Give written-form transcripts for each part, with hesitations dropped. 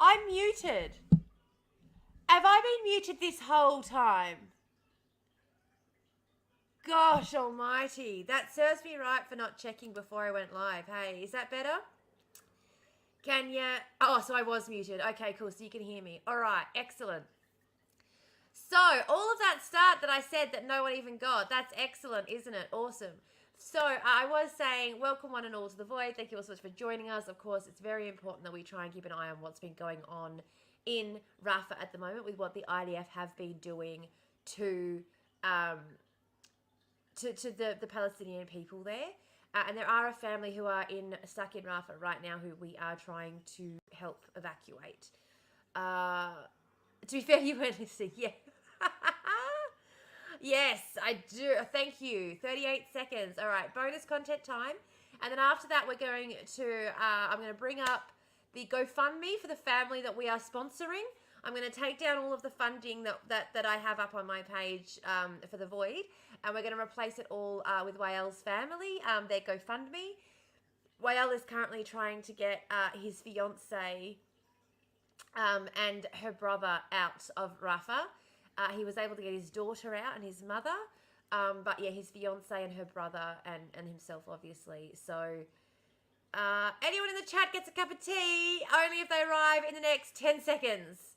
I'm muted. Have I been muted this whole time? Gosh almighty. That serves me right for not checking before I went live. Hey, is that better? Can you... Oh, so I was muted. Okay, cool. So you can hear me. All right, excellent. So, all of that start that I said that no one even got, that's excellent, isn't it? Awesome. So, I was saying, welcome one and all to The Void. Thank you all so much for joining us. Of course, it's very important that we try and keep an eye on what's been going on in Rafah at the moment with what the IDF have been doing to the Palestinian people there. And there are a family who are stuck in Rafah right now who we are trying to help evacuate. To be fair, you weren't listening. Yeah. Yes, I do. Thank you. 38 seconds. All right, bonus content time. And then after that, we're going to, I'm going to bring up the GoFundMe for the family that we are sponsoring. I'm going to take down all of the funding that I have up on my page for The Void. And we're going to replace it all with Wael's family, their GoFundMe. Wael is currently trying to get his fiancée and her brother out of Rafah. He was able to get his daughter out and his mother. But yeah, his fiancée and her brother and himself, obviously. So anyone in the chat gets a cup of tea, only if they arrive in the next 10 seconds.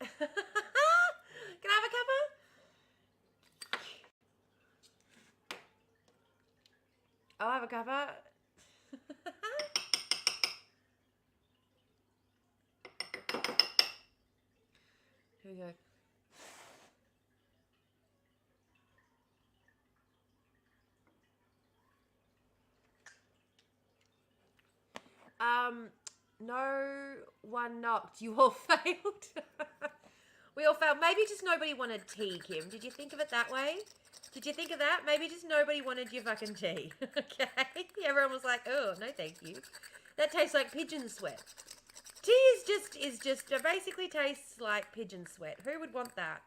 Can I have a cuppa? I'll have a cuppa. Here we go. No one knocked. You all failed. We all failed. Maybe just nobody wanted tea, Kim. Did you think of it that way? Did you think of that? Maybe just nobody wanted your fucking tea. Okay? Everyone was like, oh, no thank you. That tastes like pigeon sweat. Tea basically tastes like pigeon sweat. Who would want that?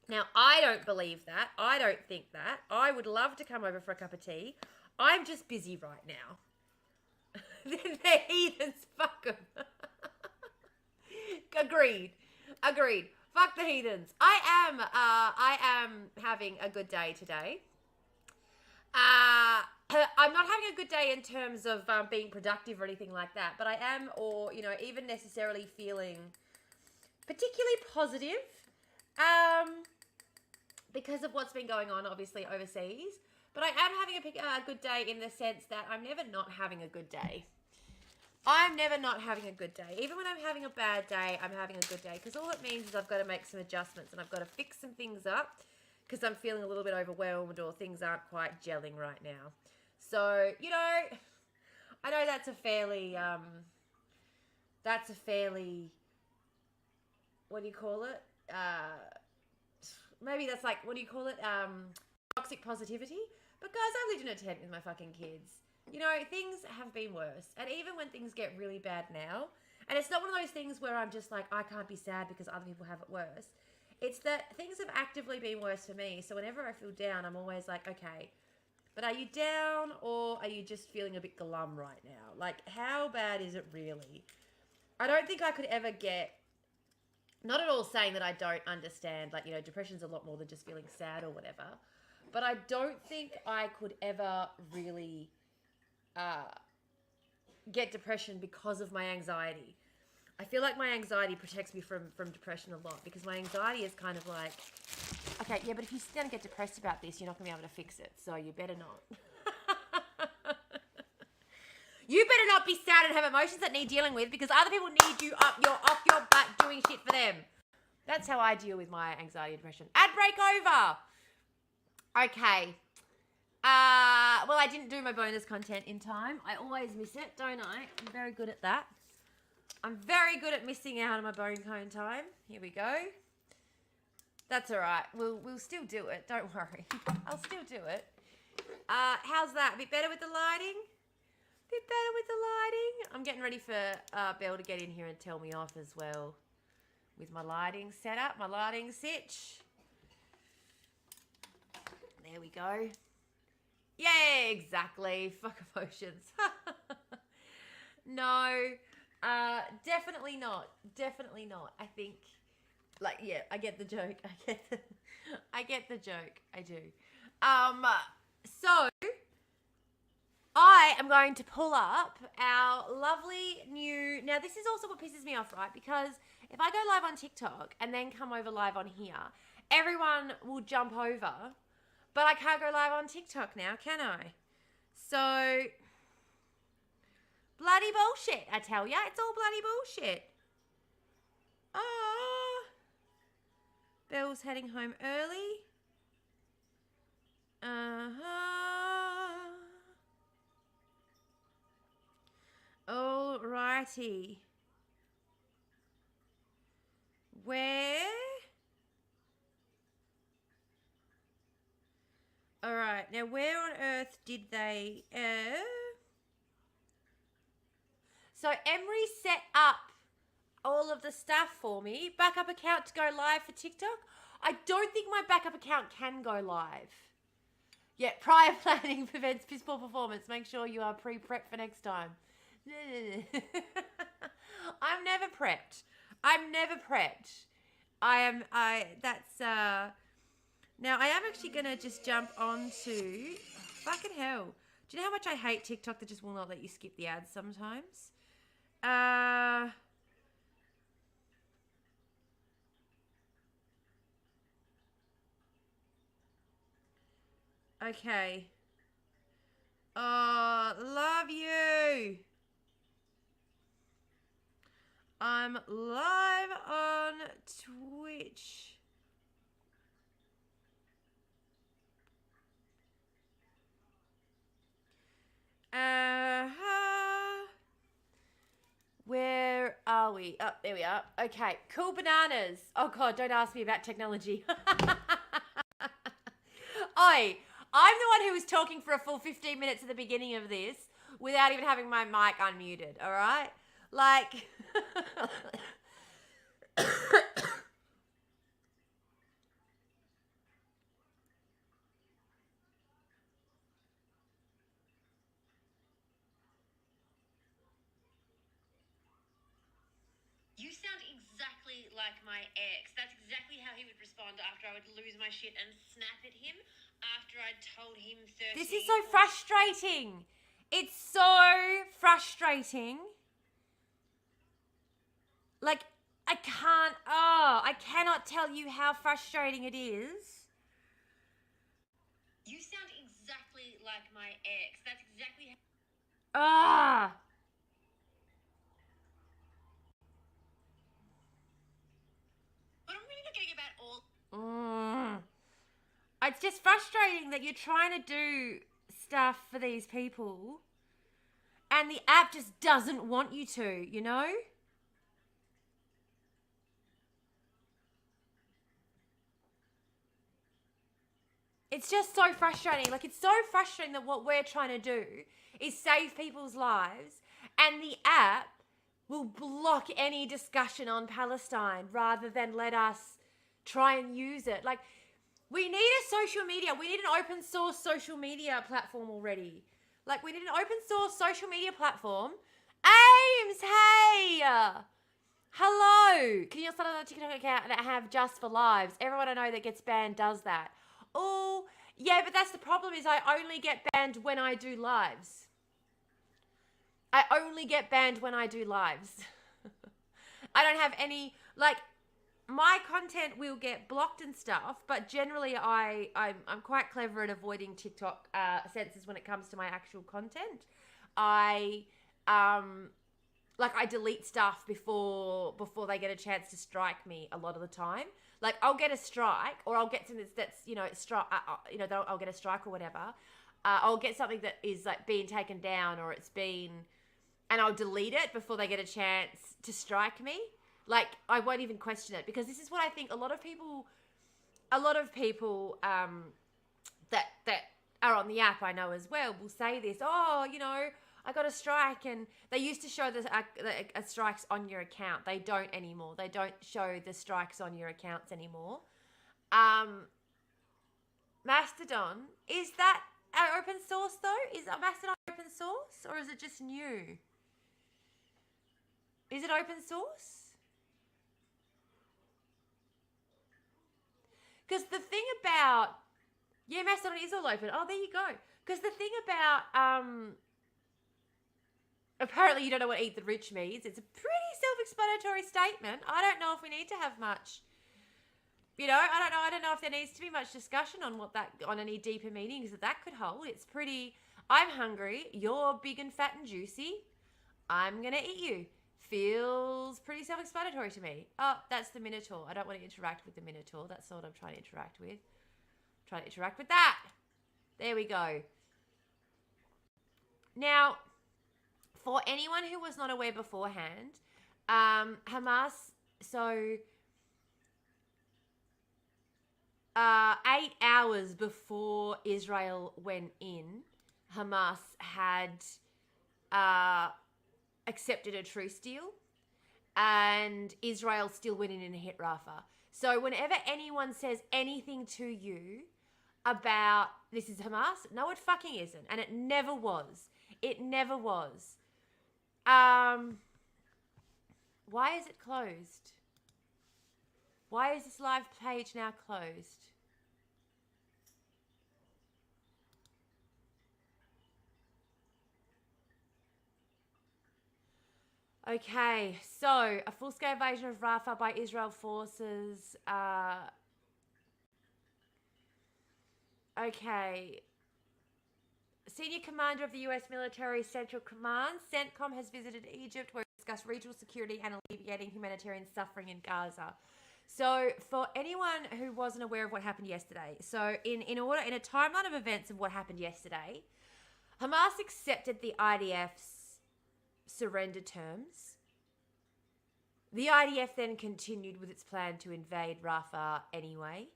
Now, I don't believe that. I don't think that. I would love to come over for a cup of tea. I'm just busy right now. They're heathens. Fuck them. Agreed. Fuck the heathens. I am having a good day today. I'm not having a good day in terms of being productive or anything like that, but I am, or even necessarily feeling particularly positive, because of what's been going on, obviously overseas. But I am having a good day in the sense that I'm never not having a good day. I'm never not having a good day. Even when I'm having a bad day, I'm having a good day. Because all it means is I've got to make some adjustments and I've got to fix some things up because I'm feeling a little bit overwhelmed or things aren't quite gelling right now. So, I know that's a fairly, what do you call it? Maybe that's like, what do you call it? Toxic positivity. But guys, I've lived in a tent with my fucking kids. Things have been worse. And even when things get really bad now, and it's not one of those things where I'm just like, I can't be sad because other people have it worse. It's that things have actively been worse for me. So whenever I feel down, I'm always like, okay, but are you down or are you just feeling a bit glum right now? Like, how bad is it really? I don't think I could ever get, not at all saying that I don't understand, like, depression's a lot more than just feeling sad or whatever. But I don't think I could ever really get depression because of my anxiety. I feel like my anxiety protects me from depression a lot because my anxiety is kind of like, okay, yeah, but if you're going to get depressed about this, you're not going to be able to fix it. So you better not. You better not be sad and have emotions that need dealing with because other people need you off your butt doing shit for them. That's how I deal with my anxiety and depression. Ad break over. Okay. Well, I didn't do my bonus content in time. I always miss it, don't I? I'm very good at that. I'm very good at missing out on my bone cone time. Here we go. That's all right. We'll still do it. Don't worry. I'll still do it. How's that? A bit better with the lighting? Bit better with the lighting? I'm getting ready for Belle to get in here and tell me off as well with my lighting setup, my lighting sitch. There we go. Yeah, exactly. Fuck emotions. No. Definitely not. Definitely not. I think, like, yeah, I get the joke. I get the joke. I do. So I am going to pull up our lovely new. Now, this is also what pisses me off, right? Because if I go live on TikTok and then come over live on here, everyone will jump over, but I can't go live on TikTok now, can I? So, bloody bullshit, I tell ya. It's all bloody bullshit. Oh, Bell's heading home early. Alrighty. Where? Alright, now where on earth did they... So Emery set up all of the stuff for me. Backup account to go live for TikTok. I don't think my backup account can go live. Yeah, prior planning prevents piss poor performance. Make sure you are pre-prepped for next time. I'm never prepped. Now I am actually going to just jump on to, fucking hell. Do you know how much I hate TikTok that just will not let you skip the ads sometimes? Okay. Oh, love you. I'm live on Twitch. Where are we? Oh, there we are. Okay, cool bananas. Oh God, don't ask me about technology. Oi, I'm the one who was talking for a full 15 minutes at the beginning of this without even having my mic unmuted, all right? Like... You sound exactly like my ex. That's exactly how he would respond after I would lose my shit and snap at him after I'd told him 30. This is so frustrating. It's so frustrating. Like, I cannot tell you how frustrating it is. You sound exactly like my ex. That's exactly how... But I'm really not getting about all... It's just frustrating that you're trying to do stuff for these people and the app just doesn't want you to, you know? It's just so frustrating. Like, it's so frustrating that what we're trying to do is save people's lives and the app will block any discussion on Palestine rather than let us try and use it. Like, we need a social media. We need an open source social media platform already. Like, we need an open source social media platform. Ames, hey! Hello! Can you start another TikTok account and have just for lives? Everyone I know that gets banned does that. Oh, yeah, but that's the problem is I only get banned when I do lives. I only get banned when I do lives. I don't have any, like, my content will get blocked and stuff, but generally I'm quite clever at avoiding TikTok censors when it comes to my actual content. I delete stuff before they get a chance to strike me a lot of the time. Like, I'll get a strike, or I'll get something that's I'll get a strike or whatever. I'll get something that is like being taken down, or it's been, and I'll delete it before they get a chance to strike me. Like, I won't even question it, because this is what I think a lot of people that are on the app, I know as well, will say this. Oh, I got a strike, and they used to show the strikes on your account. They don't anymore. They don't show the strikes on your accounts anymore. Mastodon, is that open source though? Is Mastodon open source, or is it just new? Is it open source? Because the thing about, yeah, Mastodon is all open. Oh, there you go. Because the thing about, apparently you don't know what eat the rich means. It's a pretty self-explanatory statement. I don't know if we need to have much, you know, I don't know if there needs to be much discussion on what that, on any deeper meanings that could hold. It's pretty, I'm hungry, you're big and fat and juicy, I'm going to eat you. Feels pretty self-explanatory to me. Oh, that's the Minotaur. I don't want to interact with the Minotaur. That's not what I'm trying to interact with. I'm trying to interact with that. There we go. Now, for anyone who was not aware beforehand, Hamas, so 8 hours before Israel went in, Hamas had accepted a truce deal, and Israel still went in and hit Rafah. So whenever anyone says anything to you about this is Hamas, no, it fucking isn't, and it never was. It never was. Why is it closed? Why is this live page now closed? Okay, so a full-scale invasion of Rafah by Israel forces. Okay. Senior commander of the U.S. Military Central Command, CENTCOM, has visited Egypt where he discussed regional security and alleviating humanitarian suffering in Gaza. So for anyone who wasn't aware of what happened yesterday, so in a timeline of events of what happened yesterday, Hamas accepted the IDF's surrender terms. The IDF then continued with its plan to invade Rafah anyway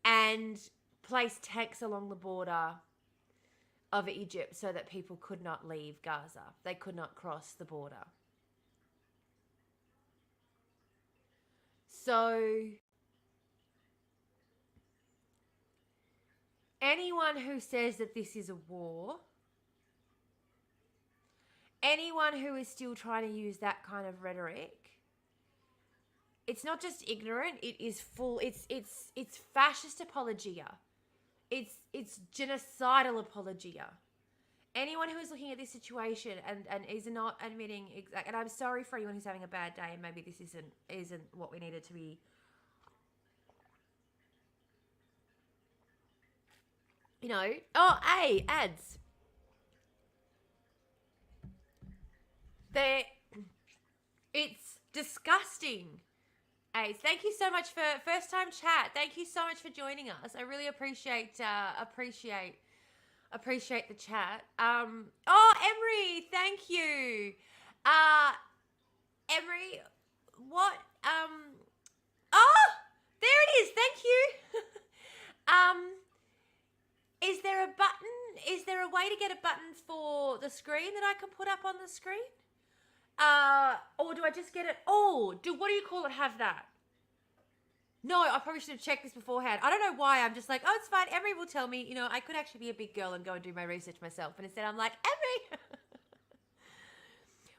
and placed tanks along the border of Egypt so that people could not leave Gaza. They could not cross the border. So anyone who says that this is a war, anyone who is still trying to use that kind of rhetoric, it's not just ignorant, it is full, it's fascist apologia. It's genocidal apologia. Anyone who is looking at this situation and is not admitting, and I'm sorry for anyone who's having a bad day and maybe this isn't what we needed to be, you know. Oh, hey, ads. It's disgusting. Ace, thank you so much for first time chat. Thank you so much for joining us. I really appreciate the chat. Oh, Emery, thank you. Emery, what? Oh, there it is. Thank you. Is there a button? Is there a way to get a button for the screen that I can put up on the screen? Or do I just get it? Oh, what do you call it? Have that? No, I probably should have checked this beforehand. I don't know why. I'm just like, oh, it's fine. Emery will tell me. You know, I could actually be a big girl and go and do my research myself. But instead, I'm like, Emery.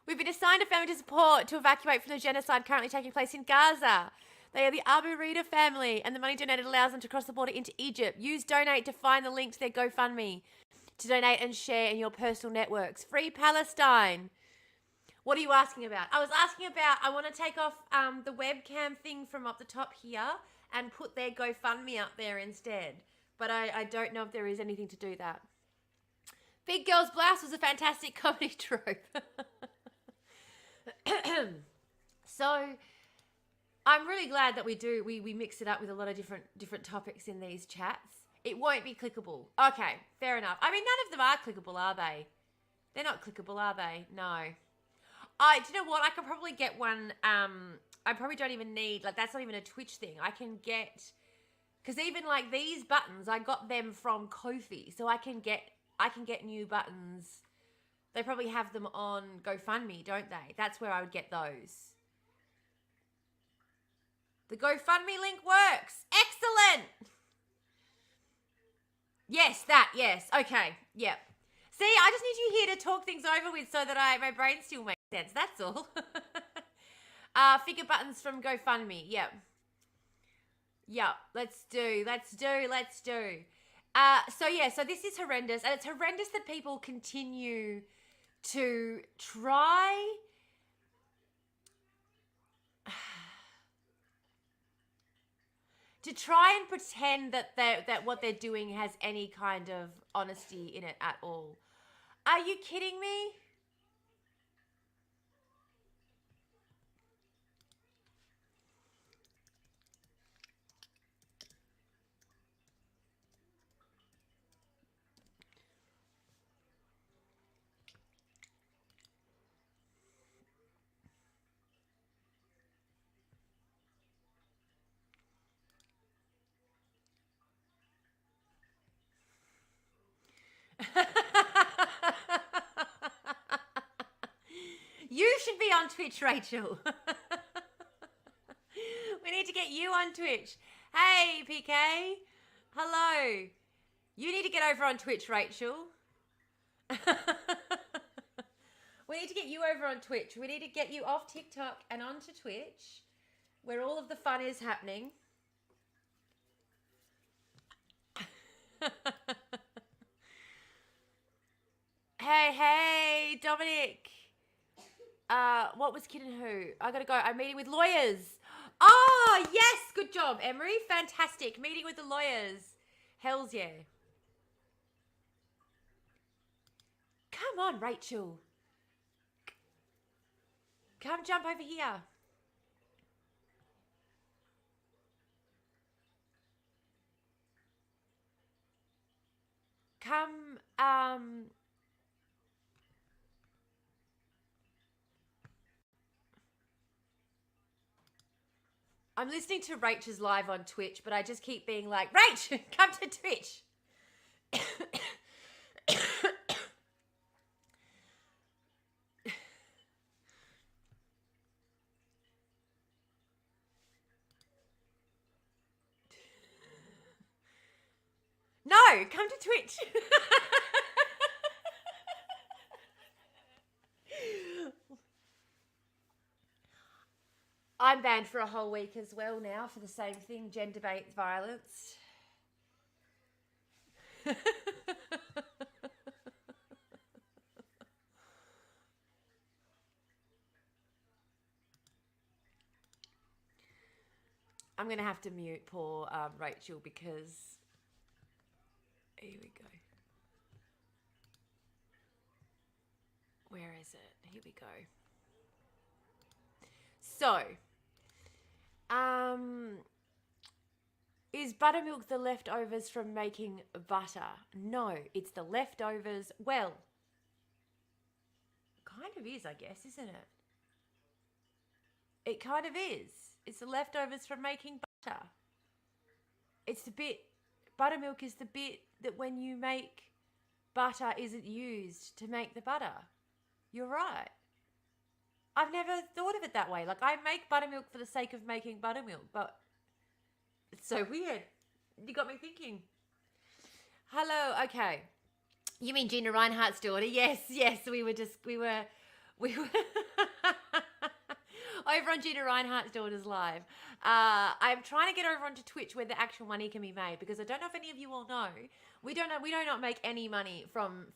We've been assigned a family to support to evacuate from the genocide currently taking place in Gaza. They are the Abu Rida family, and the money donated allows them to cross the border into Egypt. Use Donate to find the link to their GoFundMe to donate and share in your personal networks. Free Palestine. What are you asking about? I was asking about, I want to take off the webcam thing from up the top here and put their GoFundMe up there instead. But I don't know if there is anything to do that. Big Girl's Blouse was a fantastic comedy trope. So I'm really glad that we mix it up with a lot of different topics in these chats. It won't be clickable. Okay, fair enough. I mean, none of them are clickable, are they? They're not clickable, are they? No. Do you know what? I could probably get one. I probably don't even need, like, that's not even a Twitch thing. I can get, because even like these buttons, I got them from Ko-fi, so I can get new buttons. They probably have them on GoFundMe, don't they? That's where I would get those. The GoFundMe link works. Excellent. Yes, yes. Okay, yep. See, I just need you here to talk things over with so that my brain still makes sense. That's all. Figure buttons from GoFundMe. Yep. Let's do. So this is horrendous, and it's horrendous that people continue to try and pretend that what they're doing has any kind of honesty in it at all. Are you kidding me? You should be on Twitch, Rachel. We need to get you on Twitch. Hey, PK. Hello. You need to get over on Twitch, Rachel. We need to get you over on Twitch. We need to get you off TikTok and onto Twitch, where all of the fun is happening. Hey, Dominic. What was Kid and Who? I gotta go. I'm meeting with lawyers. Oh, yes. Good job, Emery. Fantastic. Meeting with the lawyers. Hells yeah. Come on, Rachel. Come jump over here. Come, I'm listening to Rachel's live on Twitch, but I just keep being like, Rach, come to Twitch. No, come to Twitch. I'm banned for a whole week as well now for the same thing, gender-based violence. I'm going to have to mute poor Rachel because... Here we go. Where is it? Here we go. So, is buttermilk the leftovers from making butter? No, it's the leftovers. Well, kind of is, I guess, isn't it? It kind of is. It's the leftovers from making butter. It's the bit, buttermilk is the bit that when you make butter isn't used to make the butter. You're right. I've never thought of it that way. Like, I make buttermilk for the sake of making buttermilk, but it's so weird. You got me thinking. Hello, okay. You mean Gina Reinhardt's daughter? Yes, we were over on Gina Reinhardt's daughter's live. I'm trying to get over onto Twitch where the actual money can be made, because I don't know if any of you all know, we do not make any money from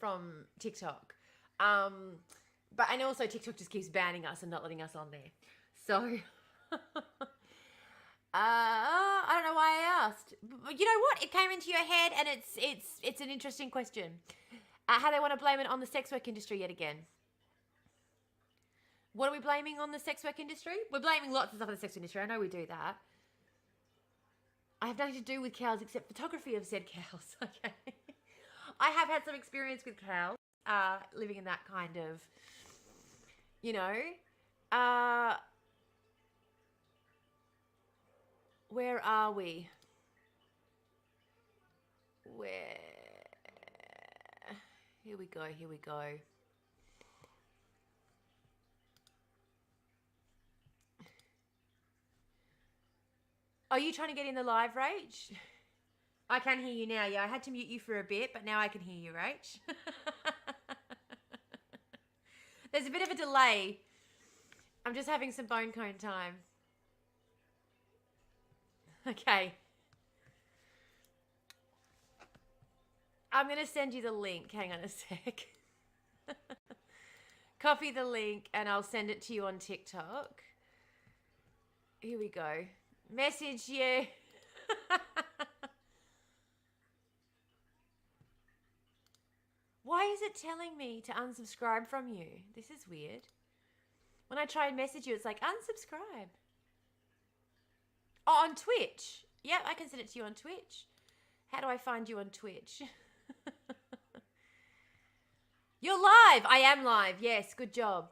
TikTok. And also TikTok just keeps banning us and not letting us on there. So, I don't know why I asked. But you know what? It came into your head, and it's an interesting question. How they want to blame it on the sex work industry yet again. What are we blaming on the sex work industry? We're blaming lots of stuff on the sex industry. I know we do that. I have nothing to do with cows except photography of said cows. Okay. I have had some experience with cows, living in that kind of, you know, where are we? Here we go. Are you trying to get in the live, Rach? I can hear you now. Yeah, I had to mute you for a bit, but now I can hear you, Rach. There's a bit of a delay I'm just having some bone cone time. Okay. I'm going to send you the link. Hang on a sec. Copy the link and I'll send it to you on TikTok. Here we go. Message you. Why is it telling me to unsubscribe from you? This is weird. When I try and message you, it's like, unsubscribe. Oh, on Twitch. Yep, I can send it to you on Twitch. How do I find you on Twitch? You're live. I am live. Yes, good job.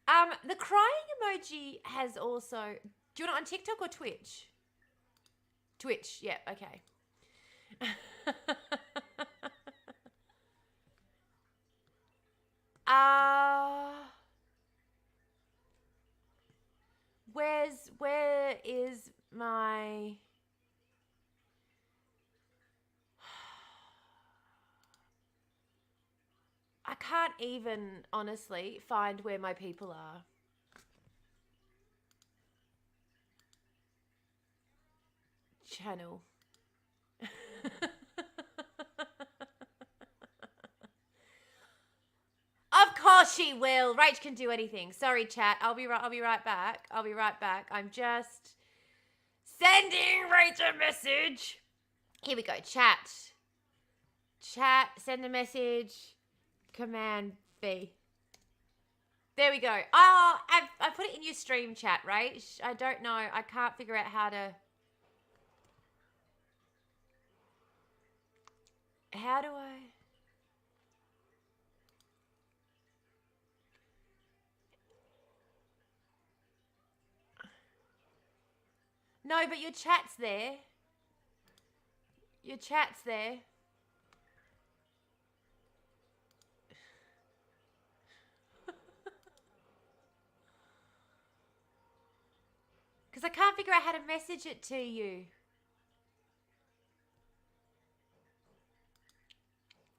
The crying emoji has also... Do you want it on TikTok or Twitch? Twitch. Yeah, okay. Where is my... I can't even, honestly, find where my people are. Channel. Of course she will. Rach can do anything. Sorry, chat. I'll be right back. I'm just sending Rach a message. Here we go. Chat. Send a message. Command V. There we go. Oh, I put it in your stream chat, right? I don't know. I can't figure out how to... How do I... No, but your chat's there. Your chat's there. Because I can't figure out how to message it to you.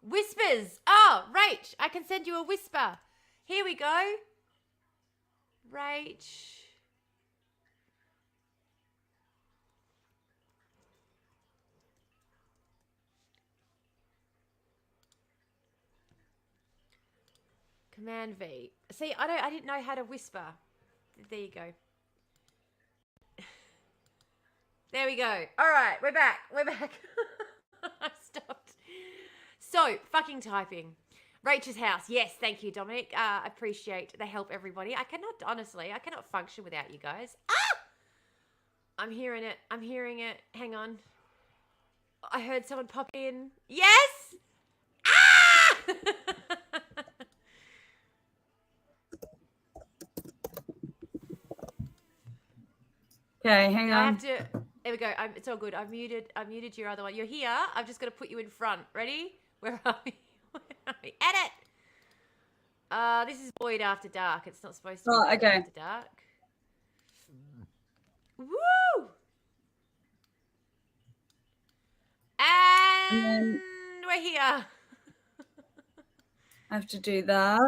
Whispers. Oh, Rach, I can send you a whisper. Here we go. Rach. Command V. See, I didn't know how to whisper. There you go. There we go. All right, we're back. I stopped. So, fucking typing. Rachel's house. Yes, thank you, Dominic. Appreciate the help, everybody. I cannot function without you guys. Ah! I'm hearing it. Hang on. I heard someone pop in. Yes! Ah! Okay, hang on. I have to... There we go. It's all good. I've muted your other one. You're here. I've just got to put you in front. Ready? Where are we? Edit! This is Boyd After Dark. It's not supposed to be Boyd After Dark. Woo! And we're here. I have to do that.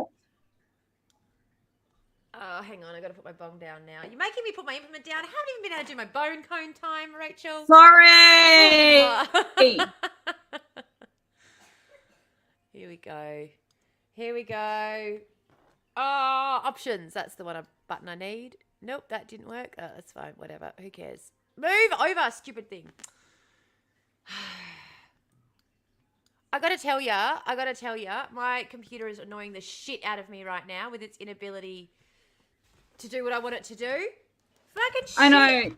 Oh, hang on. I got to put my bong down now. You're making me put my implement down. I haven't even been able to do my bone cone time, Rachel. Sorry! Here we go. Oh, options. That's the button I need. Nope, that didn't work. Oh, that's fine. Whatever. Who cares? Move over, stupid thing. I gotta tell ya, my computer is annoying the shit out of me right now with its inability to do what I want it to do. Fucking shit. I know.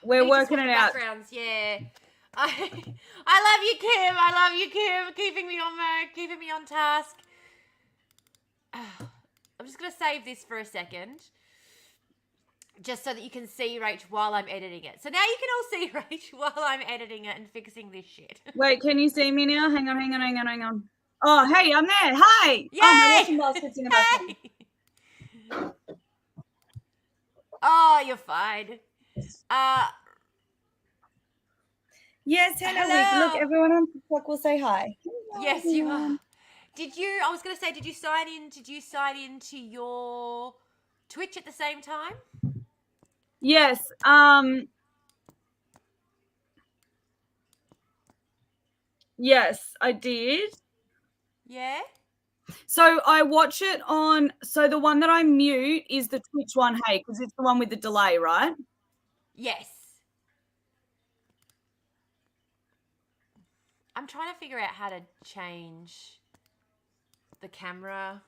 We're working it out. Yeah. I love you, Kim. Keeping me on task. I'm just gonna save this for a second, just so that you can see Rach while I'm editing it. So now you can all see Rach while I'm editing it and fixing this shit. Wait, can you see me now? Hang on. Oh, hey, I'm there. Hi. Yay! Oh, my washing basket's in the bathroom. Oh, you're fine. Yes, hello. Look, everyone on TikTok will say hi. Hello, yes, everyone. you are. Did you sign into your Twitch at the same time? Yes. Yes, I did. Yeah. So I watch it on. So the one that I mute is the Twitch one, hey, because it's the one with the delay, right? Yes. I'm trying to figure out how to change the camera.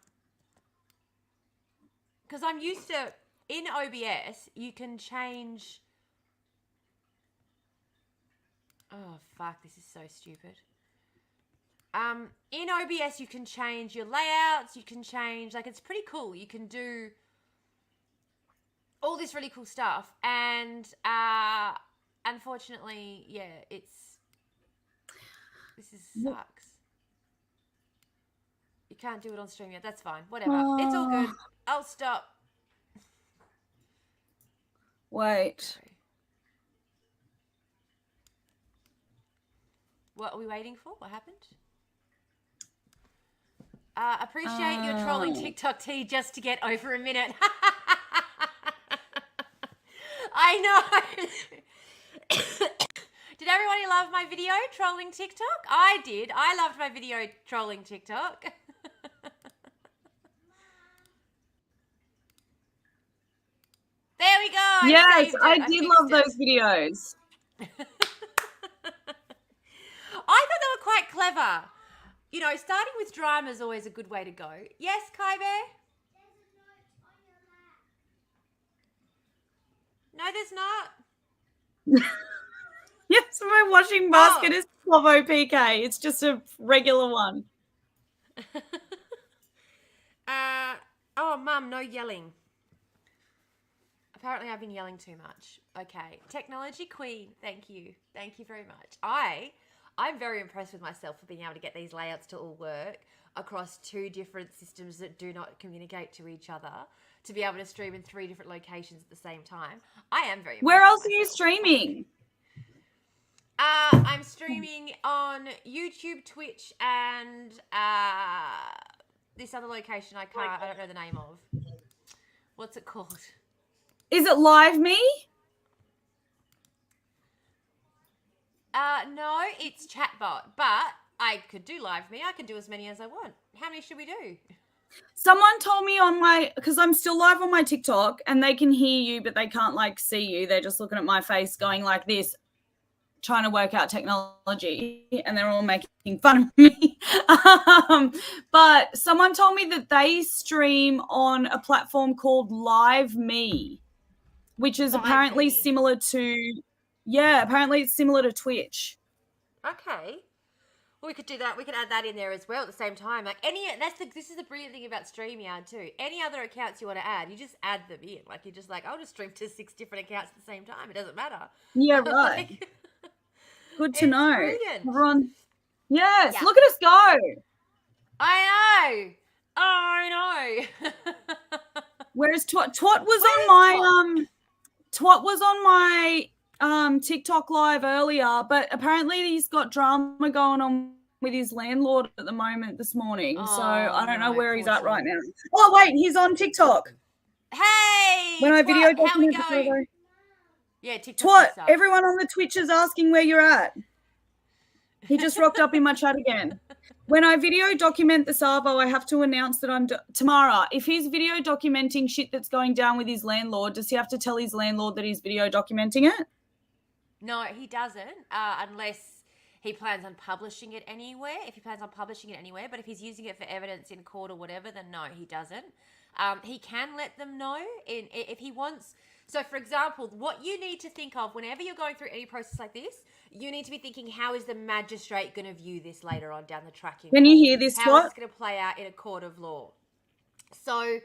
Because I'm used to, in OBS, you can change... Oh, fuck, this is so stupid. In OBS, you can change your layouts, you can change... Like, it's pretty cool. You can do all this really cool stuff. And, unfortunately, yeah, this sucks. You can't do it on stream yet. That's fine. Whatever. It's all good. I'll stop. Wait. What are we waiting for? What happened? Appreciate your trolling TikTok tea just to get over a minute. I know. Did everybody love my video trolling TikTok? I did. I loved my video trolling TikTok. There we go. Yes, I did love those videos. I thought they were quite clever. You know, starting with drama is always a good way to go. Yes, Kai Bear? No, there's not. Yes, my washing basket is Slovo PK. It's just a regular one. Oh, Mum, no yelling. Apparently I've been yelling too much. Okay. Technology queen. Thank you. Thank you very much. I'm very impressed with myself for being able to get these layouts to all work across 2 different systems that do not communicate to each other, to be able to stream in 3 different locations at the same time. I am very impressed. Where else are you streaming? I'm streaming on YouTube, Twitch, and this other location I don't know the name of. What's it called? Is it Live Me? No, it's Chatbot, but I could do Live Me. I can do as many as I want. How many should we do? Someone told me because I'm still live on my TikTok and they can hear you, but they can't like see you. They're just looking at my face going like this, trying to work out technology, and they're all making fun of me. But someone told me that they stream on a platform called Live Me, which is apparently similar to, apparently it's similar to Twitch. Okay. Well, we could do that. We could add that in there as well at the same time. Like this is the brilliant thing about StreamYard too. Any other accounts you want to add, you just add them in. Like you're just like, I'll just stream to 6 different accounts at the same time. It doesn't matter. Yeah, right. Good to know. Brilliant. Everyone, yes, look at us go. I know. Whereas Twat was on my TikTok live earlier, but apparently he's got drama going on with his landlord at the moment this morning. So I don't know where he's at right now. Oh wait, he's on TikTok. Hey, when I video document how we going? Yeah, TikTok. Twat, everyone on the Twitch is asking where you're at. He just rocked up in my chat again. When I video document the Savo, I have to announce that I'm Tamara. If he's video documenting shit that's going down with his landlord, does he have to tell his landlord that he's video documenting it? No, he doesn't, unless he plans on publishing it anywhere. If he plans on publishing it anywhere, but if he's using it for evidence in court or whatever, then no, he doesn't. He can let them know if he wants. So, for example, what you need to think of whenever you're going through any process like this, you need to be thinking, how is the magistrate going to view this later on down the track? Can you hear this? How is this going to play out in a court of law? So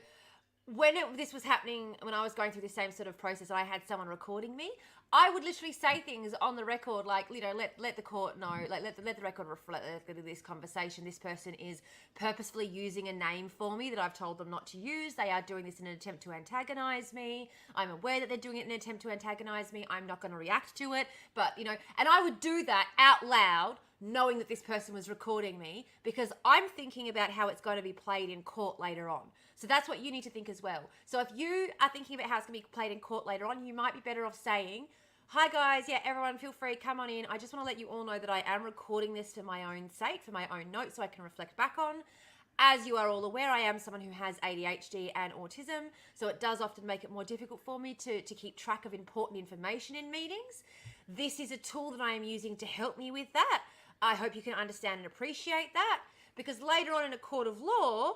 when this was happening, when I was going through the same sort of process, I had someone recording me, I would literally say things on the record, like, you know, let the court know, like let the record reflect this conversation. This person is purposefully using a name for me that I've told them not to use. They are doing this in an attempt to antagonize me. I'm aware that they're doing it in an attempt to antagonize me. I'm not going to react to it, but, you know, and I would do that out loud knowing that this person was recording me, because I'm thinking about how it's going to be played in court later on. So that's what you need to think as well. So if you are thinking about how it's going to be played in court later on, you might be better off saying, hi guys, yeah, everyone feel free, come on in. I just want to let you all know that I am recording this for my own sake, for my own notes, so I can reflect back on. As you are all aware, I am someone who has ADHD and autism, so it does often make it more difficult for me to keep track of important information in meetings. This is a tool that I am using to help me with that. I hope you can understand and appreciate that, because later on in a court of law,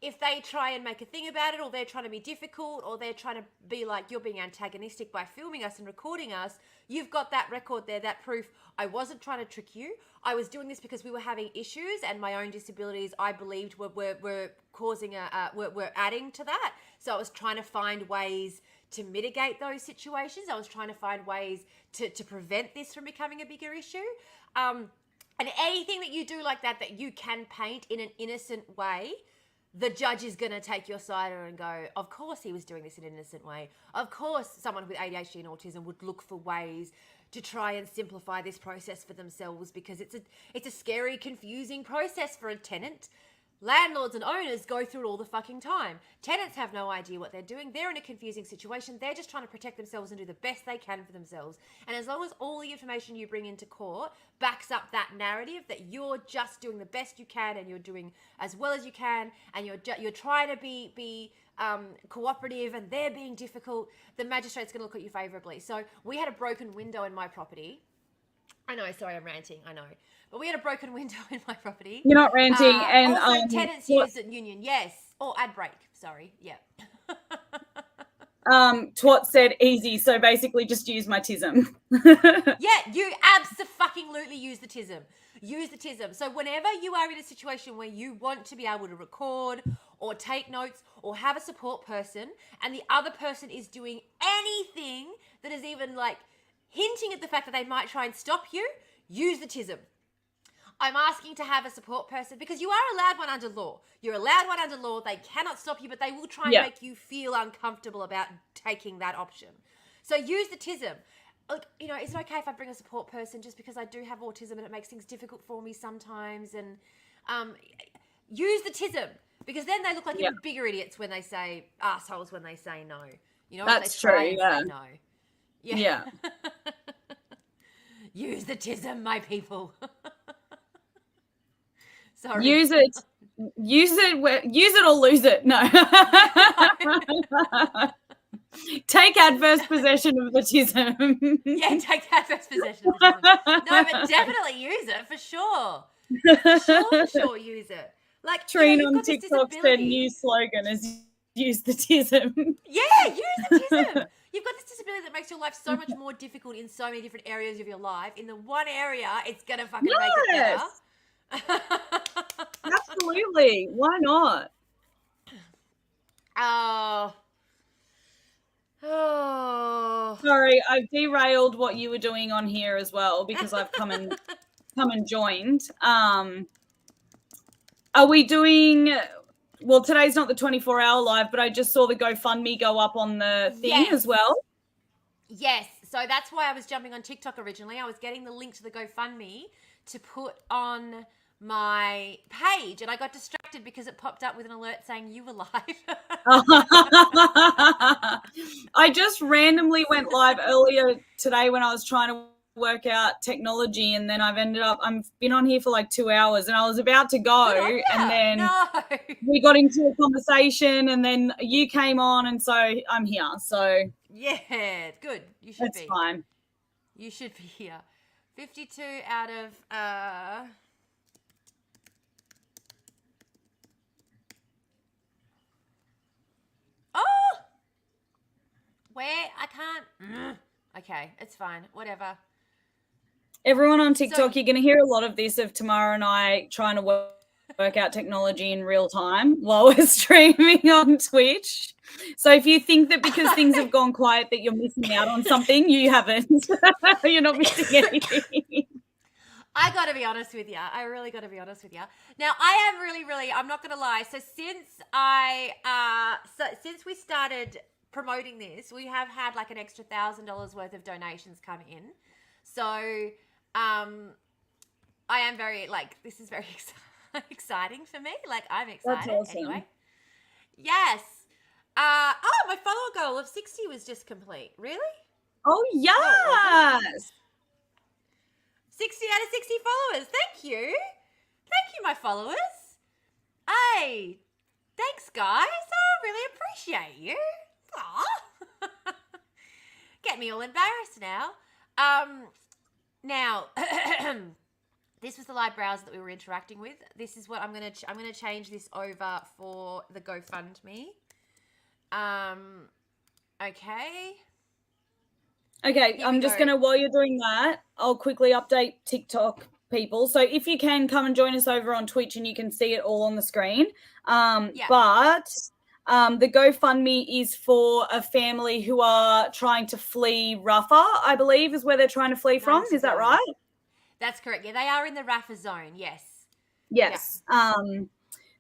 if they try and make a thing about it, or they're trying to be difficult, or they're trying to be like, you're being antagonistic by filming us and recording us, you've got that record there, that proof. I wasn't trying to trick you. I was doing this because we were having issues, and my own disabilities, I believed, were causing were adding to that. So I was trying to find ways to mitigate those situations. I was trying to find ways to prevent this from becoming a bigger issue. And anything that you do like that you can paint in an innocent way, the judge is going to take your side and go, of course he was doing this in an innocent way. Of course someone with ADHD and autism would look for ways to try and simplify this process for themselves, because it's a scary, confusing process for a tenant. Landlords and owners go through it all the fucking time. Tenants have no idea what they're doing. They're in a confusing situation. They're just trying to protect themselves and do the best they can for themselves. And as long as all the information you bring into court backs up that narrative that you're just doing the best you can, and you're doing as well as you can, and you're trying to be cooperative, and they're being difficult, the magistrate's going to look at you favorably. So we had a broken window in my property. I know, sorry, I'm ranting, I know. But we had a broken window in my property. You're not ranting. And also, tenants use a union, yes. Or ad break, sorry, yeah. Twat said easy, so basically just use my tism. Yeah, you abso-fucking-lutely use the tism. Use the tism. So whenever you are in a situation where you want to be able to record or take notes or have a support person, and the other person is doing anything that is even like hinting at the fact that they might try and stop you, use the tism. I'm asking to have a support person, because you are allowed one under law. You're allowed one under law. They cannot stop you, but they will try and make you feel uncomfortable about taking that option. So use the tism. Look, you know, is it okay if I bring a support person just because I do have autism and it makes things difficult for me sometimes? And use the tism, because then they look like even bigger idiots when they say assholes when they say no. You know, that's they try true. and say no. Yeah. Use the tism, my people. Sorry. Use it or lose it. No. Take adverse possession of the tism. Yeah, take adverse possession of the tism. No, but definitely use it for sure. For sure, use it. Like, Treen you know, on TikTok said new slogan is use the tism. Yeah, use the tism. You've got this disability that makes your life so much more difficult in so many different areas of your life. In the one area, it's gonna fucking make it better. Absolutely. Why not? Oh. Sorry, I've derailed what you were doing on here as well, because I've come and joined. Are we doing? Well, today's not the 24-hour live, but I just saw the GoFundMe go up on the thing as well. Yes. So that's why I was jumping on TikTok originally. I was getting the link to the GoFundMe to put on my page, and I got distracted because it popped up with an alert saying you were live. I just randomly went live earlier today when I was trying to work out technology, and then I've been on here for like 2 hours, and I was about to go, and then we got into a conversation, and then you came on, and so I'm here. So yeah, good. You should be. That's fine. You should be here. 52 out of where I can't. Okay, it's fine. Whatever. Everyone on TikTok, you're going to hear a lot of this of Tamara and I trying to work out technology in real time while we're streaming on Twitch. So if you think that because things have gone quiet that you're missing out on something, you haven't. You're not missing anything. I got to be honest with you. I really got to be honest with you. Now, I am really, I'm not going to lie. So since we started promoting this, we have had like an extra $1,000 worth of donations come in. So I I am very, like, this is very exciting for me. Like, I'm That's excited awesome. anyway. Yes. My follower goal of 60 was just complete. Really? Oh, No, it wasn't. yes. 60 out of 60 followers. Thank you. Thank you, my followers. Hey, thanks, guys. I really appreciate you. Aw. Get me all embarrassed now. Now, this was the live browser that we were interacting with. This is what I'm gonna change this over for the GoFundMe. Okay. Okay, Here we I'm just go. going to, while you're doing that, I'll quickly update TikTok people. So if you can, come and join us over on Twitch and you can see it all on the screen. Yeah. But the GoFundMe is for a family who are trying to flee Rafah, I believe is where they're trying to flee from. Is that 90 right? That's correct. Yeah, they are in the Rafah zone. Yes. Yes.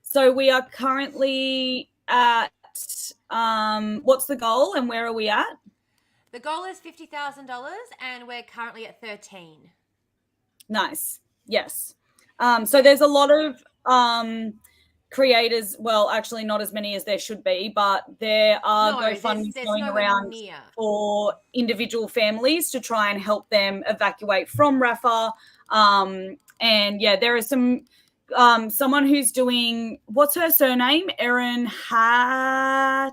So we are currently at, what's the goal and where are we at? The goal is $50,000 and we're currently at 13. Nice. Yes. So there's a lot of creators, well, actually not as many as there should be, but there are GoFundMes there's going nowhere around near. for individual families to try and help them evacuate from Rafah. And yeah, there is some someone who's doing, what's her surname? Erin Hatter.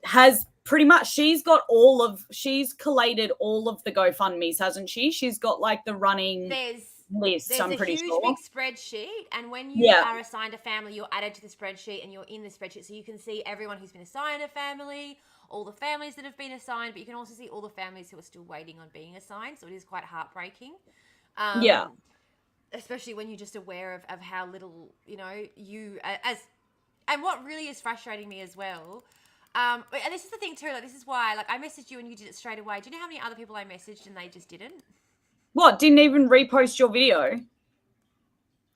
Has pretty much, she's collated all of the GoFundMes, hasn't she? She's got like the running list, I'm pretty sure. There's a huge big spreadsheet, and when you are assigned a family, you're added to the spreadsheet and you're in the spreadsheet, so you can see everyone who's been assigned a family, all the families that have been assigned, but you can also see all the families who are still waiting on being assigned, so it is quite heartbreaking. Especially when you're just aware of how little, you and what really is frustrating me as well. And this is the thing too, like this is why, like I messaged you and you did it straight away. Do you know how many other people I messaged and they just didn't? What, didn't even repost your video?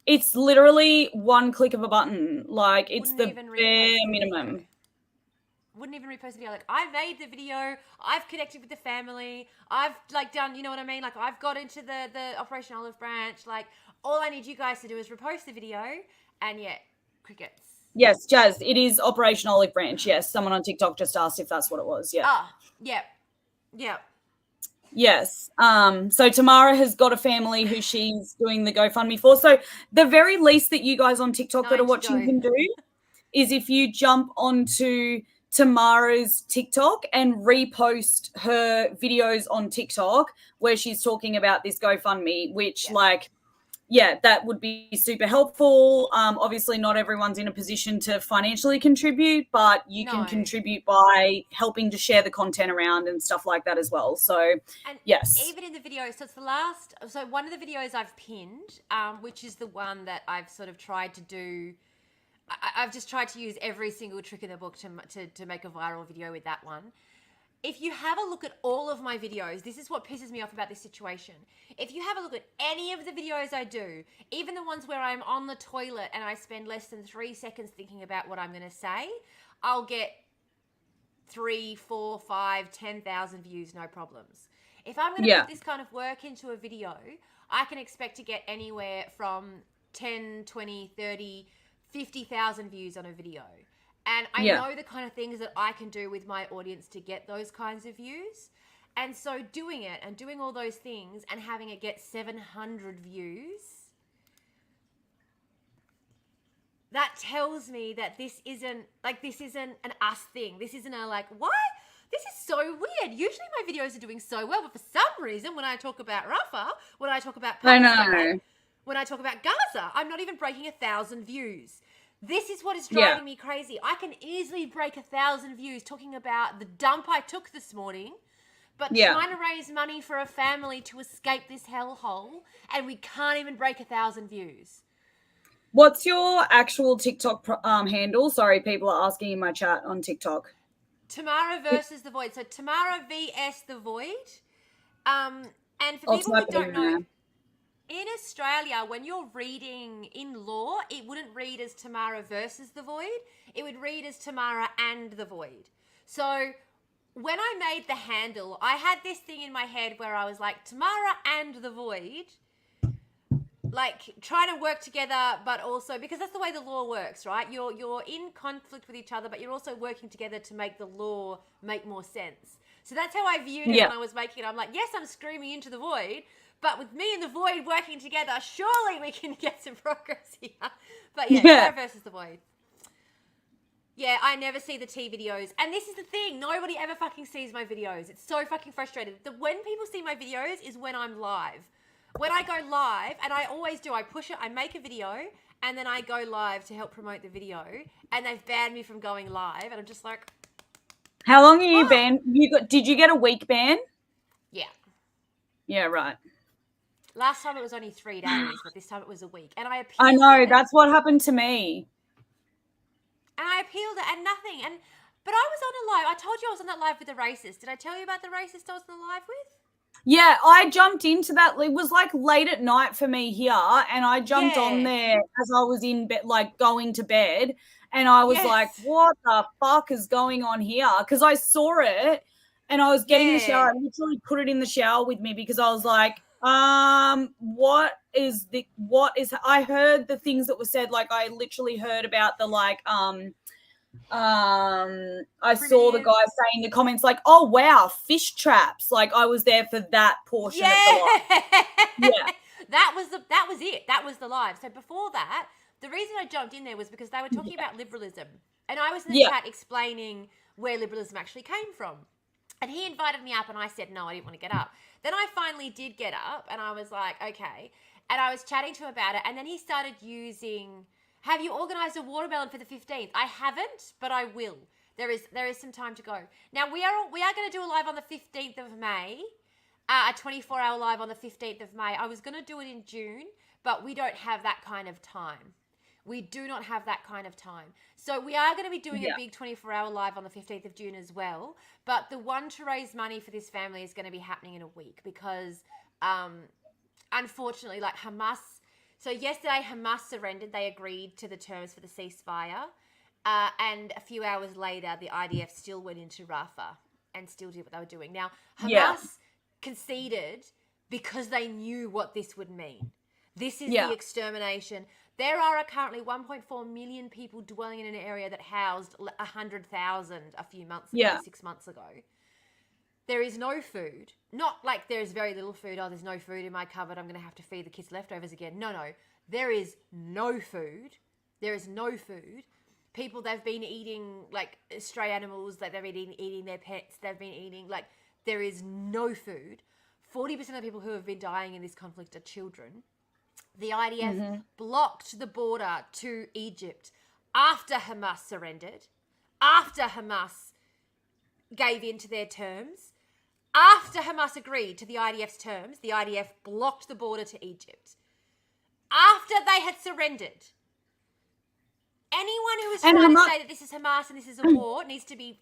It's literally one click of a button. Like, it's the bare minimum. Wouldn't even repost the video. Like, I made the video. I've connected with the family. I've, like, done, you know what I mean? Like, I've got into the Operation Olive Branch. Like, all I need you guys to do is repost the video. And yet, crickets. Yes, Jazz, it is Operation Olive Branch. Yes, someone on TikTok just asked if that's what it was. Yeah. Yep. Yes. So Tamara has got a family who she's doing the GoFundMe for. So the very least that you guys on TikTok that are watching can do is if you jump onto Tamara's TikTok and repost her videos on TikTok where she's talking about this GoFundMe, which that would be super helpful. Obviously not everyone's in a position to financially contribute, but you can contribute by helping to share the content around and stuff like that as well. So, yes. Even in the video, so it's so one of the videos I've pinned, which is the one that I've sort of tried to do. I've just tried to use every single trick in the book to make a viral video with that one. If you have a look at all of my videos, this is what pisses me off about this situation. If you have a look at any of the videos I do, even the ones where I'm on the toilet and I spend less than 3 seconds thinking about what I'm going to say, I'll get 3, 4, 5, 10,000 views, no problems. If I'm going to put this kind of work into a video, I can expect to get anywhere from 10, 20, 30, 50,000 views on a video. And I know the kind of things that I can do with my audience to get those kinds of views. And so doing it and doing all those things and having it get 700 views, that tells me that this isn't an us thing. This isn't a like, what? This is so weird. Usually my videos are doing so well, but for some reason when I talk about Rafah, when I talk about Palestine, when I talk about Gaza, I'm not even breaking 1,000 views. This is what is driving me crazy. I can easily break 1,000 views talking about the dump I took this morning, but trying to raise money for a family to escape this hellhole, and we can't even break 1,000 views. What's your actual TikTok handle? Sorry, people are asking in my chat on TikTok. Tamara versus the Void. So Tamara vs the Void. And for people who don't know, in Australia, when you're reading in law, it wouldn't read as Tamara versus the Void. It would read as Tamara and the Void. So when I made the handle, I had this thing in my head where I was like, Tamara and the Void, like trying to work together, but also because that's the way the law works, right? You're in conflict with each other, but you're also working together to make the law make more sense. So that's how I viewed it when I was making it. I'm like, yes, I'm screaming into the void, but with me and the void working together, surely we can get some progress here. But yeah, Sarah versus the void. Yeah, I never see the tea videos. And this is the thing. Nobody ever fucking sees my videos. It's so fucking frustrating. When people see my videos is when I'm live. When I go live, and I always do, I push it, I make a video, and then I go live to help promote the video, and they've banned me from going live, and I'm just like... How long are you banned? Did you get a week ban? Yeah. Yeah, right. Last time it was only 3 days, but this time it was a week. And I appealed I know, that's what happened to me. And I appealed it and nothing. But I was on a live. I told you I was on that live with the racist. Did I tell you about the racist I was on the live with? Yeah, I jumped into that. It was like late at night for me here, and I jumped on there as I was in bed, like going to bed, and I was like, what the fuck is going on here? Because I saw it, and I was getting in the shower. I literally put it in the shower with me because I was like, what is, I heard the things that were said, like I literally heard about the I saw the guy saying in the comments like, oh wow, fish traps. Like I was there for that portion of the live. Yeah. That was it. That was the live. So before that, the reason I jumped in there was because they were talking about liberalism. And I was in the chat explaining where liberalism actually came from. And he invited me up and I said, no, I didn't want to get up. Then I finally did get up and I was like, okay. And I was chatting to him about it. And then he started using, have you organised a watermelon for the 15th? I haven't, but I will. There is some time to go. Now, we are going to do a live on the 15th of May, a 24-hour live on the 15th of May. I was going to do it in June, but we don't have that kind of time. We do not have that kind of time. So we are going to be doing a big 24-hour live on the 15th of June as well. But the one to raise money for this family is going to be happening in a week because, unfortunately, like Hamas... So yesterday, Hamas surrendered. They agreed to the terms for the ceasefire. And a few hours later, the IDF still went into Rafah and still did what they were doing. Now, Hamas conceded because they knew what this would mean. This is the extermination. There are currently 1.4 million people dwelling in an area that housed 100,000 a few months ago, 6 months ago. There is no food. Not like there's very little food. Oh, there's no food in my cupboard. I'm going to have to feed the kids leftovers again. No. There is no food. There is no food. People, they've been eating like stray animals, like they've been eating their pets. They've been eating, like there is no food. 40% of the people who have been dying in this conflict are children. The IDF blocked the border to Egypt after Hamas surrendered, after Hamas gave in to their terms, after Hamas agreed to the IDF's terms. The IDF blocked the border to Egypt. After they had surrendered. Anyone who is trying to say that this is Hamas and this is a war needs to be...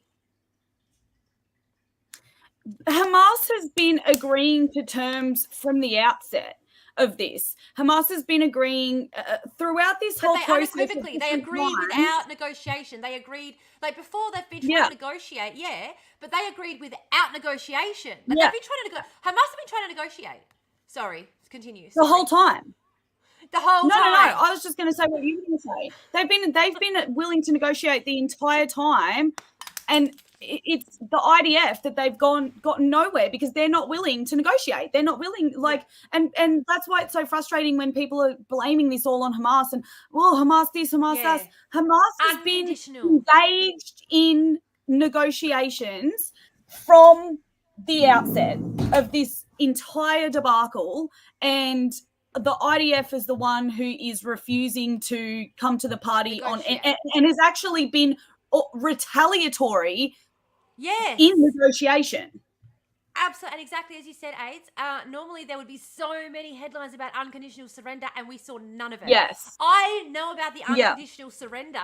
Hamas has been agreeing to terms from the outset of this. Hamas has been agreeing throughout this whole process. Unequivocally, they agreed without negotiation. They agreed, like before they've been trying to negotiate, but they agreed without negotiation. But they've been trying to Hamas have been trying to negotiate. Sorry, continue. The whole time. The whole time. No. I was just going to say what you were going to say. They've been willing to negotiate the entire time, and it's the IDF that they've gotten nowhere because they're not willing to negotiate. They're not willing, and that's why it's so frustrating when people are blaming this all on Hamas and Hamas this, Hamas that. Hamas has been engaged in negotiations from the outset of this entire debacle, and the IDF is the one who is refusing to come to the party and has actually been retaliatory in negotiation. Absolutely. And exactly as you said, AIDS, normally there would be so many headlines about unconditional surrender and we saw none of it. Yes. I didn't know about the unconditional surrender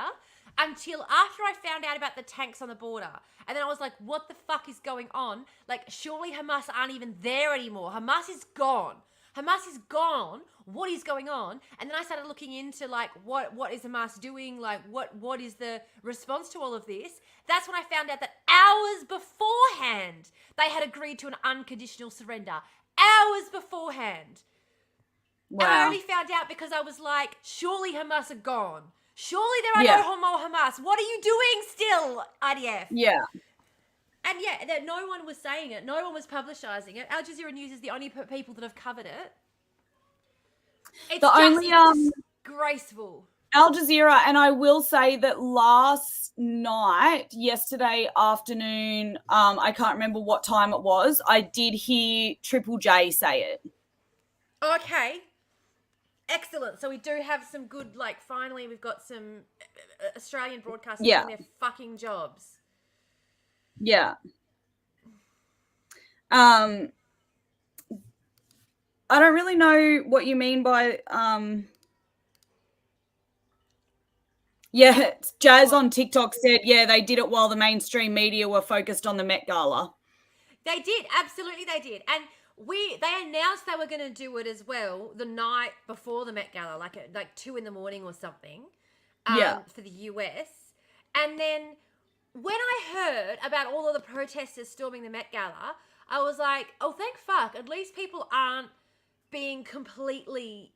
until after I found out about the tanks on the border. And then I was like, what the fuck is going on? Like, surely Hamas aren't even there anymore. Hamas is gone. Hamas is gone. What is going on? And then I started looking into like what is Hamas doing? Like what is the response to all of this? That's when I found out that hours beforehand they had agreed to an unconditional surrender. Hours beforehand. Wow. And I only found out because I was like, surely Hamas are gone. Surely there are no more Hamas. What are you doing still, IDF? Yeah. And yeah, that no one was saying it. No one was publicizing it. Al Jazeera News is the only people that have covered it. It's disgraceful. Al Jazeera, and I will say that last night, yesterday afternoon, I can't remember what time it was, I did hear Triple J say it. Okay. Excellent. So we do have some good, like, finally we've got some Australian broadcasters doing their fucking jobs. Yeah. I don't really know what you mean by yeah, Jazz on TikTok said, yeah, they did it while the mainstream media were focused on the Met Gala. They did, absolutely they did. And they announced they were going to do it as well the night before the Met Gala, like 2 a.m. or something, for the US. And then when I heard about all of the protesters storming the Met Gala, I was like, oh, thank fuck. At least people aren't being completely,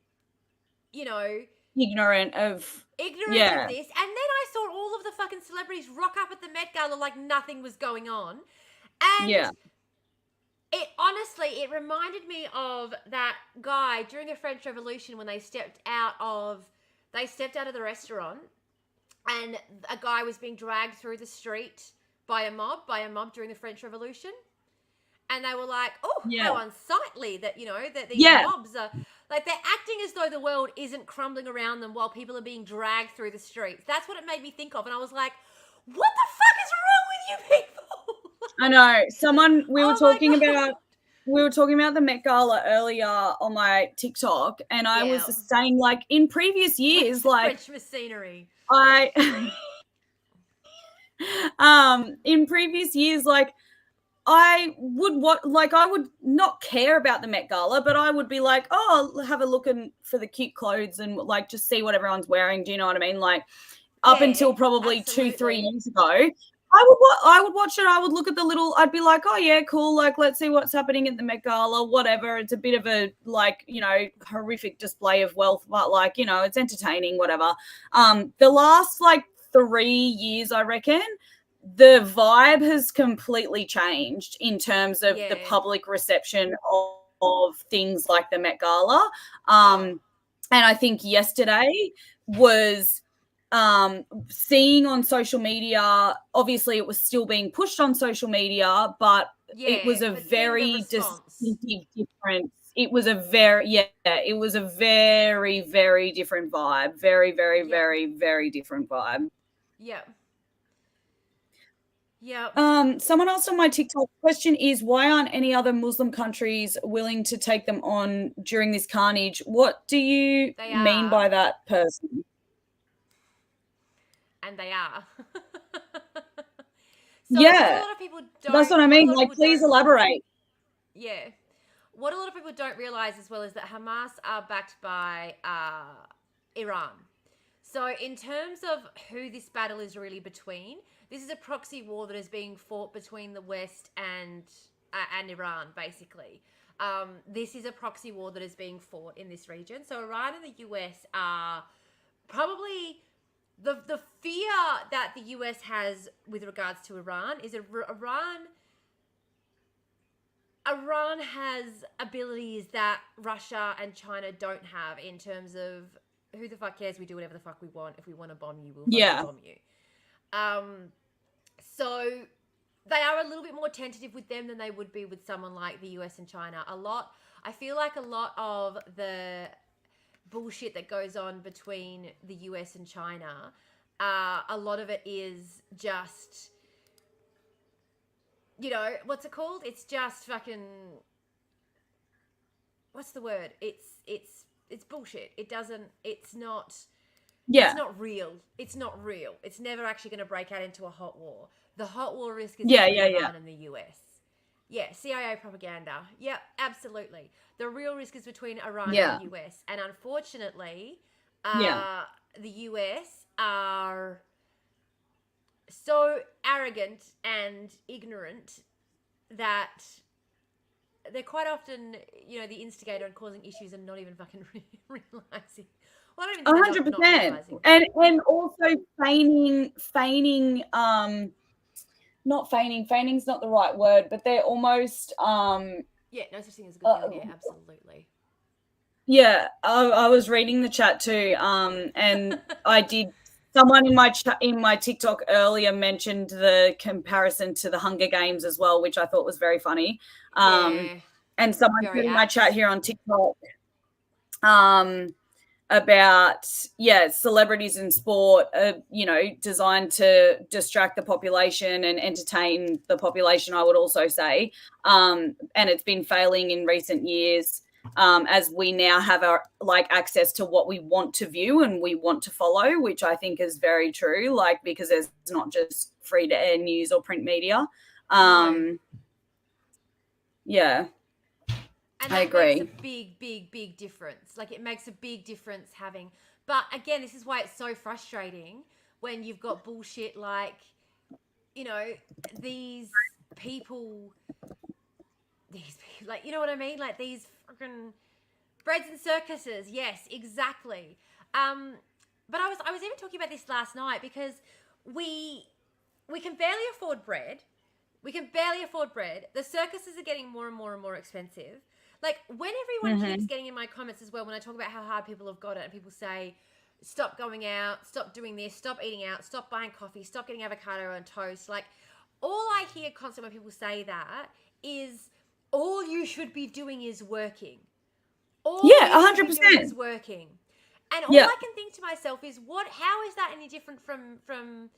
ignorant of this. And then I saw all of the fucking celebrities rock up at the Met Gala like nothing was going on. And it reminded me of that guy during the French Revolution when they stepped out of the restaurant and a guy was being dragged through the street by a mob during the French Revolution. And they were like, oh, how unsightly that, that these mobs are, like, they're acting as though the world isn't crumbling around them while people are being dragged through the streets. That's what it made me think of. And I was like, what the fuck is wrong with you people? I know. We were talking about the Met Gala earlier on my TikTok, and I was saying, like, in previous years, like French machinery. In previous years, like, I would not care about the Met Gala, but I would be like, oh, I'll have a look for the cute clothes and like just see what everyone's wearing. Do you know what I mean? Like up until probably absolutely. 2-3 years ago, I would watch it. I would look at I'd be like, oh yeah, cool. Like, let's see what's happening at the Met Gala, whatever. It's a bit of a like, horrific display of wealth, but like, it's entertaining, whatever. The last like 3 years, I reckon, the vibe has completely changed in terms of the public reception of things like the Met Gala. And I think yesterday was seeing on social media, obviously it was still being pushed on social media, but it was a very distinctive difference. It was a very, very different vibe. Very, very, very, very different vibe. Yeah. Someone asked on my TikTok, question is, why aren't any other Muslim countries willing to take them on during this carnage? What do you mean by that, person? And they are. So a lot of people don't. That's what I mean. Like, please elaborate. Yeah. What a lot of people don't realize as well is that Hamas are backed by Iran. So in terms of who this battle is really between, this is a proxy war that is being fought between the West and Iran, basically. This is a proxy war that is being fought in this region. So Iran and the US are probably the fear that the US has with regards to Iran is Iran has abilities that Russia and China don't have in terms of who the fuck cares? We do whatever the fuck we want. If we want to bomb you, we'll fucking bomb you. So they are a little bit more tentative with them than they would be with someone like the US and China. I feel like a lot of the bullshit that goes on between the US and China, a lot of it is just, what's it called? It's just fucking, what's the word? It's bullshit. It's not real. It's not real. It's never actually going to break out into a hot war. The hot war risk is between Iran and the US. Yeah, CIA propaganda. Yep, absolutely. The real risk is between Iran Yeah. and the US. And unfortunately, Yeah. the US are so arrogant and ignorant that they're quite often, the instigator and causing issues and not even fucking realizing. Well, I don't even think they're not 100%. realizing. And also feigning not feigning, feigning's not the right word, but they're almost Yeah, no such thing as a good feeling. Yeah, absolutely. yeah, I was reading the chat too, and I did. Someone in my TikTok earlier mentioned the comparison to the Hunger Games as well, which I thought was very funny. Yeah, And someone very put in my apt. chat here on TikTok, about celebrities in sport are, designed to distract the population and entertain the population, I would also say, and it's been failing in recent years, as we now have our access to what we want to view and we want to follow, which I think is very true, because there's not just free to air news or print media. No. Yeah. And I that agree. makes a big, big, big difference. Like, it makes a big difference having. But again, this is why it's so frustrating when you've got bullshit like, these people, like, you know what I mean? Like these fucking breads and circuses. Yes, exactly. But I was even talking about this last night because we can barely afford bread. We can barely afford bread. The circuses are getting more and more and more expensive. Like, when everyone keeps getting in my comments as well, when I talk about how hard people have got it, and people say, stop going out, stop doing this, stop eating out, stop buying coffee, stop getting avocado on toast. Like, all I hear constantly when people say that is, all you should be doing is working. All Yeah, you should be doing 100%. is working. And all Yeah. I can think to myself is, how is that any different from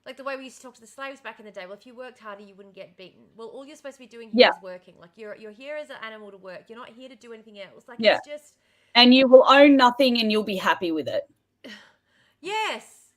like the way we used to talk to the slaves back in the day? Well, if you worked harder, you wouldn't get beaten. Well, all you're supposed to be doing here is working. Like, you're here as an animal to work. You're not here to do anything else. Like, it's just... And you will own nothing and you'll be happy with it. Yes.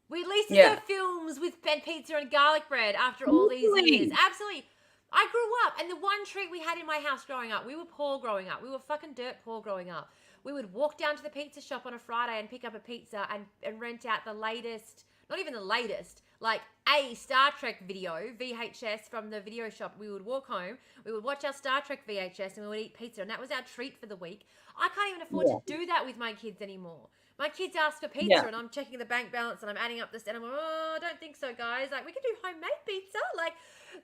We at least deserve films with bed pizza and garlic bread after all these years. Absolutely. I grew up, and the one treat we had in my house growing up, we were poor growing up. We were fucking dirt poor growing up. We would walk down to the pizza shop on a Friday and pick up a pizza and rent out the latest, not even the latest, like a Star Trek video, VHS from the video shop. We would walk home, we would watch our Star Trek VHS, and we would eat pizza, and that was our treat for the week. I can't even afford to do that with my kids anymore. My kids ask for pizza, and I'm checking the bank balance, and I'm adding up this, and I'm like, oh, I don't think so, guys. Like, we can do homemade pizza. Like,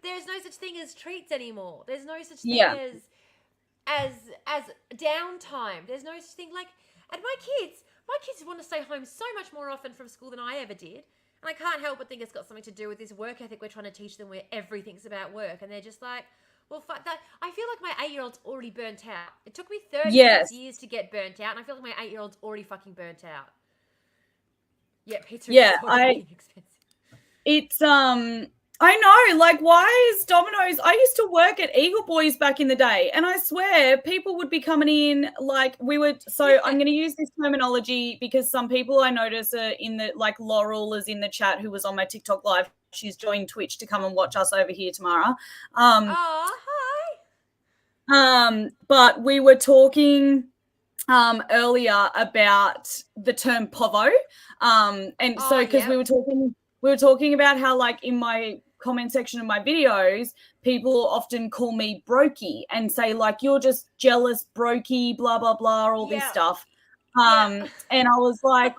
there's no such thing as treats anymore. There's no such thing as downtime. There's no such thing like, and my kids want to stay home so much more often from school than I ever did. And I can't help but think it's got something to do with this work ethic we're trying to teach them, where everything's about work, and they're just like, well, fuck that. I feel like my 8-year-old's already burnt out. It took me 36 years to get burnt out, and I feel like my 8-year-old's already fucking burnt out. Yeah, pizza is so fucking expensive. It's I know, like, why is Domino's? I used to work at Eagle Boys back in the day, and I swear people would be coming in like we would. So I'm going to use this terminology because some people I notice are in the, like, Laurel is in the chat who was on my TikTok live. She's joined Twitch to come and watch us over here tomorrow. Hi. But we were talking earlier about the term povo, and so because we were talking about how, like, in my comment section of my videos, people often call me brokey and say, like, you're just jealous brokey, blah blah blah, all this stuff. And I was like,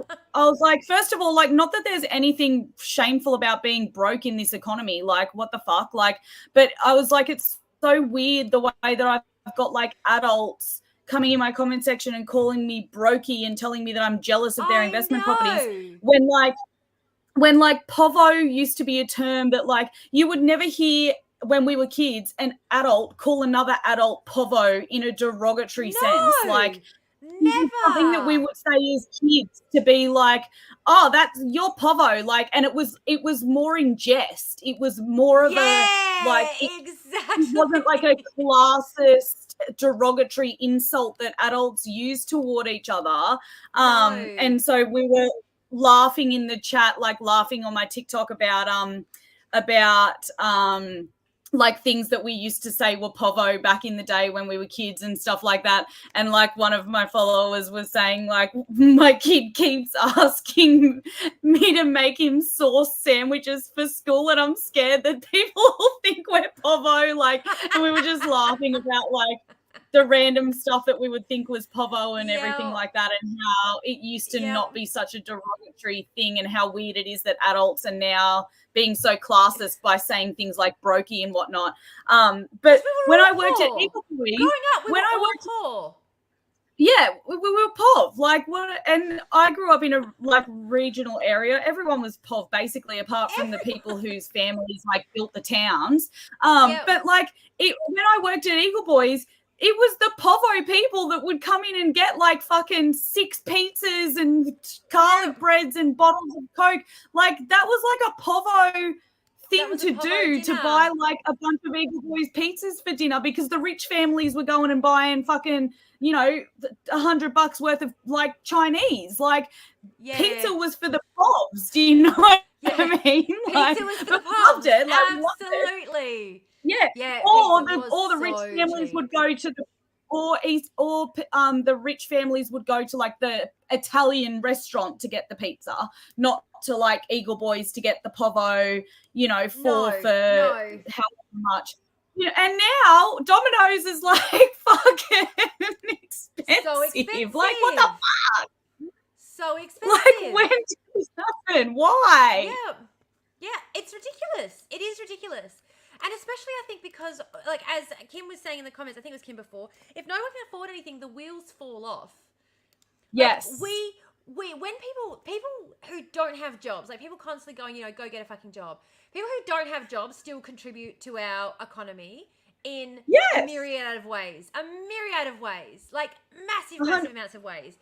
first of all, like, not that there's anything shameful about being broke in this economy, like, what the fuck, like, but I was like, it's so weird the way that I've got, like, adults coming in my comment section and calling me brokey and telling me that I'm jealous of their investment properties, when povo used to be a term that, like, you would never hear when we were kids an adult call another adult povo in a derogatory sense. Like, never. Something that we would say as kids to be like, oh, that's your povo, like, and it was more in jest. It was more of a, like, it wasn't like a classist derogatory insult that adults use toward each other. And so we were laughing in the chat, like laughing on my TikTok about like things that we used to say were povo back in the day when we were kids and stuff like that. And like one of my followers was saying like, my kid keeps asking me to make him sauce sandwiches for school and I'm scared that people will think we're povo. Like, and we were just laughing about like the random stuff that we would think was povo and everything like that, and how it used to not be such a derogatory thing, and how weird it is that adults are now being so classist by saying things like brokey and whatnot. But when I worked at Eagle Boys, growing up, we were all poor. Yeah, we were POV. Like what? And I grew up in a like regional area. Everyone was POV basically, apart from the people whose families like built the towns. But like when I worked at Eagle Boys, it was the povo people that would come in and get like fucking 6 pizzas and garlic breads and bottles of Coke. Like that was like a povo thing to do, to buy like a bunch of Eagle Boys pizzas for dinner, because the rich families were going and buying fucking, you know, $100 worth of like Chinese. Like pizza was for the povs. Do you know what I mean? Pizza was for the povs. Loved it. Like, absolutely. Yeah. Or the rich families would go to the the rich families would go to like the Italian restaurant to get the pizza, not to like Eagle Boys to get the povo, you know, for however much. You know, and now Domino's is like fucking expensive. So expensive. Like what the fuck? So expensive. Like when did this happen? Why? Yeah, it's ridiculous. It is ridiculous. And especially, I think, because, like, as Kim was saying in the comments, I think it was Kim before, if no one can afford anything, the wheels fall off. Yes. Like, when people who don't have jobs, like people constantly going, you know, go get a fucking job. People who don't have jobs still contribute to our economy in a myriad of ways. Like massive amounts of ways.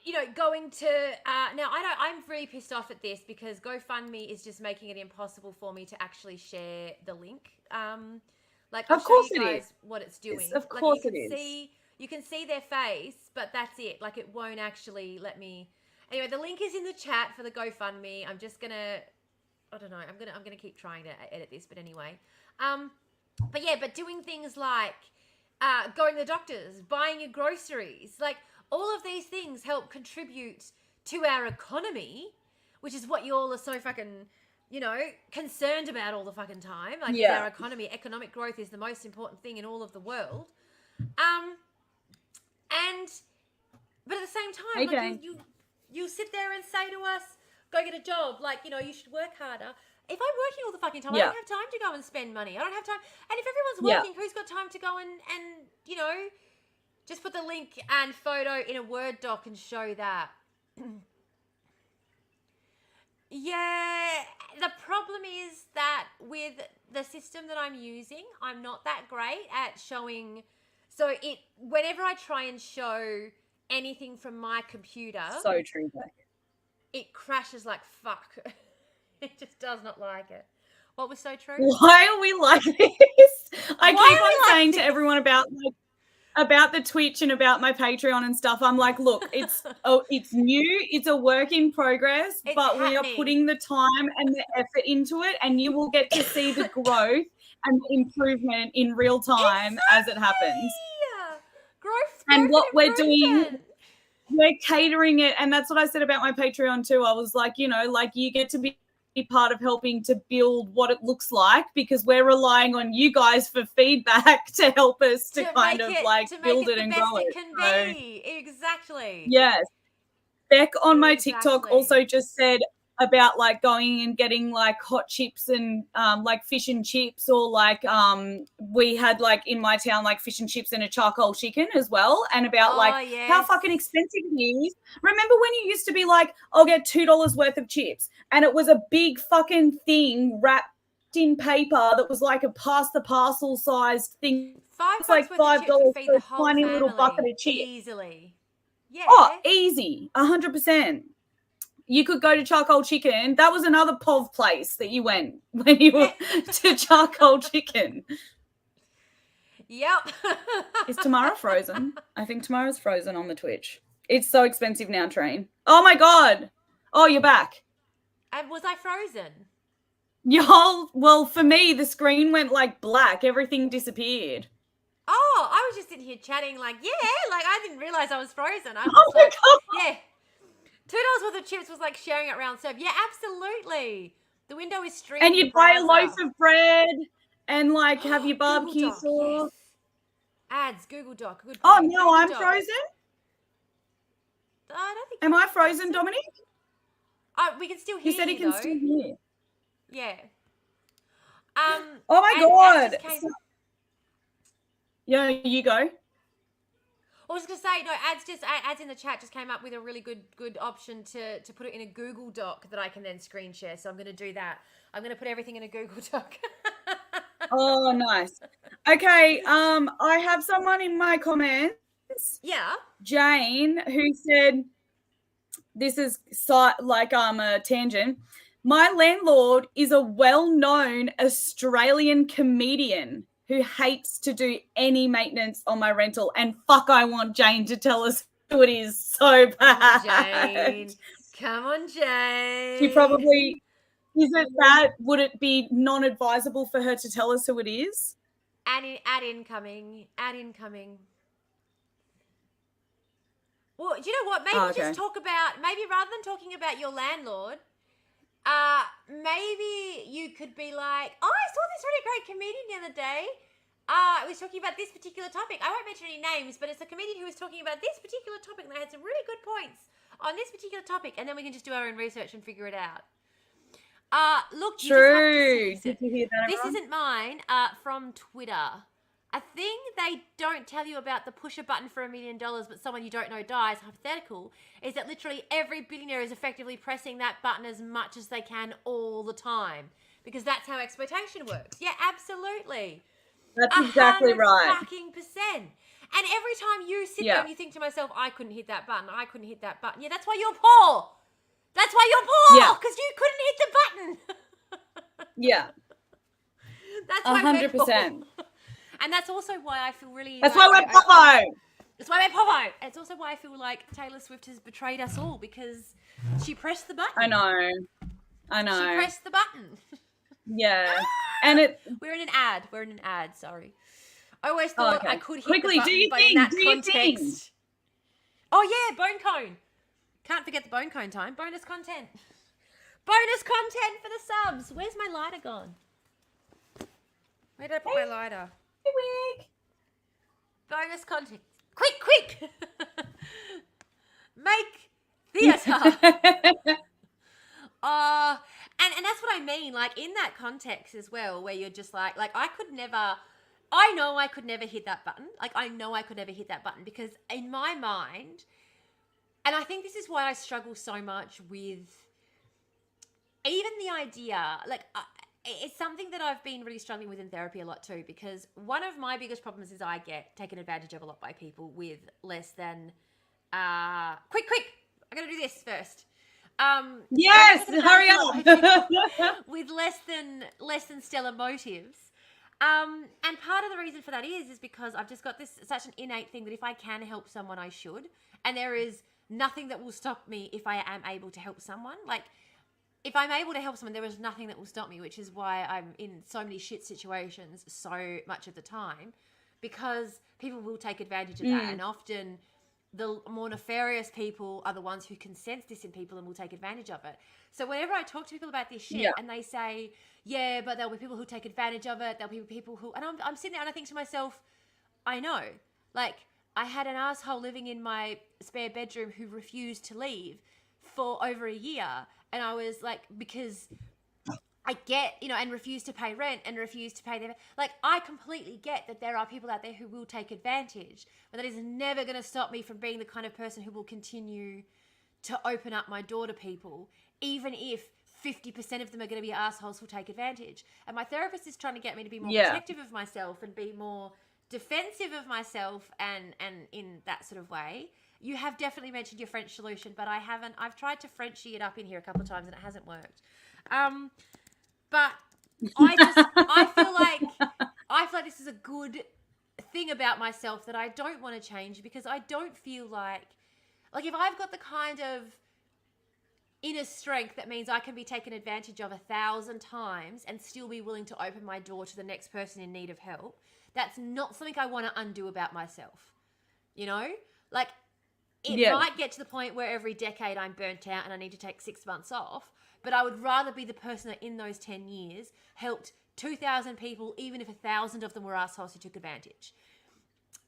You know, going to now I'm really pissed off at this because GoFundMe is just making it impossible for me to actually share the link. Like, I'll show you guys what it's doing. Of course it is. You can see their face, but that's it. Like, it won't actually let me. Anyway, the link is in the chat for the GoFundMe. I'm just gonna, I don't know. I'm gonna keep trying to edit this, but anyway. But doing things like going to the doctors, buying your groceries, like. All of these things help contribute to our economy, which is what you all are so fucking, you know, concerned about all the fucking time. Like, it's our economy. Economic growth is the most important thing in all of the world. But at the same time, like you sit there and say to us, go get a job. Like, you know, you should work harder. If I'm working all the fucking time, I don't have time to go and spend money. I don't have time. And if everyone's working, who's got time to go and you know, just put the link and photo in a Word doc and show that. Yeah, the problem is that with the system that I'm using, I'm not that great at showing. So whenever I try and show anything from my computer, so true, it crashes like fuck. It just does not like it. What was so true? Why are we like this? I keep on saying to everyone about the Twitch and about my Patreon and stuff. I'm like, look, it's new, it's a work in progress, but we are putting the time and the effort into it, and you will get to see the growth and the improvement in real time as it happens. Growth and what we're doing, we're catering it, and that's what I said about my Patreon too. I was like, you know, like you get to be part of helping to build what it looks like, because we're relying on you guys for feedback to help us to kind of like build it and grow it. Exactly. Yes. Beck on my TikTok also just said about like going and getting like hot chips and like fish and chips, or like we had like in my town like fish and chips and a charcoal chicken as well, and about how fucking expensive it is. Remember when you used to be like, I'll get $2 worth of chips, and it was a big fucking thing wrapped in paper that was like a pass the parcel sized thing. It's like $5 for a tiny little bucket of chips. Easily. Yeah. Oh, easy. 100%. You could go to Charcoal Chicken. That was another POV place that you went when you were to Charcoal Chicken. Yep. Is Tamara frozen? I think Tamara's frozen on the Twitch. It's so expensive now, Train. Oh, my God. Oh, you're back. And was I frozen? Well, for me, the screen went like black. Everything disappeared. Oh, I was just sitting here chatting like, yeah, like I didn't realize I was frozen. I was Oh my like, God. yeah, $2 worth of chips was like sharing it around serve. Yeah, absolutely. The window is streaming. And you'd buy a loaf of bread and like have your Google barbecue Doc, yes. sauce. Ads, Google Doc, good Oh point. no, Google I'm Doc. frozen. I don't think. Am I frozen, Dominic? We can still hear He said he you can though. still hear. Yeah. Oh my and God. ads just came- Yeah, you go. I was gonna say no. Ads in the chat just came up with a really good option to put it in a Google Doc that I can then screen share. So I'm gonna do that. I'm gonna put everything in a Google Doc. Oh, nice. Okay. I have someone in my comments. Yeah. Jane, who said, this is like a tangent. My landlord is a well-known Australian comedian who hates to do any maintenance on my rental. And fuck, I want Jane to tell us who it is so bad. Come on, Jane. She probably, is it that? Would it be non-advisable for her to tell us who it is? Ad incoming. Well, do you know what? Maybe just talk about, maybe rather than talking about your landlord, maybe you could be like, oh, I saw this really great comedian the other day. It was talking about this particular topic. I won't mention any names, but it's a comedian who was talking about this particular topic, and they had some really good points on this particular topic, and then we can just do our own research and figure it out. Look, you True. just have to Did you hear that? This isn't mine. From Twitter. A thing they don't tell you about the push a button for $1 million, but someone you don't know dies, hypothetical, is that literally every billionaire is effectively pressing that button as much as they can all the time. Because that's how exploitation works. Yeah, absolutely. That's exactly right. Fucking percent. And every time you sit there and you think to myself, I couldn't hit that button. Yeah, that's why you're poor. That's why you're poor. Because you couldn't hit the button. Yeah. That's why 100%. And that's also why I feel really... That's why we're povo. That's why we're povo. It's also why I feel like Taylor Swift has betrayed us all because she pressed the button. I know. She pressed the button. Yeah. And We're in an ad, sorry. I always thought I could hit Quickly, the button, do your but thing. in that Do your context... thing. Oh yeah, bone cone. Can't forget the bone cone time. Bonus content. Bonus content for the subs. Where's my lighter gone? Where did I put my lighter? Wig. Bonus content. Quick. Make theatre. And that's what I mean. Like in that context as well, where you're just like I know I could never hit that button. Like I know I could never hit that button because in my mind, and I think this is why I struggle so much with even the idea, it's something that I've been really struggling with in therapy a lot too, because one of my biggest problems is I get taken advantage of a lot by people with less than, quick, I gotta do this first. Yes, hurry up. With less than stellar motives. And part of the reason for that is because I've just got such an innate thing that if I can help someone, I should. And there is nothing that will stop me if I am able to help someone. Like, if I'm able to help someone, there is nothing that will stop me, which is why I'm in so many shit situations so much of the time, because people will take advantage of that. And often the more nefarious people are the ones who can sense this in people and will take advantage of it. So whenever I talk to people about this shit and they say, yeah, but there'll be people who take advantage of it. There'll be people who, and I'm sitting there and I think to myself, I know, like I had an asshole living in my spare bedroom who refused to leave for over a year. And I was like, because I get, and refuse to pay rent and refuse to pay their, I completely get that there are people out there who will take advantage, but that is never going to stop me from being the kind of person who will continue to open up my door to people, even if 50% of them are going to be assholes who'll take advantage. And my therapist is trying to get me to be more protective of myself and be more defensive of myself and in that sort of way. You have definitely mentioned your French solution, but I haven't. I've tried to Frenchy it up in here a couple of times and it hasn't worked. But I feel like this is a good thing about myself that I don't want to change, because I don't feel like if I've got the kind of, inner strength that means I can be taken advantage of 1,000 times and still be willing to open my door to the next person in need of help. That's not something I want to undo about myself. You know, like it might get to the point where every decade I'm burnt out and I need to take 6 months off, but I would rather be the person that in those 10 years helped 2,000 people, even if 1,000 of them were assholes who took advantage.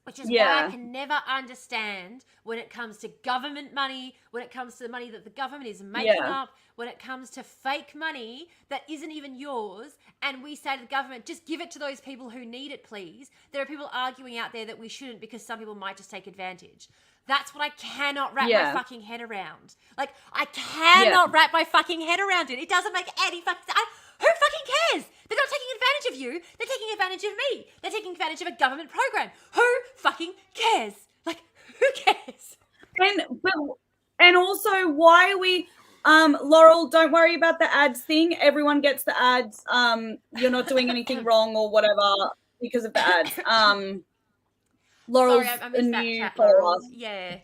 Which is why I can never understand when it comes to government money, when it comes to the money that the government is making up, when it comes to fake money that isn't even yours, and we say to the government, just give it to those people who need it, please. There are people arguing out there that we shouldn't because some people might just take advantage. That's what I cannot wrap my fucking head around. Like, I cannot wrap my fucking head around it. It doesn't make any fucking sense. Who fucking cares? They're not taking advantage of you. They're taking advantage of me. They're taking advantage of a government program. Who fucking cares? Like, who cares? And also, why are we... Laurel, don't worry about the ads thing. Everyone gets the ads. You're not doing anything wrong or whatever because of the ads. Laurel's Sorry, I a missed that new chat, follower. Laurel. Yeah.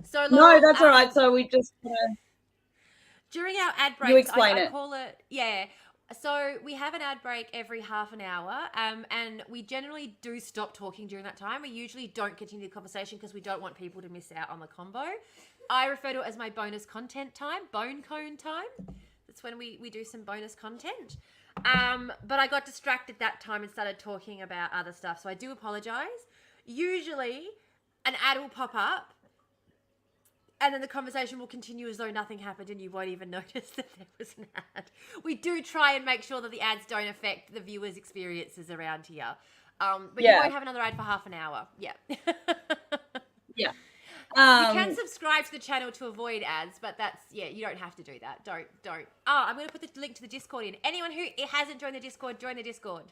So, Laurel, no, that's all right. So we just... during our ad breaks, you explain I it. call it... Yeah. So we have an ad break every half an hour, and we generally do stop talking during that time. We usually don't continue the conversation because we don't want people to miss out on the combo. I refer to it as my bonus content time, bone cone time. That's when we do some bonus content. But I got distracted that time and started talking about other stuff, so I do apologize. Usually an ad will pop up, and then the conversation will continue as though nothing happened and you won't even notice that there was an ad. We do try and make sure that the ads don't affect the viewers' experiences around here. But you won't have another ad for half an hour. Yeah. Yeah. You can subscribe to the channel to avoid ads, but that's, you don't have to do that. Don't. Oh, I'm going to put the link to the Discord in. Anyone who hasn't joined the Discord, join the Discord.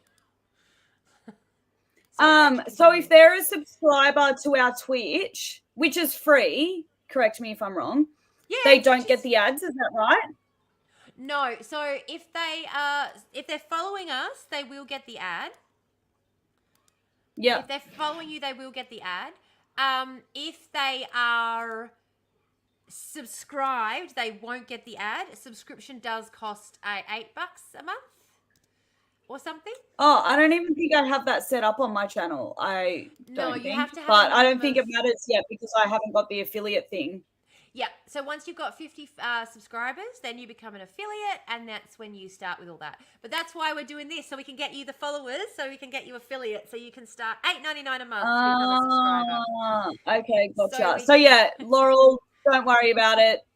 So if they're a subscriber to our Twitch, which is free, correct me if I'm wrong, they don't get the ads, is that right? No. So if they're following us, they will get the ad. Yeah. If they're following you, they will get the ad. If they are subscribed, they won't get the ad. A subscription does cost $8 a month or something. Oh, I don't even think I have that set up on my channel. Have to have but I don't think it matters yet because I haven't got the affiliate thing. Yeah. So once you've got 50 subscribers, then you become an affiliate, and that's when you start with all that. But that's why we're doing this, so we can get you the followers, so we can get you affiliate, so you can start $8.99 a month to become a subscriber. Okay, gotcha. So Laurel, don't worry about it.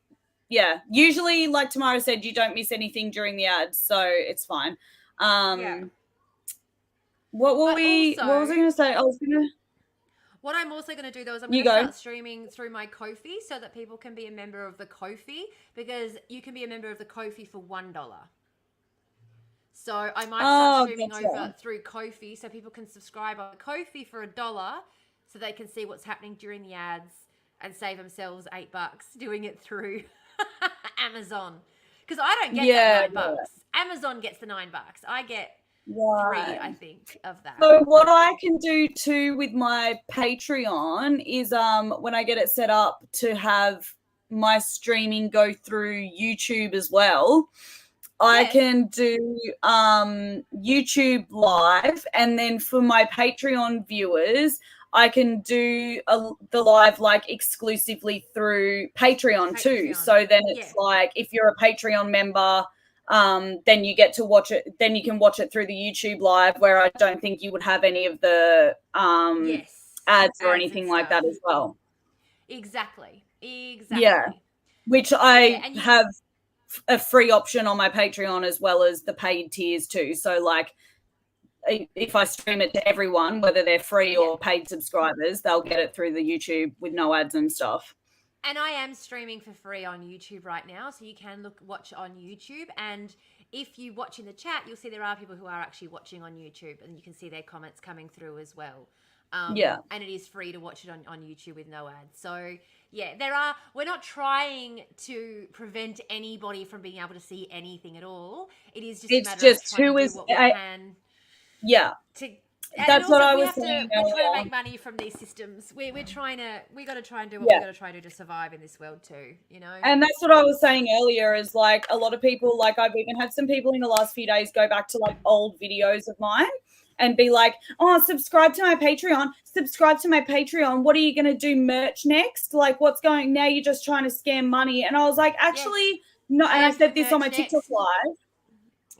Yeah. Usually, like Tamara said, you don't miss anything during the ads, so it's fine. What was I going to say? What I'm also going to do, though, is I'm going to start streaming through my Ko-fi so that people can be a member of the Ko-fi, because you can be a member of the Ko-fi for $1. So I might start streaming over through Ko-fi so people can subscribe on Ko-fi for $1 so they can see what's happening during the ads and save themselves $8 doing it through Amazon. Because I don't get that $9. Amazon gets the $9. I get... Right. 3, I think, of that. So what I can do too with my Patreon is when I get it set up to have my streaming go through YouTube as well, I can do YouTube live, and then for my Patreon viewers, I can do the live like exclusively through Patreon too. So then it's like if you're a Patreon member, then you get to watch it. Then you can watch it through the YouTube live, where I don't think you would have any of the ads or anything like that as well. Exactly. Yeah, which I have a free option on my Patreon as well as the paid tiers too. So like, if I stream it to everyone, whether they're free or paid subscribers, they'll get it through the YouTube with no ads and stuff. And I am streaming for free on YouTube right now, so you can watch on YouTube. And if you watch in the chat, you'll see there are people who are actually watching on YouTube, and you can see their comments coming through as well. And it is free to watch it on YouTube with no ads. So we're not trying to prevent anybody from being able to see anything at all. It is just a matter of trying to do what we can. Yeah. and That's also what I we was have to. saying We're trying to earlier. make money from these systems. We got to try and do what we Yeah. got to try and do to survive in this world too. You know. And that's what I was saying earlier is like a lot of people, like I've even had some people in the last few days go back to like old videos of mine and be like, oh, subscribe to my Patreon. What are you going to do merch next? Like what's going now? You're just trying to scam money. And I was like, actually, no. And I said this on my TikTok live.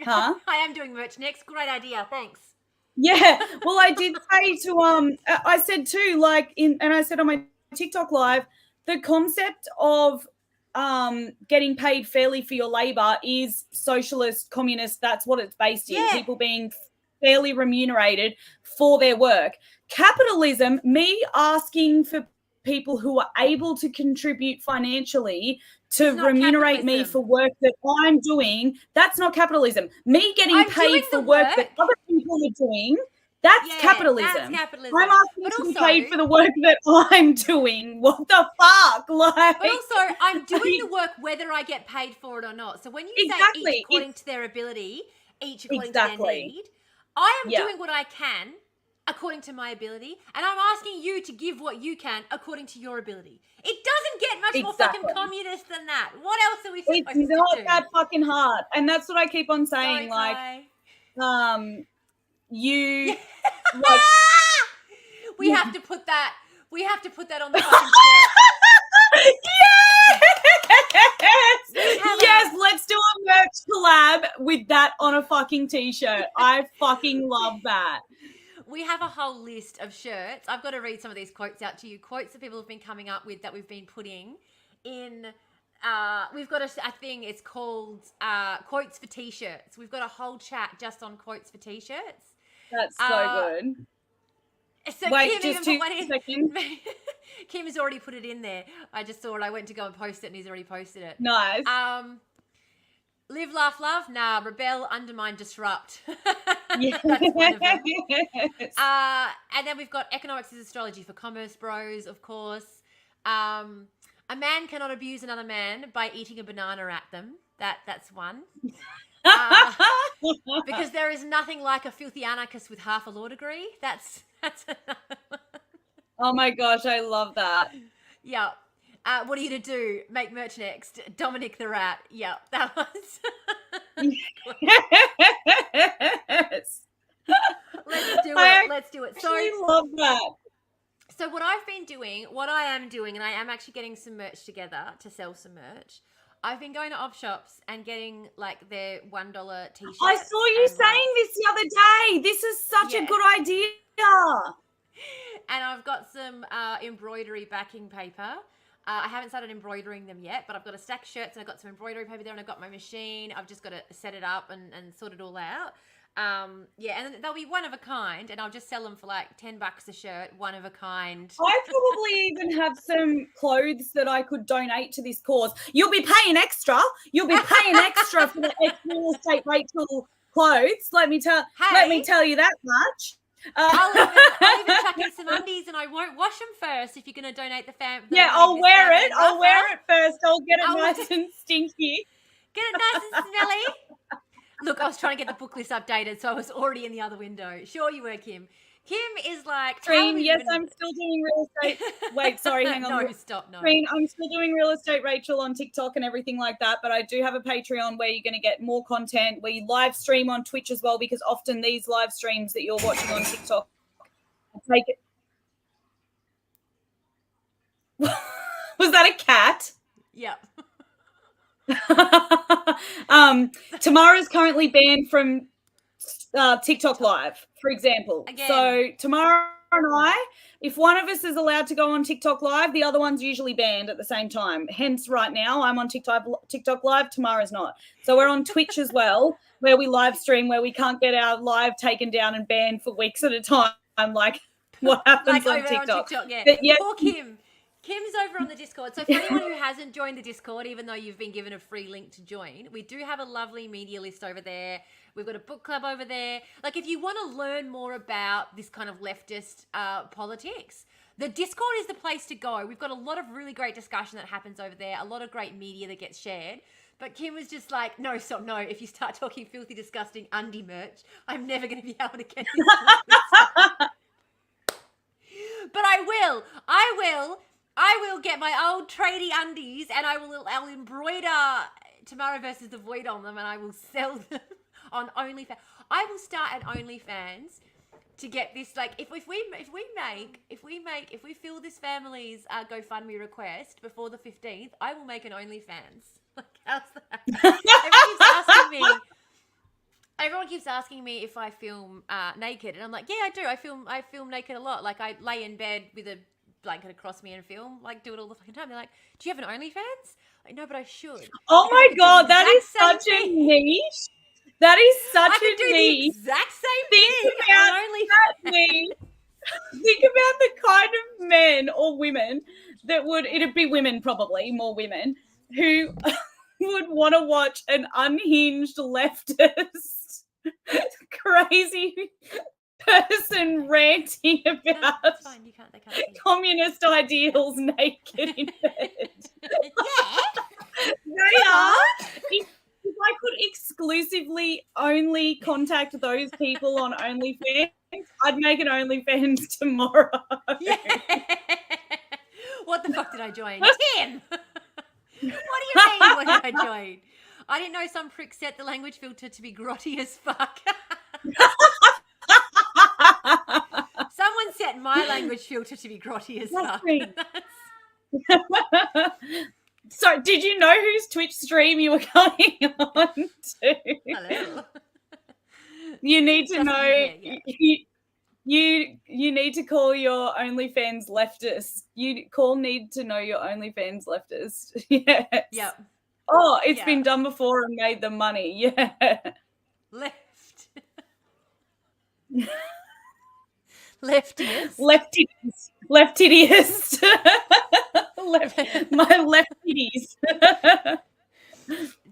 Huh? I am doing merch next. Great idea. Thanks. Yeah. Well, I did say to, I said too, like and I said on my TikTok live, the concept of getting paid fairly for your labor is socialist, communist. That's what it's based in. Yeah. People being fairly remunerated for their work. Capitalism, me asking for people who are able to contribute financially to remunerate me for work that I'm doing, that's not capitalism. Me getting paid for work that other people are doing, that's capitalism. That's capitalism. I'm asking to be paid for the work that I'm doing. What the fuck? Like, but also, I'm doing the work whether I get paid for it or not. So when you say each according to their ability, each according to their need, I am doing what I can according to my ability, and I'm asking you to give what you can according to your ability. It doesn't get much more fucking communist than that. What else are we supposed to do? It's not that fucking hard. And that's what I keep on saying. You like we have to put that on the fucking shirt. Yes, let's do a merch collab with that on a fucking t-shirt. I fucking love that. We have a whole list of shirts. I've got to read some of these quotes out to you. Quotes that people have been coming up with that we've been putting in. We've got a thing. It's called quotes for t-shirts. We've got a whole chat just on quotes for t-shirts. That's so good. So wait, Kim just 2 seconds. Kim has already put it in there. I just saw it. I went to go and post it, and he's already posted it. Nice. Live, laugh, love. Nah, rebel, undermine, disrupt. Yeah. That's one of them. And then we've got economics is astrology for commerce bros, of course. A man cannot abuse another man by eating a banana at them. That's one. Because there is nothing like a filthy anarchist with half a law degree. That's another one. Oh my gosh, I love that. Yeah. What are you to do? Make merch next. Dominic the Rat. Yeah, that was. Yes. Let's do it. So I love that. So what I am doing, and I am actually getting some merch together to sell some merch. I've been going to op shops and getting like their $1 t-shirts. I saw you saying this the other day. This is such a good idea. And I've got some embroidery backing paper. I haven't started embroidering them yet, but I've got a stack of shirts and I've got some embroidery paper there and I've got my machine. I've just got to set it up and sort it all out. And they'll be one of a kind, and I'll just sell them for like $10 a shirt, one of a kind. I probably even have some clothes that I could donate to this cause. You'll be paying extra. You'll be paying extra for the real estate Rachel clothes. Let me tell you that much. I'll even chuck in some undies, and I won't wash them first if you're going to donate the family. Yeah, I'll wear it. I'll wear it first. I'll get it nice and stinky. Get it nice and smelly. Look, I was trying to get the book list updated, so I was already in the other window. Sure you were, Kim. Kim is like... Yes, I'm still doing real estate. Wait, sorry, hang on. No, stop, no. I'm still doing real estate Rachel on TikTok and everything like that, but I do have a Patreon where you're going to get more content, where you live stream on Twitch as well, because often these live streams that you're watching on TikTok take it. Was that a cat? Yep. Tamara's currently banned from TikTok Live, for example. Again. So Tamara and I, if one of us is allowed to go on TikTok Live, the other one's usually banned at the same time. Hence, right now, I'm on TikTok Live, Tamara's not. So we're on Twitch as well, where we live stream, where we can't get our live taken down and banned for weeks at a time. Like what happens on TikTok. But poor Kim. Kim's over on the Discord. So for anyone who hasn't joined the Discord, even though you've been given a free link to join, we do have a lovely media list over there. We've got a book club over there. Like if you want to learn more about this kind of leftist politics, the Discord is the place to go. We've got a lot of really great discussion that happens over there, a lot of great media that gets shared. But Kim was just like, no, stop, no. If you start talking filthy, disgusting undie merch, I'm never going to be able to get this. But I will get my old tradie undies and I'll embroider Tomorrow versus the Void on them and I will sell them on OnlyFans. I will start an OnlyFans to get this, like, if we fill this family's GoFundMe request before the 15th, I will make an OnlyFans. Like, how's that? Everyone keeps asking me if I film naked, and I'm like, yeah, I do. I film naked a lot. Like, I lay in bed with a blanket across me and film. Like, do it all the fucking time. They're like, do you have an OnlyFans? Like, no, but I should. Oh my It's God, the that is exact such a same niche. That is such I could a do the niche. exact same Think thing about on OnlyFans. that niche. Think about the kind of men or women that would, it'd be women probably, more women, who would want to watch an unhinged leftist crazy person ranting No, about it's fine. They can't see. communist ideals naked in bed. Yeah. They are. If I could exclusively only contact those people on OnlyFans, I'd make an OnlyFans tomorrow. Yeah. What the fuck did I join? Tim! What do you mean, what did I join? I didn't know some prick set the language filter to be grotty as fuck. Someone set my language filter to be grotty as That's fuck. me. So, did you know whose Twitch stream you were going on to? Hello. You need to Just know. yeah. You need to call your OnlyFans leftist. You need to know your OnlyFans leftist. Yes. Yep. Oh, it's Yeah. been done before and made them money. Yeah. Left. Leftiest. Leftidiest. Leftidiest. My left titties.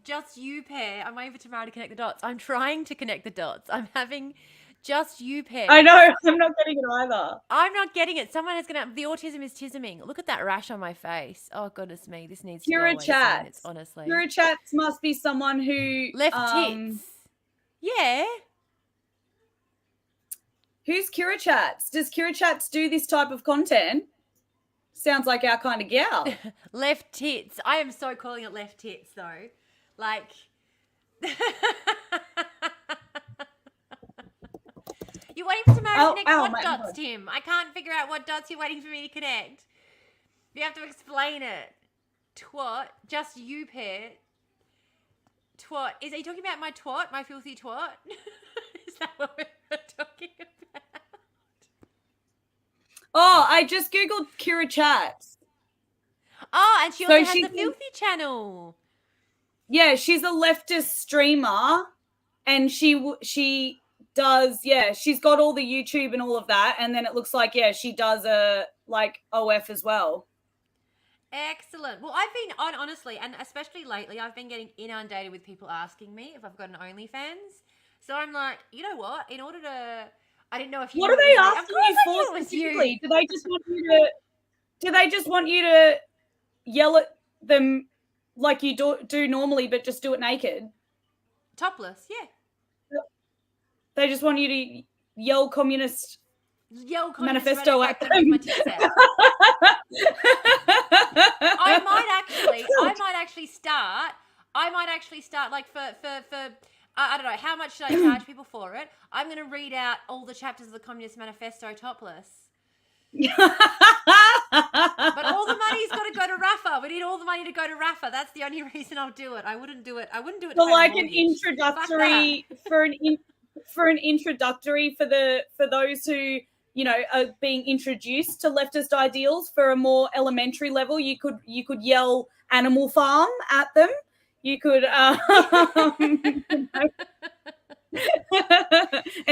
Just you pair. I'm waiting for Tamara to connect the dots. I'm trying to connect the dots. I'm having just you pair. I know. I'm not getting it either. I'm not getting it. Someone is gonna. The autism is tisming. Look at that rash on my face. Oh goodness me, this needs to go away soon. It's honestly. Kira Chats must be someone who left tits. Yeah. Who's Kira Chats? Does Kira Chats do this type of content? Sounds like our kind of gal. Left tits. I am so calling it left tits though. Like. You're waiting for Tamara to connect what dots, Tim? I can't figure out what dots you're waiting for me to connect. You have to explain it. Twat. Just you pair. Twat. Are you talking about my twat? My filthy twat? Is that what we're talking about? Oh, I just Googled Kira Chats. Oh, and she also has the filthy channel. Yeah, she's a leftist streamer. And she does, yeah, she's got all the YouTube and all of that. And then it looks like, yeah, she does a like OF as well. Excellent. Well, I've been on, honestly, and especially lately, I've been getting inundated with people asking me if I've got an OnlyFans. So I'm like, you know what? In order to, I didn't know if you. What are they asking you for specifically? Do they just want you to? Do they just want you to yell at them like you do normally, but just do it naked? Topless, yeah. They just want you to yell communist manifesto at them. I might actually start like for I don't know, how much should I charge people for it? I'm going to read out all the chapters of the Communist Manifesto topless. But all the money's got to go to Rafa. We need all the money to go to Rafa. That's the only reason I'll do it. I wouldn't do it. For like an introductory for an introductory for those who, you know, are being introduced to leftist ideals. For a more elementary level, you could yell Animal Farm at them. You could an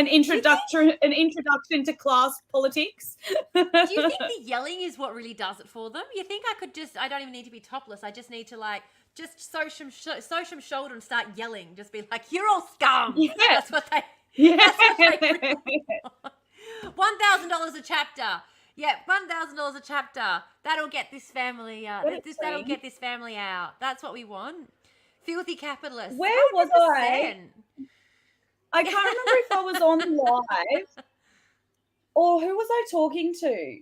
introduction to class politics. Do you think the yelling is what really does it for them? You think I don't even need to be topless. I just need to just sew some shoulder and start yelling. Just be like, you're all scum. Yeah. That's what they really want. $1,000 a chapter. Yeah, $1,000 a chapter. That'll get this family. That'll get this family out. That's what we want. Filthy capitalist. Where was I? 100%. I can't remember if I was on live or who was I talking to.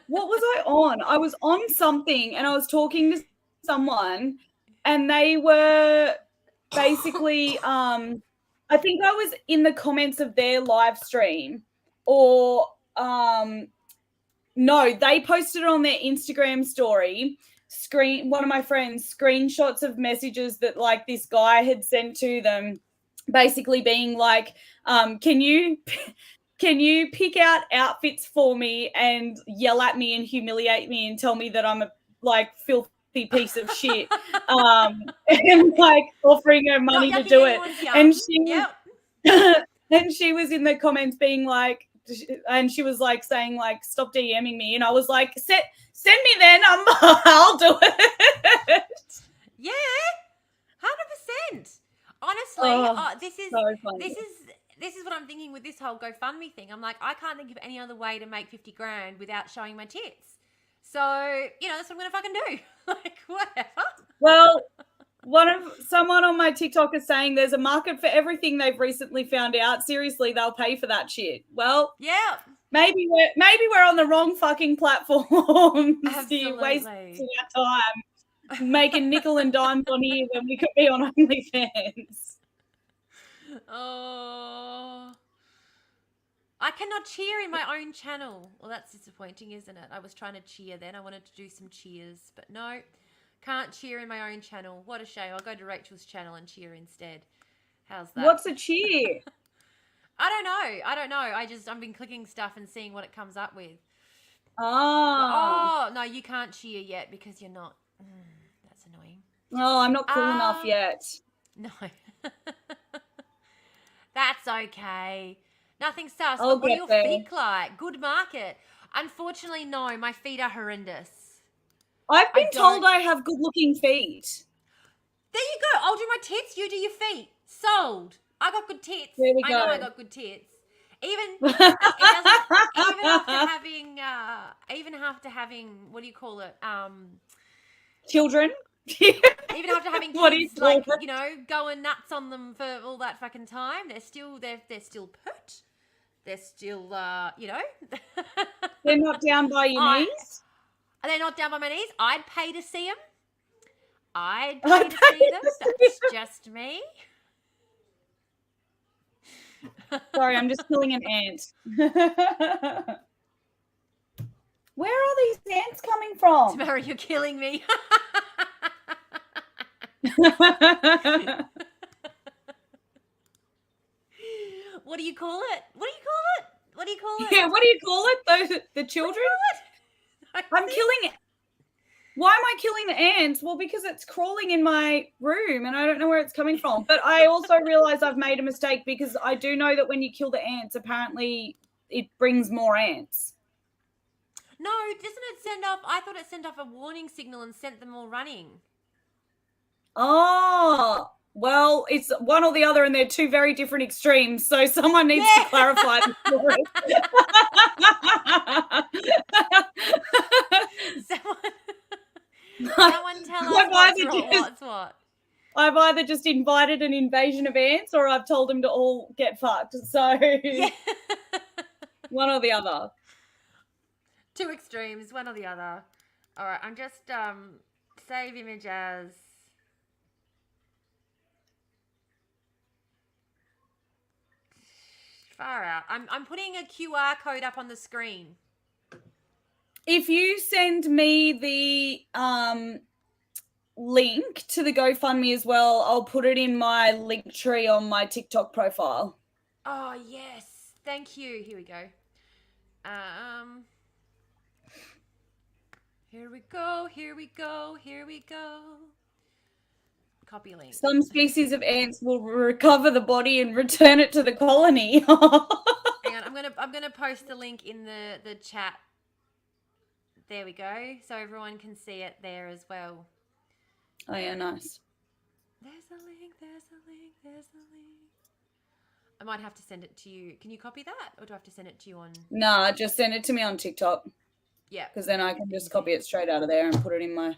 What was I on? I was on something and I was talking to someone and they were basically I think I was in the comments of their live stream or no, they posted it on their Instagram story. One of my friends screenshots of messages that like this guy had sent to them, basically being like, can you pick out outfits for me and yell at me and humiliate me and tell me that I'm a like filthy piece of shit, and like offering her money to do it, and she was in the comments being like, and she was like saying like, stop DMing me, and I was like, send me their number, I'll do it. Yeah, 100%. Honestly, this is so funny. this is what I'm thinking with this whole GoFundMe thing. I'm like, I can't think of any other way to make 50 grand without showing my tits. So, that's what I'm gonna fucking do. Like, whatever. Well, someone on my TikTok is saying there's a market for everything they've recently found out. Seriously, they'll pay for that shit. Well, yeah. Maybe we're on the wrong fucking platform. Absolutely. Wasting our time making nickel and dimes on here when we could be on OnlyFans. Oh, I cannot cheer in my own channel. Well, that's disappointing, isn't it? I was trying to cheer then. I wanted to do some cheers, but no, can't cheer in my own channel. What a shame. I'll go to Rachel's channel and cheer instead. How's that? What's a cheer? I don't know. I've been clicking stuff and seeing what it comes up with. Oh. Oh, no, you can't cheer yet because you're not. That's annoying. Oh, I'm not cool enough yet. No. That's okay. Nothing sus. I'll What are get your there. feet like? Good market. Unfortunately, no. My feet are horrendous. I've been told I have good-looking feet. There you go. I'll do my tits. You do your feet. Sold. I got good tits. There we go. I know I got good tits. Even after having what do you call it? Children. Even after having kids, What do you call it? going nuts on them for all that fucking time, they're still put. They're still They're not down by your knees. They're not down by my knees. I'd pay to see them. I'd pay to see them. That's just me. Sorry, I'm just killing an ant. Where are these ants coming from? Tamara, you're killing me. What do you call it? Yeah, what do you call it? The children? I'm killing it. Why am I killing the ants? Well, because it's crawling in my room and I don't know where it's coming from. But I also realize I've made a mistake because I do know that when you kill the ants, apparently it brings more ants. No, doesn't it send off? I thought it sent off a warning signal and sent them all running. Oh, well, it's one or the other and they're two very different extremes. So someone needs to clarify the story. Someone tell us what's what. I've either just invited an invasion of ants or I've told them to all get fucked. So one or the other. Two extremes, one or the other. All right, I'm just save image as far out. I'm putting a QR code up on the screen. If you send me the link to the GoFundMe as well, I'll put it in my link tree on my TikTok profile. Oh, yes. Thank you. Here we go. Here we go. Copy link. Some species of ants will recover the body and return it to the colony. Hang on, I'm gonna post the link in the chat. There we go. So everyone can see it there as well. Oh yeah, nice. There's a link. I might have to send it to you. Can you copy that? Or do I have to send it to you on... Nah, just send it to me on TikTok. Yeah. Because then I can just copy it straight out of there and put it in my...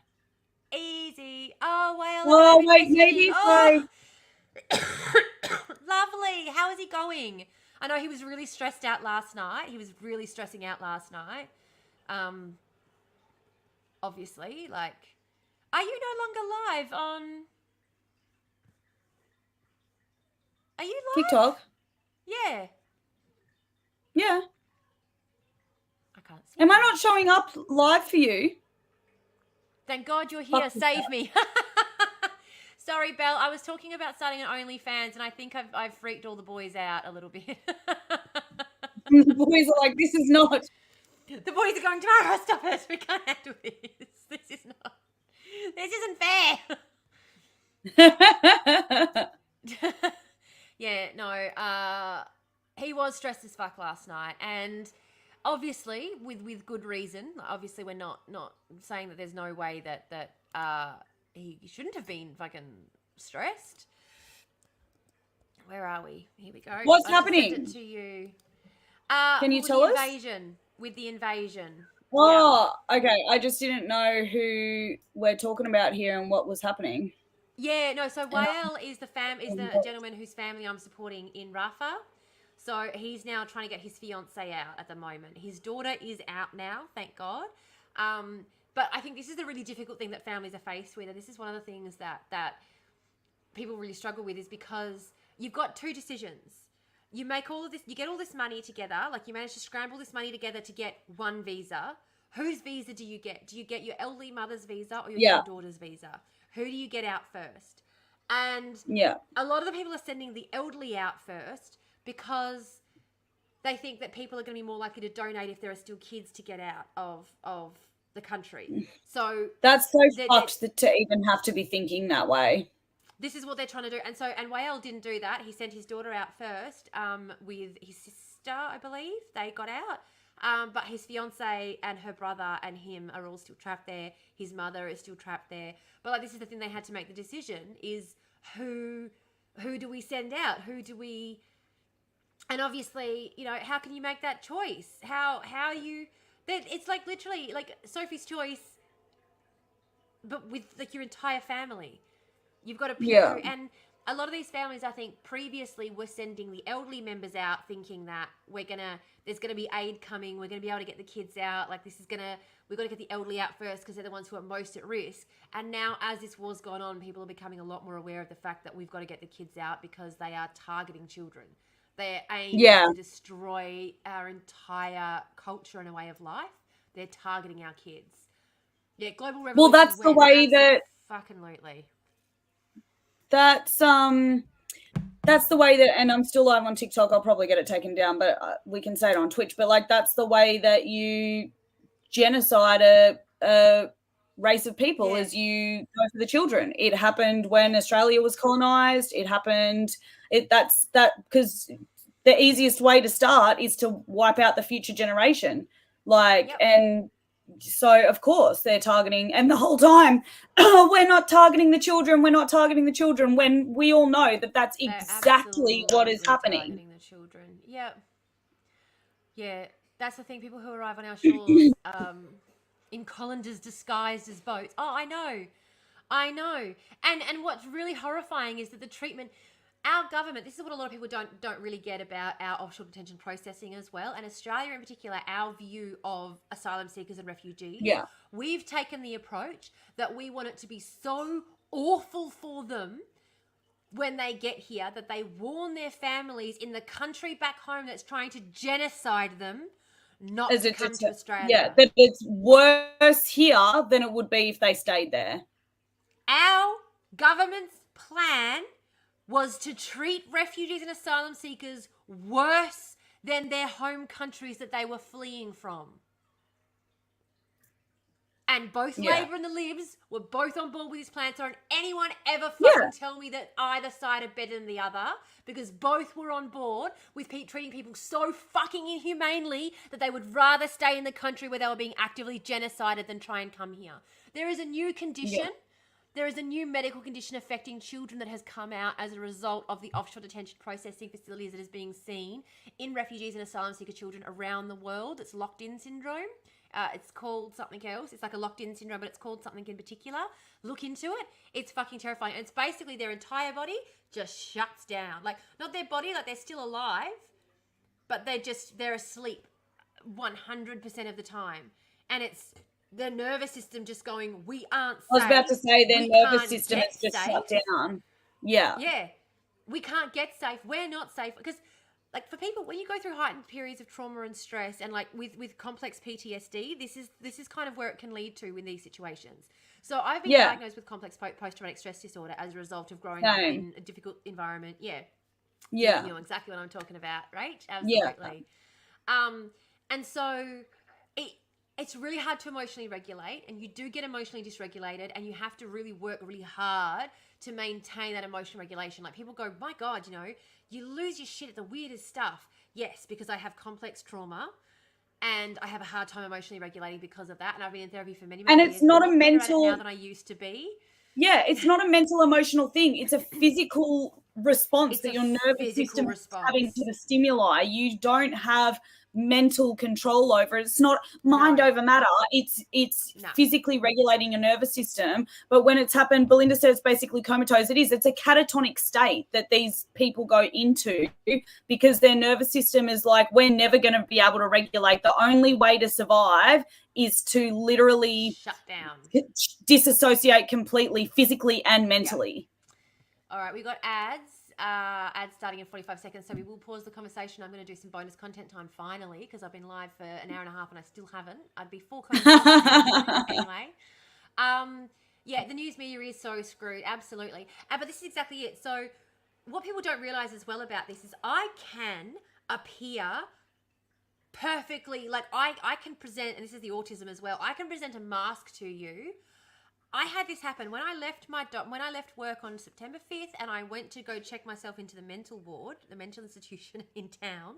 Easy. Oh, well, I Oh haven't wait, missed maybe him. if Oh, lovely. How is he going? I know he was really stressed out last night. He was really stressing out last night. Um, obviously, like, are you no longer live on? Are you live? TikTok. Yeah. Yeah. I can't see Am I you. not showing up live for you? Thank God you're here. Fuck with Save that. me. Sorry, Belle. I was talking about starting an OnlyFans, and I think I've freaked all the boys out a little bit. The boys are like, this is not. The boys are going, Tamara, stop it. We can't handle this. This is not. This isn't fair. Yeah, no. He was stressed as fuck last night, and obviously with good reason. Obviously, we're not saying that there's no way that he shouldn't have been fucking stressed. Where are we? Here we go. What's I just sent happening? it to you. Can you For tell the us? invasion. With the invasion. Yeah. Oh, okay. I just didn't know who we're talking about here and what was happening. Yeah, no, so And Wael is the gentleman whose family I'm supporting in Rafah. So he's now trying to get his fiance out at the moment. His daughter is out now, thank God. But I think this is the really difficult thing that families are faced with, and this is one of the things that people really struggle with, is because you've got two decisions. You make all of this, you get all this money together, like you manage to scramble this money together to get one visa. Whose visa do you get? Do you get your elderly mother's visa or your yeah, young daughter's visa? Who do you get out first? And yeah, a lot of the people are sending the elderly out first because they think that people are going to be more likely to donate if there are still kids to get out of the country. So that's so they're, fucked to even have to be thinking that way. this is what they're trying to do. And Wael didn't do that. He sent his daughter out first with his sister, I believe. They got out. But his fiance and her brother and him are all still trapped there. His mother is still trapped there. But like, this is the thing, they had to make the decision, is who do we send out? Who do we... And obviously, you know, how can you make that choice? How you... It's like literally like Sophie's Choice, but with like your entire family. You've got to pick Yeah. who, and a lot of these families, I think, previously were sending the elderly members out, thinking that there's gonna be aid coming, we're gonna be able to get the kids out. Like we've got to get the elderly out first because they're the ones who are most at risk. And now, as this war's gone on, people are becoming a lot more aware of the fact that we've got to get the kids out because they are targeting children. Their aim is to destroy our entire culture and a way of life. They're targeting our kids. Yeah, global revolution. Well, that's the way that fucking lootly. that's the way that, and I'm still live on TikTok. I'll probably get it taken down, but we can say it on Twitch. But like, that's the way that you genocide a race of people, as you go for the children. It happened when Australia was colonized. It happened. That's because the easiest way to start is to wipe out the future generation. Like, and so of course they're targeting, and the whole time we're not targeting the children, when we all know that that's exactly what is happening. Targeting the children. Yeah, that's the thing. People who arrive on our shores in colanders disguised as boats. Oh, I know. And what's really horrifying is that the treatment, our government, this is what a lot of people don't really get about our offshore detention processing as well, and Australia in particular, our view of asylum seekers and refugees. Yeah. We've taken the approach that we want it to be so awful for them when they get here that they warn their families in the country back home that's trying to genocide them not to come to Australia. Yeah, that it's worse here than it would be if they stayed there. Our government's plan was to treat refugees and asylum seekers worse than their home countries that they were fleeing from. And both Labor and the Libs were both on board with this plan. So don't anyone ever fucking tell me that either side are better than the other, because both were on board with treating people so fucking inhumanely that they would rather stay in the country where they were being actively genocided than try and come here. There is a new condition. Yeah. There is a new medical condition affecting children that has come out as a result of the offshore detention processing facilities that is being seen in refugees and asylum seeker children around the world. It's locked-in syndrome. It's called something else. It's like a locked-in syndrome, but it's called something in particular. Look into it. It's fucking terrifying. And it's basically their entire body just shuts down. Like, not their body, like they're still alive, but they're asleep 100% of the time. And it's the nervous system just going, we aren't safe. I was about to say their nervous system is just shut down. Yeah. Yeah. We can't get safe. We're not safe. Because, like, for people, when you go through heightened periods of trauma and stress and, like, with complex PTSD, this is kind of where it can lead to in these situations. So I've been diagnosed with complex post-traumatic stress disorder as a result of growing up in a difficult environment. Yeah. Yeah. You know exactly what I'm talking about, right? Absolutely. Yeah. And so it's really hard to emotionally regulate, and you do get emotionally dysregulated, and you have to really work really hard to maintain that emotional regulation. Like, people go, my God, you know, you lose your shit at the weirdest stuff. Yes, because I have complex trauma and I have a hard time emotionally regulating because of that. And I've been in therapy for many, many years. And it's not a mental now than I used to be. Yeah, it's not a mental emotional thing. It's a physical response that your nervous system is having to the stimuli. You don't have mental control over it. It's not mind over matter. It's physically regulating your nervous system. But when it's happened, Belinda says basically comatose. It's a catatonic state that these people go into because their nervous system is like, we're never going to be able to regulate. The only way to survive is to literally shut down, disassociate completely, physically and mentally. All right, we got ads starting in 45 seconds, so we will pause the conversation. I'm going to do some bonus content time finally, because I've been live for an hour and a half and I still haven't. I'd be full anyway. The news media is so screwed, absolutely. But this is exactly it. So what people don't realize as well about this is I can appear perfectly, like I can present, and this is the autism as well, I can present a mask to you. I had this happen when I left work on September 5th, and I went to go check myself into the mental ward, the mental institution in town.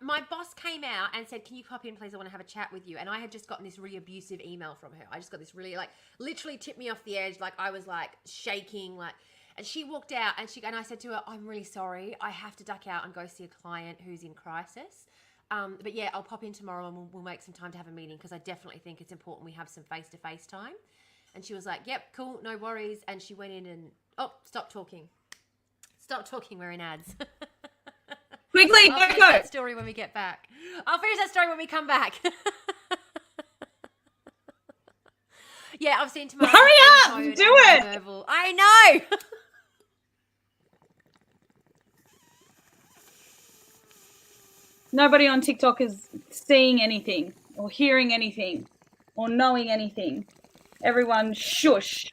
My boss came out and said, can you pop in please, I want to have a chat with you. And I had just gotten this really abusive email from her. I just got this really, like, literally tipped me off the edge. Like, I was like shaking, like, and she walked out and I said to her, I'm really sorry, I have to duck out and go see a client who's in crisis. But yeah, I'll pop in tomorrow and we'll make some time to have a meeting, because I definitely think it's important we have some face-to-face time. And she was like, yep, cool, no worries. And she went in and, stop talking. Stop talking, we're in ads. Quickly, I'll finish that story when we get back. I'll finish that story when we come back. Yeah, I've seen tomorrow. Hurry up, do it. Verbal. I know. Nobody on TikTok is seeing anything or hearing anything or knowing anything. Everyone shush.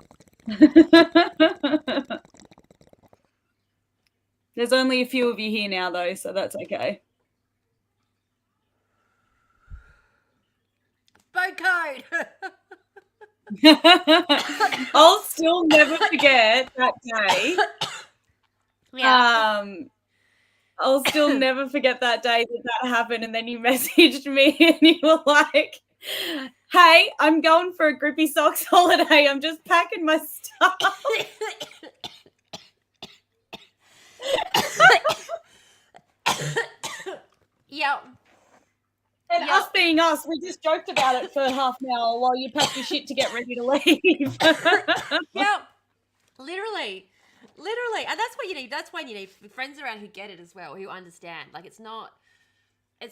There's only a few of you here now, though, so that's okay. Boat code. I'll still never forget that day. Yeah. I'll still never forget that day that happened, and then you messaged me and you were like, hey, I'm going for a Grippy Socks holiday. I'm just packing my stuff. Yep. And us being us, we just joked about it for half an hour while you packed your shit to get ready to leave. Yep. Literally. And that's what you need. That's why you need friends around who get it as well, who understand. Like, it's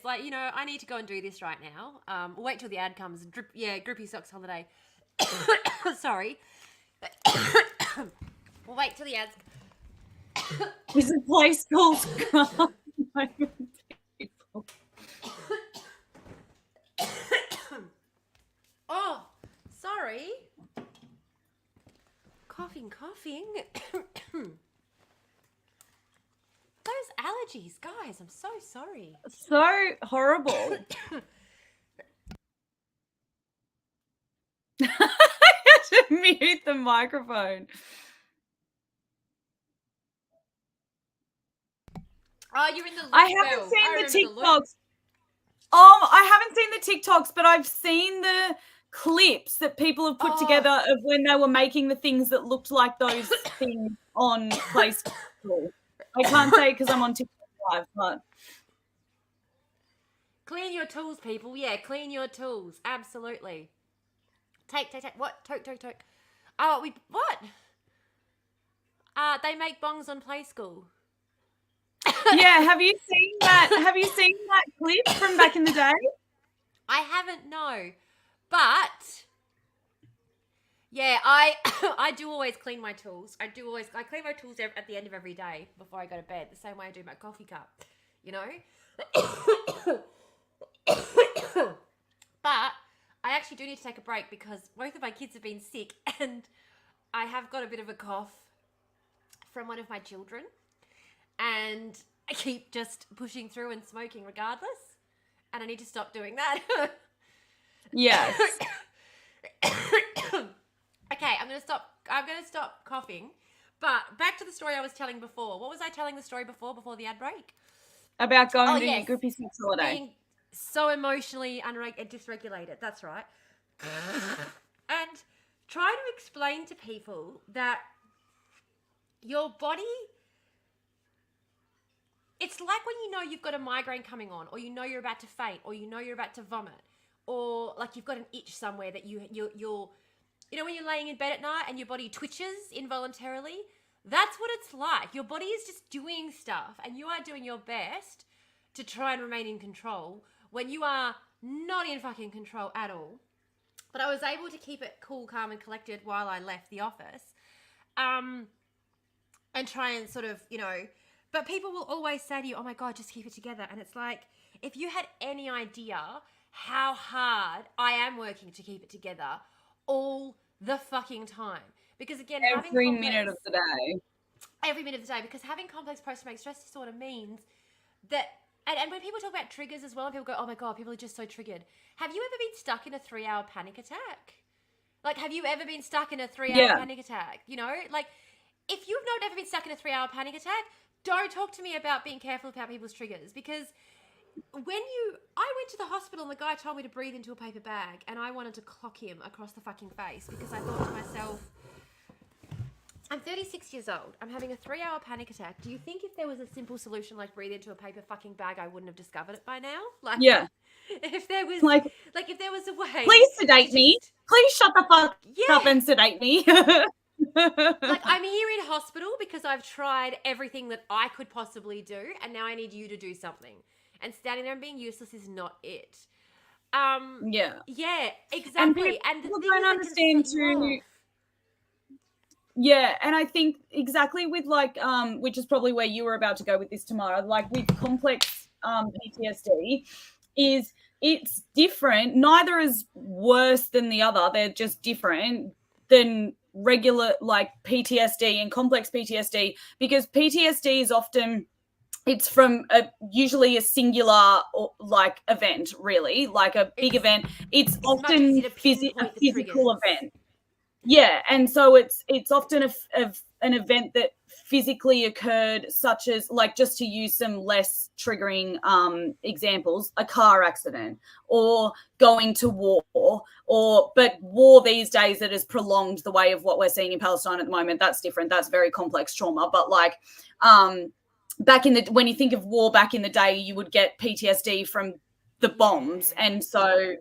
like, you know, I need to go and do this right now. We'll wait till the ad comes. Grippy Socks holiday. Sorry. We'll wait till the ads. There's a place called Oh, sorry. Coughing. Those allergies, guys, I'm so sorry. So horrible. I had to mute the microphone. Oh, you're in the loop. I haven't seen the TikToks. I haven't seen the TikToks, but I've seen the clips that people have put together of when they were making the things that looked like those things on Play Store. I can't say because I'm on TikTok Live, but Clean your tools, people. Yeah, clean your tools. Absolutely. Take. What? Toke. Oh, what? They make bongs on Play School. Yeah, have you seen that? Have you seen that clip from back in the day? I haven't, no. But yeah, I do always clean my tools. I clean my tools at the end of every day before I go to bed, the same way I do my coffee cup, you know? But I actually do need to take a break because both of my kids have been sick and I have got a bit of a cough from one of my children. And I keep just pushing through and smoking regardless. And I need to stop doing that. Yes. Okay, I'm gonna stop coughing. But back to the story I was telling before. What was I telling the story before the ad break? About going to your groupie sex holiday. Being so emotionally dysregulated. That's right. And try to explain to people that your body, it's like when you know you've got a migraine coming on, or you know you're about to faint, or you know you're about to vomit, or like you've got an itch somewhere that you're you know when you're laying in bed at night and your body twitches involuntarily. That's what it's like. Your body is just doing stuff, and you are doing your best to try and remain in control when you are not in fucking control at all. But I was able to keep it cool, calm, and collected while I left the office, and try and sort of, you know. But people will always say to you, "Oh my God, just keep it together." And it's like, if you had any idea how hard I am working to keep it together all the fucking time. Because again, every minute of the day. Every minute of the day. Because having complex post-traumatic stress disorder means that, and when people talk about triggers as well, and people go, "Oh my God, people are just so triggered." Have you ever been stuck in a 3-hour panic attack? Like, have you ever been stuck in a 3-hour panic attack? You know, like, if you've not ever been stuck in a 3-hour panic attack, don't talk to me about being careful about people's triggers, because I went to the hospital and the guy told me to breathe into a paper bag, and I wanted to clock him across the fucking face because I thought to myself, I'm 36 years old. I'm having a 3-hour panic attack. Do you think if there was a simple solution like breathe into a paper fucking bag, I wouldn't have discovered it by now? Like, yeah. If there was if there was a way, please sedate me. Please shut the fuck up and sedate me. Like, I'm here in hospital because I've tried everything that I could possibly do, and now I need you to do something. And standing there and being useless is not it. Yeah, exactly. And people don't understand too. Yeah, and I think exactly with like, which is probably where you were about to go with this tomorrow, like with complex PTSD, is it's different. Neither is worse than the other. They're just different than regular like PTSD and complex PTSD, because PTSD is often, it's from usually a singular or like event, really, like a big event. It's often a physical event. Yeah, and so it's often an event that physically occurred, such as, like, just to use some less triggering examples, a car accident or going to war, but war these days that is prolonged the way of what we're seeing in Palestine at the moment, that's different. That's very complex trauma. But like back in the, when you think of war back in the day, you would get PTSD from the bombs. And so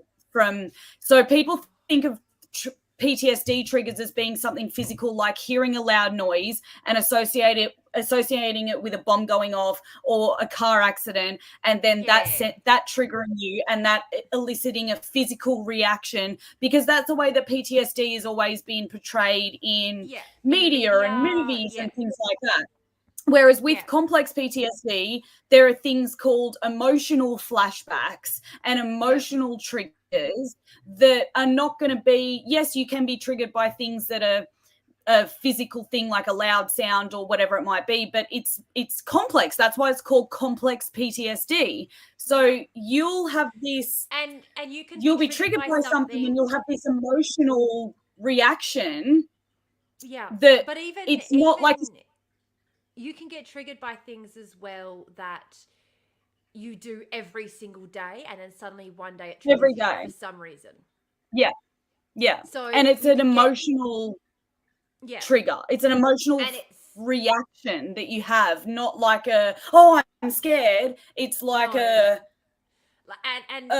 people think of PTSD triggers as being something physical, like hearing a loud noise and associating it with a bomb going off or a car accident, and then that triggering you and that eliciting a physical reaction, because that's the way that PTSD has always been portrayed in media and movies and things like that. Whereas with complex PTSD, there are things called emotional flashbacks and emotional triggers that are not going to be, yes, you can be triggered by things that are a physical thing like a loud sound or whatever it might be, but it's complex. That's why it's called complex PTSD. So you'll have this, and you'll be triggered by something and you'll have this emotional reaction. Yeah, but it's not like, you can get triggered by things as well that you do every single day, and then suddenly one day it triggers you for some reason. Yeah. So, and it's an emotional trigger. It's an emotional reaction that you have, not like I'm scared. It's like And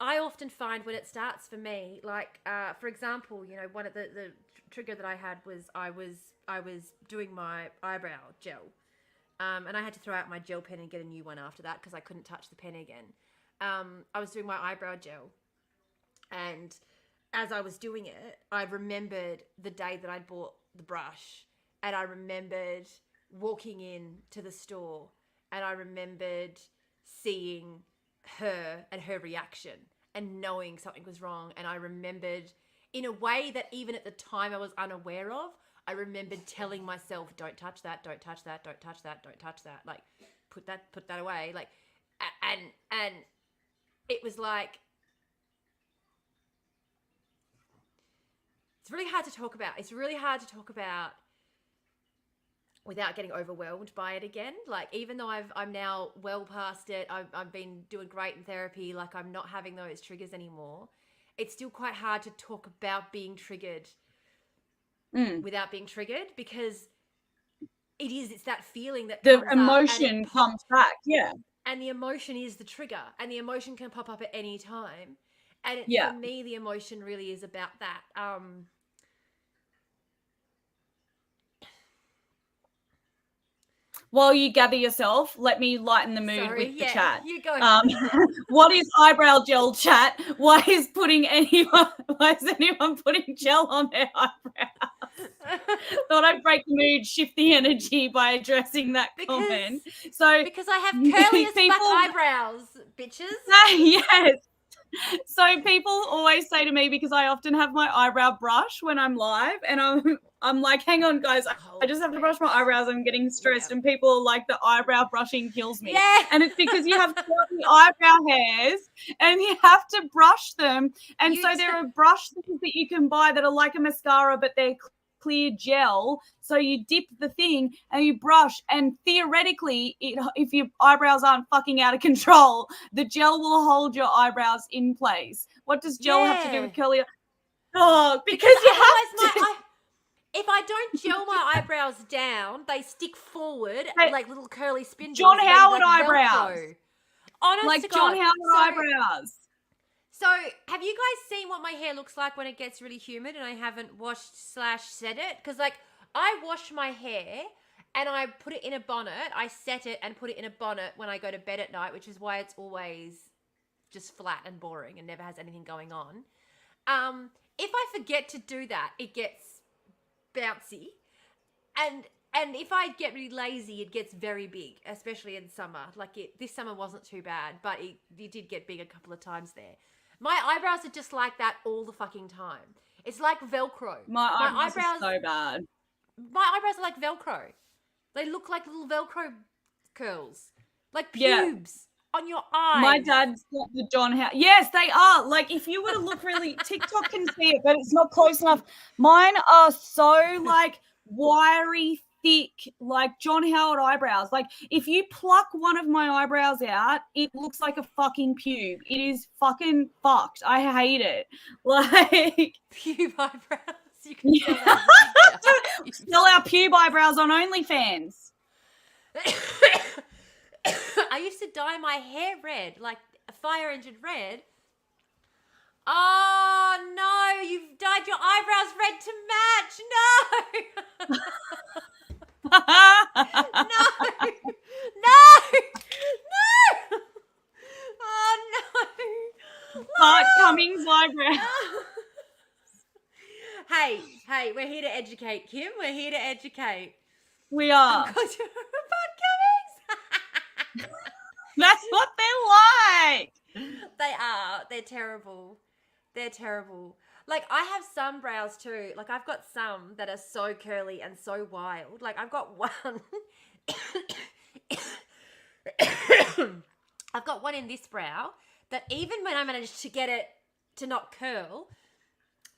I often find when it starts for me, like for example, you know, one of the trigger that I had was I was doing my eyebrow gel, and I had to throw out my gel pen and get a new one after that because I couldn't touch the pen again. I was doing my eyebrow gel, and as I was doing it, I remembered the day that I'd bought the brush, and I remembered walking in to the store, and I remembered seeing her and her reaction and knowing something was wrong. And I remembered in a way that even at the time I was unaware of, I remembered telling myself, don't touch that, don't touch that, don't touch that, don't touch that. Like, put that away. Like, and it was like, it's really hard to talk about. It's really hard to talk about without getting overwhelmed by it again. Like, even though I'm now well past it, I've been doing great in therapy, like I'm not having those triggers anymore. It's still quite hard to talk about being triggered without being triggered, because it's that feeling that the comes emotion comes back. Yeah. And the emotion is the trigger, and the emotion can pop up at any time. And for me, the emotion really is about that. While you gather yourself, let me lighten the mood with the chat. You go. What is eyebrow gel, chat? Why is anyone putting gel on their eyebrows? Thought I'd break the mood, shift the energy by addressing that comment. So because I have curly as fuck eyebrows, bitches. Yes. So people always say to me, because I often have my eyebrow brush when I'm live, and I'm like, hang on, guys, I just have to brush my eyebrows. I'm getting stressed. And people are like, the eyebrow brushing kills me. Yeah. And it's because you have curly eyebrow hairs and you have to brush them. And there are brush things that you can buy that are like a mascara, but they're clear gel. So you dip the thing and you brush, and theoretically, if your eyebrows aren't fucking out of control, the gel will hold your eyebrows in place. What does gel have to do with curly? Oh, because you have to. If I don't gel my eyebrows down, they stick forward like little curly spindles. John Howard like eyebrows. Honest like to John God. Howard eyebrows. So, have you guys seen what my hair looks like when it gets really humid and I haven't washed / set it? Because, like, I wash my hair and I put it in a bonnet. I set it and put it in a bonnet when I go to bed at night, which is why it's always just flat and boring and never has anything going on. If I forget to do that, it gets bouncy. And if I get really lazy, it gets very big, especially in summer. Like, this summer wasn't too bad, but it did get big a couple of times there. My eyebrows are just like that all the fucking time. It's like Velcro. My eyebrows are so bad. My eyebrows are like Velcro. They look like little Velcro curls. Like pubes on your eyes. My dad's got the John Howard. Yes, they are. Like, if you were to look really, TikTok can see it, but it's not close enough. Mine are so, like, wiry, thick, like John Howard eyebrows. Like, if you pluck one of my eyebrows out, it looks like a fucking pube. It is fucking fucked. I hate it. Like, pube eyebrows. You can sell our pube eyebrows on OnlyFans. I used to dye my hair red, like a fire engine red. Oh no, you've dyed your eyebrows red to match. No. No. Oh no. Bart Cummings eyebrows. Hey, we're here to educate, Kim. We're here to educate. We are. Bart Cummings. That's what they're like. They are. They're terrible. They're terrible. Like, I have some brows too. Like, I've got some that are so curly and so wild. Like, I've got one. I've got one in this brow that even when I managed to get it to not curl,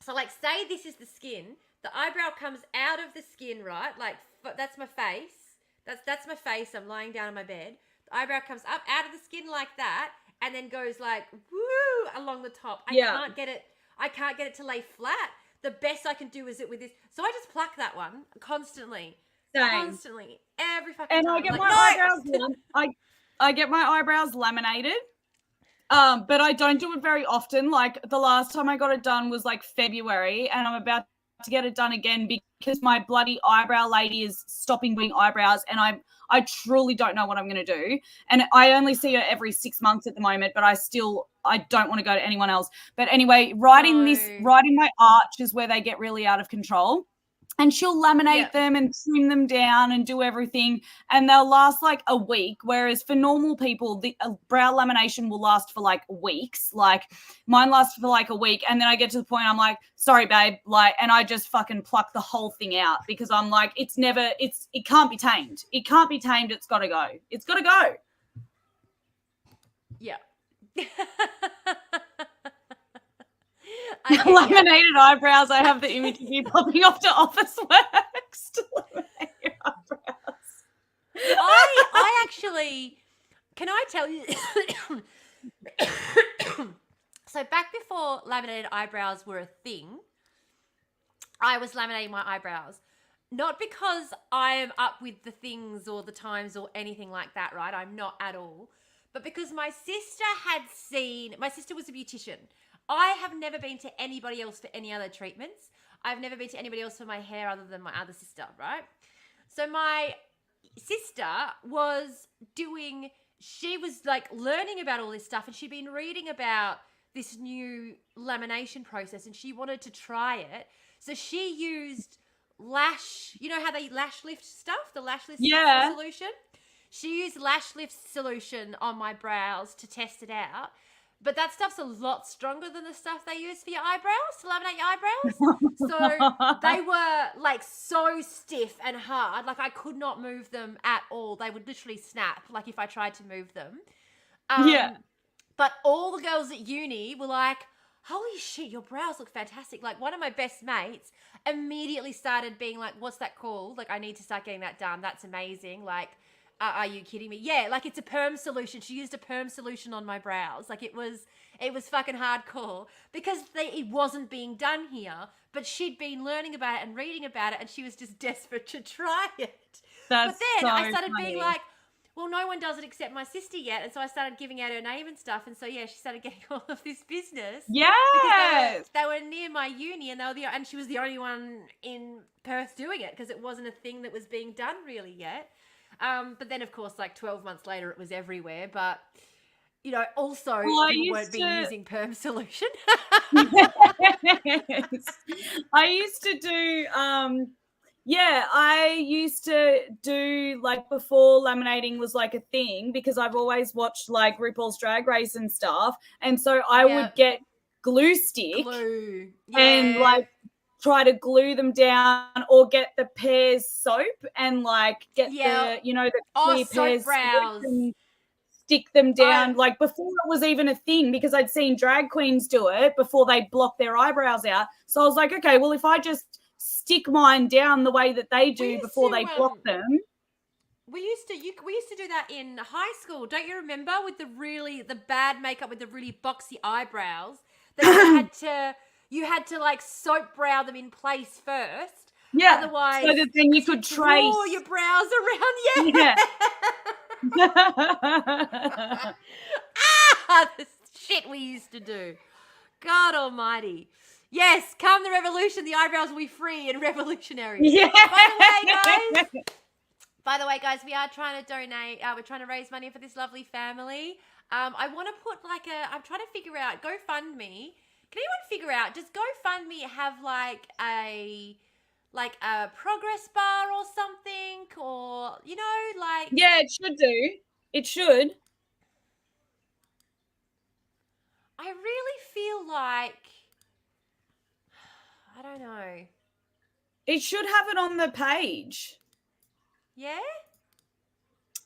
so, like, say this is the skin, the eyebrow comes out of the skin, right? Like, that's my face. That's my face. I'm lying down on my bed. The eyebrow comes up out of the skin like that, and then goes like woo along the top. I can't get it to lay flat. The best I can do is it with this. So I just pluck that one constantly. Same. Constantly. Every fucking and time. I get my eyebrows I get my eyebrows laminated. But I don't do it very often. Like the last time I got it done was like February, and I'm about to get it done again because my bloody eyebrow lady is stopping doing eyebrows, and I truly don't know what I'm going to do. And I only see her every 6 months at the moment, but I don't want to go to anyone else. But anyway, writing my arch is where they get really out of control. And she'll laminate them and trim them down and do everything, and they'll last like a week. Whereas for normal people, the brow lamination will last for like weeks. Like mine lasts for like a week, and then I get to the point I'm like, sorry, babe, like, and I just fucking pluck the whole thing out because I'm like, it can't be tamed. It can't be tamed. It's got to go. It's got to go. Yeah. Laminated eyebrows. I have the image of you popping off to Officeworks to laminate your eyebrows. I actually, can I tell you? So back before laminated eyebrows were a thing, I was laminating my eyebrows. Not because I am up with the things or the times or anything like that, right? I'm not at all. But because my sister was a beautician. I have never been to anybody else for any other treatments. I've never been to anybody else for my hair other than my other sister, right? So my sister she was like learning about all this stuff, and she'd been reading about this new lamination process, and she wanted to try it. So she used you know how they lash lift stuff, the lash lift solution? She used lash lift solution on my brows to test it out. But that stuff's a lot stronger than the stuff they use for your eyebrows, to laminate your eyebrows. So they were like so stiff and hard. Like I could not move them at all. They would literally snap like if I tried to move them. But all the girls at uni were like, holy shit, your brows look fantastic. Like one of my best mates immediately started being like, what's that called? Like I need to start getting that done. That's amazing. Like, are you kidding me? Yeah, like it's a perm solution. She used a perm solution on my brows. Like it was fucking hardcore because it wasn't being done here, but she'd been learning about it and reading about it, and she was just desperate to try it. But then I started being like, well, no one does it except my sister yet, and so I started giving out her name and stuff, and so yeah, she started getting all of this business. Yes, they were near my uni, and and she was the only one in Perth doing it because it wasn't a thing that was being done really yet. But then, of course, like 12 months later, it was everywhere. But, you know, also people weren't being using perm solution. Yes. I used to do, I used to do like before laminating was like a thing because I've always watched like RuPaul's Drag Race and stuff. And so I would get glue stick and like try to glue them down or get the Pears soap and like get the, you know, the clear Pears brows and stick them down like before it was even a thing because I'd seen drag queens do it before they block their eyebrows out. So I was like, okay, well, if I just stick mine down the way that they do before they block them. We used to do that in high school. Don't you remember with the bad makeup with the really boxy eyebrows that you had to like soap brow them in place first. Yeah. Otherwise, so that then you could trace your brows around. Yeah. The shit we used to do. God almighty. Yes, come the revolution, the eyebrows will be free and revolutionary. Yeah. By the way, guys, we are trying to donate. We're trying to raise money for this lovely family. I want to put I'm trying to figure out GoFundMe. Can anyone figure out, does GoFundMe have like a progress bar or something? Or, you know, like... Yeah, it should do. It should. I really feel like... I don't know. It should have it on the page. Yeah?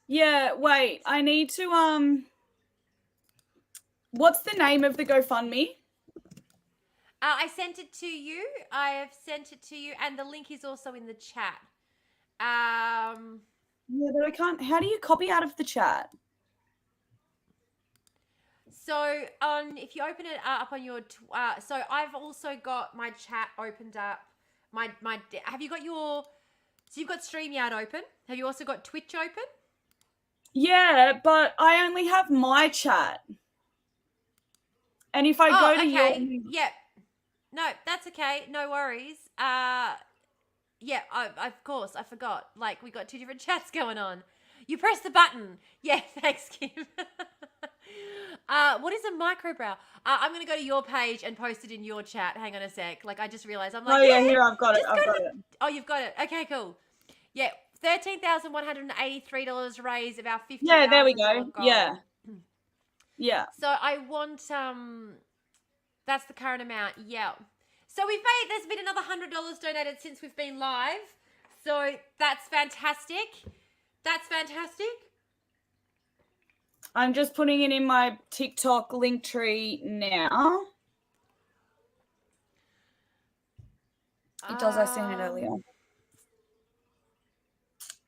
Yeah, wait. I need to... What's the name of the GoFundMe? I sent it to you. I have sent it to you, and the link is also in the chat. Yeah, but I can't. How do you copy out of the chat? So if you open it up on your, so I've also got my chat opened up. Have you got so you've got StreamYard open? Have you also got Twitch open? Yeah, but I only have my chat. And if I Oh, go to your okay. Yep. No, that's okay. No worries. Yeah, of course, I forgot. Like, we got two different chats going on. You press the button. Yeah, thanks, Kim. What is a microbrow? I'm going to go to your page and post it in your chat. Hang on a sec. Like, I just realized. I'm like, Oh yeah, yeah, here I've got it. just I've go got to it. Oh, you've got it. Okay, cool. Yeah, $13,183 raise of our Yeah, there we $50,000 go. Yeah. goal. Yeah. So I want that's the current amount. Yeah. So there's been another $100 donated since we've been live. So that's fantastic. That's fantastic. I'm just putting it in my TikTok link tree now. It does. I seen it earlier.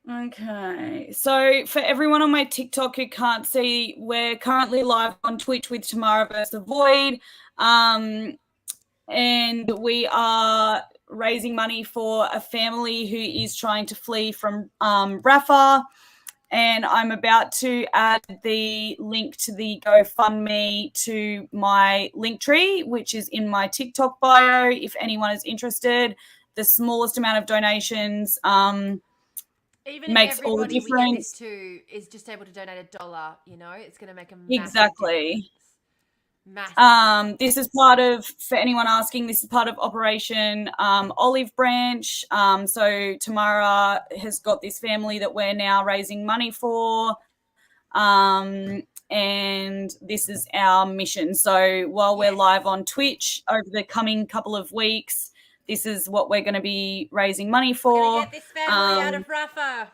Okay. So for everyone on my TikTok who can't see, we're currently live on Twitch with Tamara vs. The Void. And we are raising money for a family who is trying to flee from Rafah. And I'm about to add the link to the GoFundMe to my link tree, which is in my TikTok bio. If anyone is interested, the smallest amount of donations Even makes if all the everybody we get this difference. to is just able to donate $1, it's going to make a massive Exactly. difference. Massive. This is part of, for anyone asking, this is part of Operation Olive Branch. So Tamara has got this family that we're now raising money for. And this is our mission. So while we're live on Twitch over the coming couple of weeks, this is what we're going to be raising money for. We're going to get this family out of Rafah.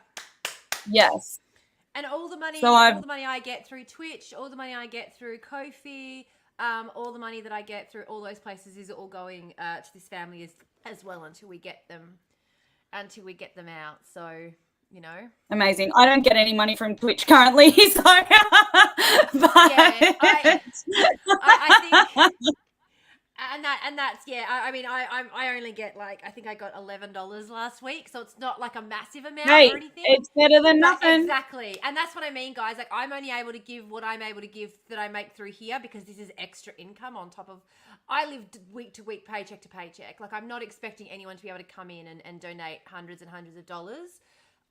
Yes. And all the money, So all the money I get through Twitch, all the money I get through Ko-fi, all the money that I get through all those places is all going to this family as well until we get them out. So, you know. Amazing. I don't get any money from Twitch currently, so but... Yeah, I think and that's I only get I think I got $11 last week, so it's not like a massive amount or anything. It's better than nothing. Exactly. And that's what I mean, guys. Like, I'm only able to give what I'm able to give that I make through here because this is extra income on top of I live week to week, paycheck to paycheck. Like, I'm not expecting anyone to be able to come in and donate hundreds and hundreds of dollars.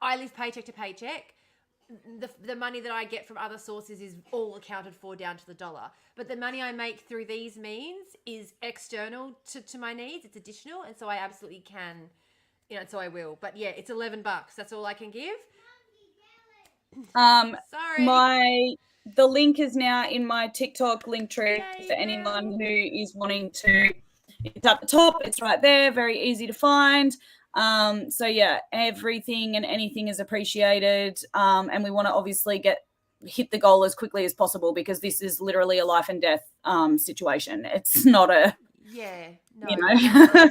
I live paycheck to paycheck. The money that I get from other sources is all accounted for down to the dollar. But the money I make through these means is external to my needs. It's additional. And so I absolutely can, so I will. But yeah, it's $11. That's all I can give. Sorry. The link is now in my TikTok link tree for anyone who is wanting to. It's at the top. It's right there. Very easy to find. So yeah, everything and anything is appreciated. And we want to obviously hit the goal as quickly as possible because this is literally a life and death situation. It's not a absolutely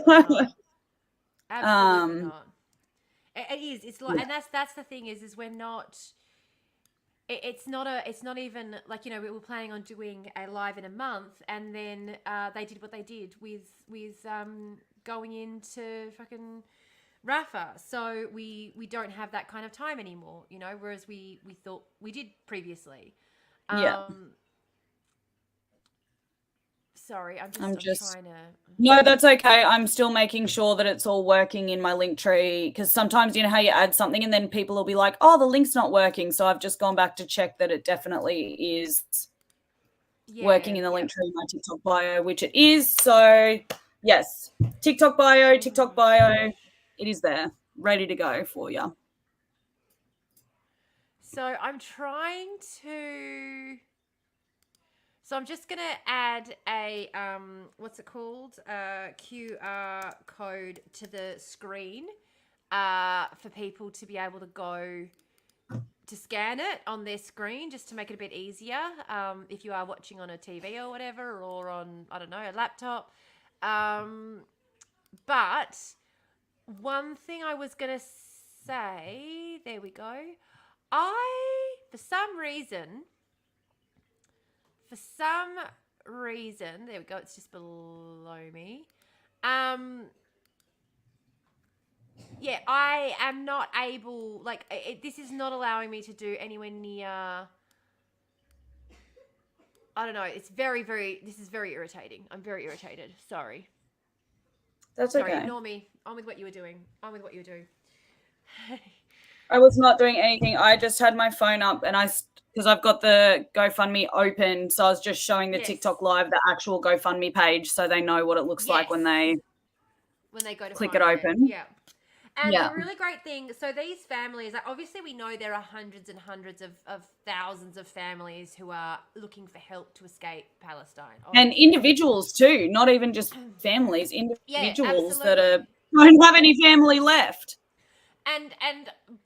not. Absolutely not. It is. It's like, and that's the thing is we're not. It's not even like, we were planning on doing a live in a month, and then they did what they did with going into fucking Rafah. So we don't have that kind of time anymore, whereas we thought we did previously. Sorry, I'm just trying to... No, that's okay. I'm still making sure that it's all working in my link tree because sometimes you know how you add something and then people will be like, oh, the link's not working. So I've just gone back to check that it definitely is working in the link tree in my TikTok bio, which it is. So yes, TikTok bio, it is there, ready to go for you. So I'm trying to... So I'm just going to add a, what's it called? QR code to the screen for people to be able to go to scan it on their screen just to make it a bit easier if you are watching on a TV or whatever or on, I don't know, a laptop. But one thing I was going to say, there we go. For some reason, there we go, it's just below me. Yeah, I am not able, this is not allowing me to do anywhere near, I don't know. It's very, this is very irritating. I'm very irritated. Sorry. That's Sorry, okay. ignore me. On with what you were doing. I was not doing anything. I just had my phone up and because I've got the GoFundMe open, so I was just showing the TikTok live the actual GoFundMe page so they know what it looks like when they go to click it find open. Yeah. And the really great thing, so these families, like, obviously we know there are hundreds and hundreds of thousands of families who are looking for help to escape Palestine. Obviously. And individuals too, not even just families, individuals that don't have any family left. And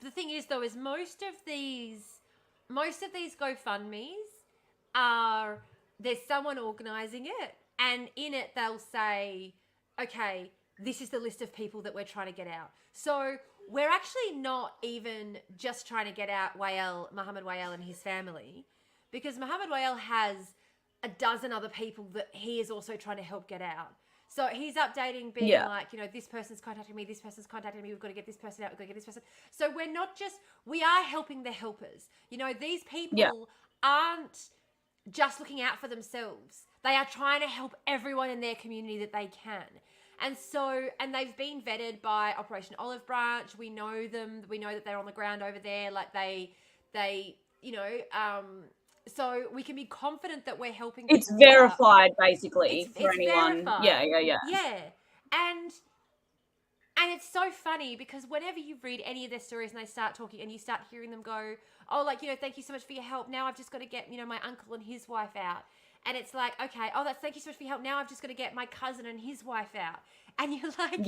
the thing is, though, is most of these GoFundMes are, there's someone organizing it, and in it they'll say, okay, this is the list of people that we're trying to get out. So we're actually not even just trying to get out Mohammed Wael and his family, because Mohammed Wael has a dozen other people that he is also trying to help get out. So he's updating, being like, you know, this person's contacting me, we've got to get this person out, we've got to get this person. So we are helping the helpers. You know, these people aren't just looking out for themselves. They are trying to help everyone in their community that they can. And so, and they've been vetted by Operation Olive Branch. We know them. We know that they're on the ground over there. Like they, you know, so we can be confident that we're helping. It's verified, basically, for anyone. Verified. Yeah. And it's so funny because whenever you read any of their stories and they start talking and you start hearing them go, oh, like, you know, thank you so much for your help. Now I've just got to get, you know, my uncle and his wife out. And it's like, okay, oh, thank you so much for your help. Now I've just got to get my cousin and his wife out. And you're like,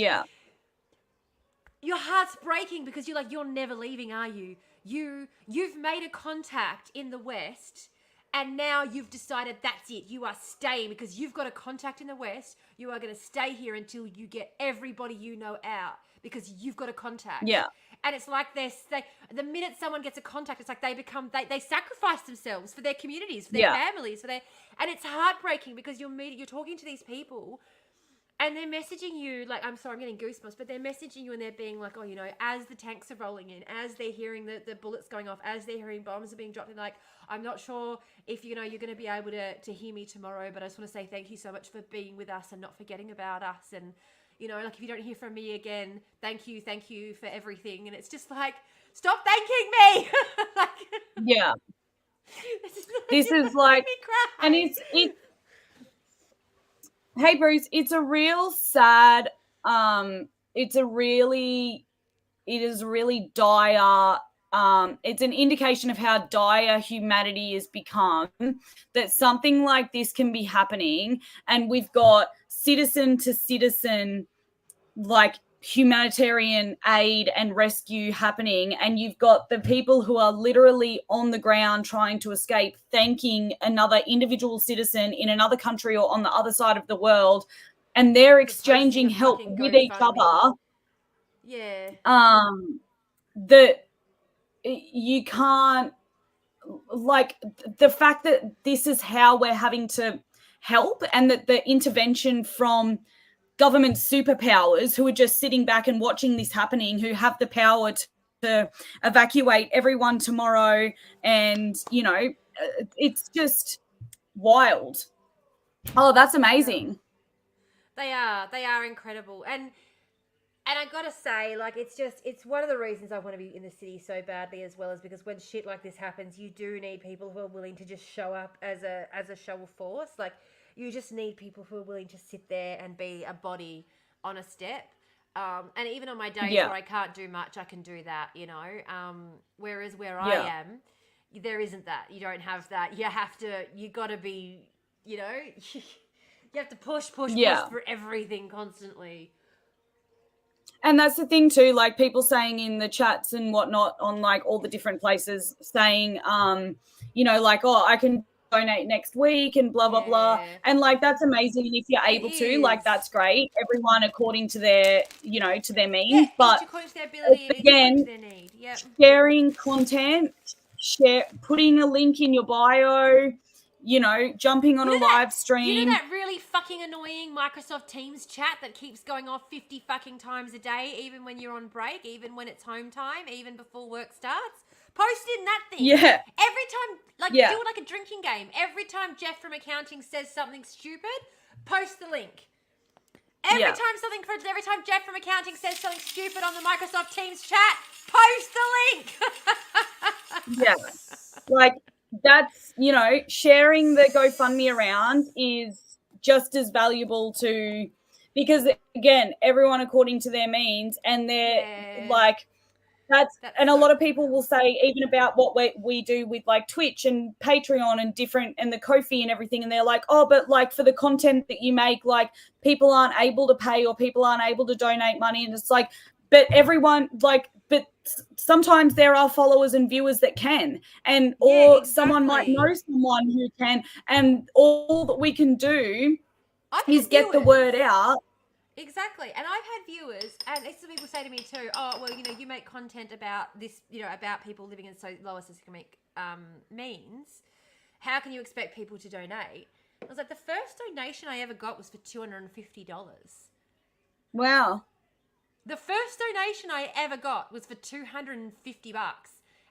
your heart's breaking because you're like, you're never leaving, are you? You've made a contact in the West, and now you've decided that's it. You are staying because you've got a contact in the West. You are going to stay here until you get everybody you know out because you've got a contact. Yeah. And it's like the minute someone gets a contact, it's like they sacrifice themselves for their communities, for their families, and it's heartbreaking because you're talking to these people and they're messaging you, like, I'm sorry, I'm getting goosebumps, but they're messaging you and they're being like, oh, you know, as the tanks are rolling in, as they're hearing the bullets going off, as they're hearing bombs are being dropped, and like, I'm not sure if, you know, you're going to be able to hear me tomorrow, but I just want to say thank you so much for being with us and not forgetting about us. And, you know, like, if you don't hear from me again, thank you for everything. And it's just like, stop thanking me. Like, this is like, and it's hey Bruce, it's a real sad, it is really dire. It's an indication of how dire humanity has become, that something like this can be happening, and we've got citizen to citizen, like, humanitarian aid and rescue happening, and you've got the people who are literally on the ground trying to escape thanking another individual citizen in another country or on the other side of the world, and they're exchanging help with each other. That you can't, like, the fact that this is how we're having to help, and that the intervention from government superpowers who are just sitting back and watching this happening, who have the power to evacuate everyone tomorrow. And, you know, it's just wild. Oh, that's amazing. They are incredible. And I gotta say, like, it's one of the reasons I want to be in the city so badly as well, is because when shit like this happens, you do need people who are willing to just show up as a show of force. Like, you just need people who are willing to sit there and be a body on a step. And even on my days where I can't do much, I can do that, you know. Whereas where I am, there isn't that. You don't have that. You got to be, you know, you have to push for everything constantly. And that's the thing too, like, people saying in the chats and whatnot on, like, all the different places saying, you know, like, oh, I can donate next week and blah, blah, blah. And, like, that's amazing. And if you're able to, like, that's great. Everyone according to their, you know, to their means. But according to their ability, again, to their need. Sharing content, putting a link in your bio, jumping on a live You stream. know that really fucking annoying Microsoft Teams chat that keeps going off 50 fucking times a day, even when you're on break, even when it's home time, even before work starts? Post in that thing. Yeah. Every time, Yeah. do it like a drinking game. Every time Jeff from accounting says something stupid, post the link. Every time Jeff from accounting says something stupid on the Microsoft Teams chat, post the link. Yeah. That's, sharing the GoFundMe around is just as valuable because again, everyone according to their means, and they're and a lot of people will say even about what we do with Twitch and Patreon and different and the Ko-fi and everything, and they're like, oh, but for the content that you make, people aren't able to pay or people aren't able to donate money, and it's but everyone but sometimes there are followers and viewers that can, and or someone might know someone who can, and all that we can do is get the word out. Exactly. And I've had viewers, and some people say to me too, oh, well, you make content about this, about people living in lower socioeconomic means. How can you expect people to donate? I was like, the first donation I ever got was for $250. Wow. The first donation I ever got was for $250,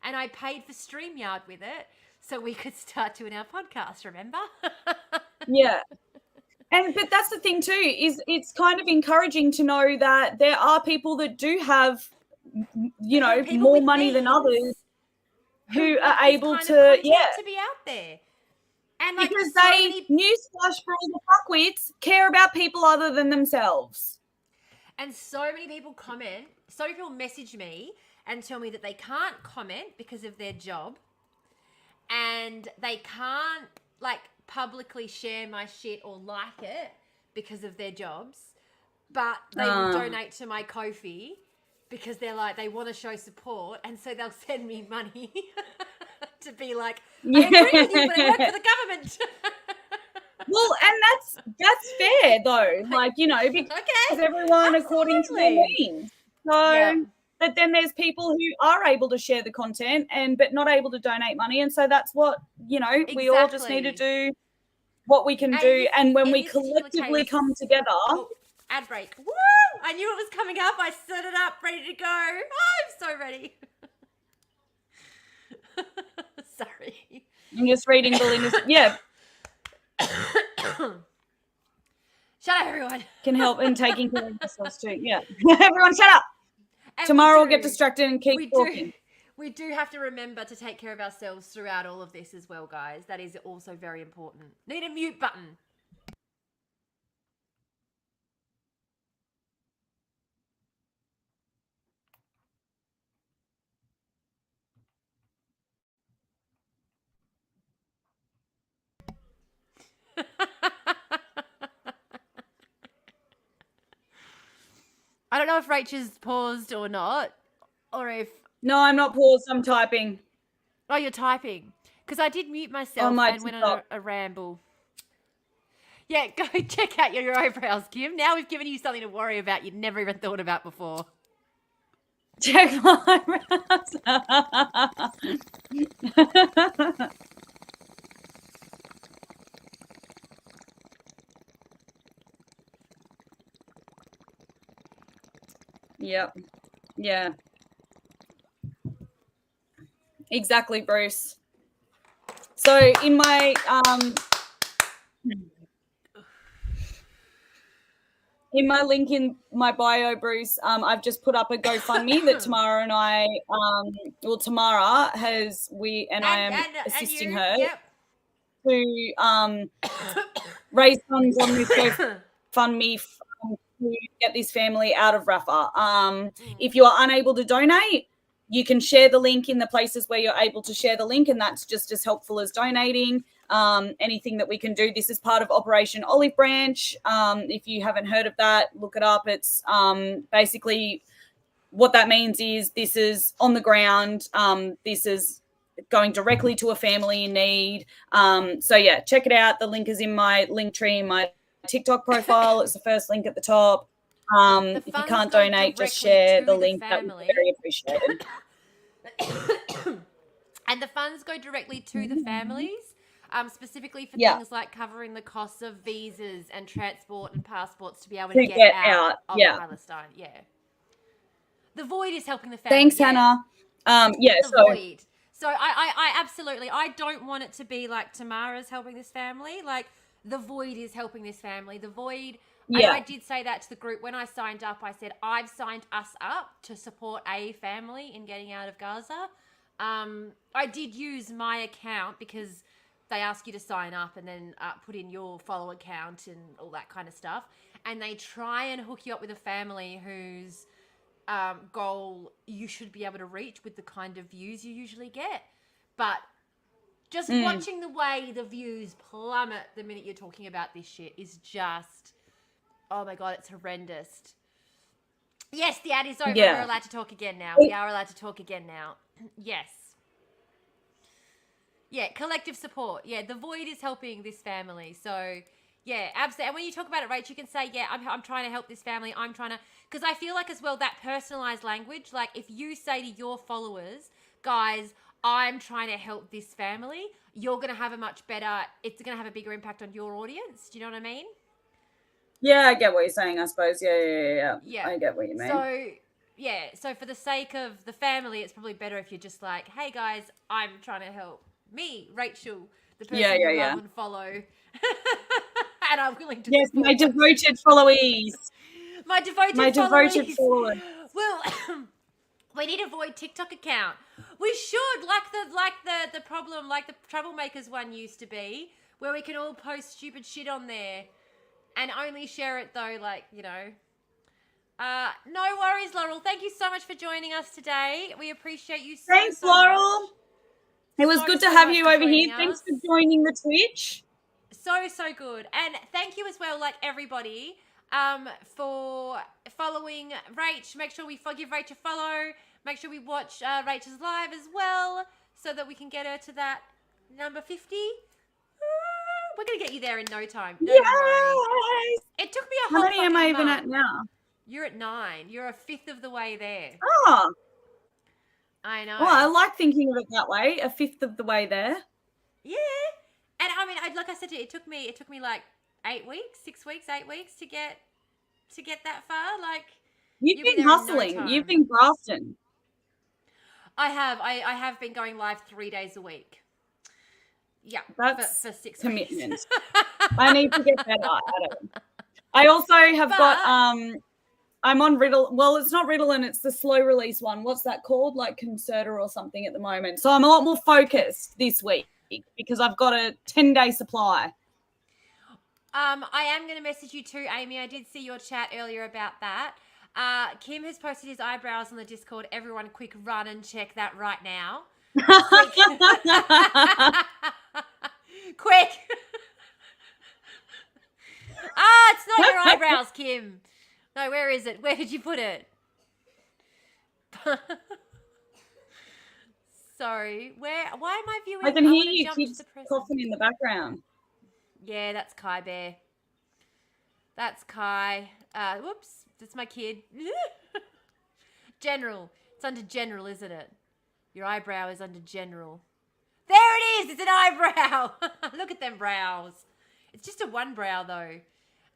and I paid for StreamYard with it so we could start doing our podcast, remember? Yeah. But that's the thing too, is it's kind of encouraging to know that there are people that do have, more money than others who are able to be out there. And because newsflash for all the fuckwits, care about people other than themselves. And so many people message me and tell me that they can't comment because of their job, and they can't publicly share my shit or like it because of their jobs, but they will donate to my Ko-fi because they're they want to show support, and so they'll send me money to be I agree with you, but I work for the government. Well, and that's fair though, because everyone according to their means. So, but then there's people who are able to share the content but not able to donate money, and so that's what we all just need to do what we can do, and when we collectively come together. Oh, ad break. Woo! I knew it was coming up. I set it up, ready to go. Oh, I'm so ready. Sorry. I'm just reading Belinda's. Yeah. Shut up, everyone. Can help in taking care of yourselves too. Yeah. Everyone shut up. And tomorrow we'll get distracted and keep talking. We do have to remember to take care of ourselves throughout all of this as well, guys. That is also very important. Need a mute button. I don't know if Rachel's paused or not, or if... No, I'm not paused. I'm typing. Oh, you're typing. Because I did mute myself and went on a ramble. Yeah, go check out your eyebrows, Kim. Now we've given you something to worry about you'd never even thought about before. Check my eyebrows. Yep. Yeah. Exactly, Bruce. So in my link in my bio, Bruce, I've just put up a GoFundMe that Tamara and I, Tamara has, I am assisting her to raise funds on this GoFundMe to get this family out of Rafah. If you are unable to donate, you can share the link in the places where you're able to share the link, and that's just as helpful as donating. Anything that we can do. This is part of Operation Olive Branch. If you haven't heard of that, look it up. It's basically what that means is this is on the ground. This is going directly to a family in need. So yeah, check it out. The link is in my link tree, my TikTok profile. It's the first link at the top. If you can't donate, just share the link. That would be very appreciated. And the funds go directly to the families. specifically for Yeah. things like covering the costs of visas and transport and passports to be able To to get get out, out of yeah. Palestine. Yeah. The Void is helping the family. Thanks, yeah. Hannah. The Void. So I absolutely, I don't want it to be like Tamara's helping this family. Like, the Void is helping this family. The Void, and I did say that to the group when I signed up. I said, I've signed us up to support a family in getting out of Gaza. I did use my account because they ask you to sign up and then put in your follow account and all that kind of stuff. And they try and hook you up with a family whose goal you should be able to reach with the kind of views you usually get. But just watching the way the views plummet the minute you're talking about this shit is just, oh my God, it's horrendous. Yes, the ad is over. Yeah. We're allowed to talk again now. We are allowed to talk again now. Yes. Yeah, collective support. Yeah, the Void is helping this family. So, yeah, absolutely. And when you talk about it, Rach, you can say, yeah, I'm trying to help this family. I'm trying to... Because I feel like as well, that personalized language, like if you say to your followers, guys, I'm trying to help this family, you're going to have a much better... It's going to have a bigger impact on your audience. Do you know what I mean? Yeah, I get what you're saying, I suppose. Yeah. I get what you mean. So, yeah. So for the sake of the family, it's probably better if you're just like, hey, guys, I'm trying to help me, Rachel, the person you love and follow. And I'm willing to Yes, support my devoted followees. my devoted followers. Well, we need a Void TikTok account. We should, like the problem, like the Troublemakers one used to be, where we can all post stupid shit on there and only share it though, like, you know. No worries, Laurel. Thank you so much for joining us today. We appreciate you so, Thanks, so Laurel. much. It was good to have you over here. Thanks for joining the Twitch. So good. And thank you as well, like everybody, for following Rach. Make sure we give Rach a follow. Make sure we watch Rachel's live as well so that we can get her to that number 50. We're going to get you there in no time. Don't worry. It took me a whole fucking month. How many am I even at now? You're at 9. You're a fifth of the way there. Oh. I know. Well, I like thinking of it that way, a fifth of the way there. Yeah. And I mean, like I said to you, it took me like 8 weeks, 6 weeks, 8 weeks to get that far. Like, you've been hustling. You've been grafting. I have been going live 3 days a week. Yeah, that's for 6 commitment. weeks. I need to get better at it. I also have got I'm on Riddle. Well, it's not Ritalin, it's the slow release one. What's that called? Like Concerta or something at the moment. So I'm a lot more focused this week because I've got a 10-day supply. I am going to message you too, Amy. I did see your chat earlier about that. Kim has posted his eyebrows on the Discord. Everyone quick run and check that right now. Quick. It's not your eyebrows, Kim. No, where is it? Where did you put it? Sorry. Why am I viewing? I can hear you kids coughing in the background. Yeah, that's Kai Bear. That's Kai. Whoops. That's my kid. General. It's under general, isn't it? Your eyebrow is under general. There it is. It's an eyebrow. Look at them brows. It's just a one brow, though.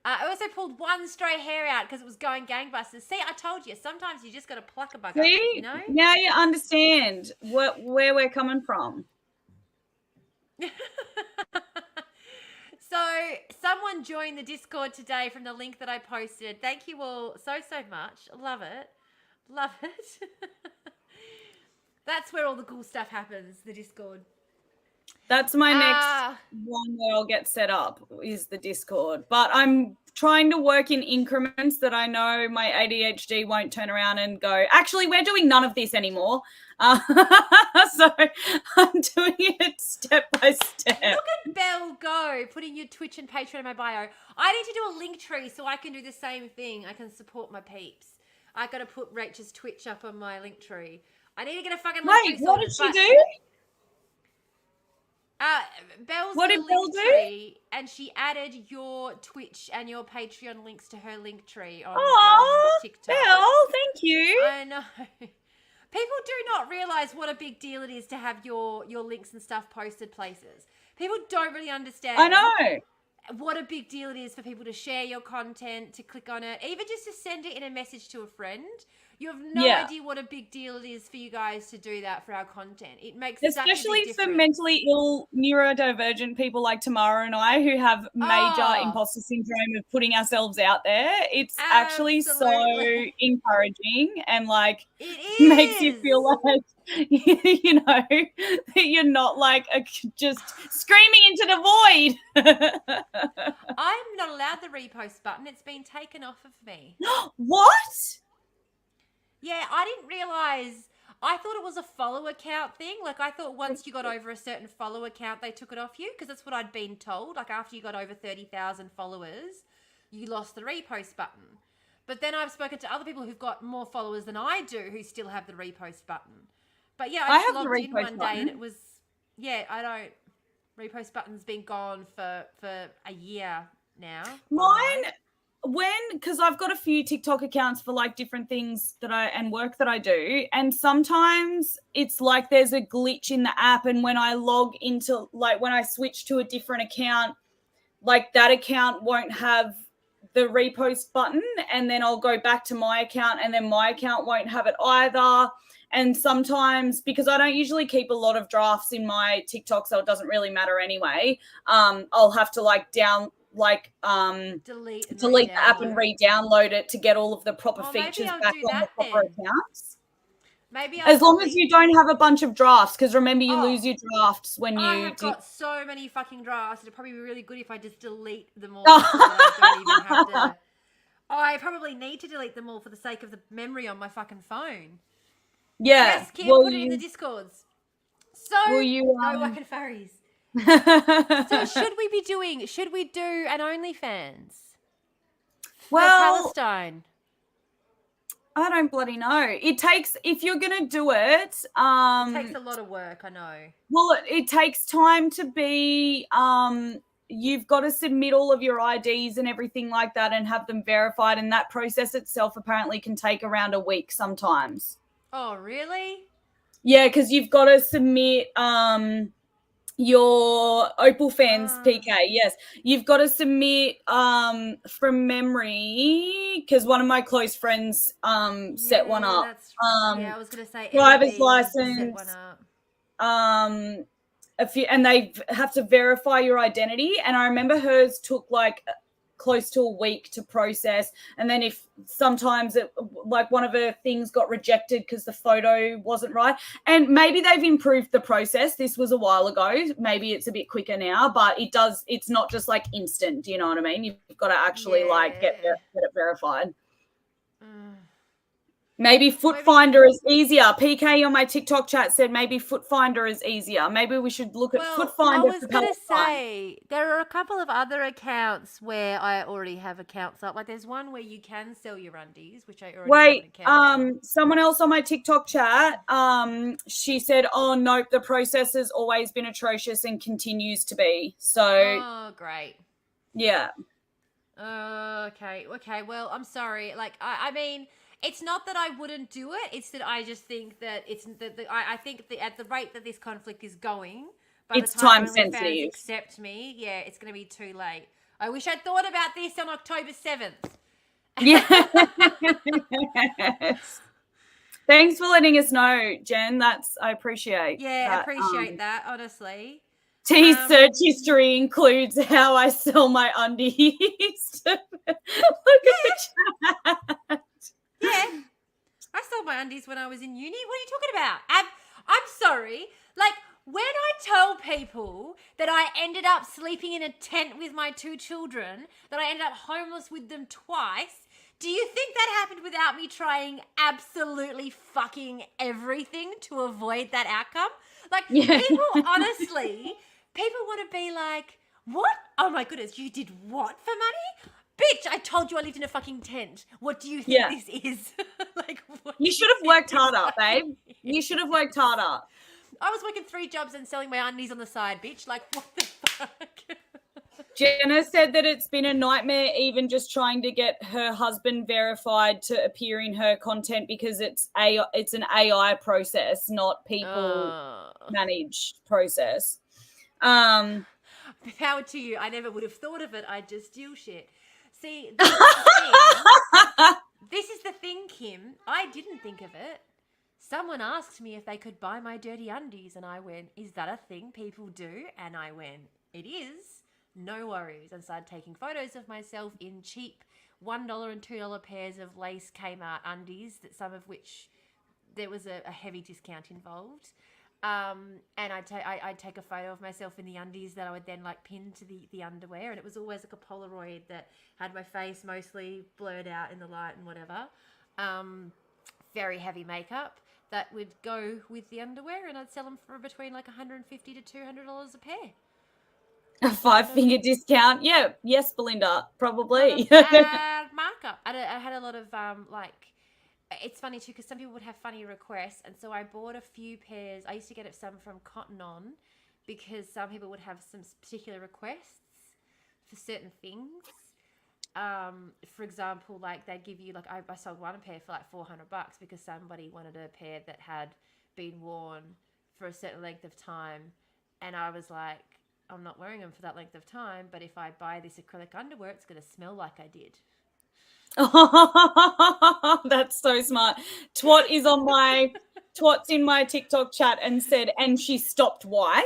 I also pulled one stray hair out because it was going gangbusters. See, I told you. Sometimes you just got to pluck a bugger, you know? Now you understand where we're coming from. So someone joined the Discord today from the link that I posted. Thank you all so much. Love it. Love it. That's where all the cool stuff happens, the Discord. That's my next one that I'll get set up is the Discord. But I'm trying to work in increments that I know my ADHD won't turn around and go, actually, we're doing none of this anymore. So I'm doing it step by step. Look at Belle go, putting your Twitch and Patreon in my bio. I need to do a link tree so I can do the same thing. I can support my peeps. I got to put Rachel's Twitch up on my link tree. I need to get a fucking link tree. Wait, what did she do? Belle's what did Belle do? And she added your Twitch and your Patreon links to her link tree on TikTok. Belle, thank you. I know. People do not realise what a big deal it is to have your links and stuff posted places. People don't really understand. I know. What a big deal it is for people to share your content, to click on it, even just to send it in a message to a friend. You have no idea what a big deal it is for you guys to do that for our content. It makes especially such a big difference. for mentally ill neurodivergent people like Tamara and I who have major imposter syndrome of putting ourselves out there. It's actually so encouraging and like it makes you feel like you know that you're not like just screaming into the void. I'm not allowed the repost button. It's been taken off of me. What? Yeah, I didn't realize. I thought it was a follower count thing. Like, I thought once you got over a certain follower count, they took it off you, because that's what I'd been told. Like, after you got over 30,000 followers, you lost the repost button. But then I've spoken to other people who've got more followers than I do who still have the repost button. But yeah, I just logged in one day and it was, I don't. Repost button's been gone for a year now. Mine, because I've got a few TikTok accounts for like different things and work that I do, and sometimes it's like there's a glitch in the app, and when I log into, like when I switch to a different account, like that account won't have the repost button, and then I'll go back to my account and then my account won't have it either. And sometimes, because I don't usually keep a lot of drafts in my TikTok, so it doesn't really matter anyway, I'll have to delete the app and re-download it to get all of the proper features back on the proper accounts. Maybe as long as you don't have a bunch of drafts, because remember you lose your drafts when you. I've got so many fucking drafts. It'd probably be really good if I just delete them all. So I don't even have to. I probably need to delete them all for the sake of the memory on my fucking phone. Yeah. Yes, Kim, put it in the Discords. So, no whacking furries. So should we do an OnlyFans for Palestine? I don't bloody know. It takes, if you're going to do it. It takes a lot of work, I know. Well, it takes time to be, you've got to submit all of your IDs and everything like that and have them verified. And that process itself apparently can take around a week sometimes. Oh, really? Yeah, because you've got to submit your Opal Fans PK. Yes, you've got to submit from memory, because one of my close friends set one up. I was going to say driver's license. Set one up. A few, and they have to verify your identity. And I remember hers took like close to a week to process, and then if sometimes it, like one of her things got rejected because the photo wasn't right, and maybe they've improved the process. This was a while ago, maybe it's a bit quicker now, but it's not just like instant, you know what I mean? You've got to actually like get it verified. Maybe Foot Finder is easier. PK on my TikTok chat said maybe Foot Finder is easier. Maybe we should look at Foot Finder. I was going to say, there are a couple of other accounts where I already have accounts up. Like there's one where you can sell your undies, which I already have an account. Someone else on my TikTok chat, she said, oh, nope, the process has always been atrocious and continues to be. So. Oh, great. Yeah. Okay. Well, I'm sorry. Like, I mean, it's not that I wouldn't do it. It's that I just think that I think that at the rate that this conflict is going, by it's the time time sensitive. Accept me, it's going to be too late. I wish I'd thought about this on October 7th. Yeah. Thanks for letting us know, Jen. I appreciat that. I appreciate that, honestly. T's search history includes how I sell my undies. Look at the chat. Yeah, I sold my undies when I was in uni. What are you talking about? I'm sorry. Like, when I tell people that I ended up sleeping in a tent with my 2 children, that I ended up homeless with them twice, do you think that happened without me trying absolutely fucking everything to avoid that outcome? Like, people, honestly, people want to be like, what? Oh my goodness, you did what for money? Bitch, I told you I lived in a fucking tent. What do you think this is? Like, what you should have worked harder, babe. You should have worked harder. I was working 3 jobs and selling my undies on the side, bitch. Like, what the fuck? Jenna said that it's been a nightmare even just trying to get her husband verified to appear in her content because it's an AI process, not people managed process. Power to you. I never would have thought of it. I just steal shit. See, this is the thing. This is the thing, Kim. I didn't think of it. Someone asked me if they could buy my dirty undies, and I went, is that a thing people do? And I went, it is. No worries. And started taking photos of myself in cheap $1 and $2 pairs of lace Kmart undies, that some of which there was a heavy discount involved. And I'd take a photo of myself in the undies that I would then like pin to the underwear, and it was always like a Polaroid that had my face mostly blurred out in the light and whatever. Very heavy makeup that would go with the underwear, and I'd sell them for between like $150 to $200 a pair. A 5-finger discount. Yeah. Yes, Belinda, probably. Markup. I had a lot of like, it's funny too, because some people would have funny requests, and so I bought a few pairs. I used to get some from Cotton On, because some people would have some particular requests for certain things. For example, like they'd give you, like I sold one pair for like $400 because somebody wanted a pair that had been worn for a certain length of time, and I was like, I'm not wearing them for that length of time, but if I buy this acrylic underwear, it's going to smell like I did. That's so smart. Twat's in my TikTok chat and said, and she stopped why?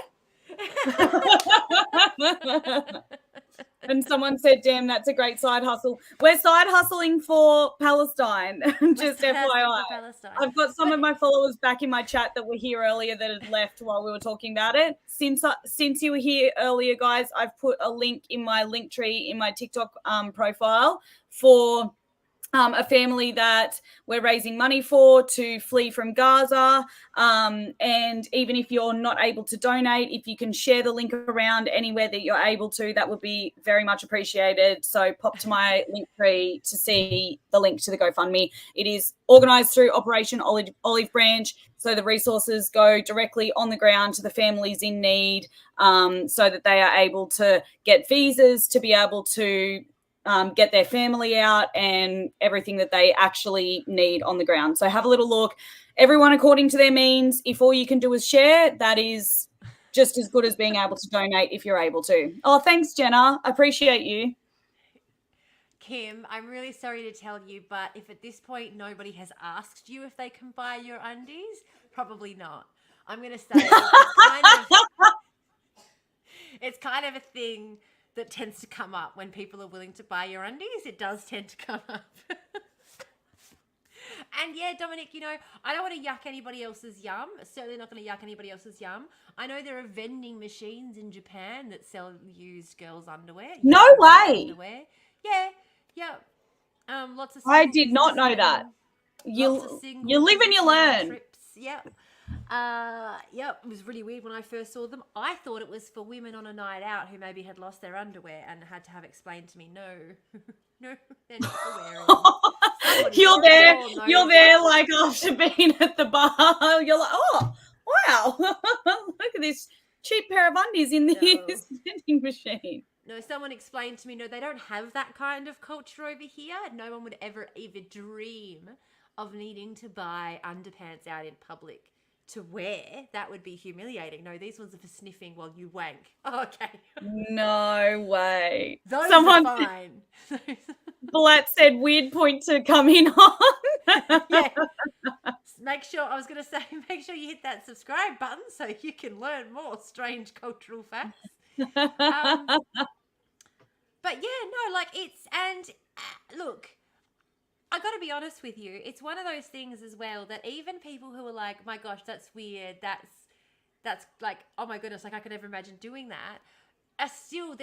And someone said, damn, that's a great side hustle. We're side hustling for Palestine. Just FYI. I've got some of my followers back in my chat that were here earlier that had left while we were talking about it. Since you were here earlier, guys, I've put a link in my link tree in my TikTok profile for a family that we're raising money for to flee from Gaza. And even if you're not able to donate, if you can share the link around anywhere that you're able to, that would be very much appreciated. So pop to my link tree to see the link to the GoFundMe. It is organised through Operation Olive Branch. So the resources go directly on the ground to the families in need, so that they are able to get visas to be able to get their family out and everything that they actually need on the ground. So have a little look. Everyone according to their means. If all you can do is share, that is just as good as being able to donate if you're able to. Oh, thanks, Jenna. I appreciate you. Kim, I'm really sorry to tell you, but if at this point nobody has asked you if they can buy your undies, probably not. I'm going to say it's kind of a thing that tends to come up when people are willing to buy your undies. It does tend to come up. And yeah, Dominic, I don't want to yuck anybody else's yum. Certainly not going to yuck anybody else's yum. I know there are vending machines in Japan that sell used girls' underwear. No way. Underwear. Yeah. Lots of. I did not know that. You live and you learn. Trips. Yep. It was really weird when I first saw them. I thought it was for women on a night out who maybe had lost their underwear and had to have explained to me, no, they're not for wearing. You're there like after being at the bar. You're like, oh, wow, look at this cheap pair of undies in this vending machine. No, someone explained to me, no, they don't have that kind of culture over here. No one would ever even dream of needing to buy underpants out in public to wear. That would be humiliating. No, these ones are for sniffing while you wank. Oh, okay. No way. Those are fine. Blatt said weird point to come in on. Yeah. Make sure you hit that subscribe button so you can learn more strange cultural facts. But yeah, no, like look, I got to be honest with you. It's one of those things as well that even people who are like, my gosh, that's weird. That's like, oh my goodness, like I could never imagine doing that. There's still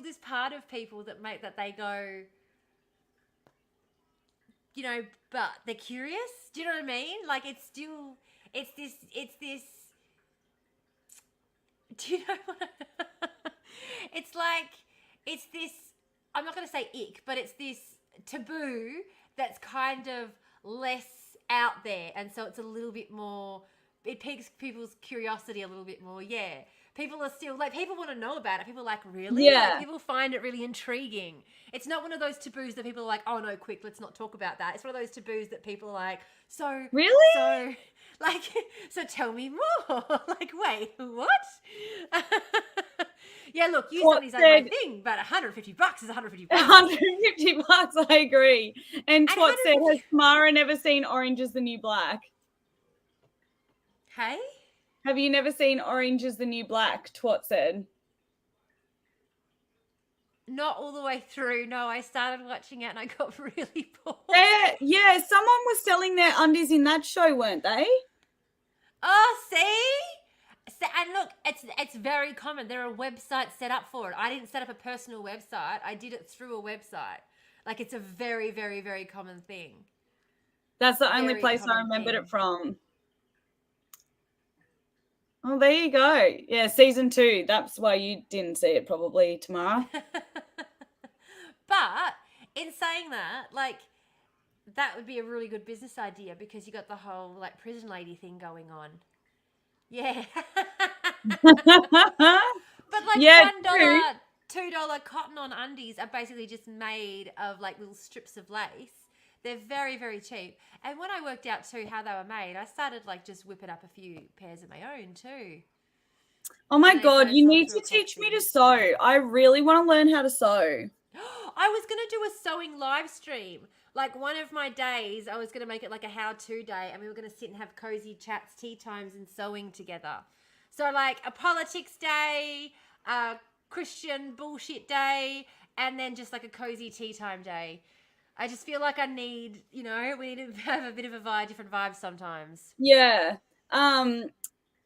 this part of people that they go, but they're curious. Do you know what I mean? Like it's this, do you know what? It's this, I'm not going to say ick, but it's this taboo that's kind of less out there, and so it's a little bit more, it piques people's curiosity a little bit more. Yeah, people are still like, people want to know about it. People are like, really? Yeah. Like, people find it really intriguing. It's not one of those taboos that people are like, oh no, quick, let's not talk about that. It's one of those taboos that people are like, so really, so tell me more. Like, wait, what? Yeah, look, used Twat undies ain't my said thing, but $150 is $150. $150, I agree. And And Twat said, has 150. Tamara never seen Orange is the New Black? Hey? Have you never seen Orange is the New Black? Twat said. Not all the way through. No, I started watching it and I got really bored. Yeah, someone was selling their undies in that show, weren't they? Oh, see? And look, it's very common. There are websites set up for it. I didn't set up a personal website. I did it through a website. Like, it's a very, very, very common thing. That's the only Very place I common remembered thing. it from. Oh, there you go. Yeah, season 2. That's why you didn't see it probably, Tamara. But in saying that, like, that would be a really good business idea because you got the whole, like, prison lady thing going on. Yeah. But like Yeah, true. $1, $2 cotton on undies are basically just made of like little strips of lace. They're very, very cheap. And when I worked out too how they were made, I started like just whipping up a few pairs of my own too. Oh my And they God, started you selling need through to teach me Etsy. to sew. I really want to learn how to sew. I was going to do a sewing live stream. Like one of my days, I was going to make it like a how-to day and we were going to sit and have cozy chats, tea times and sewing together. So like a politics day, a Christian bullshit day, and then just like a cozy tea time day. I just feel like I need, we need to have a bit of a different vibe sometimes. Yeah. Well,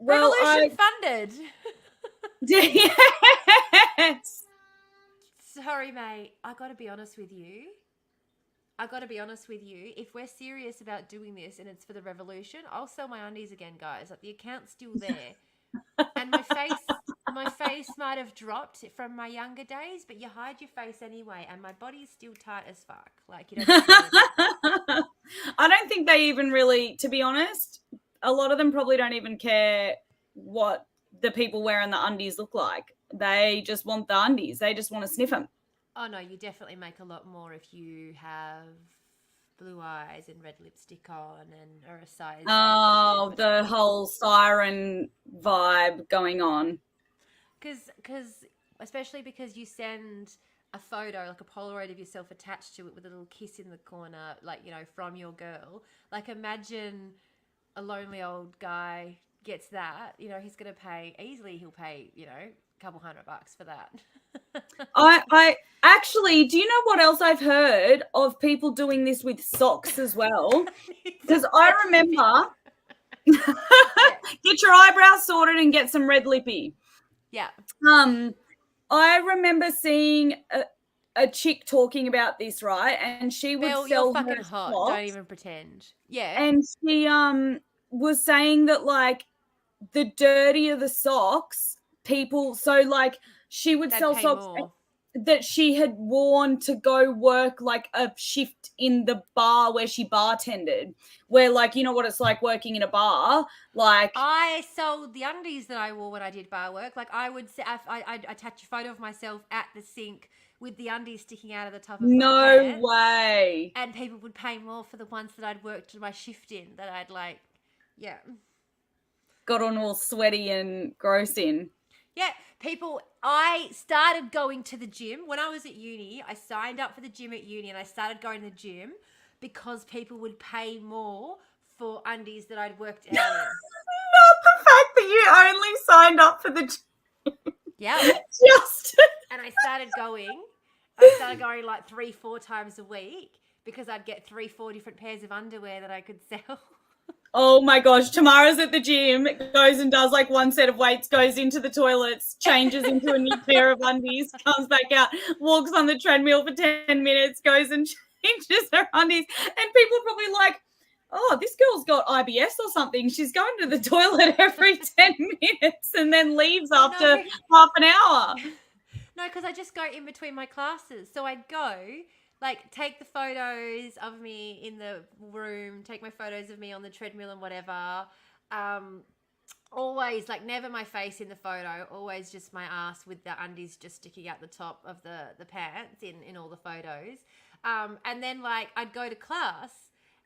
Revolution funded. Yes. Sorry, mate. I got to be honest with you. If we're serious about doing this and it's for the revolution, I'll sell my undies again, guys. Like the account's still there. And my face might have dropped from my younger days, but you hide your face anyway, and my body's still tight as fuck. Like you don't have to worry about that. I don't think they even really, to be honest, a lot of them probably don't even care what the people wearing the undies look like. They just want the undies. They just want to sniff them. Oh no, you definitely make a lot more if you have blue eyes and red lipstick on and are a size. Oh, the whole siren vibe going on. Because especially because you send a photo, like a Polaroid of yourself attached to it with a little kiss in the corner, like, from your girl. Like imagine a lonely old guy gets that, he's going to pay, easily he'll pay, a couple $100 for that. I actually, do you know what else I've heard of people doing this with socks as well? Because I remember get your eyebrows sorted and get some red lippy. Yeah. I remember seeing a chick talking about this, right? And she would Bill, sell you're fucking her hot. socks, Don't even pretend. Yeah. and she was saying that like the dirtier the socks, people, so like she would They'd sell pay socks more. that she had worn to go work like a shift in the bar where she bartended, where like, you know what it's like working in a bar, like I sold the undies that I wore when I did bar work. Like I'd attach a photo of myself at the sink with the undies sticking out of the top of my pants. no way. And people would pay more for the ones that I'd worked my shift in, that I'd like, yeah. Got on all sweaty and gross in. Yeah, I started going to the gym when I was at uni. I signed up for the gym at uni and I started going to the gym because people would pay more for undies that I'd worked out in. Not the fact that you only signed up for the gym. Yeah. Just. And I started going like 3-4 times a week because I'd get 3-4 different pairs of underwear that I could sell. Oh my gosh, Tamara's at the gym, goes and does like one set of weights, goes into the toilets, changes into a new pair of undies, comes back out, walks on the treadmill for 10 minutes, goes and changes her undies. And people are probably like, oh, this girl's got IBS or something. She's going to the toilet every 10 minutes and then leaves after half an hour. No, because I just go in between my classes. So I'd go, like, take the photos of me in the room, take my photos of me on the treadmill and whatever. Always, like, never my face in the photo, always just my ass with the undies just sticking out the top of the pants in all the photos. And then, like, I'd go to class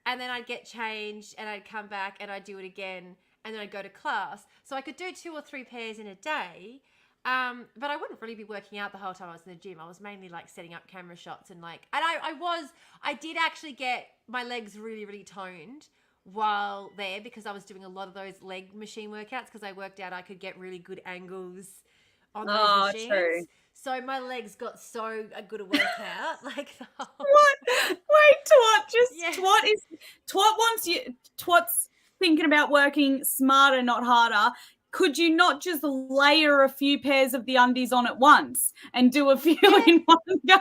and then I'd get changed and I'd come back and I'd do it again and then I'd go to class. So I could do 2 or 3 pairs in a day. But I wouldn't really be working out the whole time I was in the gym. I was mainly like setting up camera shots and like, and I did actually get my legs really, really toned while there because I was doing a lot of those leg machine workouts because I worked out I could get really good angles on those machines. True. So my legs got so good a workout. Like the whole... What? Wait, Twat, Yeah. Twat wants you, Twat's thinking about working smarter, not harder. Could you not just layer a few pairs of the undies on at once and do a few in one go?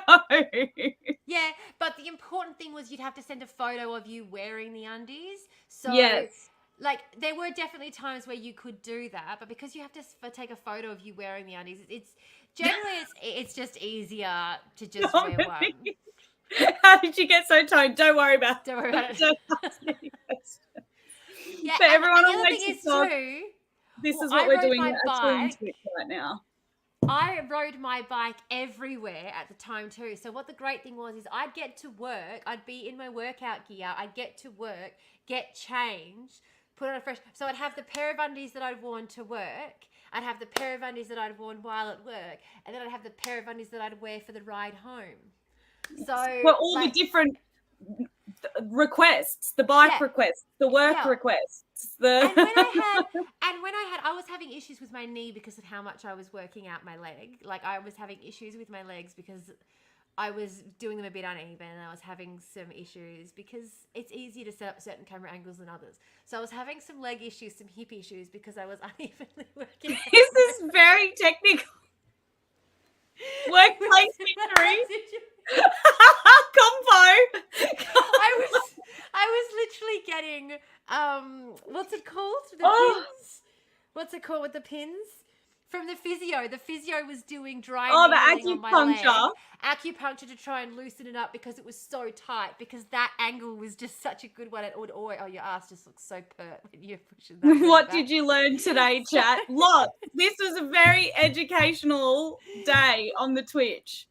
Yeah, but the important thing was you'd have to send a photo of you wearing the undies. So, Yes. like, there were definitely times where you could do that, but because you have to take a photo of you wearing the undies, it's generally it's just easier to just wear one. How did you get so toned? Don't worry about it. Don't worry about it. Don't ask any questions. Yeah, For everyone and the on other my thing is TikTok, too. this is I what we're rode doing my actually on bike. Twitch right now. I rode my bike everywhere at the time too. So what the great thing was is I'd get to work, I'd be in my workout gear, I'd get to work, get changed, put on a fresh... So I'd have the pair of undies that I'd worn to work, I'd have the pair of undies that I'd worn while at work, and then I'd have the pair of undies that I'd wear for the ride home. So... Well, all the different requests, the bike requests, the work requests. And when I was having issues with my knee because of how much I was working out my leg. Like I was having issues with my legs because I was doing them a bit uneven and I was having some issues because it's easier to set up certain camera angles than others. So I was having some leg issues, some hip issues because I was unevenly working out. This is very technical. Workplace victory. Combo. I was literally getting what's it called? The pins. What's it called with the pins? From the physio. The physio was doing dry needling on my leg. Acupuncture to try and loosen it up because it was so tight. Because that angle was just such a good one. It would always, your ass just looks so pert when you're pushing that. What did you learn today, chat? Lots. This was a very educational day on the Twitch.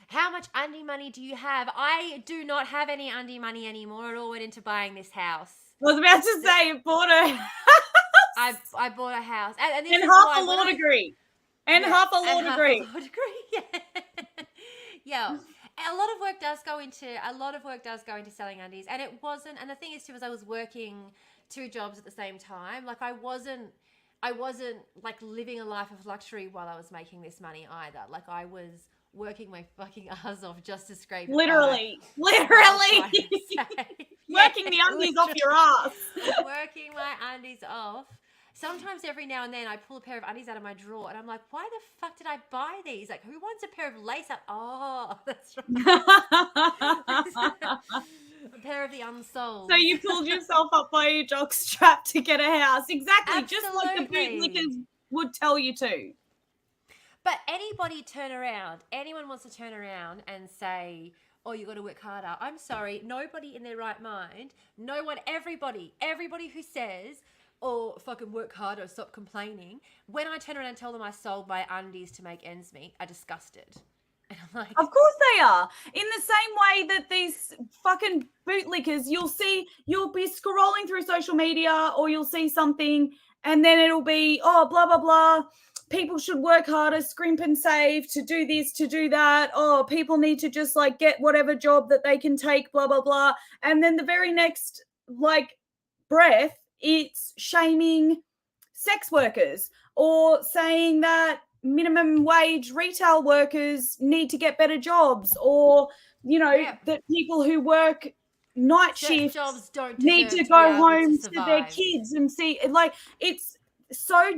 How much undie money do you have? I do not have any undie money anymore. It all went into buying this house. I was about to say, you bought a house. I bought a house. And this and is half why a law degree. And half a law degree. Yeah. Yeah. A lot of work does go into selling undies. And it wasn't, and the thing is too, was I was working 2 jobs at the same time. Like I wasn't like living a life of luxury while I was making this money either. Like I was working my fucking ass off just to scrape literally working the undies off your ass. Working my undies off. Sometimes every now and then I pull a pair of undies out of my drawer and I'm like, why the fuck did I buy these? Like, who wants a pair of lace up? Oh, that's right. A pair of the unsold. So you pulled yourself up by your jock strap to get a house. Exactly. Absolutely. Just like the bootlickers would tell you to. But anyone wants to turn around and say, oh, you got to work harder. I'm sorry. Nobody in their right mind, everybody who says, oh, fucking work harder, stop complaining. When I turn around and tell them I sold my undies to make ends meet, are disgusted. And I'm like, of course they are. In the same way that these fucking bootlickers, you'll be scrolling through social media or you'll see something and then it'll be, oh, blah, blah, blah. People should work harder, scrimp and save to do this, to do that. Oh, people need to just like get whatever job that they can take, blah, blah, blah. And then the very next like breath, it's shaming sex workers or saying that minimum wage retail workers need to get better jobs or, that people who work night shifts jobs don't need to go home to their kids and see like it's so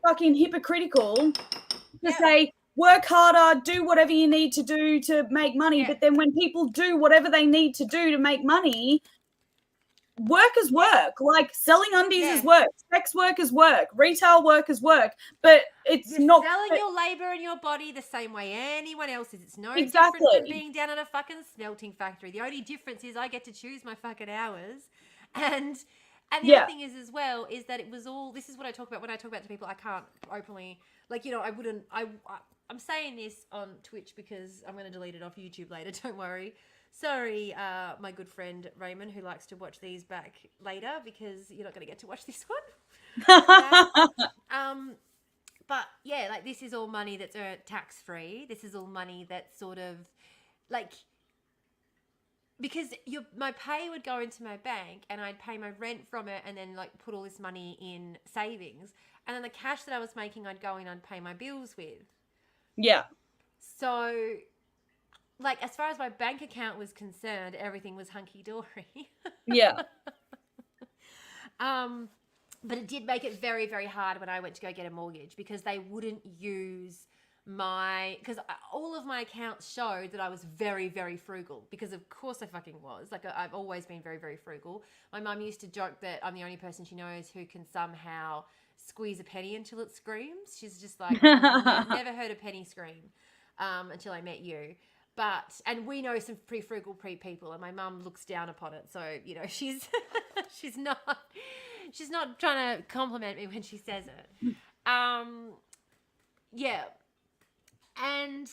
fucking hypocritical to say work harder, do whatever you need to do to make money. But then when people do whatever they need to do to make money, work is work. Like selling undies is work, sex work is work, retail work is work. But you're not selling your labor and your body the same way anyone else is. It's no exactly different from being down at a fucking smelting factory. The only difference is I get to choose my fucking hours. And the other thing is as well is that it was all, this is what I talk about when I talk about to people. I can't openly, I'm saying this on Twitch because I'm going to delete it off YouTube later. Don't worry. Sorry, my good friend Raymond, who likes to watch these back later because you're not going to get to watch this one. But yeah, like this is all money that's earned tax free. This is all money that's sort of like, because my pay would go into my bank and I'd pay my rent from it and then like put all this money in savings, and then the cash that I was making I'd go in and pay my bills with. Yeah. So like as far as my bank account was concerned, everything was hunky dory. Yeah. But it did make it very, very hard when I went to go get a mortgage, because they wouldn't use because all of my accounts showed that I was very, very frugal, because of course I fucking was. Like I've always been very, very frugal. My mum used to joke that I'm the only person she knows who can somehow squeeze a penny until it screams. She's just like, never heard a penny scream until I met you. And we know some pretty frugal people, and my mum looks down upon it. So, you know, she's she's not trying to compliment me when she says it. Yeah. And,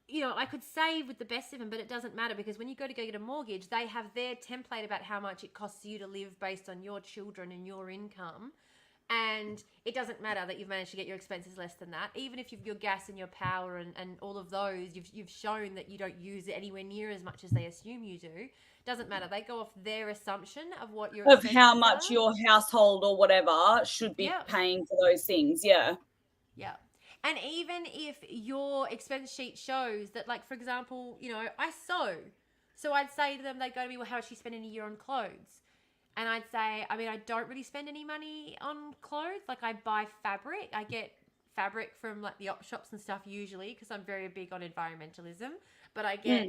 you know, I could save with the best of them, but it doesn't matter, because when you go get a mortgage, they have their template about how much it costs you to live based on your children and your income. And it doesn't matter that you've managed to get your expenses less than that. Even if your gas and your power and all of those, you've shown that you don't use it anywhere near as much as they assume you do. Doesn't matter. They go off their assumption of what your of how much your household or whatever should be paying for those things. Yeah. Yeah. And even if your expense sheet shows that, like, for example, you know, I sew. So I'd say to them, they'd go to me, well, how much do you spend in a year on clothes? And I'd say, I mean, I don't really spend any money on clothes. Like, I buy fabric. I get fabric from, like, the op shops and stuff usually, because I'm very big on environmentalism. But I get,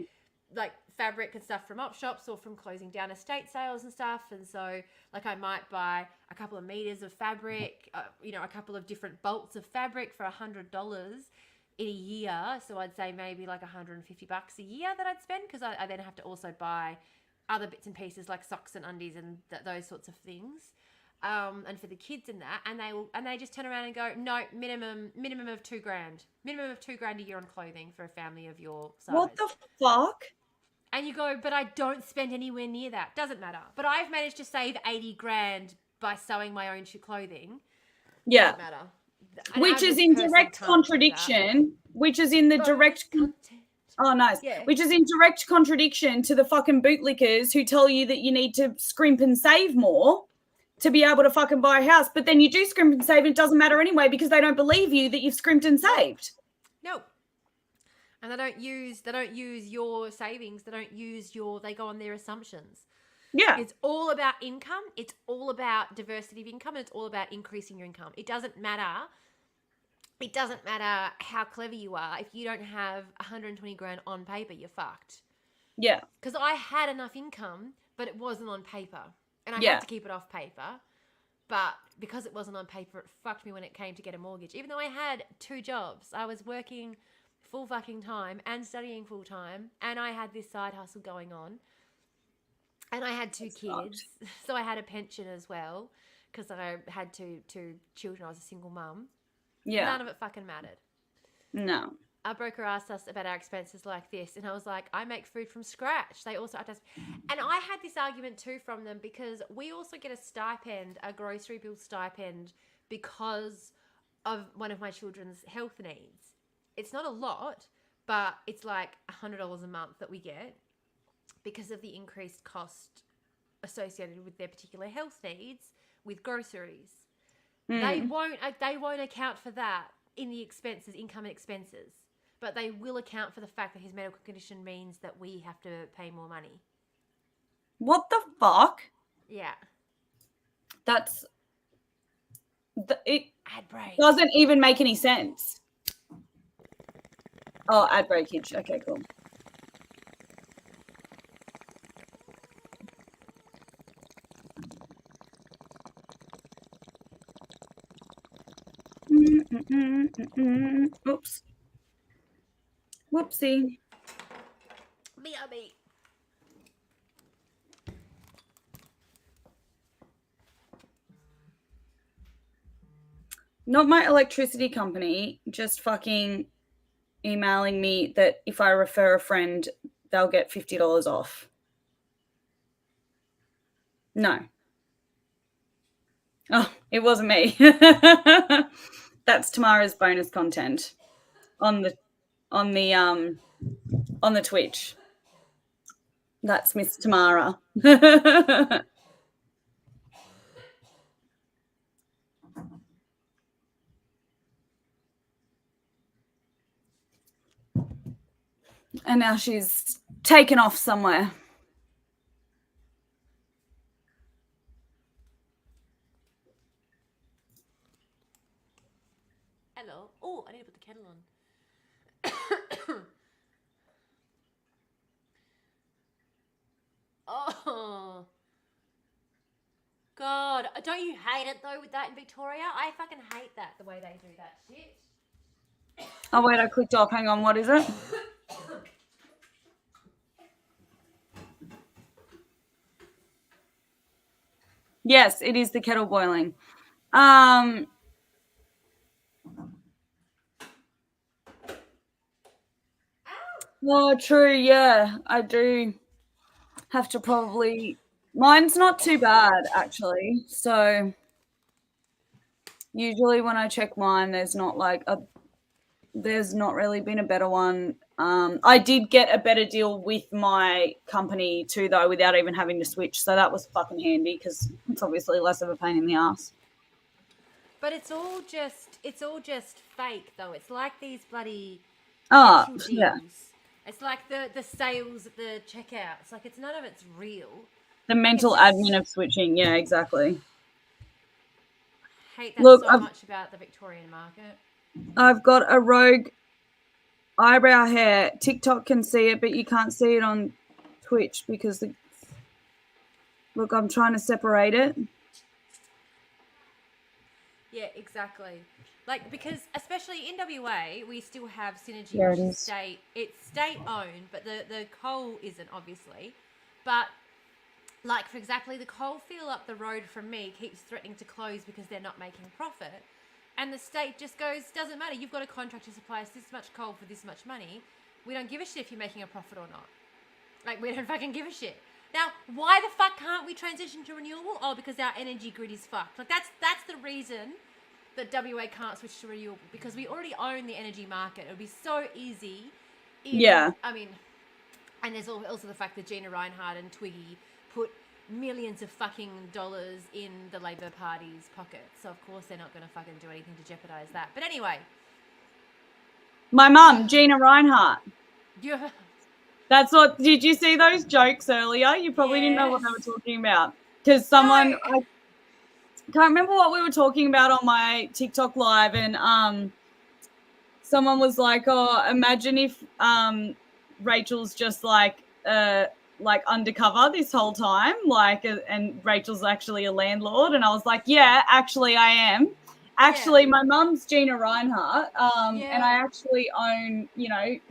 like, fabric and stuff from op shops or from closing down estate sales and stuff. And so, like, I might buy a couple of meters of fabric, you know, a couple of different bolts of fabric for $100 in a year. So I'd say maybe like $150 a year that I'd spend, because I then have to also buy other bits and pieces like socks and undies and those sorts of things, and for the kids and that, and they just turn around and go, no, minimum of $2,000 a year on clothing for a family of your size. What the fuck? And you go, but I don't spend anywhere near that. Doesn't matter. But I've managed to save $80,000 by sewing my own contradiction. Yeah. Doesn't matter. Which is in direct contradiction. Which is in the direct. Oh, nice. Yeah. Which is in direct contradiction to the fucking bootlickers who tell you that you need to scrimp and save more to be able to fucking buy a house. But then you do scrimp and save and it doesn't matter anyway, because they don't believe you that you've scrimped and saved. No. And they don't use your savings. They go on their assumptions. Yeah. It's all about income. It's all about diversity of income. And it's all about increasing your income. It doesn't matter how clever you are. If you don't have $120,000 on paper, you're fucked. Yeah. Because I had enough income, but it wasn't on paper. And I had to keep it off paper. But because it wasn't on paper, it fucked me when it came to get a mortgage. Even though I had 2 jobs. I was working full fucking time and studying full time. And I had this side hustle going on. And I had 2 kids. So I had a pension as well, because I had two children. I was a single mum. Yeah. None of it fucking mattered. No. Our broker asked us about our expenses like this, and I was like, I make food from scratch. They also have to, and I had this argument too from them, because we also get a stipend, a grocery bill stipend, because of one of my children's health needs. It's not a lot, but it's like $100 a month that we get because of the increased cost associated with their particular health needs with groceries. They won't account for that in the expenses, income and expenses, but they will account for the fact that his medical condition means that we have to pay more money. What the fuck? Yeah. It ad break doesn't even make any sense. Oh, ad breakage. Okay, cool. Oops. Whoopsie. BRB. Not my electricity company, just fucking emailing me that if I refer a friend, they'll get $50 off. No. Oh, it wasn't me. That's Tamara's bonus content on the Twitch. That's Miss Tamara. And now she's taken off somewhere. Hello. Oh, I need to put the kettle on. Oh. God, don't you hate it though with that in Victoria? I fucking hate that, the way they do that shit. Oh, wait, I clicked off. Hang on, what is it? Yes, it is the kettle boiling. Oh, true, yeah. I do have to probably... Mine's not too bad, actually. So usually when I check mine, there's not really been a better one. I did get a better deal with my company too, though, without even having to switch. So that was fucking handy because it's obviously less of a pain in the ass. But it's all just fake though. It's like these bloody Oh, deals. yeah. It's like the sales at the checkout. It's like none of it's real. The mental admin of switching. Yeah, exactly. I hate that so much about the Victorian market. I've got a rogue eyebrow hair. TikTok can see it, but you can't see it on Twitch because look, I'm trying to separate it. Yeah, exactly. Like, because especially in WA, we still have Synergy, There which it is state owned, but the coal isn't, obviously. But like, for example, the coalfield up the road from me keeps threatening to close because they're not making profit. And the state just goes, doesn't matter, you've got a contract to supply us this much coal for this much money. We don't give a shit if you're making a profit or not. Like, we don't fucking give a shit. Now, why the fuck can't we transition to renewable? Oh, because our energy grid is fucked. Like, that's the reason that WA can't switch to renewable, because we already own the energy market. It would be so easy. Yeah. I mean, and there's also the fact that Gina Reinhardt and Twiggy put millions of fucking dollars in the Labor Party's pocket. So, of course, they're not going to fucking do anything to jeopardize that. But anyway. My mum, Gina Reinhardt. Yeah. That's what... Did you see those jokes earlier? You probably didn't know what they were talking about. Because someone... No. I can't remember what we were talking about on my TikTok live, and someone was like, oh, imagine if Rachel's just like undercover this whole time, and Rachel's actually a landlord. And I was like, yeah, actually I am. Actually, my mum's Gina Reinhardt, and I actually own,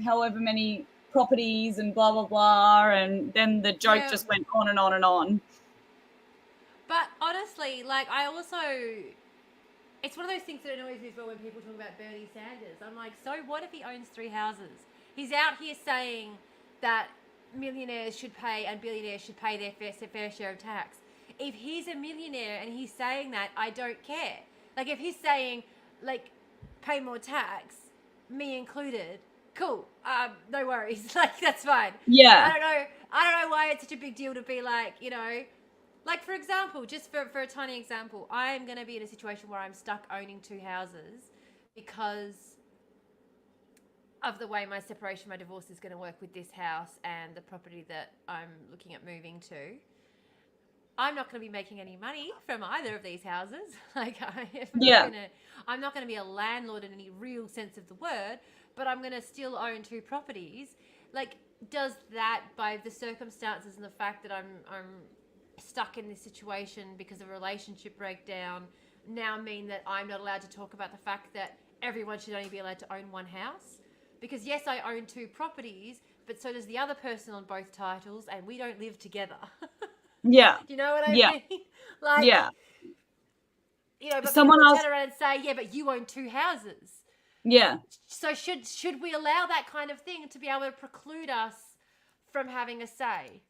however many properties and blah, blah, blah. And then the joke just went on and on and on. But honestly, like, it's one of those things that annoys me as well when people talk about Bernie Sanders. I'm like, so what if he owns 3 houses? He's out here saying that millionaires should pay and billionaires should pay their fair share of tax. If he's a millionaire and he's saying that, I don't care. Like, if he's saying, like, pay more tax, me included, cool, no worries. Like, that's fine. Yeah. I don't know why it's such a big deal to be like, like, for example, just for a tiny example, I am going to be in a situation where I'm stuck owning 2 houses because of the way my separation, my divorce is going to work with this house and the property that I'm looking at moving to. I'm not going to be making any money from either of these houses. Like, I'm not going to be a landlord in any real sense of the word, but I'm going to still own 2 properties. Like, does that, by the circumstances and the fact that I'm stuck in this situation because of a relationship breakdown, now mean that I'm not allowed to talk about the fact that everyone should only be allowed to own 1 house? Because yes, I own 2 properties, but so does the other person on both titles, and we don't live together. Yeah. Do you know what I mean? Like, yeah. But someone people turn around and say, yeah, but you own 2 houses. Yeah. So should we allow that kind of thing to be able to preclude us from having a say?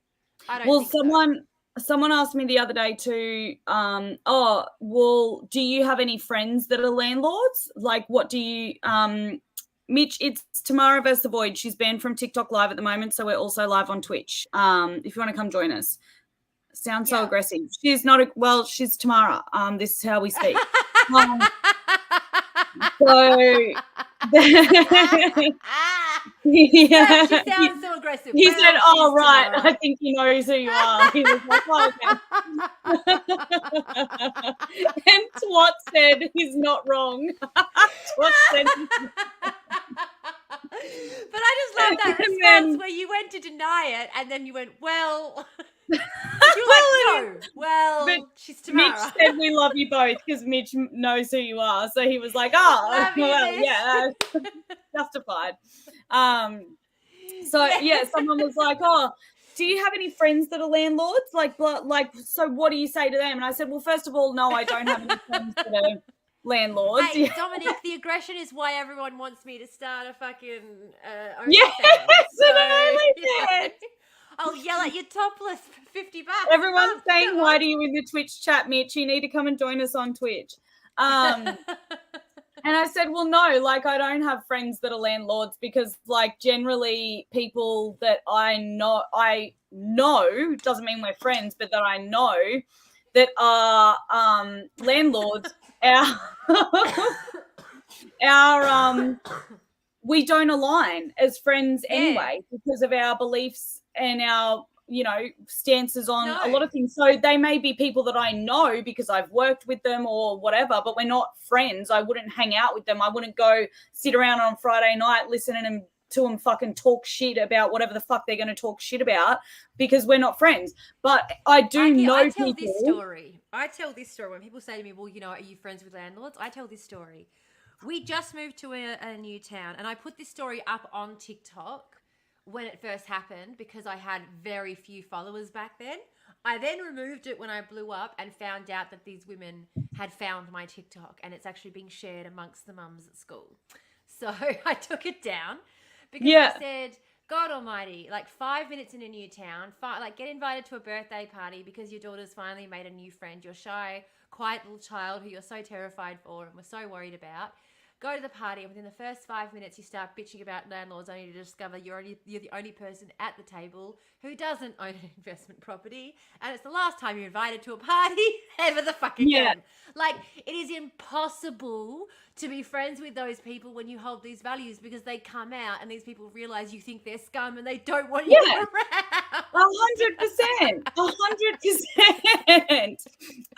I don't think so. someone asked me the other day too, oh, well, do you have any friends that are landlords? Like, what do you, Mitch, it's Tamara versus the Void. She's banned from TikTok Live at the moment, so we're also live on Twitch. If you want to come join us. Sounds so aggressive. She's not, well, she's Tamara. This is how we speak. So, Yeah, she sounds so aggressive. He Well, said, "Oh, she's right, Tamara." I think he knows who you are." He was like, "Oh, okay." And Twat said, "He's not wrong." Twat said, but I just love that And response then- where you went to deny it and then you went, well, you're like, no, well, but she's Mitch Tamara. said, "We love you both," because Mitch knows who you are. So he was like, "Oh, Love you, well, Mitch. yeah, justified." So yeah, someone was like, "Oh, do you have any friends that are landlords? Like, so what do you say to them?" And I said, "Well, first of all, no, I don't have any friends that are landlords." Hey, Dominic, the aggression is why everyone wants me to start a fucking Yes, OnlyFans. I'll yell at you topless for $50. Everyone's saying hi to you in the Twitch chat, Mitch. You need to come and join us on Twitch. And I said, well, no, like, I don't have friends that are landlords because, like, generally people that I know, doesn't mean we're friends, but that I know that are landlords, we don't align as friends anyway because of our beliefs and our, stances on a lot of things. So they may be people that I know because I've worked with them or whatever, but we're not friends. I wouldn't hang out with them. I wouldn't go sit around on Friday night listening to them fucking talk shit about whatever the fuck they're going to talk shit about because we're not friends. But I tell people. I tell this story when people say to me, well, are you friends with landlords? I tell this story. We just moved to a new town and I put this story up on TikTok when it first happened because I had very few followers back then. I then removed it when I blew up and found out that these women had found my TikTok and it's actually being shared amongst the mums at school. So I took it down because I said, God almighty, like 5 minutes in a new town, get invited to a birthday party because your daughter's finally made a new friend. You're shy, quiet little child who you're so terrified for and were so worried about. Go to the party, and within the first 5 minutes, you start bitching about landlords, only to discover you're the only person at the table who doesn't own an investment property, and it's the last time you're invited to a party ever the fuck again. Like, it is impossible to be friends with those people when you hold these values because they come out and these people realize you think they're scum and they don't want you around. 100%.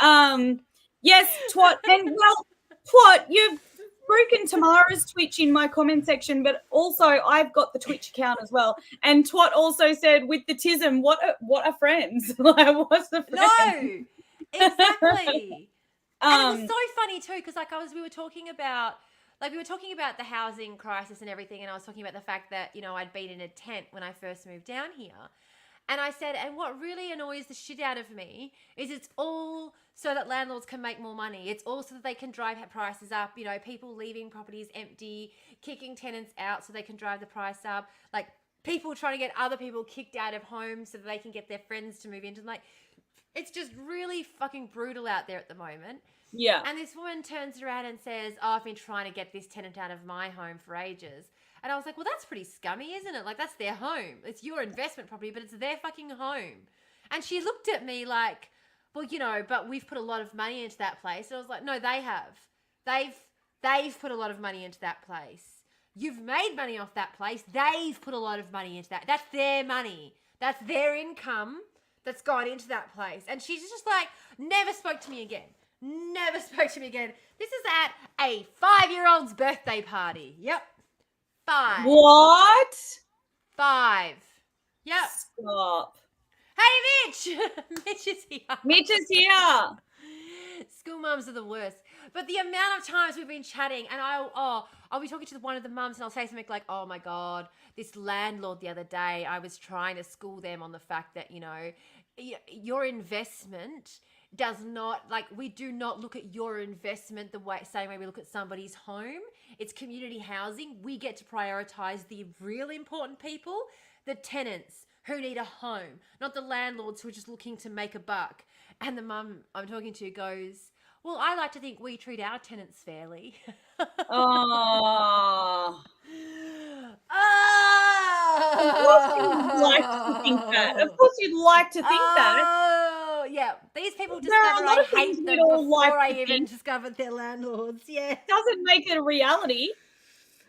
100%. Yes, Twat. And, well, Twat, you've broken Tamara's Twitch in my comment section, but also I've got the Twitch account as well. And Twat also said, with the tism, what are friends? Like, what's the friend? No, exactly. And it was so funny too, because we were talking about the housing crisis and everything, and I was talking about the fact that I'd been in a tent when I first moved down here. And I said, and what really annoys the shit out of me is it's all so that landlords can make more money. It's all so that they can drive prices up. People leaving properties empty, kicking tenants out so they can drive the price up. Like, people trying to get other people kicked out of homes so that they can get their friends to move into them. Like, it's just really fucking brutal out there at the moment. Yeah. And this woman turns around and says, oh, I've been trying to get this tenant out of my home for ages. And I was like, well, that's pretty scummy, isn't it? Like, that's their home. It's your investment property, but it's their fucking home. And she looked at me like, well, but we've put a lot of money into that place. And I was like, no, they have. They've put a lot of money into that place. You've made money off that place. They've put a lot of money into that. That's their money. That's their income that's gone into that place. And she's just like, never spoke to me again. Never spoke to me again. This is at a 5-year-old's birthday party. Yep. 5. What? 5. Yep. Stop. Hey, Mitch. Mitch is here. Mitch is here. School mums are the worst. But the amount of times we've been chatting and I'll be talking to one of the mums and I'll say something like, oh my God, this landlord the other day, I was trying to school them on the fact that, your investment does not, like, we do not look at your investment the same way we look at somebody's home. It's community housing. We get to prioritize the real important people, the tenants who need a home, not the landlords who are just looking to make a buck. And the mum I'm talking to goes, well, I like to think we treat our tenants fairly. Oh. Of course you'd like to think that. Of Oh. course you'd like to think that. Oh, yeah. These people There are discover a lot I of things hate we'd them all like before I to even think. discovered they're landlords. Yeah. Doesn't make it a reality.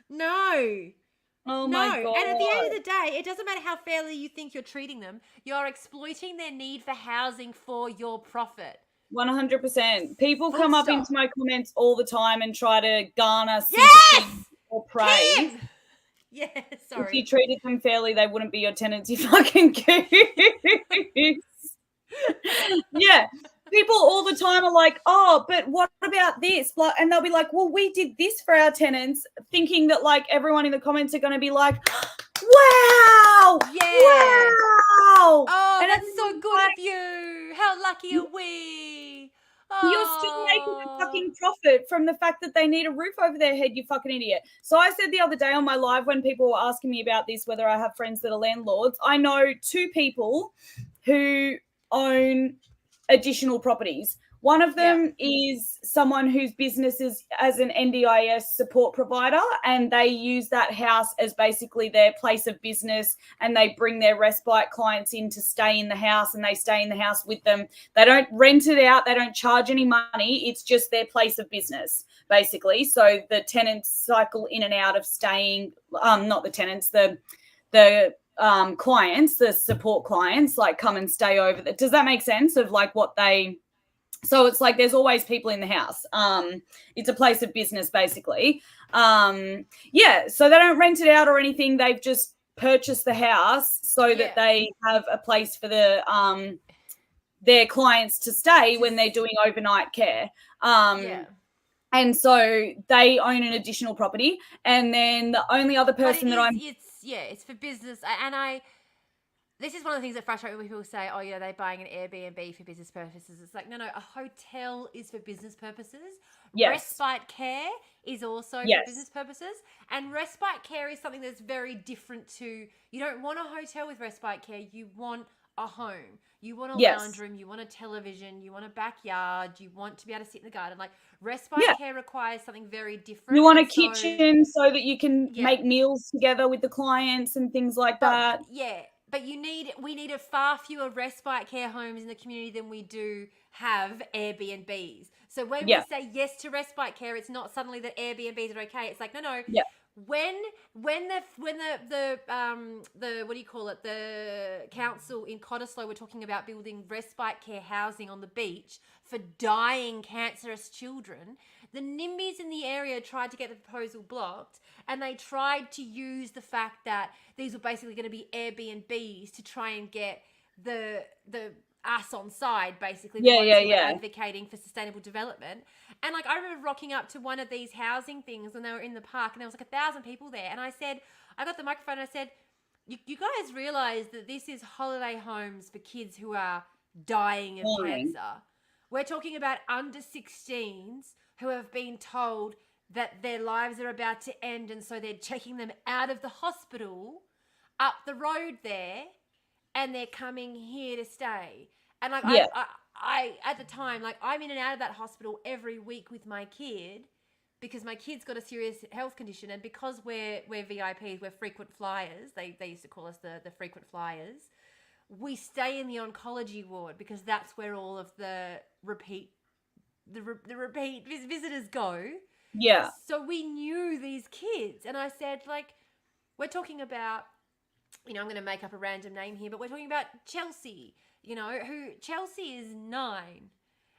No. Oh No. my And at the end God. of the day, it doesn't matter how fairly you think you're treating them. You're exploiting their need for housing for your profit. 100%. People Full come up stop. into my comments all the time and try to garner Yes! sympathy or praise. Kim! Yeah, If sorry. you treated them fairly, they wouldn't be your tenants, you fucking goose. Yeah. People all the time are like, oh, but what about this? And they'll be like, well, we did this for our tenants, thinking that like everyone in the comments are going to be like, wow, Yeah. wow. Oh, And that's so everyone's good like, of you. How lucky are we? you're still making a Oh. fucking profit from the fact that they need a roof over their head, you fucking idiot. So I said the other day on my live when people were asking me about this, whether I have friends that are landlords, I know 2 people who own additional properties. One of them is someone whose business is as an NDIS support provider, and they use that house as basically their place of business, and they bring their respite clients in to stay in the house, and they stay in the house with them. They don't rent it out. They don't charge any money. It's just their place of business, basically. So the tenants cycle in and out of staying, not the tenants, the clients, the support clients, like come and stay over. Does that make sense of like what they... So it's like there's always people in the house. It's a place of business, basically. Yeah, so they don't rent it out or anything. They've just purchased the house so that they have a place for their clients to stay when they're doing overnight care. And so they own an additional property. And then the only other person it's for business. This is one of the things that frustrate me when people say, oh, yeah, they're buying an Airbnb for business purposes. It's like, no, a hotel is for business purposes. Yes. Respite care is also for business purposes. And respite care is something that's very different to, you don't want a hotel with respite care. You want a home. You want a lounge room. You want a television. You want a backyard. You want to be able to sit in the garden. Like respite care requires something very different. You want a kitchen so that you can make meals together with the clients and things like that. Yeah. But we need a far fewer respite care homes in the community than we do have Airbnbs. So when we say yes to respite care, it's not suddenly that Airbnbs are okay. It's like, no. Yeah. When the what do you call it? The council in Cottesloe were talking about building respite care housing on the beach for dying cancerous children, the NIMBYs in the area tried to get the proposal blocked, and they tried to use the fact that these were basically going to be Airbnbs to try and get the us on side, basically, the ones who were advocating for sustainable development. And like I remember rocking up to one of these housing things when they were in the park, and there was like 1,000 people there, and I got the microphone and I said, you guys realize that this is holiday homes for kids who are dying of cancer. We're talking about under 16s who have been told that their lives are about to end, and so they're checking them out of the hospital up the road there, and they're coming here to stay. And like I at the time, like I'm in and out of that hospital every week with my kid because my kid's got a serious health condition, and because we're VIPs, we're frequent flyers. They used to call us the frequent flyers. We stay in the oncology ward because that's where all of the repeat visitors go. Yeah. So we knew these kids, and I said, like, we're talking about, I'm going to make up a random name here, but we're talking about Chelsea, who Chelsea is 9,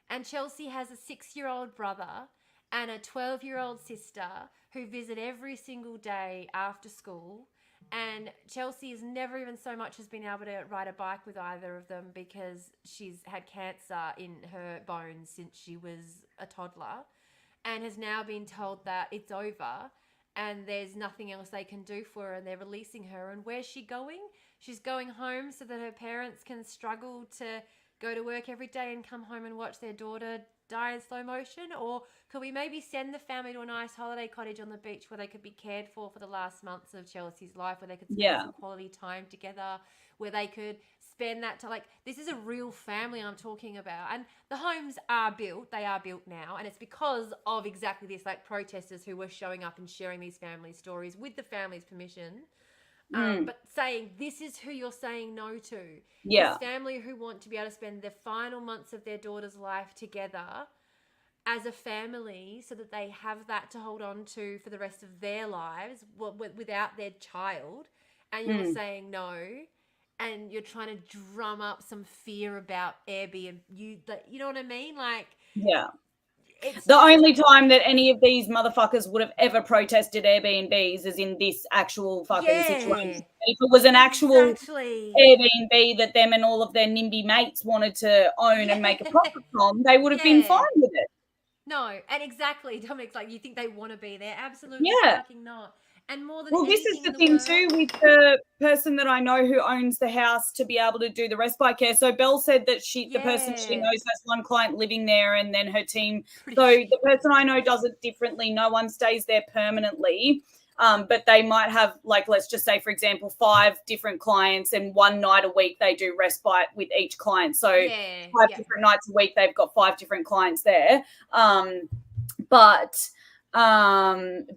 and Chelsea has a 6-year-old brother and a 12-year-old sister who visit every single day after school. And Chelsea has never even so much as been able to ride a bike with either of them because she's had cancer in her bones since she was a toddler, and has now been told that it's over and there's nothing else they can do for her, and they're releasing her. And where's she going? She's going home so that her parents can struggle to go to work every day and come home and watch their daughter die in slow motion? Or could we maybe send the family to a nice holiday cottage on the beach where they could be cared for the last months of Chelsea's life, where they could spend some quality time together, where they could spend that time? Like, this is a real family I'm talking about. And the homes are built. They are built now. And it's because of exactly this, like protesters who were showing up and sharing these family stories with the family's permission. But saying, this is who you're saying no to. Yeah. This family who want to be able to spend the final months of their daughter's life together as a family, so that they have that to hold on to for the rest of their lives without their child. And you're saying no, and you're trying to drum up some fear about Airbnb. You know what I mean? Like, yeah. It's the only time that any of these motherfuckers would have ever protested Airbnbs is in this actual fucking situation. If it was an actual Airbnb that them and all of their NIMBY mates wanted to own and make a profit from, they would have been fine with it. No, and exactly, Dominic's like, you think they want to be there? Absolutely fucking not. And more than this is the thing too with the person that I know who owns the house to be able to do the respite care. So Belle said that the person she knows has one client living there, and then her team. The person I know does it differently. No one stays there permanently. But they might have, like, let's just say, for example, 5 different clients, and one night a week they do respite with each client. So 5 different nights a week, they've got 5 different clients there.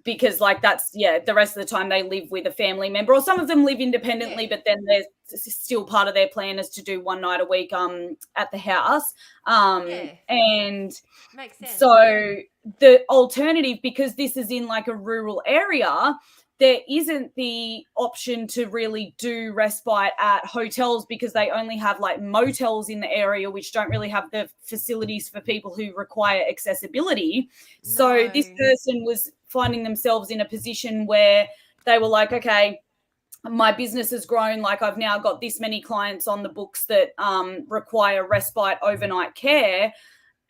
Because like that's the rest of the time they live with a family member, or some of them live independently, but then there's still part of their plan is to do one night a week at the house. And makes sense. So the alternative, because this is in like a rural area, there isn't the option to really do respite at hotels, because they only have like motels in the area, which don't really have the facilities for people who require accessibility. So this person was finding themselves in a position where they were like, okay, my business has grown. Like, I've now got this many clients on the books that require respite overnight care.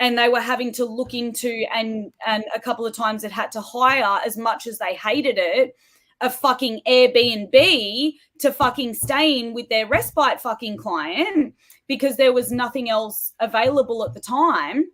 And they were having to look into, and a couple of times it had to hire, as much as they hated it, a fucking Airbnb to fucking stay in with their respite fucking client, because there was nothing else available at the time.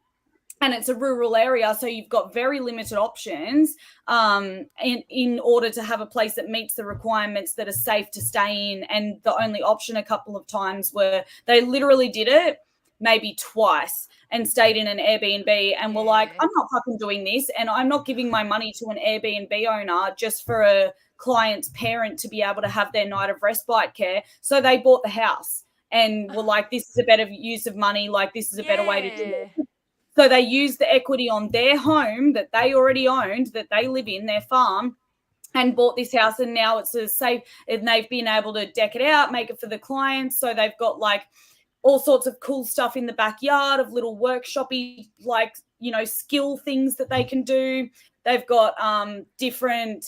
And it's a rural area, so you've got very limited options in order to have a place that meets the requirements, that are safe to stay in. And the only option a couple of times were they literally did it maybe twice and stayed in an Airbnb and were like, I'm not fucking doing this, and I'm not giving my money to an Airbnb owner just for a client's parent to be able to have their night of respite care. So they bought the house and were like, this is a better use of money, like this is a better way to do it. So they used the equity on their home that they already owned, that they live in, their farm, and bought this house. And now it's a safe, and they've been able to deck it out, make it for the clients. So they've got like all sorts of cool stuff in the backyard of little workshop-y, like, you know, skill things that they can do. They've got different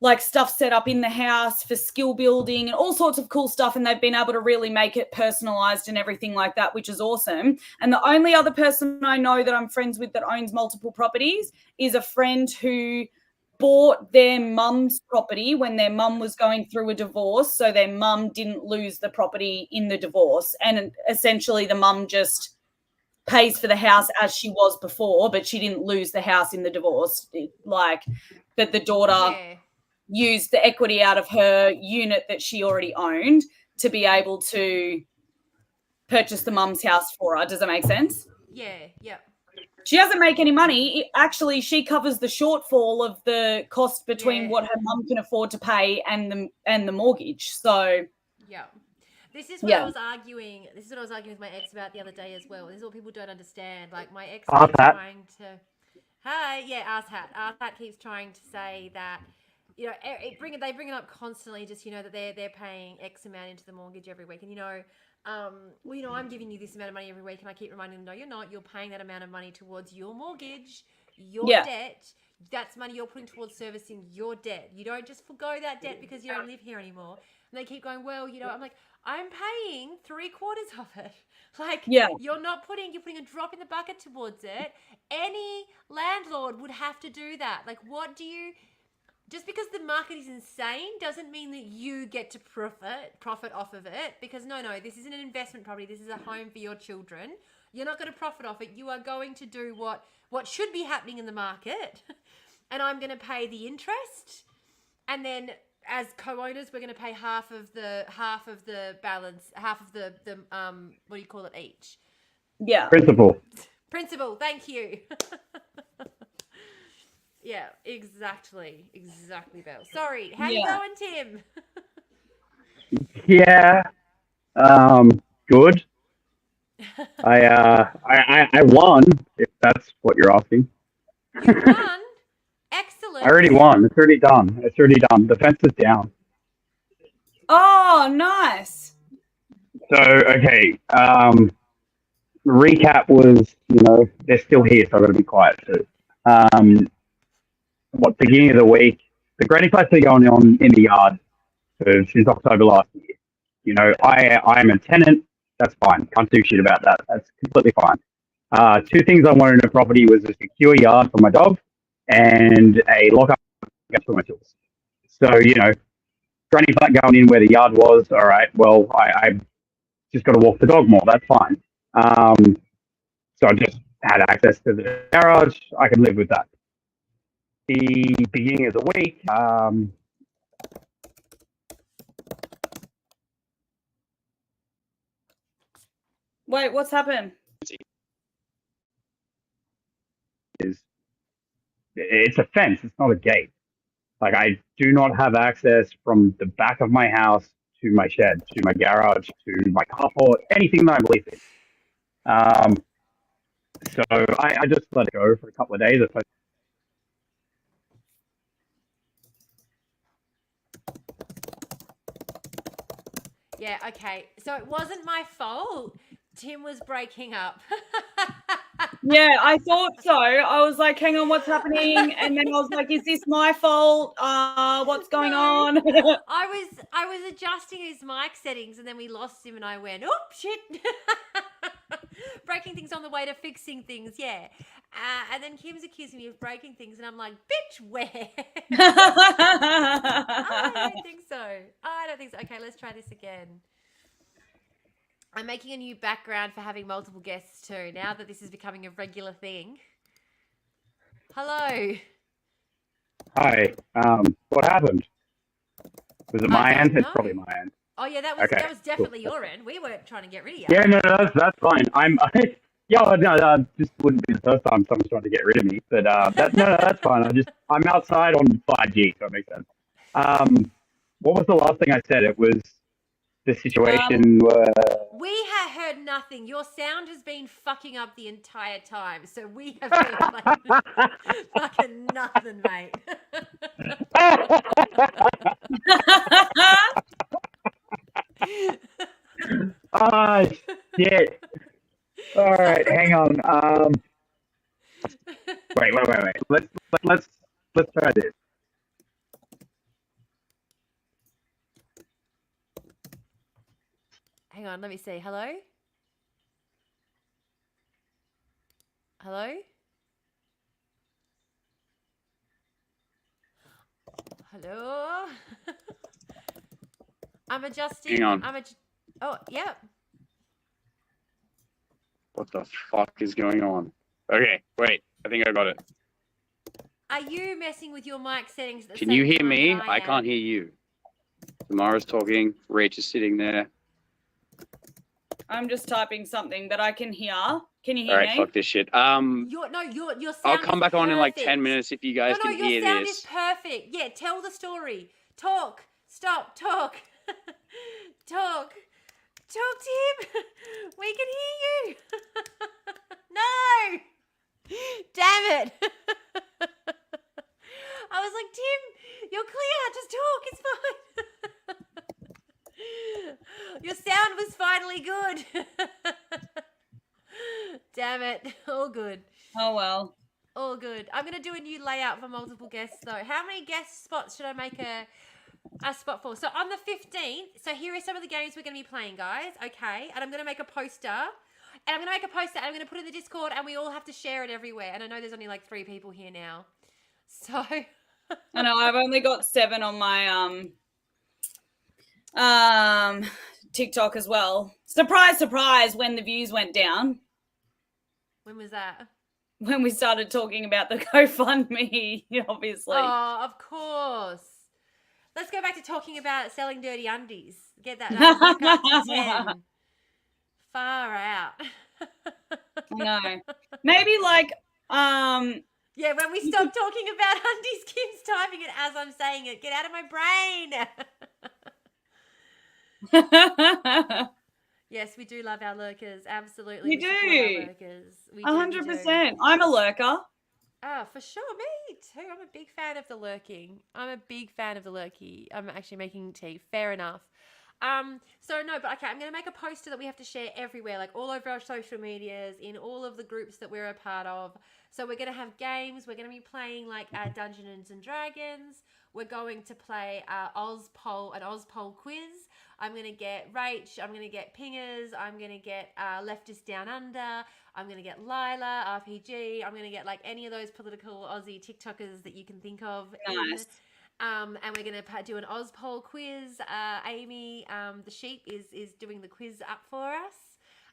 like stuff set up in the house for skill building and all sorts of cool stuff. And they've been able to really make it personalized and everything like that, which is awesome. And the only other person I know that I'm friends with that owns multiple properties is a friend who bought their mum's property when their mum was going through a divorce, so their mum didn't lose the property in the divorce. And essentially the mum just pays for the house as she was before, but she didn't lose the house in the divorce. But the daughter used the equity out of her unit that she already owned to be able to purchase the mum's house for her. Does that make sense? Yeah. She doesn't make any money. Actually, she covers the shortfall of the cost between what her mum can afford to pay and the mortgage. So this is what I was arguing. This is what I was arguing with my ex about the other day as well. This is what people don't understand. Like, my ex keeps trying to, Arshat keeps trying to say that, you know, they bring it up constantly. Just, you know, that they're paying X amount into the mortgage every week, and you know. Well, you know, I'm giving you this amount of money every week, and I keep reminding them, no, you're not. You're paying that amount of money towards your mortgage, your debt. That's money you're putting towards servicing your debt. You don't just forgo that debt because you don't live here anymore. And they keep going, well, you know, I'm like, I'm paying 3/4 of it. Like, you're putting a drop in the bucket towards it. Any landlord would have to do that. Like, what do you... just because the market is insane doesn't mean that you get to profit off of it. Because no, this isn't an investment property. This is a home for your children. You're not going to profit off it. You are going to do what should be happening in the market, and I'm going to pay the interest, and then as co-owners, we're going to pay half of the balance, half of the what do you call it each? Yeah. Principal. Thank you. Yeah, exactly, Belle. Sorry, how you going, Tim? Yeah. Good. I won, if that's what you're asking. You won. Excellent. I already won. It's already done. The fence is down. Oh, nice. So, okay. Recap was, they're still here, so I've got to be quiet too. Beginning of the week, the granny fight's been going on in the yard since October last year. I'm a tenant. That's fine. Can't do shit about that. That's completely fine. Two things I wanted in a property was a secure yard for my dog and a lockup for my tools. So, granny flat going in where the yard was, all right, well, I just got to walk the dog more. That's fine. So I just had access to the garage. I could live with that. The beginning of the week, Wait, what's happened? It's a fence. It's not a gate. Like, I do not have access from the back of my house to my shed, to my garage, to my carport, anything that I'm leasing. So I just let it go for a couple of days. Yeah, okay. So it wasn't my fault. Tim was breaking up. Yeah, I thought so. I was like, hang on, what's happening? And then I was like, is this my fault? What's going on? I was adjusting his mic settings and then we lost him and I went, oh, shit. Breaking things on the way to fixing things, yeah. And then Kim's accusing me of breaking things and I'm like, bitch, where? I don't think so. Okay, let's try this again. I'm making a new background for having multiple guests too, now that this is becoming a regular thing. Hello. Hi. What happened? Was it my end? It's probably my end. Oh yeah, that was definitely your end. We weren't trying to get rid of you. Yeah, no, that's fine. I just wouldn't be the first time someone's trying to get rid of me. But that's fine. I'm outside on 5G, so it makes sense. What was the last thing I said? It was the situation where we have heard nothing. Your sound has been fucking up the entire time, so we have heard fucking nothing, mate. Shit. All right, hang on. Wait. Let's try this. Hang on, let me see. Hello? Hello? Hello? I'm adjusting. Hang on. Oh, yeah. What the fuck is going on? Okay, wait. I think I got it. Are you messing with your mic settings? Can you hear me? I can't hear you. Tamara's talking. Rach is sitting there. I'm just typing something, but I can hear. Can you hear me? All right, fuck this shit. Your sound I'll come back perfect. on in like 10 minutes if you guys can hear this. Your sound is perfect. Yeah, tell the story. Talk. Stop. Talk. Talk. Talk, Tim. We can hear you. No. Damn it. I was like, Tim, you're clear. Just talk. It's fine. Your sound was finally good. Damn it. All good. Oh, well. All good. I'm going to do a new layout for multiple guests, though. How many guest spots should I make a spot for? So on the 15th, so here are some of the games we're going to be playing, guys. Okay. And I'm going to make a poster. And I'm going to make a poster and I'm going to put it in the Discord and we all have to share it everywhere. And I know there's only like 3 people here now. So I know I've only got 7 on my TikTok as well. Surprise, surprise, when the views went down. When was that? When we started talking about the GoFundMe, obviously. Oh, of course. Let's go back to talking about selling dirty undies. Get that number back up to 10. Far out. I know. Maybe like yeah, when we stop talking about undies, Kim's typing it as I'm saying it. Get out of my brain. Yes, we do love our lurkers. Absolutely. We do. Support our lurkers. We do. 100%. I'm a lurker. Oh, for sure. Me too. I'm a big fan of the lurking. I'm a big fan of the lurky. I'm actually making tea. Fair enough. So no, but okay, I'm going to make a poster that we have to share everywhere, like all over our social medias, in all of the groups that we're a part of. So we're going to have games. We're going to be playing like Dungeons and Dragons. We're going to play an Ozpol quiz. I'm going to get Rach. I'm going to get Pingers. I'm going to get Leftist Down Under. I'm going to get Lila, RPG. I'm going to get like any of those political Aussie TikTokers that you can think of. Nice. And we're going to do an Ozpol quiz. Amy, the sheep, is doing the quiz up for us.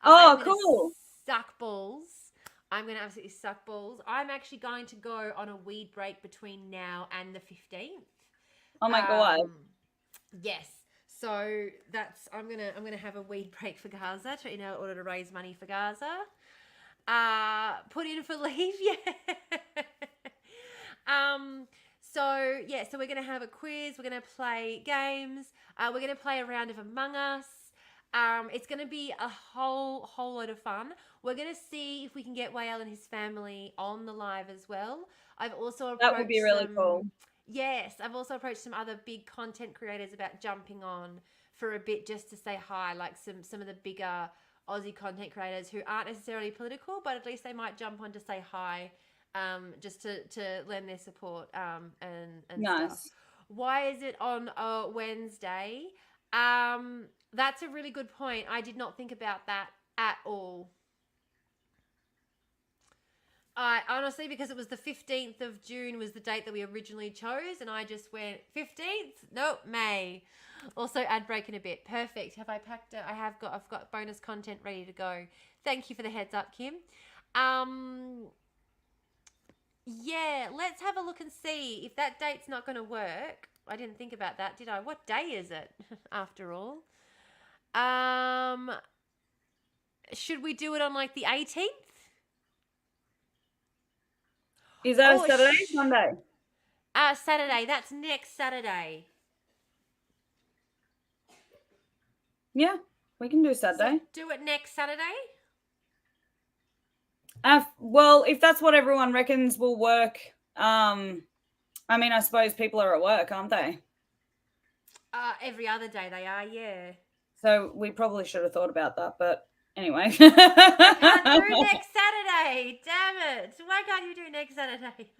Oh, cool. Suck balls. I'm going to absolutely suck balls. I'm actually going to go on a weed break between now and the 15th. Oh my God. Yes. So I'm gonna have a weed break for Gaza in order to raise money for Gaza. Put in for leave, yeah. So we're gonna have a quiz. We're gonna play games. We're gonna play a round of Among Us. It's gonna be a whole lot of fun. We're gonna see if we can get Wael and his family on the live as well. I've also approached That would be really cool. Yes, I've also approached some other big content creators about jumping on for a bit just to say hi, like some of the bigger Aussie content creators who aren't necessarily political, but at least they might jump on to say hi, just to lend their support and Nice. stuff. Why is it on a Wednesday? That's a really good point. I did not think about that at all. Honestly, because it was the 15th of June was the date that we originally chose, and I just went 15th. Nope, May. Also, ad break in a bit. Perfect. Have I packed it? I've got bonus content ready to go. Thank you for the heads up, Kim. Yeah, let's have a look and see if that date's not going to work. I didn't think about that, did I? What day is it? After all, should we do it on like the 18th? Is that a Saturday? Sunday? Saturday. That's next Saturday. Yeah, we can do Saturday. So do it next Saturday? Well, if that's what everyone reckons will work, I mean, I suppose people are at work, aren't they? Every other day they are, yeah. So we probably should have thought about that, but anyway. I can't do next Saturday. Damn it. Why can't you do next Saturday?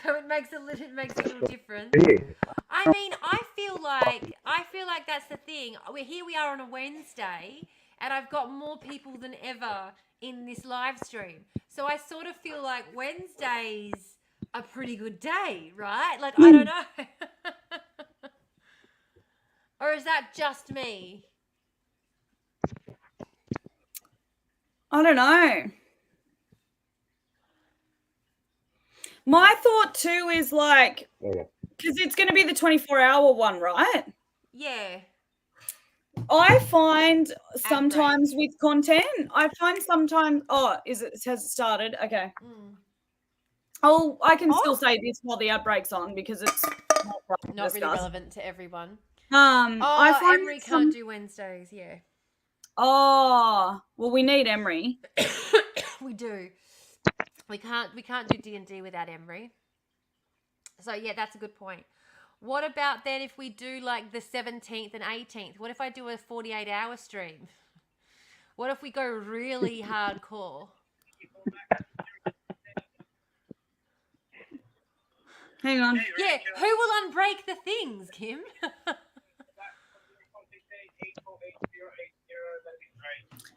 So it makes a little difference. I mean, I feel like that's the thing. We are on a Wednesday, and I've got more people than ever in this live stream. So I sort of feel like Wednesday's a pretty good day, right? Like, I don't know. Or is that just me? I don't know. My thought too is like, because it's going to be the 24-hour one, right? Yeah. I find sometimes with content, has it started? Okay. Oh, I can still say this while the ad break's on because it's not really relevant to everyone. I find Emery can't do Wednesdays, yeah. Oh, well, we need Emery. We do. We can't do D&D without Emery. So yeah, that's a good point. What about then if we do like the 17th and 18th? What if I do a 48-hour stream? What if we go really hardcore? Hang on. Yeah, who will unbreak the things, Kim?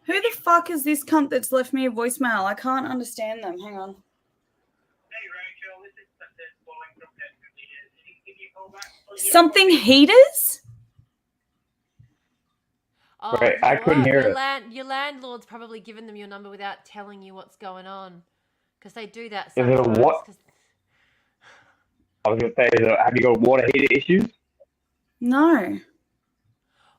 Who the fuck is this cunt that's left me a voicemail? I can't understand them. Hang on. Something heaters? Oh, Wait, you I couldn't what? hear Your it. Your landlord's probably given them your number without telling you what's going on, because they do that Is it a sometimes. what? I was going to say, have you got water heater issues? No.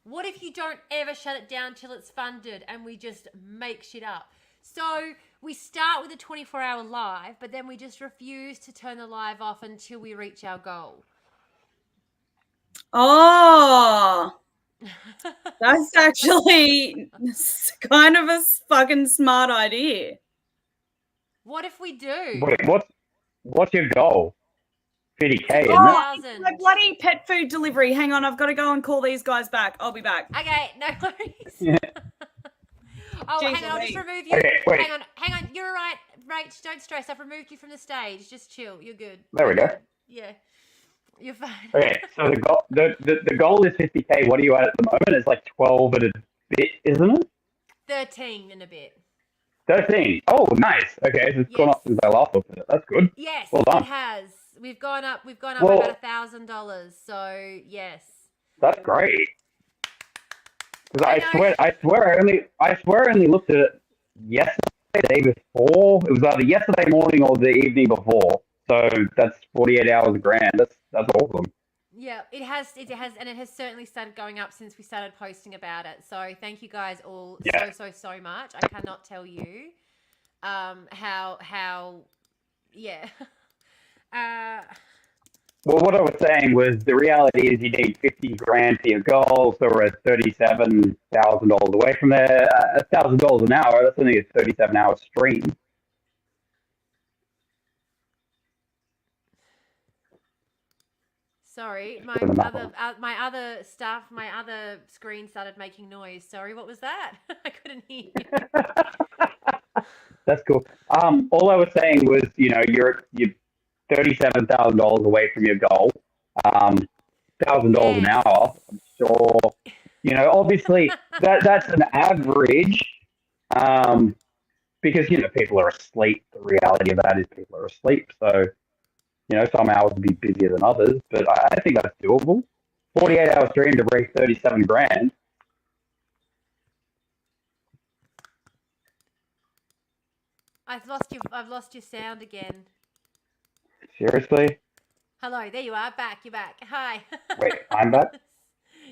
What if you don't ever shut it down till it's funded and we just make shit up? So we start with a 24-hour live, but then we just refuse to turn the live off until we reach our goal. Oh, that's actually kind of a fucking smart idea. What if we do? Wait, what's your goal? 50K, isn't it? Oh, it's my bloody pet food delivery. Hang on, I've got to go and call these guys back. I'll be back. Okay, no worries. Yeah. Oh, Jeez, hang on, I'll just Lee. remove you. Okay, wait. Hang on. You're all right. Rach, don't stress. I've removed you from the stage. Just chill. You're good. There we go. Yeah. You're fine. Okay, so the goal is 50K. What are you at the moment? It's like 12 and a bit, isn't it? 13 and a bit. 13. Oh, nice. Okay, so it's gone up since I last looked at it. That's good. Yes, Well done. it has. We've gone up by Well- about $1,000. So yes. That's great. Because I know. I swear I only looked at it yesterday, the day before. It was either yesterday morning or the evening before. So that's 48 hours grand. That's awesome. Yeah, it has, and it has certainly started going up since we started posting about it. So thank you guys all Yeah. so much. I cannot tell you, how, yeah. Well, what I was saying was the reality is you need 50 grand for your goal, so we're at $37,000 away from there. $1,000 an hour, that's only a 37-hour stream. Sorry, my Doesn't matter. my other screen started making noise. Sorry, what was that? I couldn't hear you. That's cool. All I was saying was, you're $37,000 away from your goal. $1,000 an Yes. hour. I'm sure. Obviously that's an average. Because people are asleep. The reality of that is people are asleep. So, some hours will be busier than others, but I think that's doable. 48-hour stream to raise 37 grand. I've lost your sound again. Seriously? Hello, there you are. You're back. Hi. Wait, I'm back?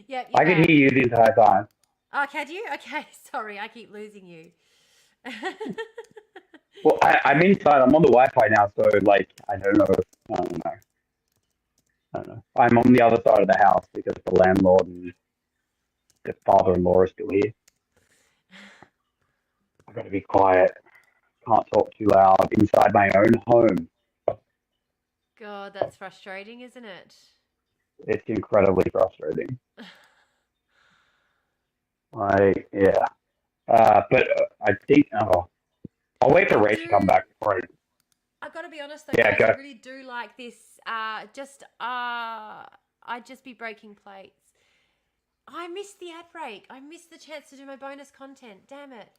Yep, I could hear you the entire time. Oh, can you? Okay, sorry, I keep losing you. Well, I'm inside. I'm on the Wi-Fi now, so I don't know. I don't know. I'm on the other side of the house because the landlord and the father-in-law are still here. I've got to be quiet. Can't talk too loud inside my own home. God, that's frustrating, isn't it? It's incredibly frustrating. Yeah. But I think, I'll wait for Ray to come back before I've got to be honest though, Yeah, guys, go. I really do like this. I'd just be breaking plates. I missed the ad break. I missed the chance to do my bonus content. Damn it.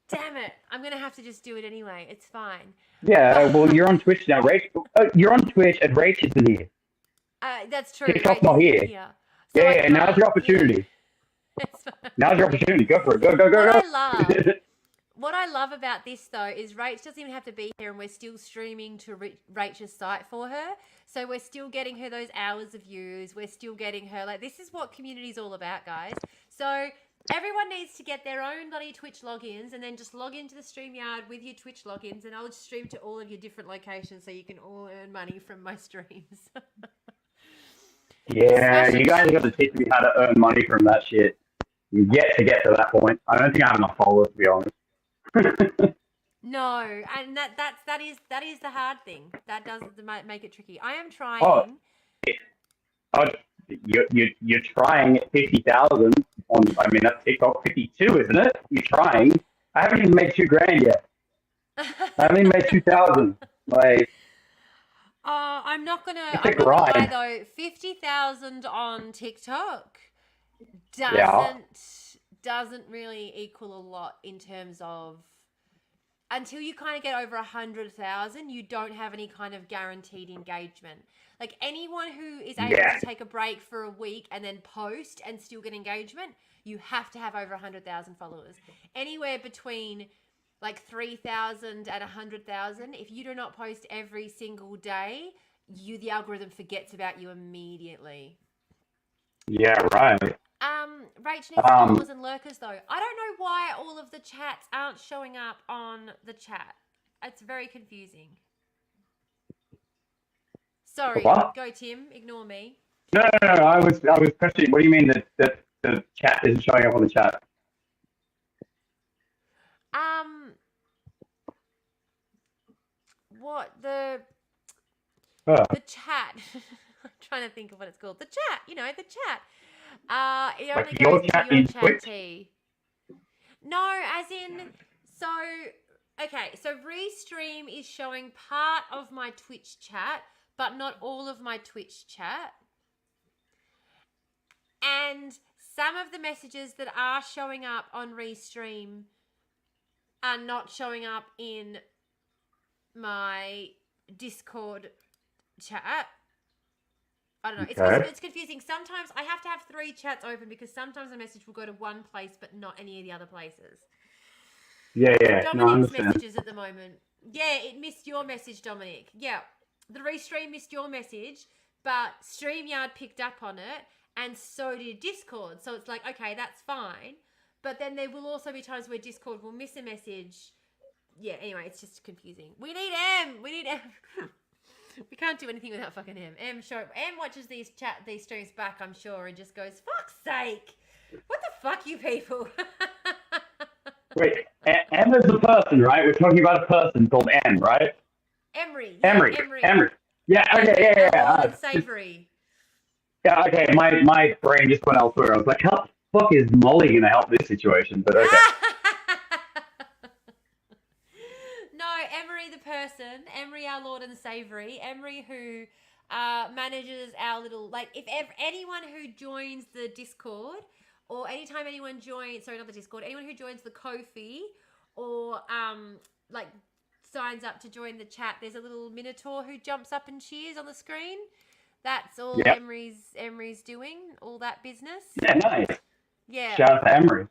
Damn it. I'm going to have to just do it anyway. It's fine. Yeah, well, you're on Twitch now. You're on Twitch and Rach isn't here. That's true. TikTok's Rach not isn't here. So Yeah, now's your opportunity. It's fine. Now's your opportunity. Go for it. Go, go, go, go. What I love about this though is Rach doesn't even have to be here, and we're still streaming to Rach's site for her. So we're still getting her those hours of views. We're still getting her this is what community is all about, guys. So everyone needs to get their own bloody Twitch logins and then just log into the StreamYard with your Twitch logins, and I'll just stream to all of your different locations so you can all earn money from my streams. Yeah, you guys got to teach me how to earn money from that shit. You get to that point. I don't think I have enough followers, to be honest. No, and that is the hard thing. That does make it tricky. I am trying. Oh, you're trying at 50,000 on. I mean, that's TikTok 52, isn't it? You're trying. I haven't even made $2,000 yet. I haven't even made 2,000. I'm not gonna It's a lie grind. though. 50,000 on TikTok doesn't really equal a lot in terms of, until you kind of get over 100,000, you don't have any kind of guaranteed engagement. Like anyone who is able to take a break for a week and then post and still get engagement, you have to have over 100,000 followers. Anywhere between like 3,000 and 100,000, if you do not post every single day, the algorithm forgets about you immediately. Yeah, right. Rach needs followers and lurkers though. I don't know why all of the chats aren't showing up on the chat. It's very confusing. Sorry, What? go Tim. Ignore me. No. I was questioning. What do you mean that the chat isn't showing up on the chat? What the chat? I'm trying to think of what it's called. The chat. You know, the chat. It only your goes chat to your in Twitch? chat. No, as in, so okay. So Restream is showing part of my Twitch chat, but not all of my Twitch chat. And some of the messages that are showing up on Restream are not showing up in my Discord chat. I don't know. It's confusing. Sometimes I have to have 3 chats open because sometimes a message will go to one place but not any of the other places. Yeah. Dominic's No, I understand. messages at the moment. Yeah, it missed your message, Dominic. Yeah. The Restream missed your message, but StreamYard picked up on it, and so did Discord. So it's like, okay, that's fine. But then there will also be times where Discord will miss a message. Yeah, anyway, it's just confusing. We need M. We can't do anything without fucking M. M watches these streams back, I'm sure, and just goes, fuck's sake. What the fuck, you people? Wait, M is a person, right? We're talking about a person called M, right? Emery. Emery. Yeah, okay, yeah. Savory. Yeah, okay, my brain just went elsewhere. I was like, how the fuck is Molly going to help this situation? But okay. No, Emery the person, Emery our Lord and Savoury, Emery who manages our little, like, if anyone who joins the Discord, or anytime anyone joins, sorry, not the Discord, anyone who joins the Ko-fi, or, like, signs up to join the chat, there's a little Minotaur who jumps up and cheers on the screen. That's all Emery's doing, all that business. Yeah, nice. Yeah. Shout out to Emery.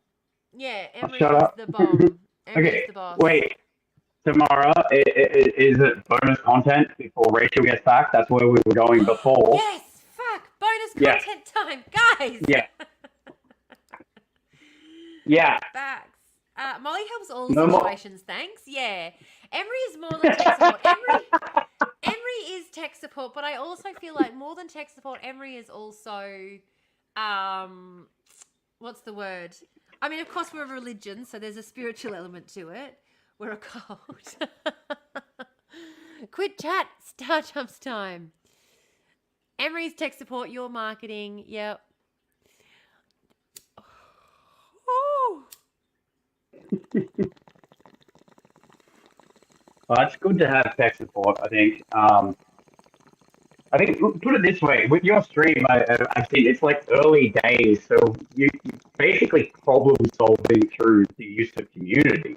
Yeah, Emery is the bomb. Emery's the boss. Wait. Tomorrow, is it bonus content before Rachel gets back? That's where we were going before. Yes! Fuck! Bonus content time! Guys! Yeah. Yeah. Facts. Molly helps all situations, thanks. Yeah. Emery is more than tech support. Emery is tech support, but I also feel like more than tech support, Emery is also, what's the word? I mean, of course, we're a religion, so there's a spiritual element to it. We're a cult. Quit chat. Star Jumps time. Emery's tech support, your marketing. Yep. Oh. Well, it's good to have tech support, I think. I think, put it this way, with your stream, I've seen it's like early days, so you basically problem solving through the use of community.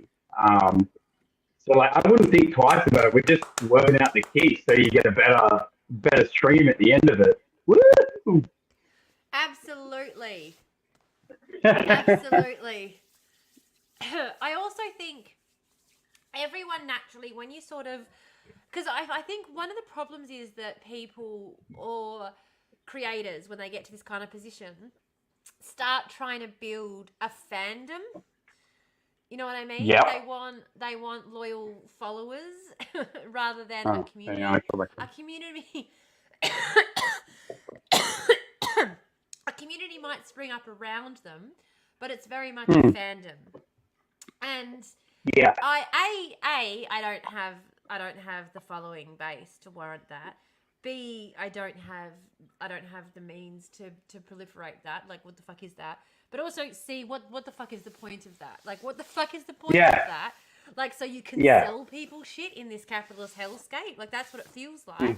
So like, I wouldn't think twice about it. We're just working out the kinks so you get a better stream at the end of it. Woo! Absolutely. Absolutely. I also think everyone naturally, when you sort of, because I think one of the problems is that people or creators, when they get to this kind of position, start trying to build a fandom. You know what I mean? Yeah. They want loyal followers rather than a community. Yeah, a community a community might spring up around them, but it's very much a fandom. And yeah, I don't have the following base to warrant that. B, I don't have the means to proliferate that. Like, what the fuck is that? But also, C, what the fuck is the point of that? Like, what the fuck is the point of that? Like, so you can sell people shit in this capitalist hellscape? Like, that's what it feels like.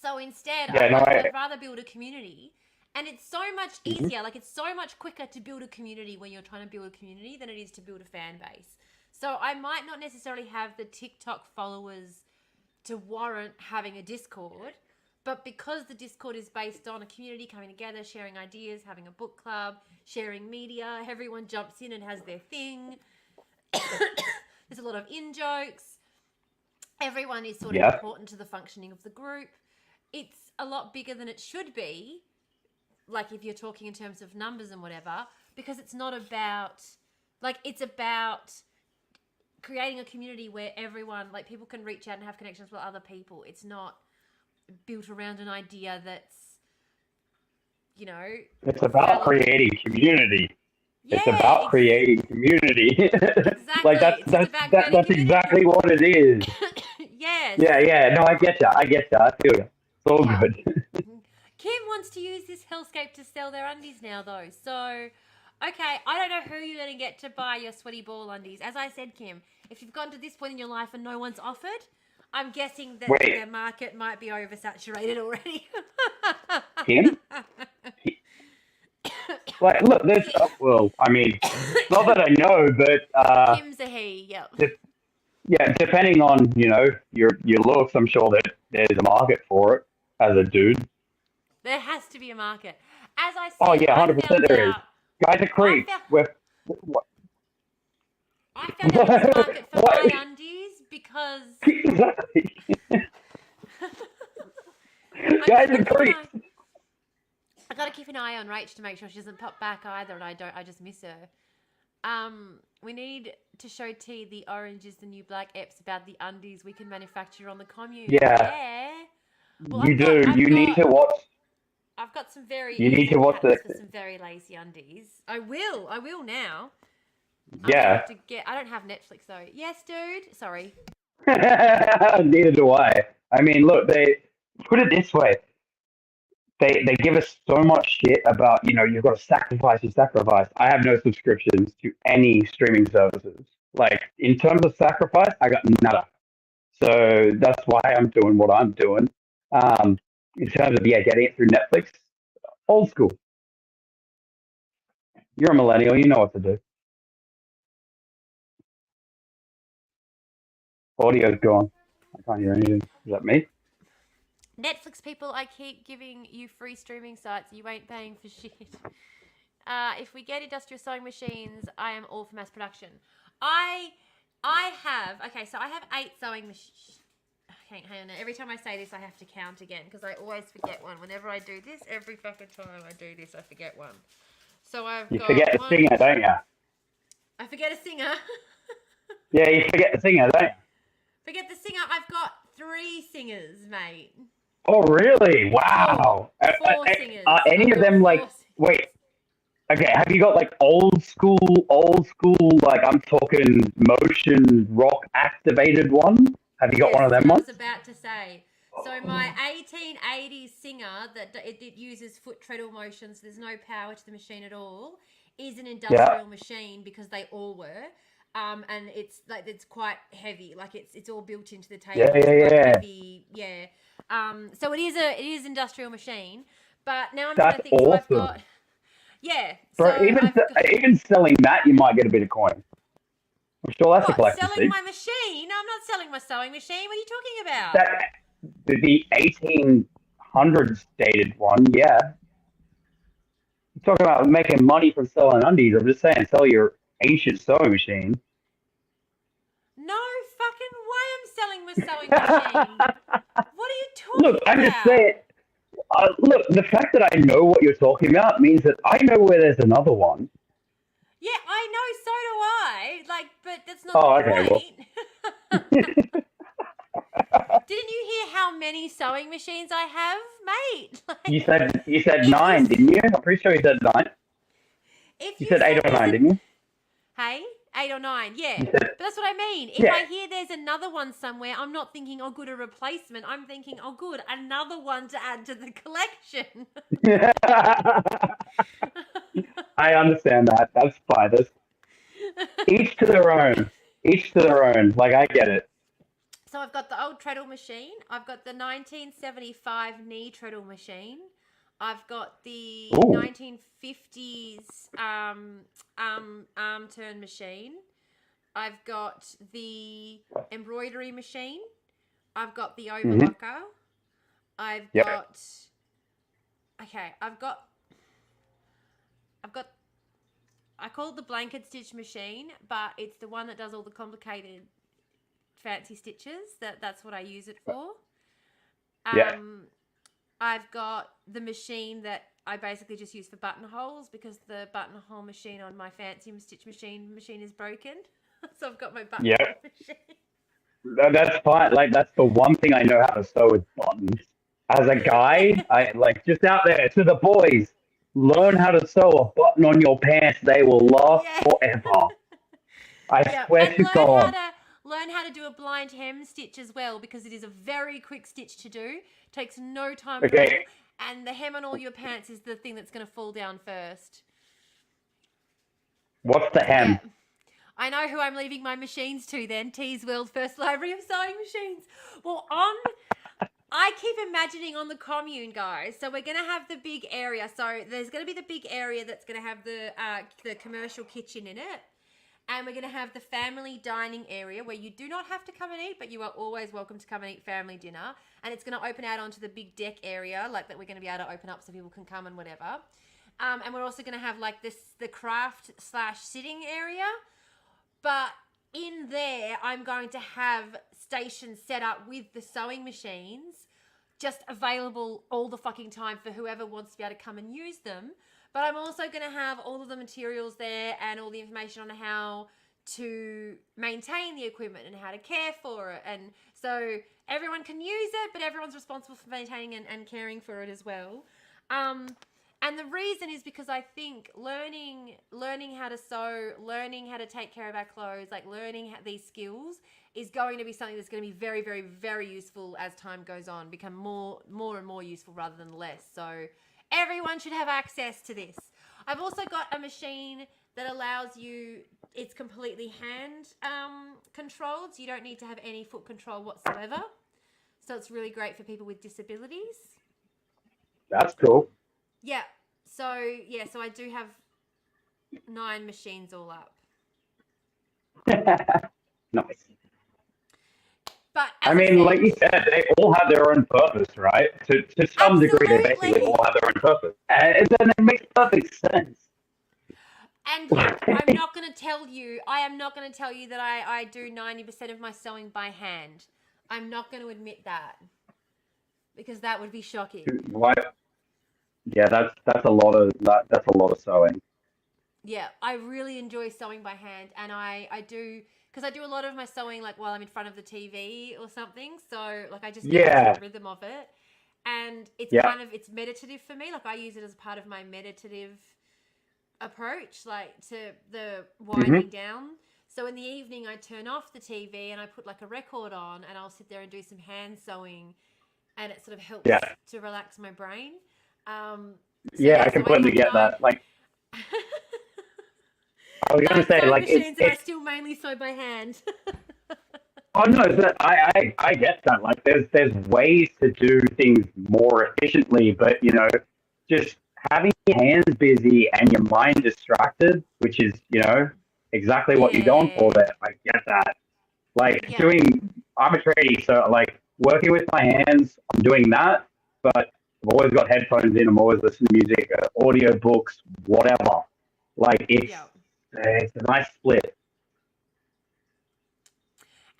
So instead, I'd rather build a community And it's so much easier. Like, it's so much quicker to build a community when you're trying to build a community than it is to build a fan base. So I might not necessarily have the TikTok followers to warrant having a Discord, but because the Discord is based on a community coming together, sharing ideas, having a book club, sharing media, everyone jumps in and has their thing. There's a lot of in-jokes. Everyone is sort of important to the functioning of the group. It's a lot bigger than it should be, like if you're talking in terms of numbers and whatever, because it's not about, like, it's about creating a community where everyone, like, people can reach out and have connections with other people. It's not built around an idea that's, you know... It's about creating community. Yeah, it's about creating community. Exactly. Like, that's exactly what it is. Yes. Yeah. No, I get you. I feel you. It's all good. Kim wants to use this hellscape to sell their undies now, though. So, okay, I don't know who you're going to get to buy your sweaty ball undies. As I said, Kim, if you've gotten to this point in your life and no one's offered, I'm guessing that the market might be oversaturated already. Kim? Like, look, there's... well, I mean, not that I know, but... Kim's a he, yep. Yeah, depending on, you know, your looks, I'm sure that there's a market for it as a dude. There has to be a market. As I said, oh, yeah, 100% there is. Guys are creeps. I found out there's a market for my undies because... Exactly. Guys are creeps. I got to keep an eye on Rach to make sure she doesn't pop back either, and I just miss her. We need to show T the orange is the new black eps about the undies we can manufacture on the commune. Yeah. Well, you need to watch. I've got some very You need to watch for some very lazy undies. I will now. Yeah. I don't have Netflix though. Yes, dude. Sorry. Neither do I. I mean, look, they put it this way. They give us so much shit about, you know, you've got to sacrifice. I have no subscriptions to any streaming services. Like, in terms of sacrifice, I got nada. So that's why I'm doing what I'm doing. In terms of, getting it through Netflix, old school. You're a millennial, you know what to do. Audio's gone. I can't hear anything. Is that me? Netflix people, I keep giving you free streaming sites. You ain't paying for shit. If we get industrial sewing machines, I am all for mass production. I have 8 sewing machines. Hang on. Every time I say this, I have to count again because I always forget one. Whenever I do this, every fucking time I do this, I forget one. So you forget a singer, don't you? I forget a singer. Yeah, you forget the singer, don't you? Forget the singer. I've got 3 singers, mate. Oh, really? Wow. 4 singers. Are any of them like... Wait. Okay, have you got like old school, like I'm talking motion rock activated one? Have you got one of them ones? I was about to say. So my 1880s singer that it uses foot treadle motions, there's no power to the machine at all, is an industrial machine because they all were. And it's like it's quite heavy, like it's all built into the table. Heavy, so it is industrial machine, but now I'm trying to think. Awesome. So I've got, Bro, even selling that, you might get a bit of coin. I'm sure that's a collector's selling my machine? I'm not selling my sewing machine. What are you talking about? The 1800s dated one, yeah. You're talking about making money from selling undies. I'm just saying, sell your ancient sewing machine. No fucking way I'm selling my sewing machine. What are you talking about? I'm just saying. Look, the fact that I know what you're talking about means that I know where there's another one. Yeah, I know, so do I. Like, but that's not the point. Well. Didn't you hear how many sewing machines I have, mate? Like, you said 9, didn't you? I'm pretty sure you said 9. You said 8 or 9, didn't you? Hey, 8 or 9, yeah. But that's what I mean. If I hear there's another one somewhere, I'm not thinking, oh, good, a replacement. I'm thinking, oh, good, another one to add to the collection. I understand that. That's fine. Each to their own. Like, I get it. So I've got the old treadle machine. I've got the 1975 knee treadle machine. I've got the Ooh. 1950s arm turn machine. I've got the embroidery machine. I've got the overlocker. I've Yep. got I've got I call it the blanket stitch machine, but it's the one that does all the complicated fancy stitches. That's what I use it for. Yeah. I've got the machine that I basically just use for buttonholes because the buttonhole machine on my fancy stitch machine is broken. So I've got my buttonhole machine. That's fine. Like, that's the one thing I know how to sew with buttons. As a guy, I like, just out there to the boys, learn how to sew a button on your pants. They will last forever. I swear And to God. learn how to do a blind hem stitch as well because it is a very quick stitch to do. Takes no time at all. And the hem on all your pants is the thing that's going to fall down first. What's the hem? Yeah. I know who I'm leaving my machines to then. T's World First Library of Sewing Machines. Well, I keep imagining on the commune, guys. So we're going to have the big area. So there's going to be the big area that's going to have the commercial kitchen in it. And we're going to have the family dining area where you do not have to come and eat, but you are always welcome to come and eat family dinner. And it's going to open out onto the big deck area, like that we're going to be able to open up so people can come and whatever. And we're also going to have like the craft / sitting area. But in there, I'm going to have stations set up with the sewing machines just available all the fucking time for whoever wants to be able to come and use them. But I'm also going to have all of the materials there and all the information on how to maintain the equipment and how to care for it. And so everyone can use it, but everyone's responsible for maintaining and caring for it as well. And the reason is because I think learning how to sew, learning how to take care of our clothes, like learning these skills is going to be something that's going to be very, very, very useful as time goes on, become more and more useful rather than less. So everyone should have access to this. I've also got a machine that allows you, it's completely hand controlled, so you don't need to have any foot control whatsoever. So it's really great for people with disabilities. That's cool. Yeah. So I do have 9 machines all up. Nice. But I mean, like you said, they all have their own purpose, right? To some degree, they basically all have their own purpose. And then it makes perfect sense. And look, I am not going to tell you that I do 90% of my sewing by hand. I'm not going to admit that because that would be shocking. What? Yeah, that's a lot of sewing. Yeah, I really enjoy sewing by hand, and I do, because I do a lot of my sewing like while I'm in front of the TV or something. So like I just get the rhythm of it, and it's it's meditative for me. Like I use it as part of my meditative approach, like to the winding down. So in the evening, I turn off the TV and I put like a record on, and I'll sit there and do some hand sewing, and it sort of helps to relax my brain. I completely get that. Like, I was gonna say, like, machines that I still mainly sew by hand. Oh no, I get that. Like, there's ways to do things more efficiently, but just having your hands busy and your mind distracted, which is exactly what you're going for there. I get that. Like I'm a tradie, so like working with my hands, I'm doing that, but I've always got headphones in. I'm always listening to music, audio books, whatever. Like it's a nice split.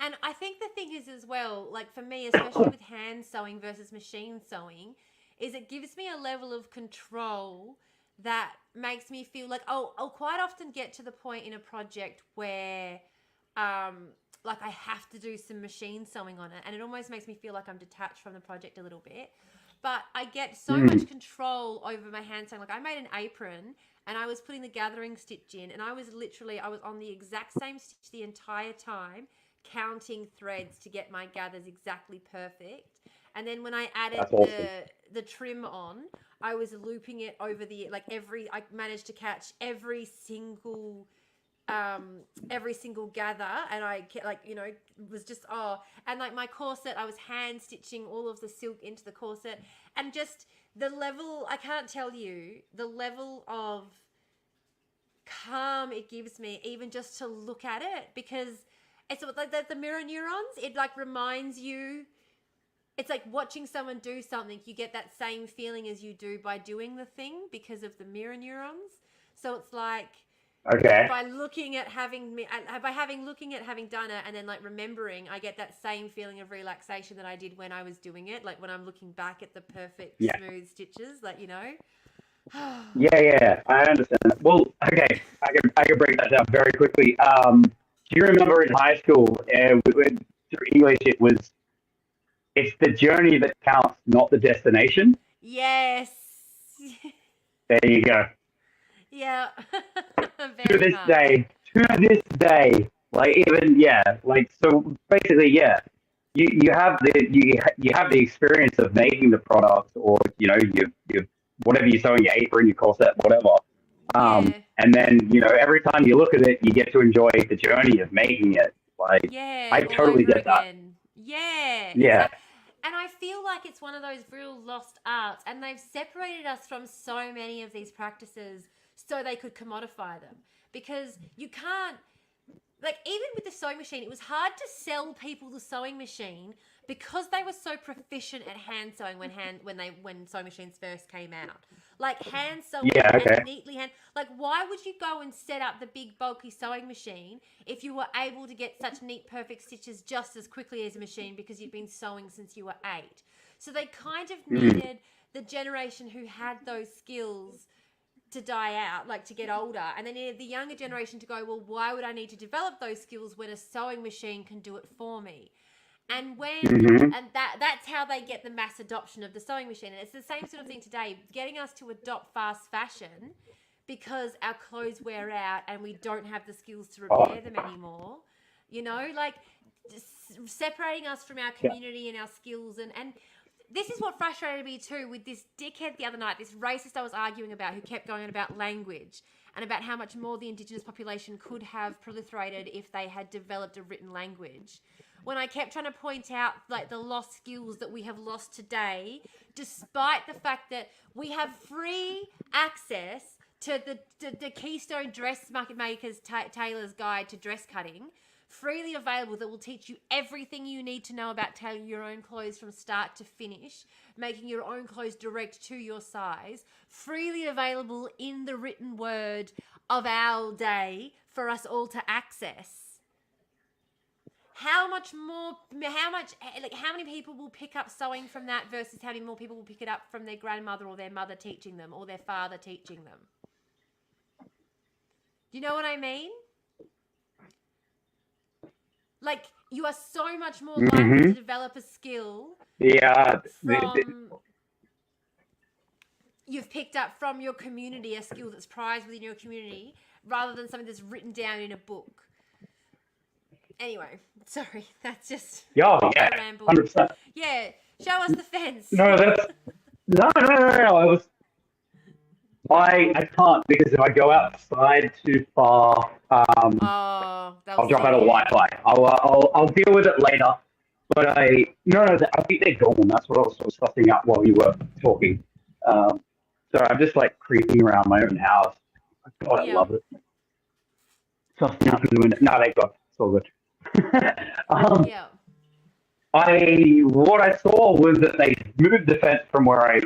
And I think the thing is as well, like for me, especially with hand sewing versus machine sewing, is it gives me a level of control that makes me feel like I'll quite often get to the point in a project where like I have to do some machine sewing on it, and it almost makes me feel like I'm detached from the project a little bit. But I get so much control over my hand sewing. Like I made an apron and I was putting the gathering stitch in, and I was on the exact same stitch the entire time, counting threads to get my gathers exactly perfect. And then when I added the trim on, I was looping it over I managed to catch every single gather, and I was just and like my corset, I was hand stitching all of the silk into the corset, and just the level, I can't tell you, the level of calm it gives me even just to look at it, because it's like the mirror neurons, it like reminds you, it's like watching someone do something, you get that same feeling as you do by doing the thing because of the mirror neurons. So it's like, Okay. by looking at having done it and then like remembering, I get that same feeling of relaxation that I did when I was doing it, like when I'm looking back at the perfect smooth stitches, like, you know. Yeah, I understand. Well, okay, I can break that down very quickly. Do you remember in high school, through English, it's the journey that counts, not the destination? Yes. There you go. Yeah. To Very this day, like even like so basically, you have the experience of making the product, or you whatever you're sewing, your apron, your corset, whatever. Yeah. And then every time you look at it, you get to enjoy the journey of making it. Like Yeah, I all totally over get that. again. Yeah. Yeah. And I feel like it's one of those real lost arts, and they've separated us from so many of these practices so they could commodify them. Because you can't, like, even with the sewing machine, it was hard to sell people the sewing machine because they were so proficient at hand sewing when sewing machines first came out. Like hand sewing and neatly like, why would you go and set up the big bulky sewing machine if you were able to get such neat perfect stitches just as quickly as a machine because you'd been sewing since you were 8? So they kind of needed the generation who had those skills to die out, like to get older, and they needed the younger generation to go, well, why would I need to develop those skills when a sewing machine can do it for me? And that's how they get the mass adoption of the sewing machine. And it's the same sort of thing today, getting us to adopt fast fashion because our clothes wear out and we don't have the skills to repair them anymore. You know, like separating us from our community and our skills. And this is what frustrated me too with this dickhead the other night, this racist I was arguing about, who kept going on about language and about how much more the Indigenous population could have proliferated if they had developed a written language. When I kept trying to point out like the lost skills that we have lost today, despite the fact that we have free access to the Keystone Dressmaker's Tailor's Guide to Dress Cutting, freely available, that will teach you everything you need to know about tailoring your own clothes from start to finish, making your own clothes direct to your size, freely available in the written word of our day for us all to access. How many people will pick up sewing from that versus how many more people will pick it up from their grandmother or their mother teaching them or their father teaching them? Do you know what I mean? Like, you are so much more likely to develop a skill from you've picked up from your community, a skill that's prized within your community, rather than something that's written down in a book. Anyway, sorry, that's just yeah, ramble. 100%. Yeah, show us the fence. No, I can't, because if I go outside too far, I'll drop out of Wi-Fi. I'll deal with it later. But I think they're gone. That's what I was sort of sussing up while you were talking. So I'm just like creeping around my own house. God, I love it. Sussing up in the window. No, they got it. It's all good. What I saw was that they moved the fence from where I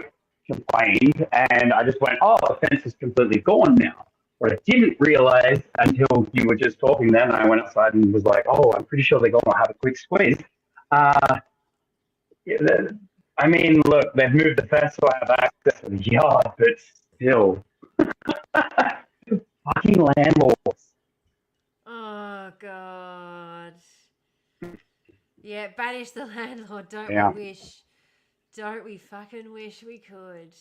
complained, and I just went, the fence is completely gone now. What I didn't realize until you were just talking then, I went outside and was like, I'm pretty sure they're going to have a quick squeeze. I mean, look, they've moved the fence so I have access to the yard, but still. Fucking landlords. Oh, God. Yeah, banish the landlord, don't we wish? Don't we fucking wish we could?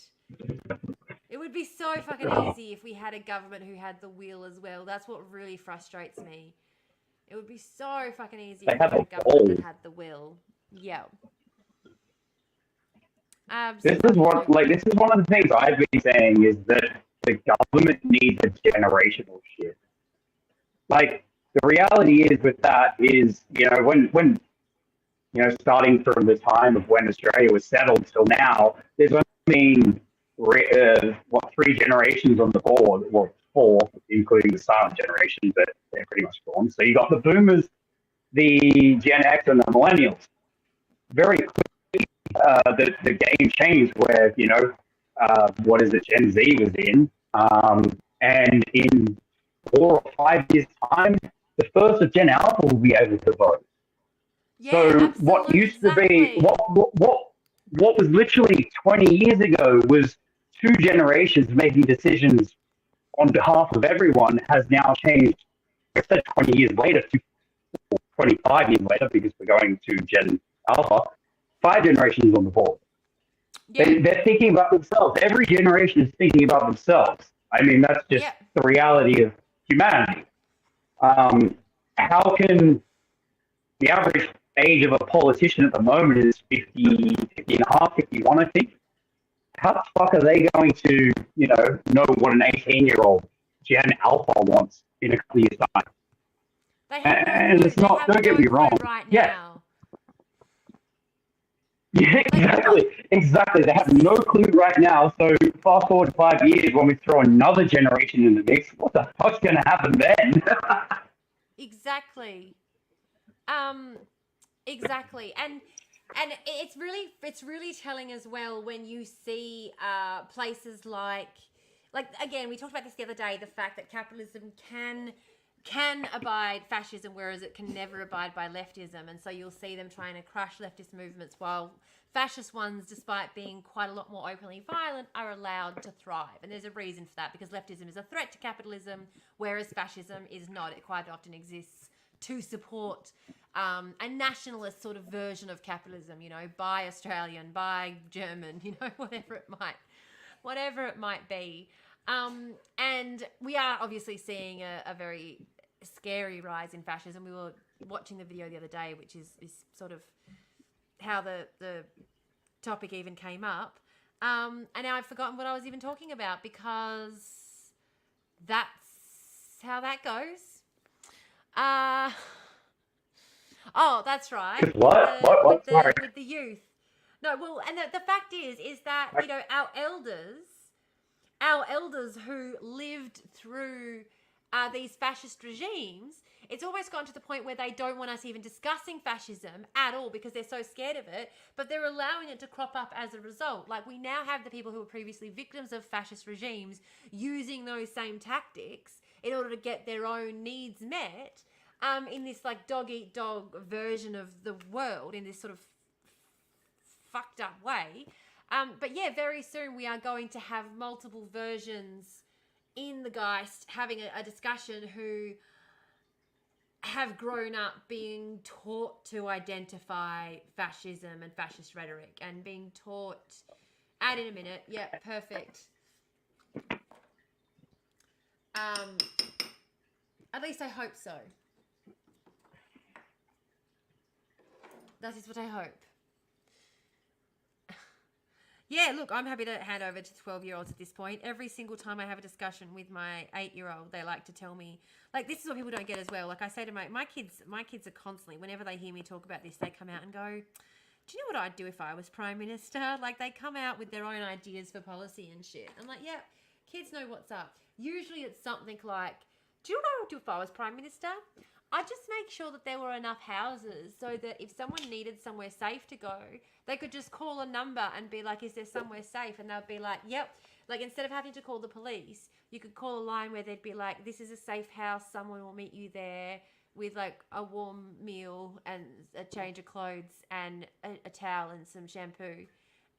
It would be so fucking easy if we had a government who had the will as well. That's what really frustrates me. It would be so fucking easy if we had a government that had the will. Yeah. This is one of the things I've been saying, is that the government needs a generational shift. Like, the reality is with that is, when starting from the time of when Australia was settled till now, there's mean, what, 3 generations on the board, well, 4, including the silent generation, but they're pretty much gone. So you got the boomers, the Gen X, and the millennials. Very quickly, the game changed where, what is it, Gen Z was in. And in 4 or 5 years' time, the first of Gen Alpha will be able to vote. Yeah, So absolutely, what used to be, exactly. what was literally 20 years ago was 2 generations making decisions on behalf of everyone has now changed, instead of 20 years later to 25 years later, because we're going to Gen Alpha, 5 generations on the board. Yeah, They're thinking about themselves. Every generation is thinking about themselves. I mean, that's just yeah. the reality of humanity. How can the average age of a politician at the moment is 50, 50 and a half, 51, I think. How the fuck are they going to, know what an 18-year-old Gen Alpha wants in a couple of years' time? They have no And clue. it's They not, have don't get no me clue wrong. right Yeah, now. yeah, exactly. They have no clue right now. So fast forward 5 years when we throw another generation in the mix, what the fuck's going to happen then? Exactly. Exactly. And it's really telling as well when you see places like again, we talked about this the other day, the fact that capitalism can abide fascism, whereas it can never abide by leftism. And so you'll see them trying to crush leftist movements, while fascist ones, despite being quite a lot more openly violent, are allowed to thrive. And there's a reason for that, because leftism is a threat to capitalism, whereas fascism is not. It quite often exists to support a nationalist sort of version of capitalism, by Australian, by German, whatever it might be. And we are obviously seeing a very scary rise in fascism. We were watching the video the other day, which is sort of how the topic even came up. And now I've forgotten what I was even talking about, because that's how that goes. Oh, that's right. What? Sorry. With the youth. No, well, and the fact is that, our elders who lived through these fascist regimes, it's almost gotten to the point where they don't want us even discussing fascism at all, because they're so scared of it, but they're allowing it to crop up as a result. Like, we now have the people who were previously victims of fascist regimes using those same tactics in order to get their own needs met, in this dog-eat-dog version of the world, in this sort of fucked up way. But yeah, very soon we are going to have multiple versions in the Geist having a discussion, who have grown up being taught to identify fascism and fascist rhetoric, and being taught, add in a minute, yeah, perfect. At least I hope so. That is what I hope. Yeah, look, I'm happy to hand over to 12-year-olds at this point. Every single time I have a discussion with my 8-year-old, they like to tell me, this is what people don't get as well. Like, I say to my kids are constantly, whenever they hear me talk about this, they come out and go, do you know what I'd do if I was Prime Minister? Like, they come out with their own ideas for policy and shit. I'm like, yeah, kids know what's up. Usually it's something like, do you know what I would do if I was Prime Minister? I'd just make sure that there were enough houses so that if someone needed somewhere safe to go, they could just call a number and be like, is there somewhere safe? And they'll be like, yep. Like, instead of having to call the police, you could call a line where they'd be like, this is a safe house. Someone will meet you there with a warm meal and a change of clothes and a towel and some shampoo.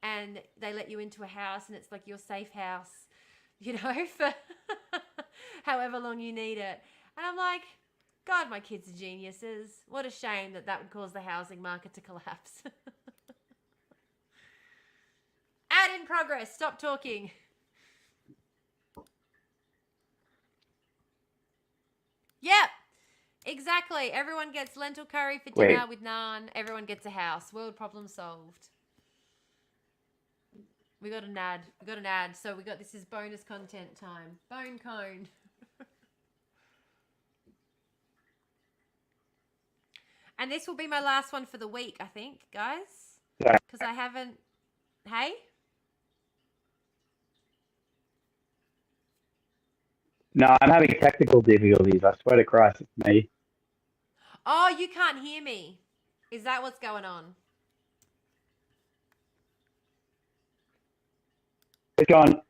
And they let you into a house, and it's like your safe house, for however long you need it. And I'm like, God, my kids are geniuses. What a shame that would cause the housing market to collapse. Ad in progress. Stop talking. Yep. Exactly. Everyone gets lentil curry for dinner with naan. Everyone gets a house. World problem solved. We got an ad. So this is bonus content time. Bone cone. And this will be my last one for the week, I think, guys. Because I haven't... Hey? No, I'm having technical difficulties. I swear to Christ, it's me. Oh, you can't hear me. Is that what's going on? It's gone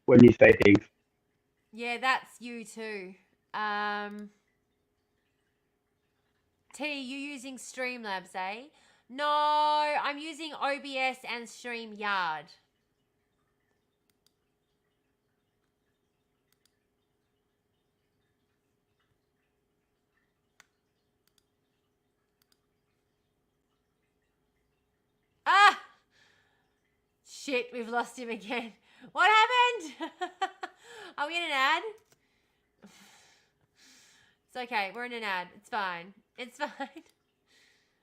when you say things. Yeah, that's you too. T, you using Streamlabs, eh? No, I'm using OBS and StreamYard. Ah! Shit, we've lost him again. What happened? Are we in an ad? It's okay, we're in an ad. It's fine. It's fine.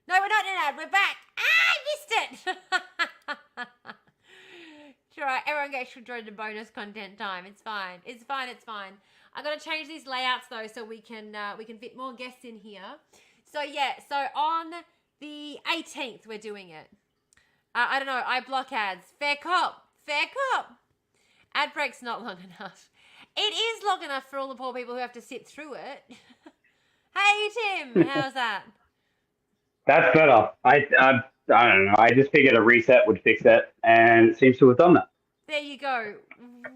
No, we're not in an ad. We're back. Ah, I missed it. It's all right. Everyone gets to enjoy the bonus content time. It's fine. It's fine. It's fine. I'm gonna change these layouts though, so we can fit more guests in here. So yeah. So on the 18th, we're doing it. I don't know. I block ads. Fair cop. Fair cop. Ad break's not long enough. It is long enough for all the poor people who have to sit through it. Hey, Tim. How's that? That's better. I don't know. I just figured a reset would fix it, and it seems to have done that. There you go.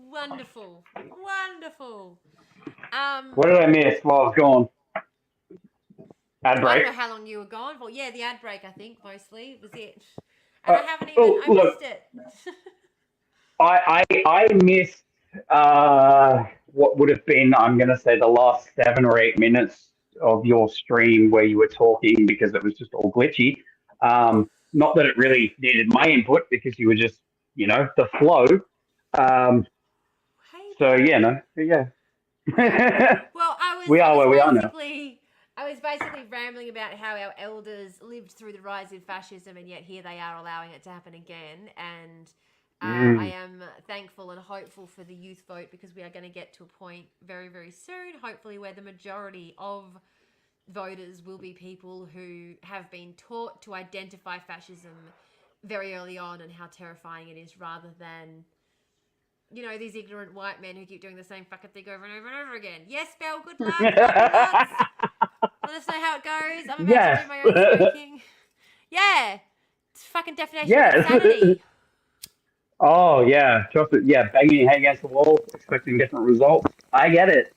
Wonderful. Wonderful. What did I miss while I was gone? Ad I break. don't know how long you were gone for. Yeah, the ad break, I think, mostly was it. And I haven't even, I look. missed it. I missed what would have been, I'm going to say, the last 7 or 8 minutes of your stream where you were talking because it was just all glitchy. Not that it really needed my input because you were just, the flow. So yeah, no, yeah. Well, We are where we are now. I was basically rambling about how our elders lived through the rise in fascism, and yet here they are allowing it to happen again. And I am thankful and hopeful for the youth vote because we are going to get to a point very, very soon, hopefully, where the majority of voters will be people who have been taught to identify fascism very early on and how terrifying it is, rather than, these ignorant white men who keep doing the same fucking thing over and over and over again. Yes, Belle, good luck. Let us know how it goes. I'm about to do my own speaking. Yeah. It's fucking definition of insanity. Oh, yeah. Chocolate, banging your head against the wall, expecting different results. I get it.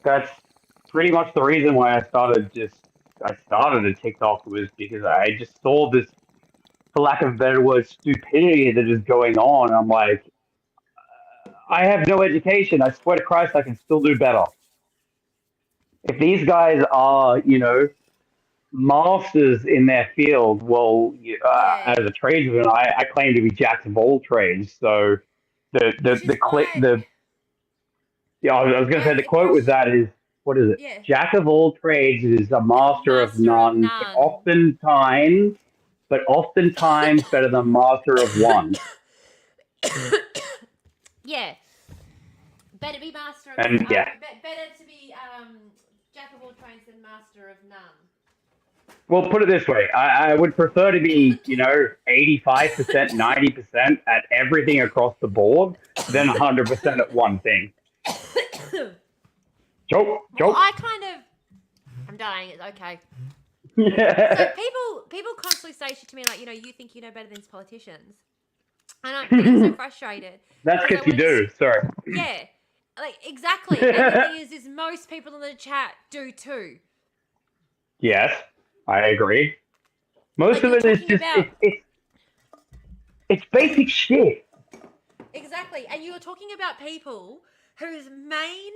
That's pretty much the reason why I started a TikTok, was because I just saw this, for lack of a better word, stupidity that is going on. I'm like, I have no education. I swear to Christ, I can still do better. If these guys are, masters in their field, well, as a tradesman, I claim to be jack of all trades. So I was going to say the quote with that is, what is it? Yeah. Jack of all trades is a master of none, but oftentimes better than master of one. Yeah. Better be master of And better to be jack of all trades than master of none. Well, put it this way. I would prefer to be, 85%, 90% at everything across the board than 100% at one thing. Joke. Well, I'm dying. It's okay. Yeah. So people constantly say shit to me like, you think you know better than these politicians. And I'm getting so frustrated. That's because you do. Sorry. Yeah. Like, exactly. And the thing is most people in the chat do too. Yes, I agree. Most of it is just, it's basic shit. Exactly. And you were talking about people whose main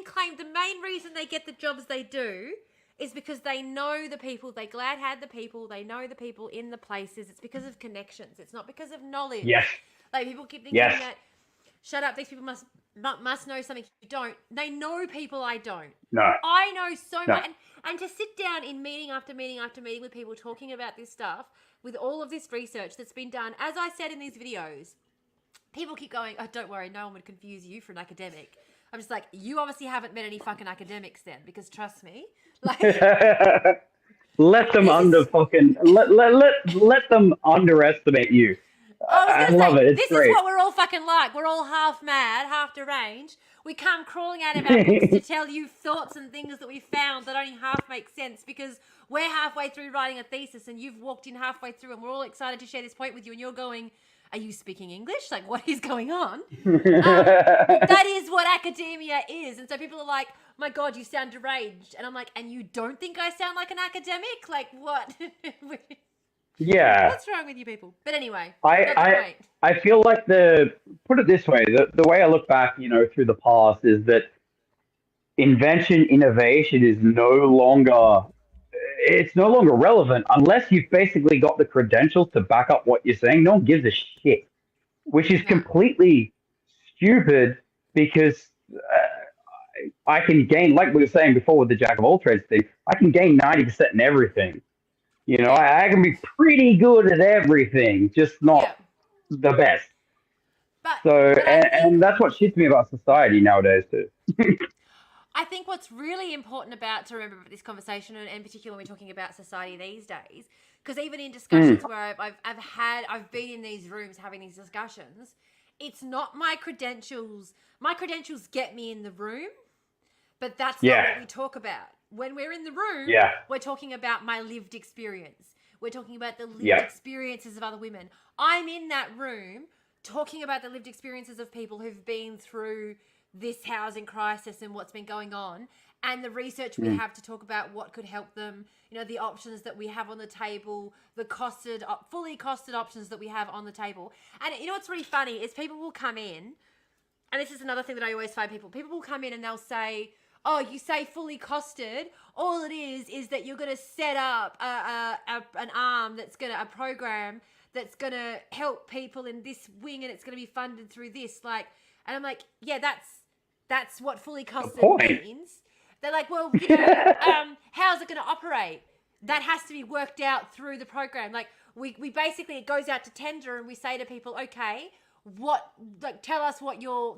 claim, the main reason they get the jobs they do is because they know the people, they glad had the people, they know the people in the places. It's because of connections. It's not because of knowledge. Yes. Like, people keep thinking that, shut up, these people must know something you don't. They know people I don't. No. I know so much. And to sit down in meeting after meeting after meeting with people talking about this stuff, with all of this research that's been done, as I said in these videos, people keep going, oh, don't worry, no one would confuse you for an academic. I'm just like, you obviously haven't met any fucking academics then, because trust me, like, let them let them underestimate you. I was I going to love say, it. It's this great. is what we're all fucking like. We're all half mad, half deranged. We come crawling out of our books to tell you thoughts and things that we found that only half make sense because we're halfway through writing a thesis and you've walked in halfway through and we're all excited to share this point with you and you're going, are you speaking English? Like, what is going on? That is what academia is. And so people are like, my God, you sound deranged. And I'm like, and you don't think I sound like an academic? Like, what? Yeah. What's wrong with you people? But anyway, not the point. I feel like put it this way, the way I look back, through the past is that innovation is it's no longer relevant unless you've basically got the credentials to back up what you're saying. No one gives a shit, which is completely stupid because I can gain, like we were saying before with the jack of all trades thing, I can gain 90% in everything. I can be pretty good at everything, just not the best. But and that's what shits me about society nowadays too. I think what's really important to remember about this conversation, and particularly when we're talking about society these days, because even in discussions where I've been in these rooms having these discussions, it's not my credentials. My credentials get me in the room, but that's not what we talk about. When we're in the room, we're talking about my lived experience. We're talking about the lived experiences of other women. I'm in that room talking about the lived experiences of people who've been through this housing crisis and what's been going on, and the research we have to talk about what could help them, the options that we have on the table, the fully costed options that we have on the table. And what's really funny is people will come in, and this is another thing that I always find people will come in and they'll say, oh, you say fully costed. All it is that you're going to set up an arm a program that's going to help people in this wing, and it's going to be funded through this. And I'm like, yeah, that's what fully costed means. They're like, well, how's it going to operate? That has to be worked out through the program. Like we basically, it goes out to tender and we say to people, okay, tell us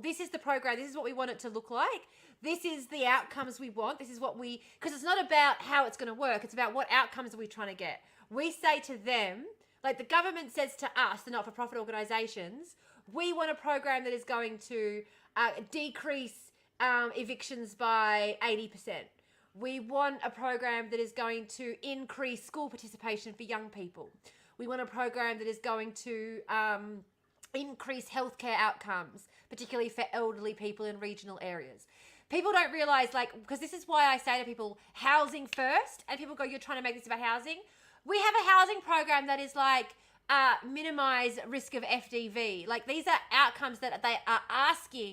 this is the program. This is what we want it to look like. This is the outcomes we want. This is because it's not about how it's going to work. It's about what outcomes are we trying to get. We say to them, like the government says to us, the not-for-profit organisations, we want a program that is going to decrease evictions by 80%. We want a program that is going to increase school participation for young people. We want a program that is going to increase healthcare outcomes, particularly for elderly people in regional areas. People don't realise, because this is why I say to people, housing first, and people go, you're trying to make this about housing. We have a housing program that is minimise risk of FDV. These are outcomes that they are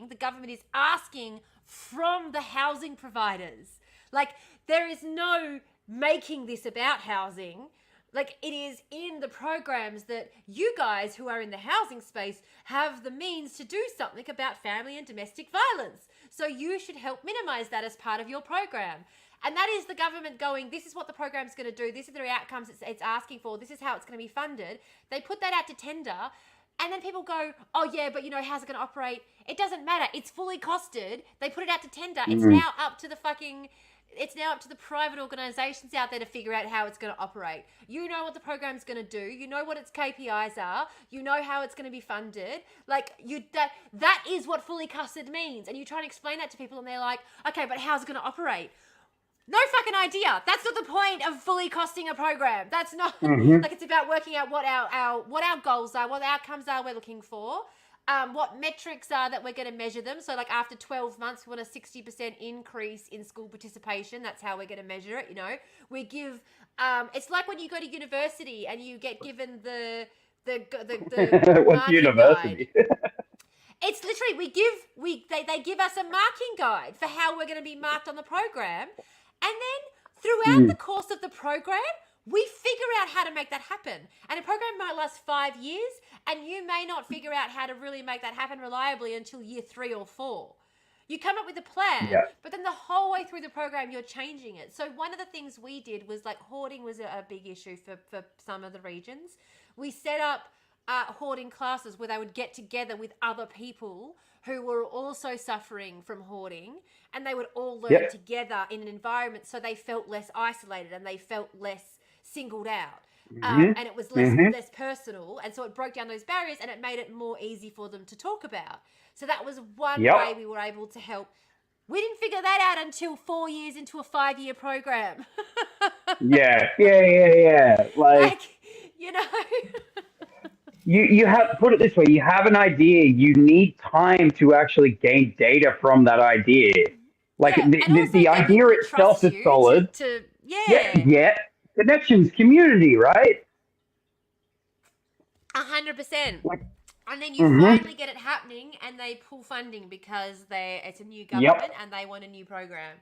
the government is asking from the housing providers. There is no making this about housing. It is in the programs that you guys who are in the housing space have the means to do something about family and domestic violence. So you should help minimise that as part of your program. And that is the government going, this is what the program's going to do. This are the outcomes it's asking for. This is how it's going to be funded. They put that out to tender. And then people go, oh, yeah, but, how's it going to operate? It doesn't matter. It's fully costed. They put it out to tender. It's now up to the private organisations out there to figure out how it's going to operate. You know what the program's going to do. You know what its KPIs are. You know how it's going to be funded. That is what fully costed means. And you try and explain that to people and they're like, okay, but how's it going to operate? No fucking idea. That's not the point of fully costing a program. That's not it's about working out what our goals are, what outcomes are we're looking for, what metrics are that we're going to measure them. So after 12 months, we want a 60% increase in school participation. That's how we're going to measure it. We give it's like when you go to university and you get given the what's university? It's literally they give us a marking guide for how we're going to be marked on the program. And then throughout the course of the program, we figure out how to make that happen. And a program might last 5 years, and you may not figure out how to really make that happen reliably until year 3 or 4. You come up with a plan, but then the whole way through the program, you're changing it. So one of the things we did was hoarding was a big issue for some of the regions. We set up hoarding classes where they would get together with other people who were also suffering from hoarding, and they would all learn together in an environment so they felt less isolated and they felt less singled out. Mhm. and it was less Mhm. less personal, and so it broke down those barriers and it made it more easy for them to talk about. So that was one Yep. way we were able to help. We didn't figure that out until 4 years into a 5-year program. Yeah. Like Like, you know. you have put it this way: you have an idea, you need time to actually gain data from that idea. Like Yeah, and also the get idea people to itself trust is you solid. to Yeah, yeah, yeah. Connections, community, right? 100%. Like, And then you hmm finally get it happening, and they pull funding because it's a new Yep. government and they want a new program.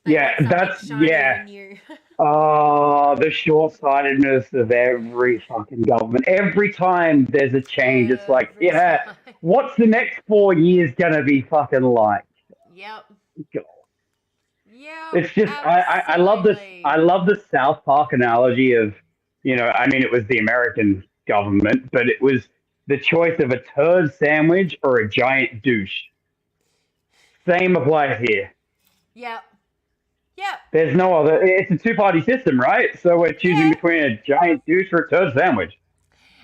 They Yeah, want something that's shinier yeah. and new. Oh, the short-sightedness of every fucking government. Every time there's a change, it's like, Every yeah, time. what's the next 4 years gonna be fucking like? Yep. God. Yep. It's just I love this. I Absolutely. love the South Park analogy of, I mean, it was the American government, but it was the choice of a turd sandwich or a giant douche. Same applies here. Yep. Yep. There's no other. It's a two-party system, right? So we're choosing Yeah. between a giant douche or a turd sandwich.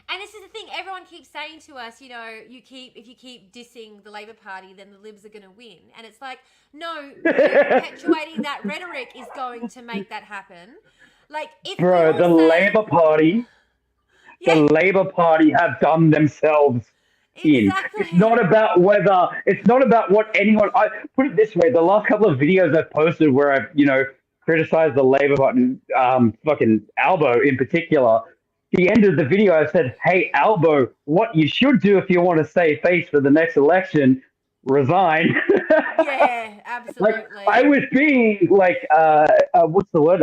And this is the thing, everyone keeps saying to us, if you keep dissing the Labor Party, then the Libs are going to win. And it's like, no, you perpetuating that rhetoric is going to make that happen. Like, if we Bro, all say, The yeah, Labour Party have done themselves in. exactly. It's not about what anyone, I put it this way, the last couple of videos I've posted where I've, criticized the Labour button, fucking Albo in particular, the end of the video I said, hey, Albo, what you should do if you want to save face for the next election, resign. Yeah, Like, I absolutely. was being like, what's the word?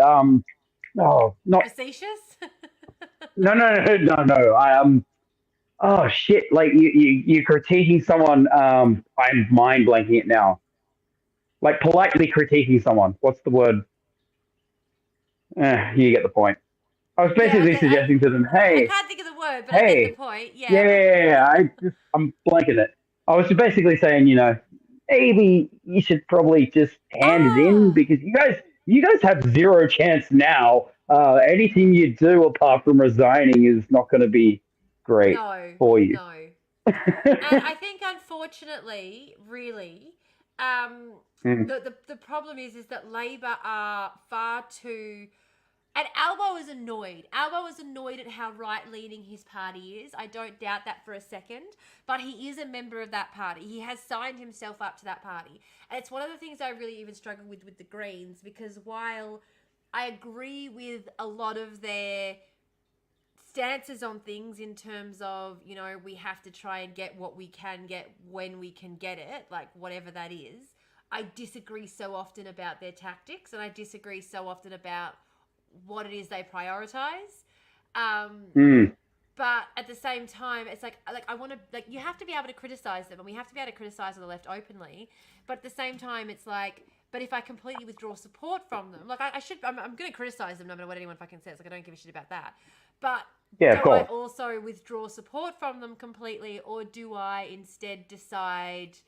No, not, Facetious? no. Oh shit! Like you critiquing someone. I'm mind blanking it now. Like politely critiquing someone. What's the word? You get the point. I was Yeah, basically suggesting to them, I hey, can't think of the word, but I get the hey, point. yeah, Yeah. yeah, yeah, yeah, I'm blanking it. I was basically saying, maybe you should probably just hand it in Oh, because you guys have zero chance now. Anything you do apart from resigning is not going to be great no, for you. no. And I think, unfortunately, really, Mm. the problem is that Labor are far too. And Albo is annoyed. Albo is annoyed at how right-leaning his party is. I don't doubt that for a second. But he is a member of that party. He has signed himself up to that party. And it's one of the things I really even struggle with the Greens, because while I agree with a lot of their stances on things in terms of, we have to try and get what we can get when we can get it, like whatever that is, I disagree so often about their tactics, and I disagree so often about what it is they prioritize. Mm. But at the same time, it's like I want to, like, you have to be able to criticize them, and we have to be able to criticize the left openly. But at the same time, it's like, but if I completely withdraw support from them, like I'm going to criticize them no matter what anyone fucking says. Like, I don't give a shit about that. But Yeah, do of I course. also withdraw support from them completely, or do I instead decide,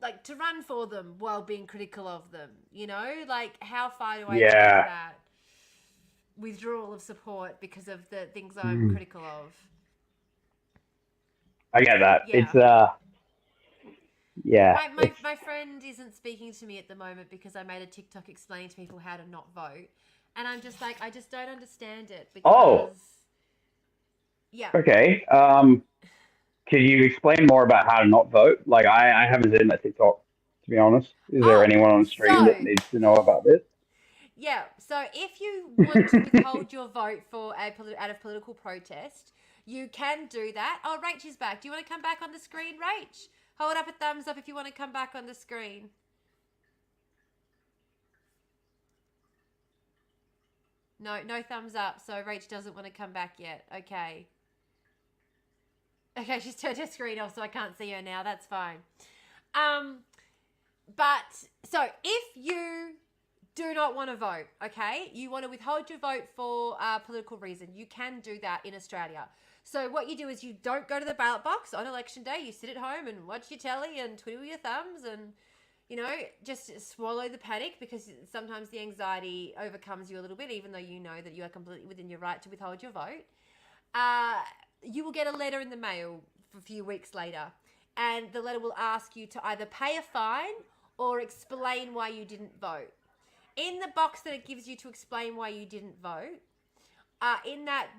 like, to run for them while being critical of them? Like, how far do I take Yeah. that withdrawal of support because of the things I'm Mm. critical of? I get that. Yeah. It's yeah. My friend isn't speaking to me at the moment because I made a TikTok explaining to people how to not vote. And I'm just like, I just don't understand it Oh, because, yeah. okay. Could you explain more about how to not vote? Like, I haven't seen that TikTok, to be honest. Is there Oh, anyone on stream that so, needs to know about this? yeah. So if you want to withhold your vote for out of political protest, you can do that. Oh, Rach is back. Do you want to come back on the screen, Rach? Hold up a thumbs up if you want to come back on the screen. No thumbs up. So Rach doesn't want to come back yet. Okay. Okay, she's turned her screen off, so I can't see her now. That's fine. But so if you do not want to vote, okay, you want to withhold your vote for a political reason, you can do that in Australia. So what you do is you don't go to the ballot box on election day. You sit at home and watch your telly and twiddle your thumbs and, you know, just swallow the panic, because sometimes the anxiety overcomes you a little bit, even though you know that you are completely within your right to withhold your vote. You will get a letter in the mail a few weeks later, and the letter will ask you to either pay a fine or explain why you didn't vote. In the box that it gives you to explain why you didn't vote, in that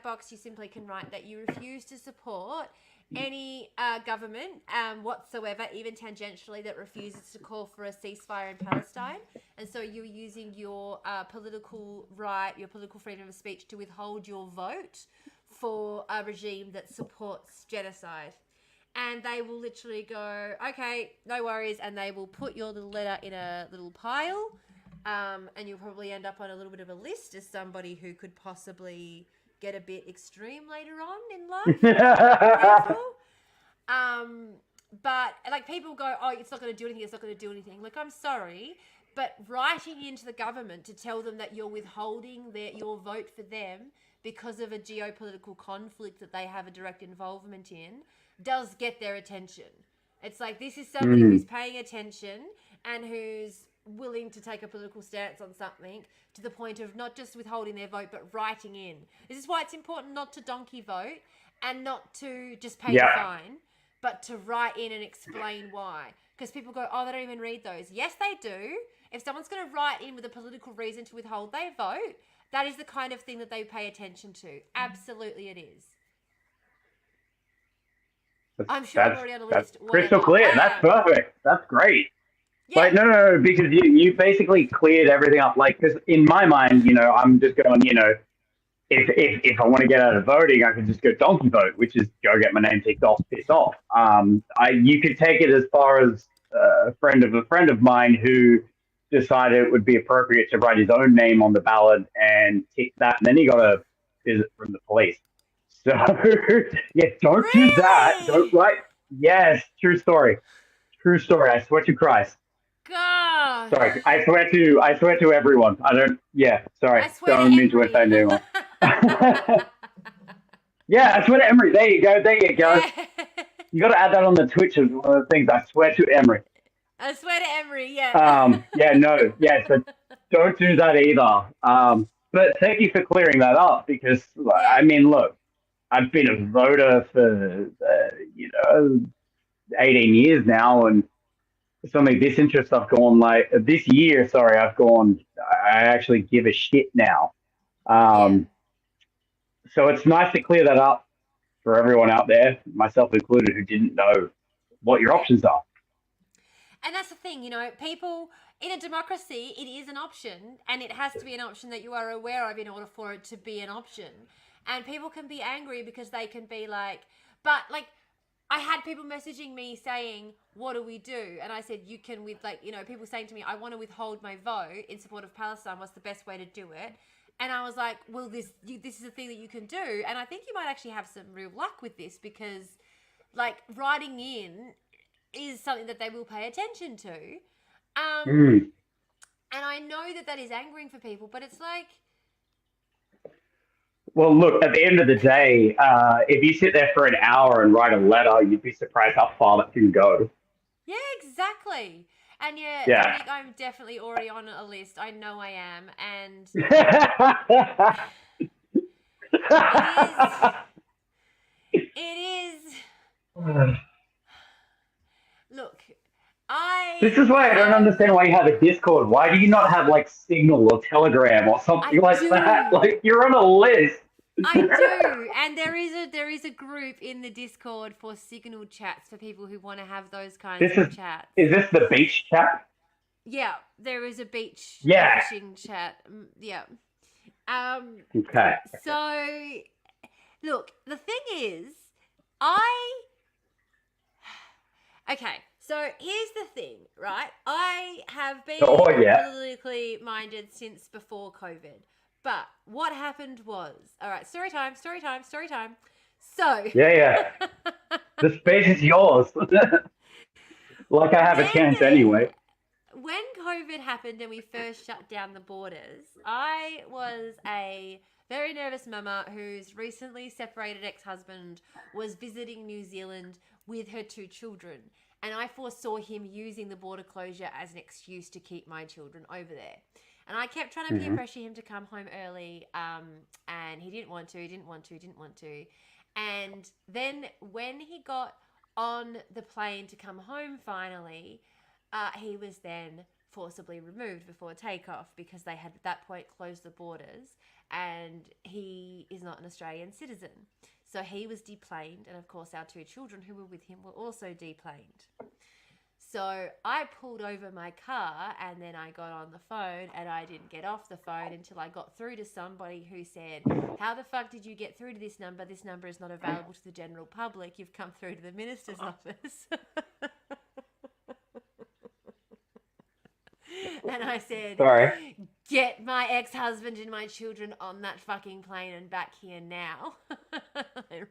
box, you simply can write that you refuse to support any government whatsoever, even tangentially, that refuses to call for a ceasefire in Palestine. And so you're using your political right, your political freedom of speech, to withhold your vote for a regime that supports genocide. And they will literally go, okay, no worries, and they will put your little letter in a little pile, and you'll probably end up on a little bit of a list as somebody who could possibly get a bit extreme later on in life. Careful. But like, people go, oh, it's not going to do anything, it's not going to do anything. Like, I'm sorry, but writing into the government to tell them that you're withholding your vote for them because of a geopolitical conflict that they have a direct involvement in does get their attention. It's like, this is somebody who's paying attention and who's willing to take a political stance on something, to the point of not just withholding their vote, but writing in. This is why it's important not to donkey vote and not to just pay the fine, but to write in and explain why. Because people go, oh, they don't even read those. Yes, they do. If someone's going to write in with a political reason to withhold their vote, that is the kind of thing that they pay attention to. Absolutely it is. I'm sure I'm already on a list. Crystal clear. That's perfect. That's great. Yeah. Like, no, because you basically cleared everything up. Like, because in my mind, I'm just going, if I want to get out of voting, I can just go donkey vote, which is go get my name ticked off, piss off. You could take it as far as a friend of mine who decided it would be appropriate to write his own name on the ballot and tick that, and then he got a visit from the police. So, yeah, don't do that. Don't write. Yes, true story. True story. I swear to Christ. God. Sorry, I swear to everyone. I don't. Yeah, sorry. I swear Don't to mean to Emery. offend anyone. Yeah, I swear to Emery. There you go. You got to add that on the Twitch as one of the things. I swear to Emery. I swear to Emery. Yeah. So don't do that either. But thank you for clearing that up, because I mean, look, I've been a voter for 18 years now, and something this interest, I've gone this year. Sorry, I've gone. I actually give a shit now. So it's nice to clear that up for everyone out there, myself included, who didn't know what your options are. And that's the thing, people in a democracy, it is an option, and it has to be an option that you are aware of in order for it to be an option. And people can be angry because they can be like, but like, I had people messaging me saying, what do we do? And I said, you can people saying to me, I want to withhold my vote in support of Palestine. What's the best way to do it? And I was like, well, this is a thing that you can do. And I think you might actually have some real luck with this, because like, writing in is something that they will pay attention to. And I know that is angering for people, but it's like, well, look, at the end of the day, if you sit there for an hour and write a letter, you'd be surprised how far that can go. Yeah, exactly. And I think I'm definitely already on a list. I know I am. And it is. Look, This is why I don't understand why you have a Discord. Why do you not have like Signal or Telegram or something that? Like, you're on a list. I do, and there is a group in the Discord for Signal chats for people who want to have those kinds of chats. Is this the beach chat? Yeah, there is a beach fishing chat. Yeah. Okay. So, look, the thing is, okay. So here's the thing, right? I have been politically minded since before COVID. But what happened was, all right, story time. So. Yeah. The space is yours. Like, I have a chance anyway. When COVID happened and we first shut down the borders, I was a very nervous mama whose recently separated ex-husband was visiting New Zealand with her 2 children. And I foresaw him using the border closure as an excuse to keep my children over there. And I kept trying to peer pressure him to come home early, and he didn't want to. And then when he got on the plane to come home finally, he was then forcibly removed before takeoff because they had at that point closed the borders, and he is not an Australian citizen. So he was deplaned, and of course our 2 children who were with him were also deplaned. So I pulled over my car, and then I got on the phone, and I didn't get off the phone until I got through to somebody who said, how the fuck did you get through to this number? This number is not available to the general public. You've come through to the minister's office. And I said, Sorry. Get my ex-husband and my children on that fucking plane and back here now.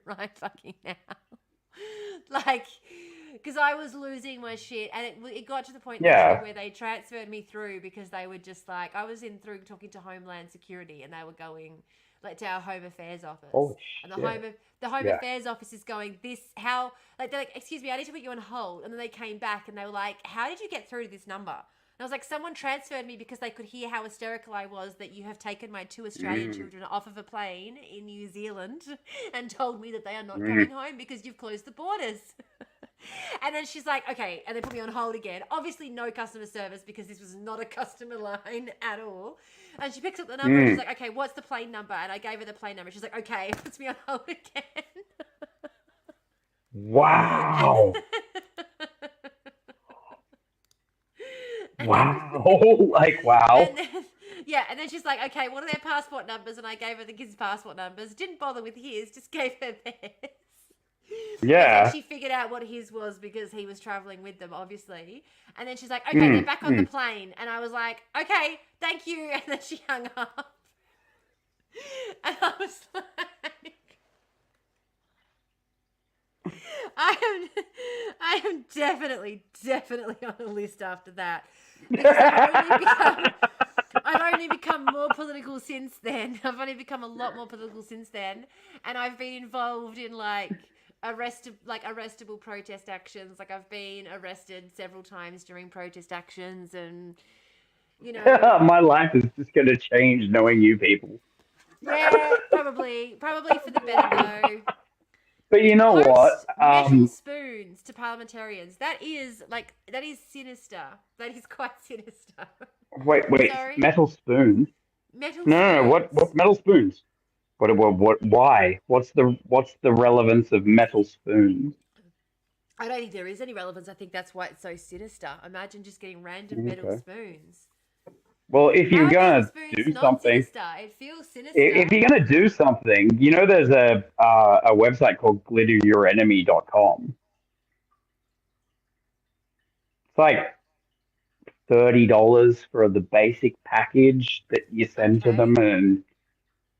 Right fucking now. Like, because I was losing my shit, and it got to the point where they transferred me through because they were just like, I was through talking to Homeland Security, and they were going like to our Home Affairs office. Oh, and the Home Affairs office is going, they're like, excuse me, I need to put you on hold. And then they came back and they were like, how did you get through to this number? And I was like, someone transferred me because they could hear how hysterical I was that you have taken my 2 Australian children off of a plane in New Zealand and told me that they are not coming home because you've closed the borders. And then she's like, okay, and they put me on hold again. Obviously no customer service because this was not a customer line at all. And she picks up the number and she's like, okay, what's the plane number? And I gave her the plane number. She's like, okay, puts me on hold again. Wow. Wow. Like, wow. And then she's like, okay, what are their passport numbers? And I gave her the kids' passport numbers. Didn't bother with his, just gave her theirs. Yeah. And she figured out what his was because he was traveling with them, obviously. And then she's like, okay, they're back on the plane. And I was like, okay, thank you. And then she hung up. And I was like, I am definitely on a list after that. Because I've only become more political since then. I've only become a lot more political since then. And I've been involved in arrestable protest actions. Like I've been arrested several times during protest actions, and you know, my life is just going to change knowing you people. Yeah, probably for the better though. But you know what? Metal spoons to parliamentarians. That is sinister. That is quite sinister. Wait. Sorry? Metal spoons? Metal No. spoons. What metal spoons? What? Why? What's the relevance of metal spoons? I don't think there is any relevance. I think that's why it's so sinister. Imagine just getting random metal spoons. Well, if you're gonna do something, it feels sinister. If you're gonna do something, you know, there's a website called glitteryourenemy.com. It's like $30 for the basic package that you send to them, and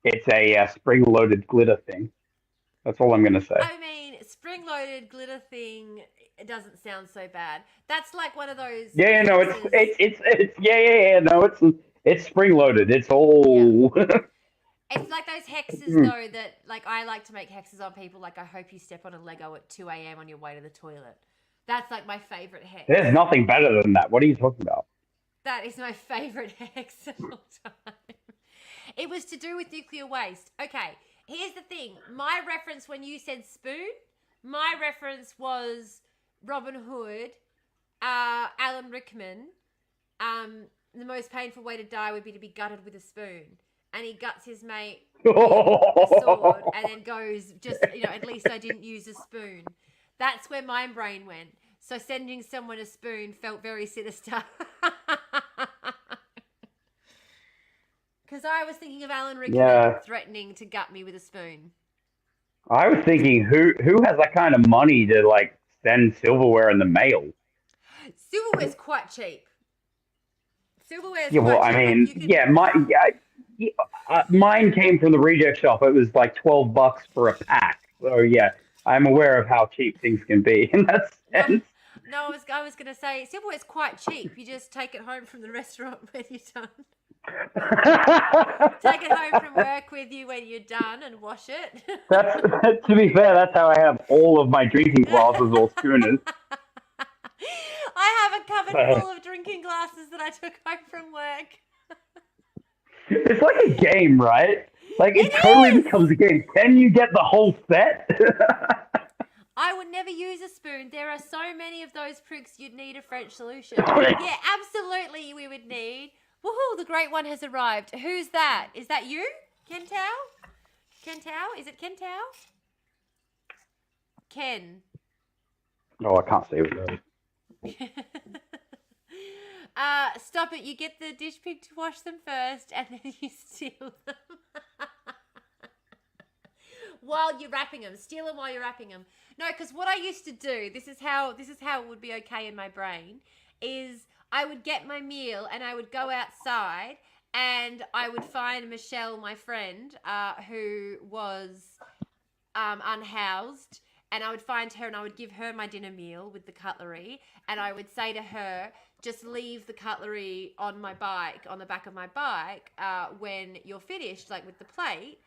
it's a spring-loaded glitter thing. That's all I'm gonna say. I mean, spring-loaded glitter thing. It doesn't sound so bad. That's like one of those. Yeah, no, it's spring-loaded. It's all. Yeah. It's like those hexes though that like I like to make hexes on people. Like I hope you step on a Lego at 2 a.m. on your way to the toilet. That's like my favorite hex. There's nothing better than that. What are you talking about? That is my favorite hex of all time. It was to do with nuclear waste. Okay, here's the thing. My reference when you said spoon, my reference was Robin Hood, Alan Rickman. The most painful way to die would be to be gutted with a spoon. And he guts his mate with a sword and then goes, at least I didn't use a spoon. That's where my brain went. So sending someone a spoon felt very sinister. Because I was thinking of Alan Rickman threatening to gut me with a spoon. I was thinking, who has that kind of money to like send silverware in the mail? Silverware's quite cheap. Mine came from the reject shop. It was like $12 for a pack. So yeah, I'm aware of how cheap things can be in that sense. No, I was going to say silverware's quite cheap. You just take it home from the restaurant when you're done. Take it home from work with you when you're done and wash it. To be fair, that's how I have all of my drinking glasses or schooners. I have a cupboard full of drinking glasses that I took home from work. It's like a game, right? Like it It totally is! becomes a game. Can you get the whole set? I would never use a spoon. There are so many of those pricks, you'd need a French solution. Yeah, absolutely we would need. Woohoo, the great one has arrived. Who's that? Is that you? Kentao? Kentao? Is it Kentao? Ken. Oh, I can't see what that is. Stop it. You get the dish pig to wash them first and then you steal them. While you're wrapping them. Steal them while you're wrapping them. No, because what I used to do, this is how it would be okay in my brain, is I would get my meal and I would go outside and I would find Michelle, my friend, who was unhoused, and I would find her and I would give her my dinner meal with the cutlery, and I would say to her, just leave the cutlery on my bike, on the back of my bike, when you're finished, like with the plate.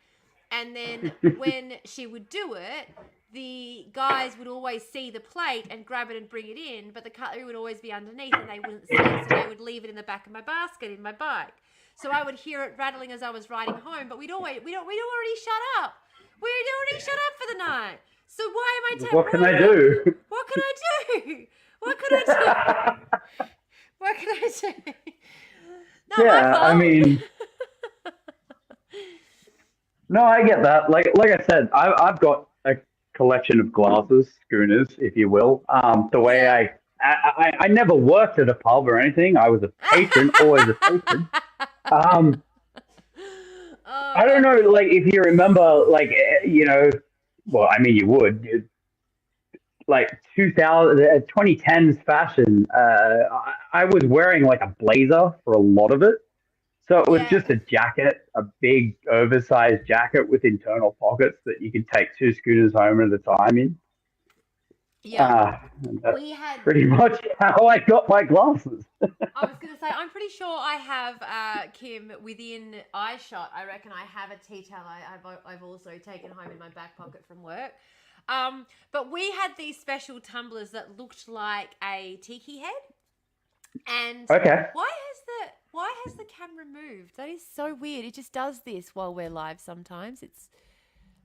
And then when she would do it, the guys would always see the plate and grab it and bring it in, but the cutlery would always be underneath and they wouldn't see it, so they would leave it in the back of my basket in my bike. So I would hear it rattling as I was riding home, but we'd already shut up. We'd already shut up for the night. So why am I What can I do? What can I do? What can I do? What can I do? Not my fault. I mean, no, I get that. Like I said, I've got a collection of glasses, schooners, if you will. The way I never worked at a pub or anything. I was a patron, always a patron. I don't know, like if you remember, like well, I mean, you would. Like 2010s fashion, I was wearing like a blazer for a lot of it. So it was just a jacket, a big oversized jacket with internal pockets that you could take 2 scooters home at a time in. Yeah. That's pretty much how I got my glasses. I was going to say, I'm pretty sure I have, Kim, within eyeshot, I reckon I have a tea towel I've also taken home in my back pocket from work. But we had these special tumblers that looked like a tiki head. And why has the camera moved? That is so weird. It just does this while we're live sometimes. It's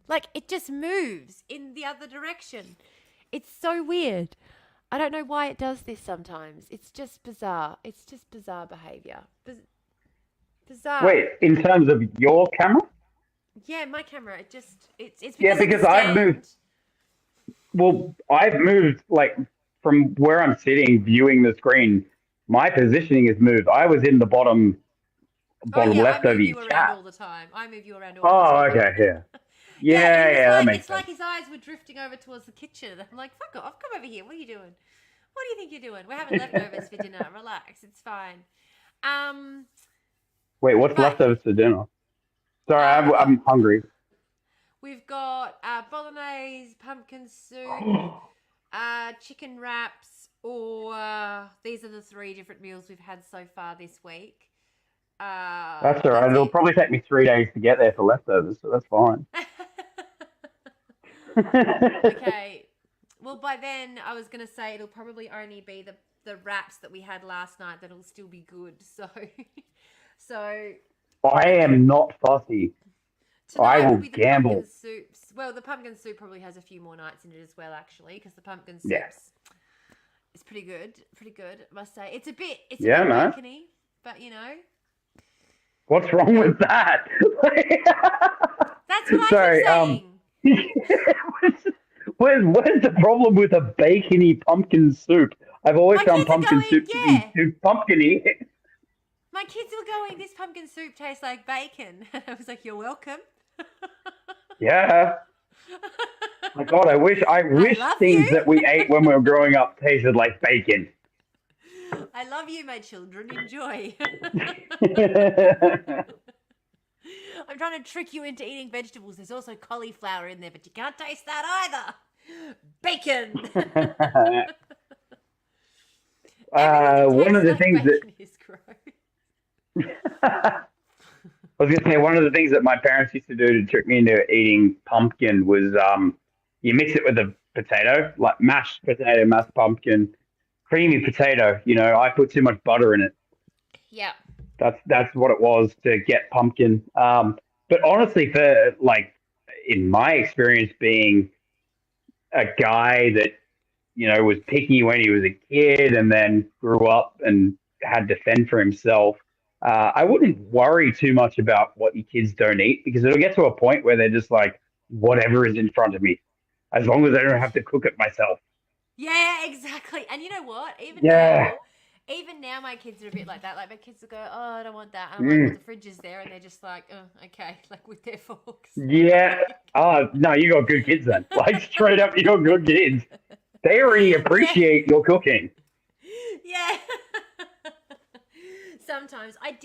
like it just moves in the other direction. It's so weird. I don't know why it does this sometimes. It's just bizarre. It's just bizarre behavior. Bizarre. Wait, in terms of your camera? Yeah, my camera. It's because I've moved. Well, I've moved like from where I'm sitting, viewing the screen. My positioning has moved. I was in the bottom left of your chat. All the time. I move you around all the time. Oh, okay, yeah. That makes sense. It's like his eyes were drifting over towards the kitchen. I'm like, fuck off, come over here. What are you doing? What do you think you're doing? We're having leftovers for dinner. Relax, it's fine. Wait, what's leftovers for dinner? Sorry, I'm hungry. We've got bolognese, pumpkin soup, chicken wraps, or these are the 3 different meals we've had so far this week. That's all right. It'll probably take me 3 days to get there for leftovers, so that's fine. Okay. Well, by then, I was going to say it'll probably only be the wraps that we had last night that'll still be good. So I am not fussy. I will gamble. Soups. Well, the pumpkin soup probably has a few more nights in it as well, actually, because the pumpkin soups is pretty good. Pretty good, I must say. It's a bit bacony, but What's wrong with that? That's what I'm saying. Where's the problem with a bacony pumpkin soup? I've always found pumpkin soup to be too pumpkiny. My kids were going, this pumpkin soup tastes like bacon. I was like, you're welcome. Yeah. My God, I wish things that we ate when we were growing up tasted like bacon. I love you, my children. Enjoy. I'm trying to trick you into eating vegetables. There's also cauliflower in there, but you can't taste that either. Bacon. One of the things that is gross. I was going to say, one of the things that my parents used to do to trick me into eating pumpkin was you mix it with a potato, like mashed potato, mashed pumpkin, creamy potato. You know, I put too much butter in it. Yeah. That's what it was to get pumpkin. But honestly, for like in my experience, being a guy that was picky when he was a kid and then grew up and had to fend for himself. I wouldn't worry too much about what your kids don't eat because it'll get to a point where they're just like, whatever is in front of me, as long as I don't have to cook it myself. Yeah, exactly. And you know what? Yeah. Even now, my kids are a bit like that. Like my kids will go, "Oh, I don't want that." And I'm like, Mm. "Well, the fridge is there," and they're just like, "Oh, okay," like with their forks. Yeah. Oh, no, you got good kids then. Like straight up, you got good kids. They already appreciate your cooking. Yeah. Sometimes I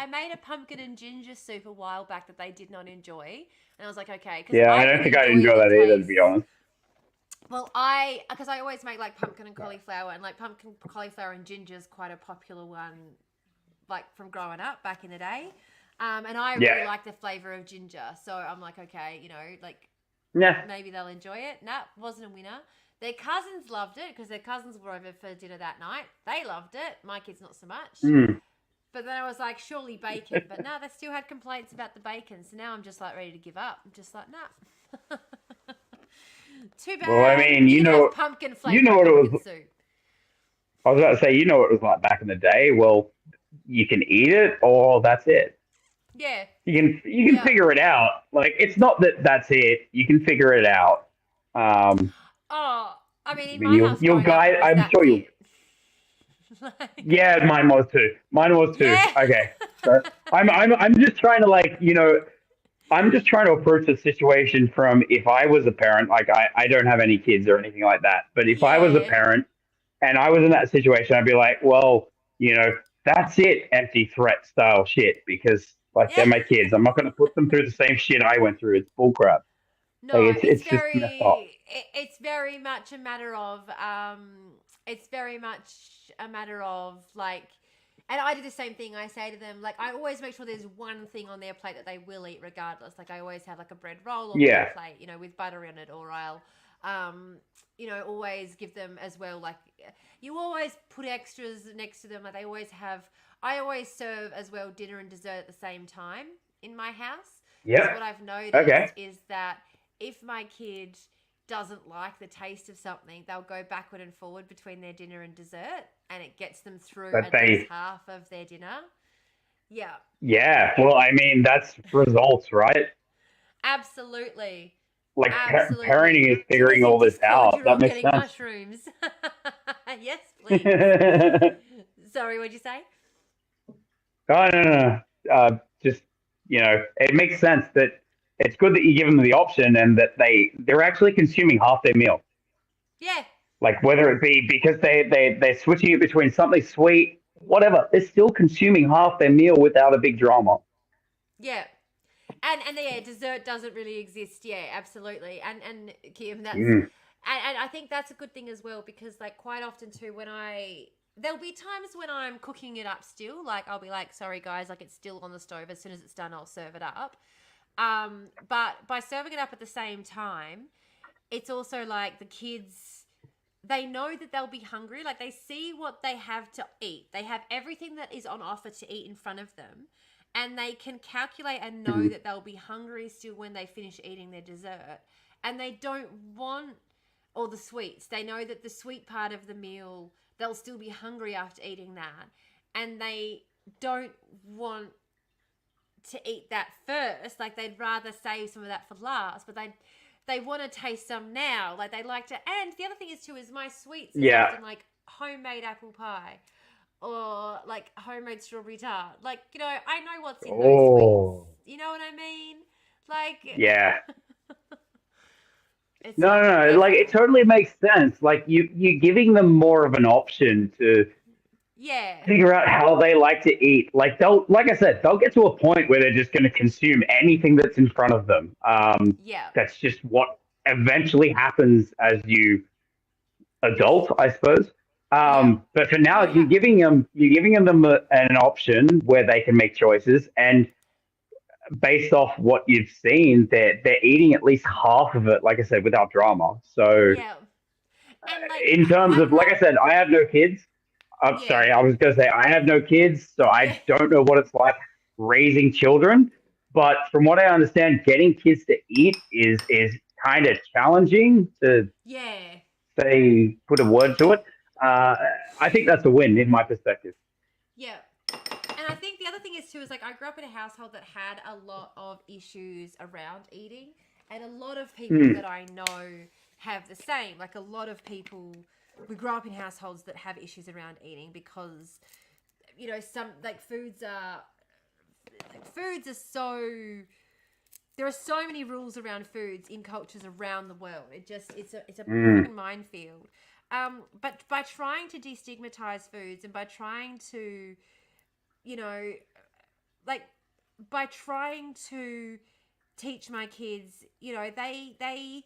made a pumpkin and ginger soup a while back that they did not enjoy, and I was like, okay, because Yeah, I don't think I'd enjoy that either, to be honest. Well, because I always make like pumpkin and cauliflower, and like pumpkin, cauliflower, and ginger is quite a popular one, like from growing up back in the day. And I really like the flavor of ginger, so I'm like, okay, like maybe they'll enjoy it. Nah, wasn't a winner. Their cousins loved it because their cousins were over for dinner that night. They loved it. My kids not so much. Mm. But then I was like, surely bacon. But no, they still had complaints about the bacon. So now I'm just like ready to give up. I'm just like, nah. Too bad. Well, I mean, pumpkin flavor. what it was. Soup. I was about to say, what it was like back in the day. Well, you can eat it, or that's it. Yeah. You can figure it out. Like it's not that's it. You can figure it out. I mean, in my house, you'll guide. I'm sure you. Yeah, mine was too. Yeah. Okay, so I'm just trying to I'm just trying to approach the situation from if I was a parent. Like I don't have any kids or anything like that. But if I was a parent and I was in that situation, I'd be like, well, that's it, empty threat style shit, because they're my kids. I'm not going to put them through the same shit I went through. It's bullcrap. No, it's just messed up. It's very much a matter of like, and I do the same thing. I say to them, like, I always make sure there's one thing on their plate that they will eat regardless. Like, I always have like a bread roll on their plate, with butter in it, or I'll, always give them as well. Like, you always put extras next to them. Like, I always serve as well dinner and dessert at the same time in my house. Yeah. What I've noticed is that if my kid doesn't like the taste of something, they'll go backward and forward between their dinner and dessert, and it gets them through at least half of their dinner. Yeah. Yeah. Well, I mean, that's results, right? Absolutely. Like parenting is figuring all this out. That makes sense. Mushrooms. Yes, please. Sorry, what'd you say? Oh, no. Just, it makes sense that it's good that you give them the option and that they're actually consuming half their meal. Yeah. Like whether it be because they're switching it between something sweet, whatever, they're still consuming half their meal without a big drama. Yeah. And dessert doesn't really exist. Yeah, absolutely. And Kim, that's and I think that's a good thing as well, because like quite often too, there'll be times when I'm cooking it up still, like I'll be like, sorry guys, like it's still on the stove. As soon as it's done, I'll serve it up. But by serving it up at the same time, it's also like the kids, they know that they'll be hungry. Like they see what they have to eat. They have everything that is on offer to eat in front of them. And they can calculate and know that they'll be hungry still when they finish eating their dessert. And they don't want all the sweets. They know that the sweet part of the meal, they'll still be hungry after eating that. And they don't want to eat that first. Like they'd rather save some of that for last. But they want to taste some now. Like they like to. And the other thing is too is my sweets is often like homemade apple pie. Or like homemade strawberry tart. Like, I know what's in those sweets. You know what I mean? Like, yeah. No. Like it totally makes sense. Like you're giving them more of an option to figure out how they like to eat. Like like I said, they'll get to a point where they're just going to consume anything that's in front of them. That's just what eventually happens as you adult, I suppose. But for now, you're giving them an option where they can make choices, and based off what you've seen, they're eating at least half of it, like I said, without drama. So And like, in terms of, like I said, I have no kids. I'm Yeah. sorry, I was going to say I have no kids, so Yeah. I don't know what it's like raising children. But from what I understand, getting kids to eat is kind of challenging to Yeah. say, put a word to it. I think that's a win in my perspective. Yeah. And I think the other thing is too is like I grew up in a household that had a lot of issues around eating, and a lot of people that I know have the same. Like a lot of people, we grow up in households that have issues around eating because, you know, some like foods are so. There are so many rules around foods in cultures around the world. It's a fucking minefield. But by trying to destigmatize foods and by trying to, you know, like by trying to teach my kids, you know, they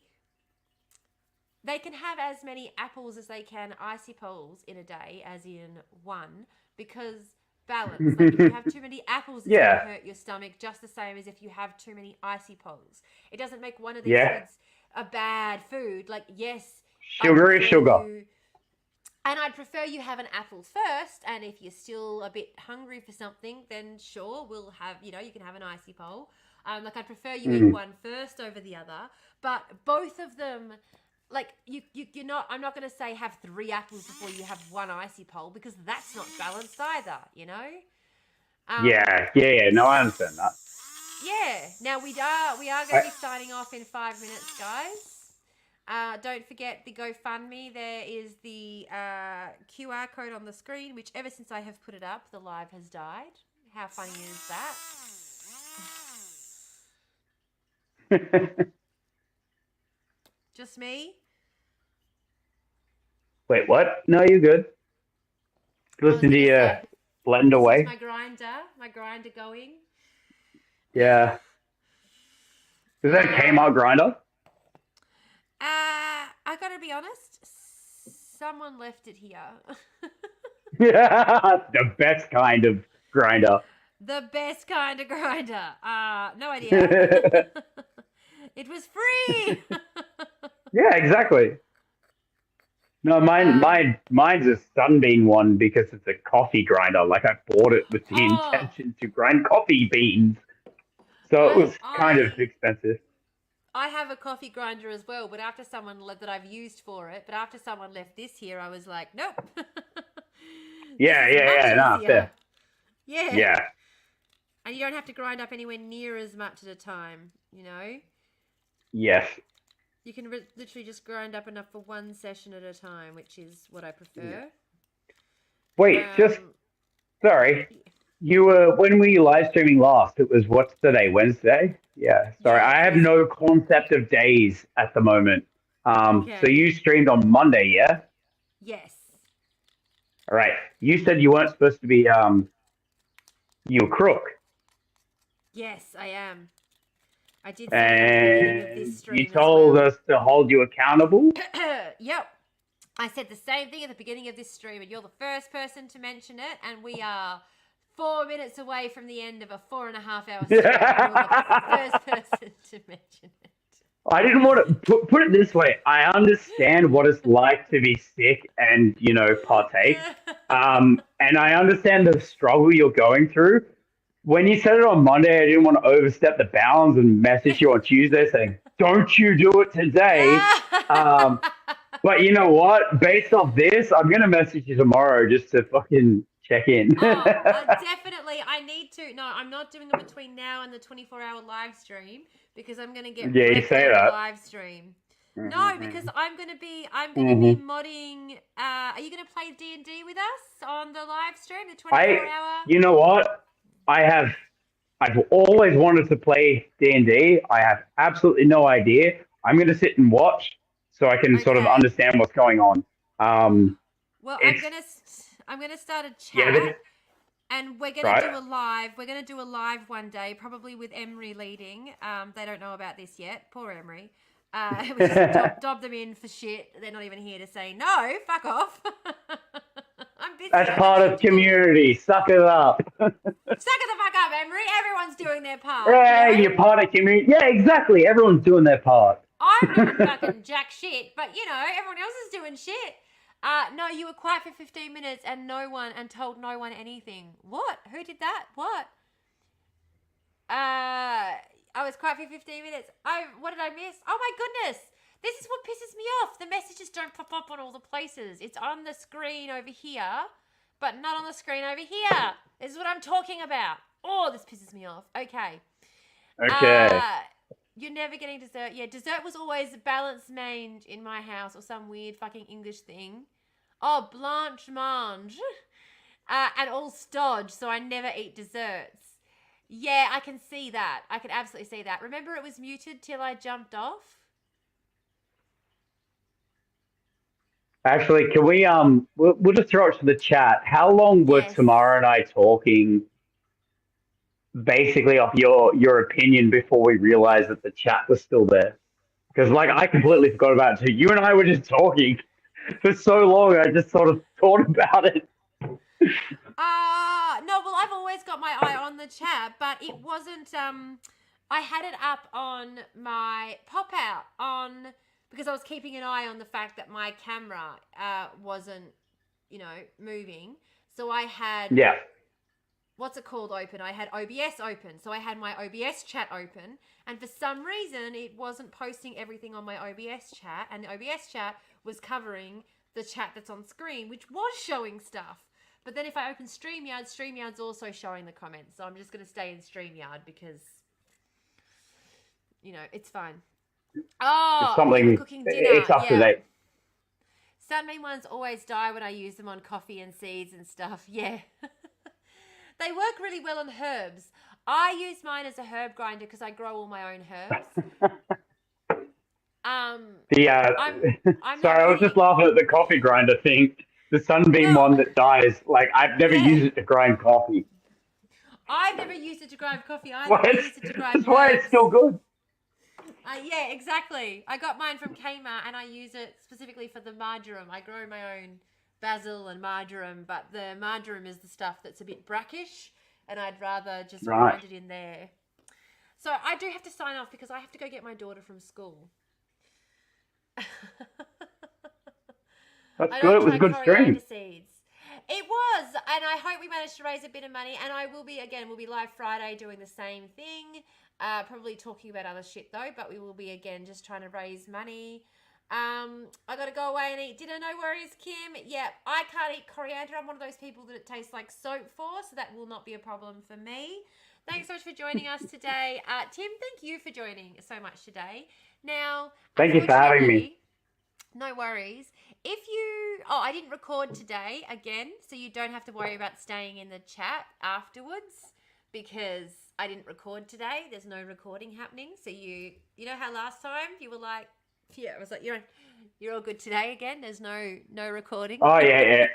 can have as many apples as they can icy poles in a day, as in one, because balance. Like if you have too many apples, it's going to hurt your stomach just the same as if you have too many icy poles. It doesn't make one of these foods a bad food. Like, yes, sugar is sugar. And I'd prefer you have an apple first, and if you're still a bit hungry for something, then sure, we'll have, you know, you can have an icy pole. Like I'd prefer you eat one first over the other, but both of them, like you're not. I'm not going to say have 3 apples before you have 1 icy pole because that's not balanced either. You know. Yeah. No, I understand that. Yeah. Now we are going to be signing off in 5 minutes, guys. Don't forget the GoFundMe. There is the QR code on the screen, which ever since I have put it up, the live has died. How funny is that? Just me? Wait, what? No, you're good. Listen to you blend away. My grinder going. Yeah. Is that a Kmart grinder? I gotta be honest, someone left it here. Yeah, the best kind of grinder. The best kind of grinder. No idea. It was free. Yeah, exactly. No, mine's a Sunbeam one because it's a coffee grinder. Like I bought it with the intention to grind coffee beans, so it was kind of expensive. I have a coffee grinder as well, but after someone that I've used for it, but after someone left this here, I was like, nope. Yeah. Fair. Yeah. And you don't have to grind up anywhere near as much at a time, you know? Yes. You can literally just grind up enough for one session at a time, which is what I prefer. Yeah. Wait, sorry. When were you live streaming last? It was what's today? Wednesday? Yeah. Sorry, I have no concept of days at the moment. So you streamed on Monday, yeah? Yes. All right. You said you weren't supposed to be you a crook. Yes, I am. I did say at the beginning of this stream. You told us to hold you accountable? Yep. I said the same thing at the beginning of this stream, and you're the first person to mention it, and we are 4 minutes away from the end of a 4.5-hour stream. You're the first person to mention it. I didn't want to put it this way. I understand what it's like to be sick and, you know, partake. And I understand the struggle you're going through. When you said it on Monday, I didn't want to overstep the bounds and message you on Tuesday saying, don't you do it today. But you know what? Based off this, I'm going to message you tomorrow just to fucking check in. Definitely. I need to. No, I'm not doing it between now and the 24-hour live stream because I'm going to get you say that. Live stream. No, because I'm going to be modding. Are you going to play D&D with us on the live stream, the 24-hour? You know what? I've always wanted to play D&D. I have absolutely no idea. I'm going to sit and watch so I can sort of understand what's going on. Well, I'm gonna start a chat, and we're gonna do a live. We're gonna do a live one day, probably with Emery leading. They don't know about this yet. Poor Emery. We just dob them in for shit. They're not even here to say no. Fuck off. I'm busy. That's part of community. Suck it up. Suck it the fuck up, Emery. Everyone's doing their part. Yeah, you know? you're part of community. Yeah, exactly. Everyone's doing their part. I'm doing fucking jack shit, but you know, everyone else is doing shit. No, you were quiet for 15 minutes and told no one anything. What? Who did that? What? I was quiet for 15 minutes. What did I miss? Oh my goodness. This is what pisses me off. The messages don't pop up on all the places. It's on the screen over here, but not on the screen over here. This is what I'm talking about. Oh, this pisses me off. Okay. Okay. You're never getting dessert. Yeah, dessert was always balanced mange in my house or some weird fucking English thing. Oh, blanche mange. And all stodge, so I never eat desserts. Yeah, I can see that. I can absolutely see that. Remember it was muted till I jumped off? Actually, can we we'll just throw it to the chat. How long were Yes. Tamara and I talking basically off your opinion before we realized that the chat was still there? Because like I completely forgot about it too. You and I were just talking for so long. I just sort of thought about it. No, well, I've always got my eye on the chat, but it wasn't, I had it up on my pop-out because I was keeping an eye on the fact that my camera, wasn't, moving. So I had, Yeah. what's it called open? I had OBS open. So I had my OBS chat open, and for some reason it wasn't posting everything on my OBS chat, and the OBS chat was covering the chat that's on screen, which was showing stuff. But then if I open StreamYard, StreamYard's also showing the comments. So I'm just going to stay in StreamYard because, it's fine. Oh, It's something. you're cooking dinner. It's up to date. Sunbeam ones always die when I use them on coffee and seeds and stuff. Yeah. They work really well on herbs. I use mine as a herb grinder because I grow all my own herbs. I'm Sorry, I was just laughing at the coffee grinder thing. The Sunbeam one that dies. Like I've never used it to grind coffee. I've never used it to grind coffee either. Well, I used it to grind that's why it's still good. Yeah, exactly. I got mine from Kmart and I use it specifically for the marjoram. I grow my own basil and marjoram, but the marjoram is the stuff that's a bit brackish, and I'd rather just grind it in there. So I do have to sign off because I have to go get my daughter from school. That's good. It was a good stream. Seeds. It was, and I hope we managed to raise a bit of money. And I will be we'll be live Friday doing the same thing. Probably talking about other shit though, but we will be again just trying to raise money. I got to go away and eat dinner. No worries, Kim. Yeah, I can't eat coriander. I'm one of those people that it tastes like soap for, so that will not be a problem for me. Thanks so much for joining us today. Tim, thank you for joining so much today. Now, thank you for having me. No worries. I didn't record today again, so you don't have to worry about staying in the chat afterwards because I didn't record today. There's no recording happening. So you know how last time you were like, I was like, you're all good today again. There's no recording. Oh yeah.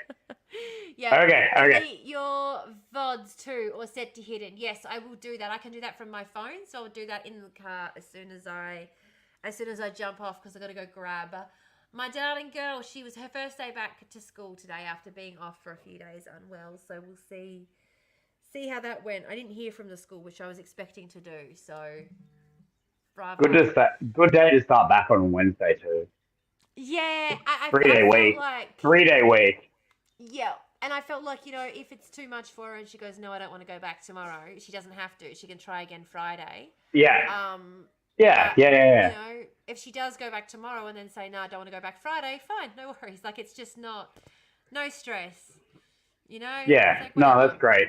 Yeah. Okay. Your VODs too, or set to hidden. Yes, I will do that. I can do that from my phone, so I'll do that in the car as soon as I jump off because I got to go grab my darling girl. She was her first day back to school today after being off for a few days unwell. So we'll see how that went. I didn't hear from the school, which I was expecting to do. So bravo. Good day to start back on Wednesday too. Yeah, I 3-day week. Like 3-day week. Yeah, and I felt like if it's too much for her and she goes, no, I don't want to go back tomorrow. She doesn't have to. She can try again Friday. Yeah. Yeah. If she does go back tomorrow and then say, no, I don't want to go back Friday, fine, no worries. Like, it's just no stress, Yeah. Like, no, that's great.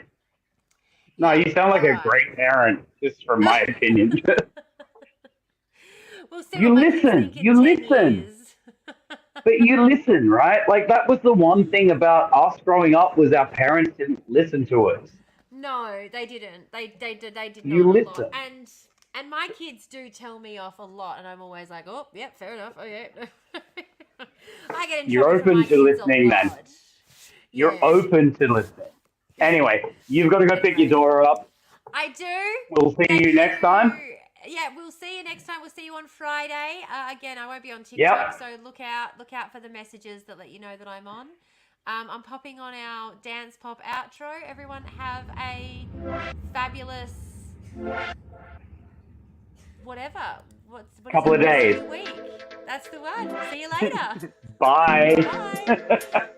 No, you sound like a great parent, just from my opinion. We'll see you listen. But you listen, right? Like, that was the one thing about us growing up was our parents didn't listen to us. No, they didn't. They did not. You listen. And my kids do tell me off a lot, and I'm always like, oh, yeah, fair enough. Oh, yeah. I get in You're open to listening, then. You're open to listening. Anyway, you've got to go pick your daughter up. I do. We'll see you next time. Yeah, we'll see you next time. We'll see you on Friday. Again, I won't be on TikTok, so look out for the messages that let you know that I'm on. I'm popping on our dance pop outro. Everyone have a fabulous whatever. what Couple is of the rest days. your week? That's the one. See you later. Bye. Bye.